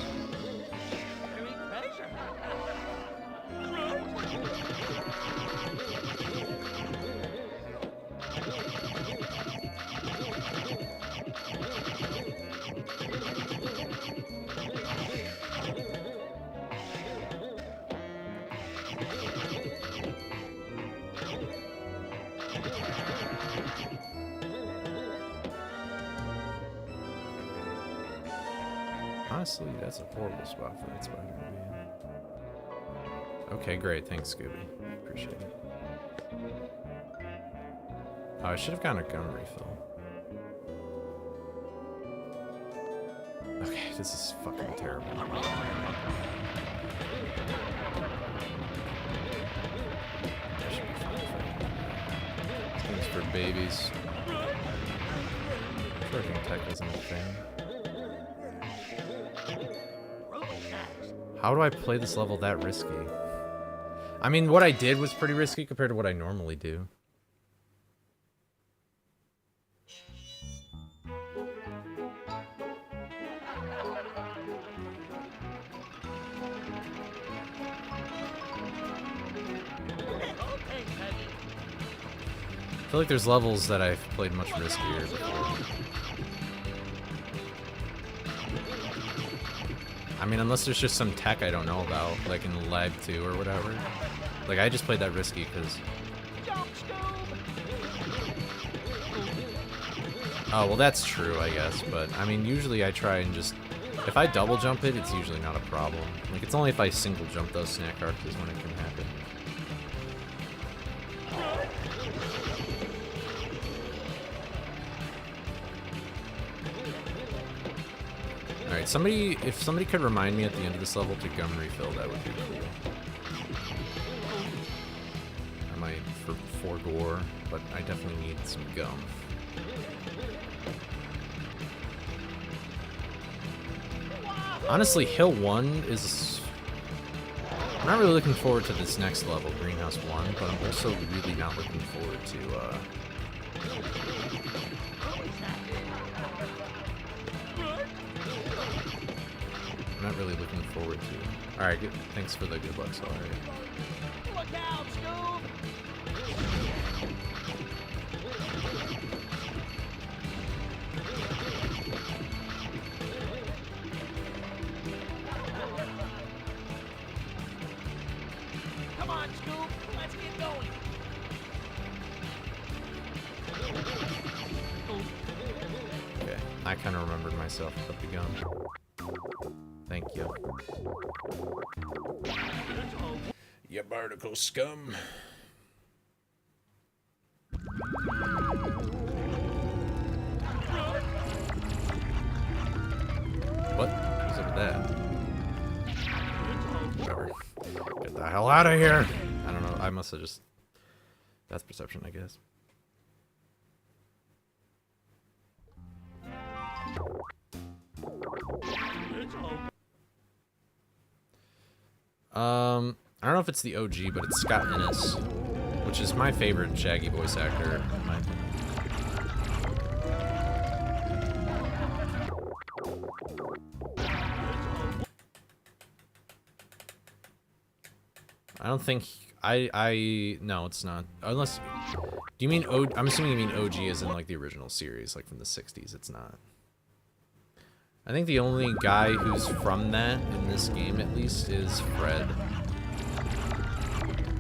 Honestly, that's a horrible spot for that spider to be in. Okay, great. Thanks, Scooby. Appreciate it. Oh, I should have gotten a gun refill. Okay, this is fucking terrible. That should be fine. This game's for babies. Charging tech isn't a thing. How do I play this level that risky? I mean, what I did was pretty risky compared to what I normally do. I feel like there's levels that I've played much riskier before. I mean, unless there's just some tech I don't know about, like in Lag 2 or whatever. Like, I just played that risky because... Oh, well, that's true, I guess. But, I mean, usually I try and just... If I double jump it, it's usually not a problem. Like, it's only if I single jump those snack arches when it can happen. Alright, if somebody could remind me at the end of this level to gum refill, that would be cool. I might for gore, but I definitely need some gum. Honestly, Hill 1 is... I'm not really looking forward to this next level, Greenhouse 1, but I'm also really not looking forward to, I'm not really looking forward to... Alright, good. Thanks for the good luck, alright. Look out, Scoob! Come on, Scoob! Let's get going! Okay, I kind of remembered myself with the gun. Thank you. You barnacle scum. What? What's up with that? Whatever. Get the hell out of here! I don't know, I must have just... That's perception, I guess. I don't know if it's the OG, but it's Scott Innes, which is my favorite Shaggy voice actor, in my opinion. I don't think... No, it's not. Unless... Do you mean OG? I'm assuming you mean OG as in, like, the original series, like, from the 60s. It's not. I think the only guy who's from that, in this game at least, is Fred.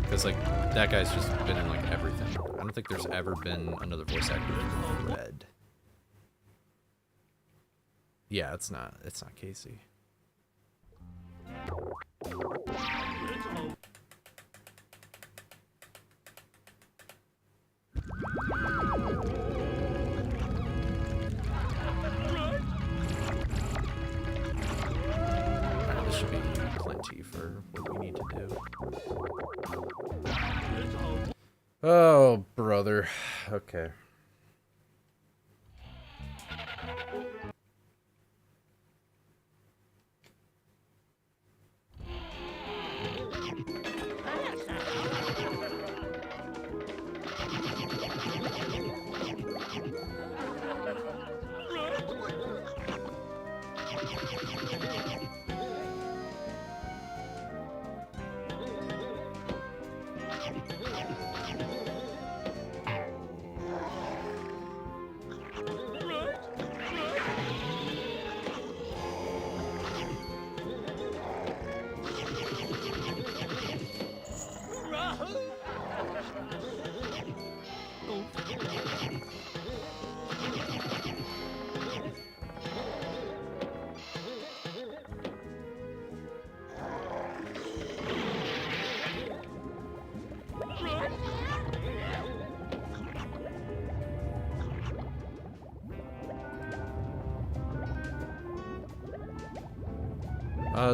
Because, like, that guy's just been in, like, everything. I don't think there's ever been another voice actor for Red. Yeah, it's not Casey. This should be plenty for what we need to do. Oh, brother. Okay.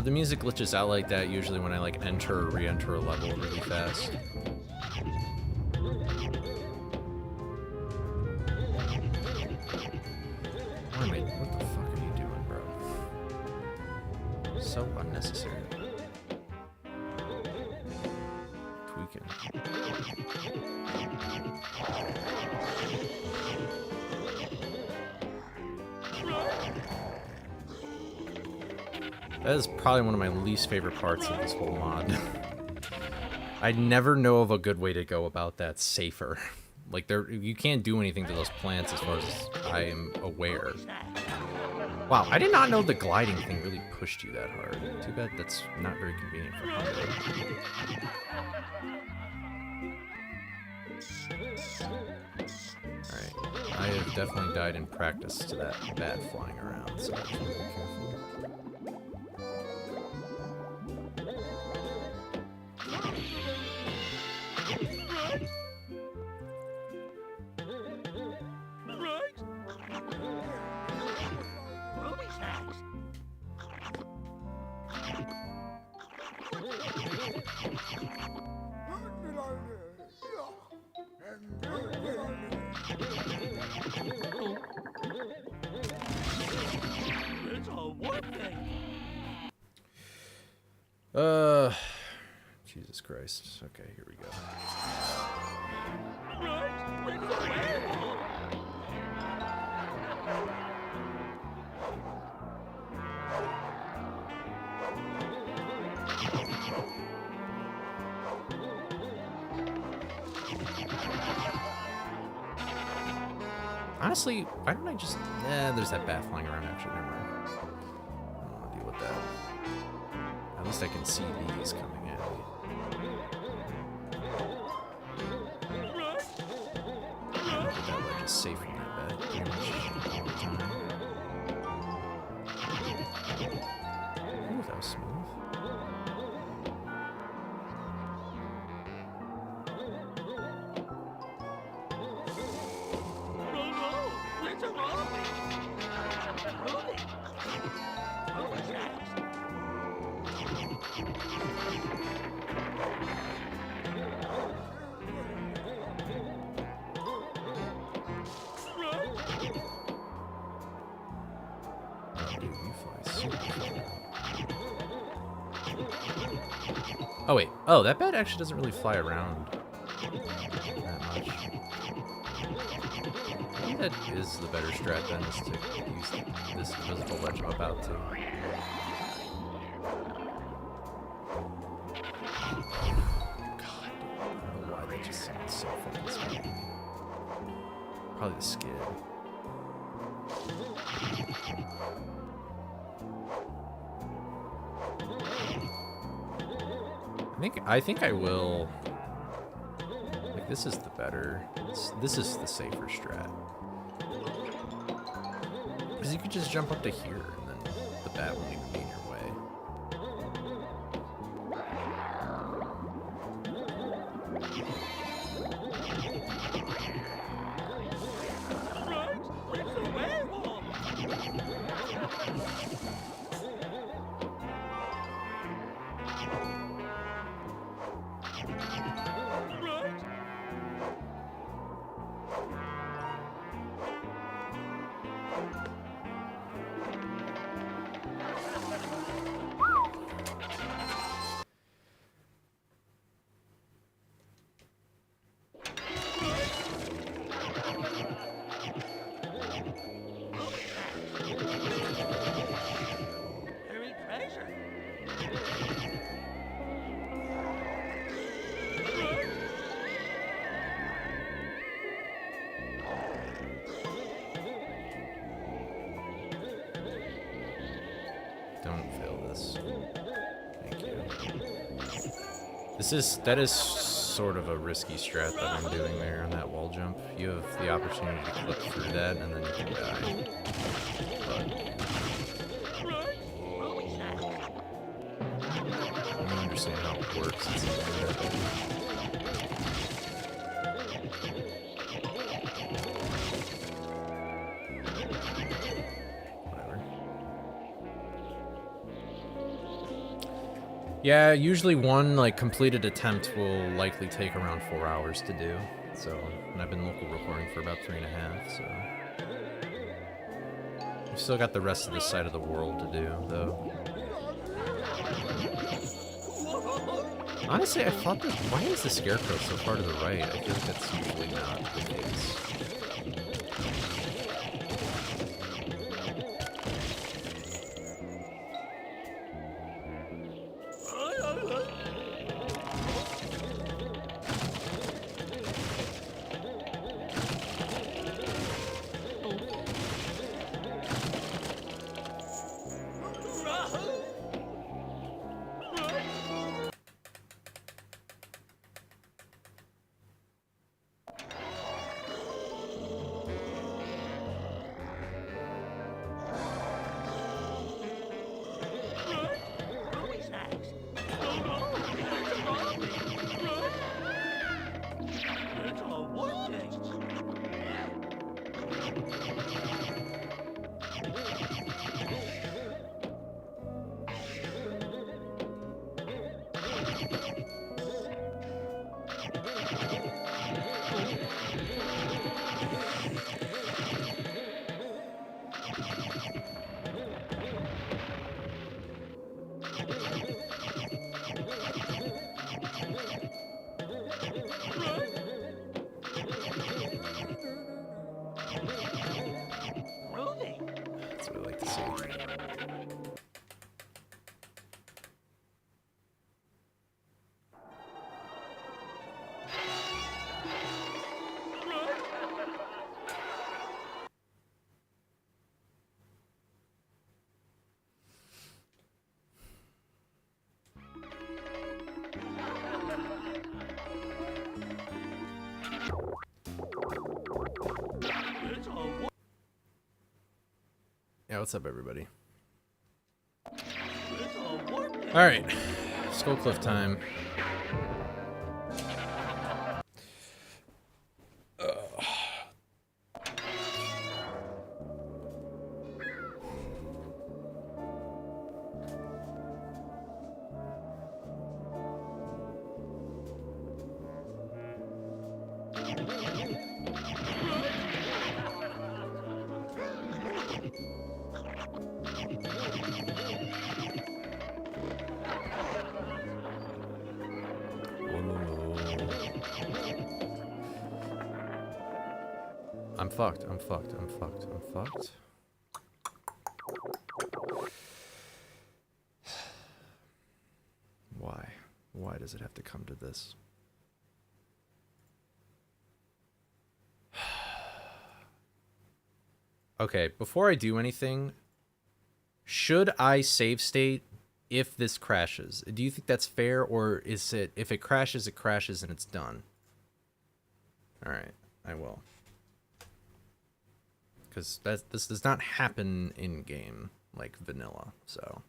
The music glitches out like that usually when I like enter or re-enter a level really fast. What the fuck are you doing, bro? So unnecessary. Tweaking. That is probably one of my least favorite parts of this whole mod. I never know of a good way to go about that safer. Like, you can't do anything to those plants as far as I am aware. Wow, I did not know the gliding thing really pushed you that hard. Too bad that's not very convenient for Hunter. Alright, I have definitely died in practice to that bat flying around, so I have to be careful. Jesus Christ. Okay, here we go. Honestly, why don't I just... there's that bat flying around, actually. Never mind. I don't want to deal with that. At least I can see these coming at me. That ledge is safe from that bat pretty much all the time. Ooh, that was smooth. Oh wait, oh, that bat actually doesn't really fly around that much. I think that is the better strat then, is to use this invisible ledge I'm about to. God, I don't know why that just sounds so fucking smooth. Probably the skid. I think I will like, this is the better... This is the safer strat. Because you could just jump up to here, and then the bat won't even be in your way. Don't fail this. Thank you. That is sort of a risky strat that I'm doing there on that wall jump. You have the opportunity to clip through that and then you can die. But I don't understand how it works. Yeah, usually one like completed attempt will likely take around 4 hours to do. So, and I've been local recording for about 3.5, so we've still got the rest of this side of the world to do, though. Honestly, I thought that why is the scarecrow so far to the right? I feel like that's usually not the case. That's what I like to see. Yeah, what's up, everybody? Alright, Skull Cliff time. I'm fucked, I'm fucked, I'm fucked, I'm fucked. Why? Why does it have to come to this? Okay, before I do anything, should I save state if this crashes? Do you think that's fair, or is it, if it crashes and it's done? Alright, I will. Because this does not happen in-game like vanilla, so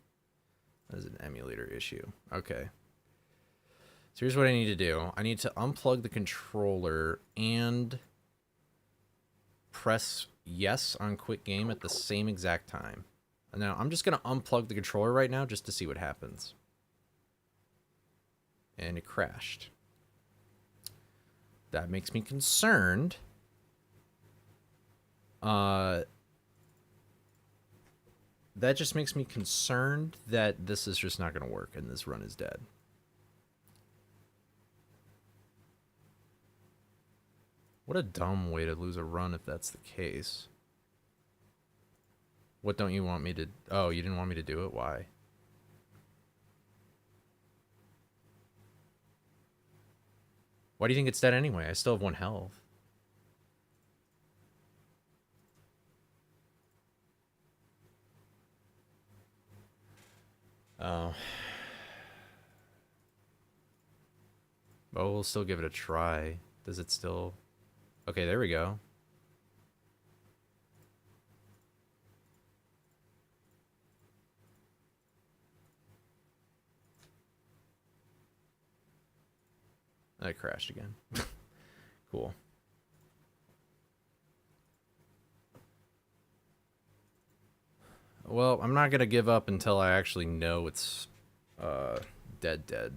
that is an emulator issue. Okay. So here's what I need to do. I need to unplug the controller and press yes on quit game at the same exact time. And now I'm just going to unplug the controller right now just to see what happens. And it crashed. That makes me concerned. That just makes me concerned that this is just not going to work and this run is dead. What a dumb way to lose a run if that's the case. What don't you want me to... Oh, you didn't want me to do it? Why? Why do you think it's dead anyway? I still have 1 health. Oh. But we'll still give it a try. Does it still... Okay, there we go. I crashed again. Cool. Well, I'm not gonna give up until I actually know it's dead.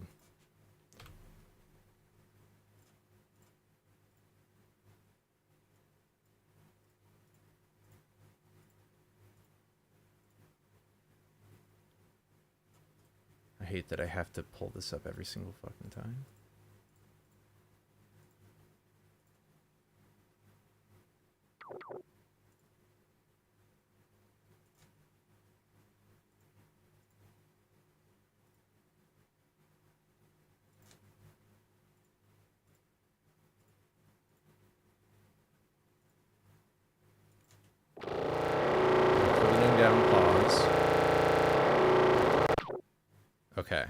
I hate that I have to pull this up every single fucking time. Holding down pause. Okay.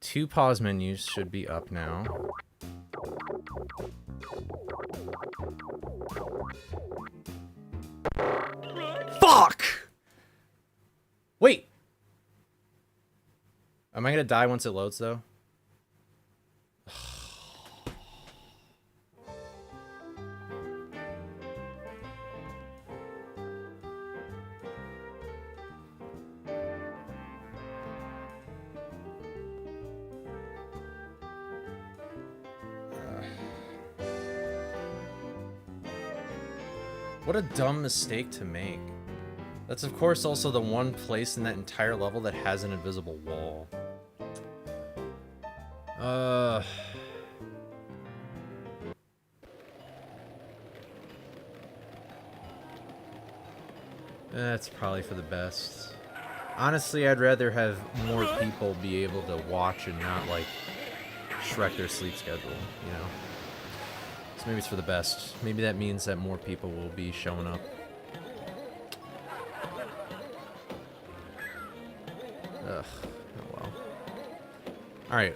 2 pause menus should be up now. Fuck! Wait! Am I gonna die once it loads, though? What a dumb mistake to make. That's of course also the one place in that entire level that has an invisible wall. That's probably for the best. Honestly, I'd rather have more people be able to watch and not, like, Shrek their sleep schedule, you know? So maybe it's for the best. Maybe that means that more people will be showing up. Ugh. Oh well. Alright.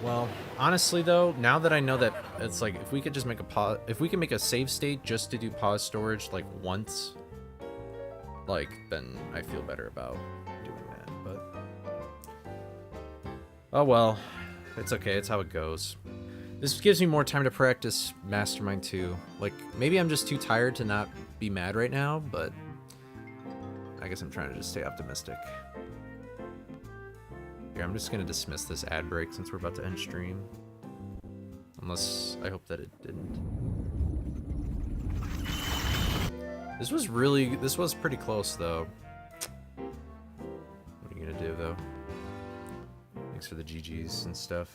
Well, honestly though, now that I know that it's like, if we could just make a pause, if we can make a save state just to do pause storage like once, like, then I feel better about doing that, but... Oh well. It's okay, it's how it goes. This gives me more time to practice Mastermind 2. Like, maybe I'm just too tired to not be mad right now, but I guess I'm trying to just stay optimistic. Here, I'm just gonna dismiss this ad break since we're about to end stream. Unless, I hope that it didn't. This was pretty close, though. What are you gonna do, though? Thanks for the GGs and stuff.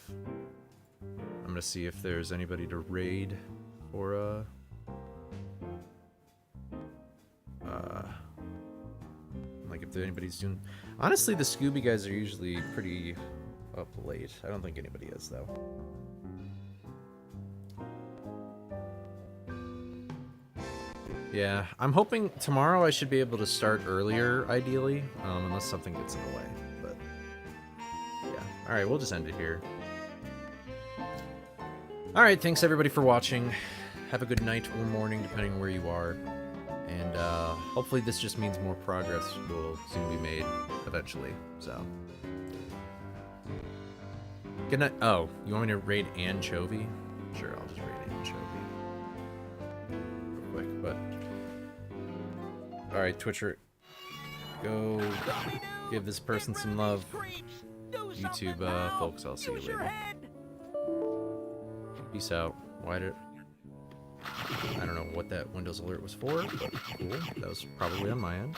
I'm gonna see if there's anybody to raid or like if anybody's doing. Honestly, the Scooby guys are usually pretty up late. I don't think anybody is though. Yeah, I'm hoping tomorrow I should be able to start earlier, ideally, unless something gets in the way. But yeah, all right, we'll just end it here. Alright, thanks everybody for watching. Have a good night or morning, depending on where you are. And hopefully this just means more progress will soon be made eventually. So, good night. Oh, you want me to raid Anchovy? Sure, I'll just raid Anchovy real quick. But all right, Twitcher, go give this person some love. YouTube folks, I'll see you later. Peace out. Why did? I don't know what that Windows alert was for, but cool. That was probably on my end.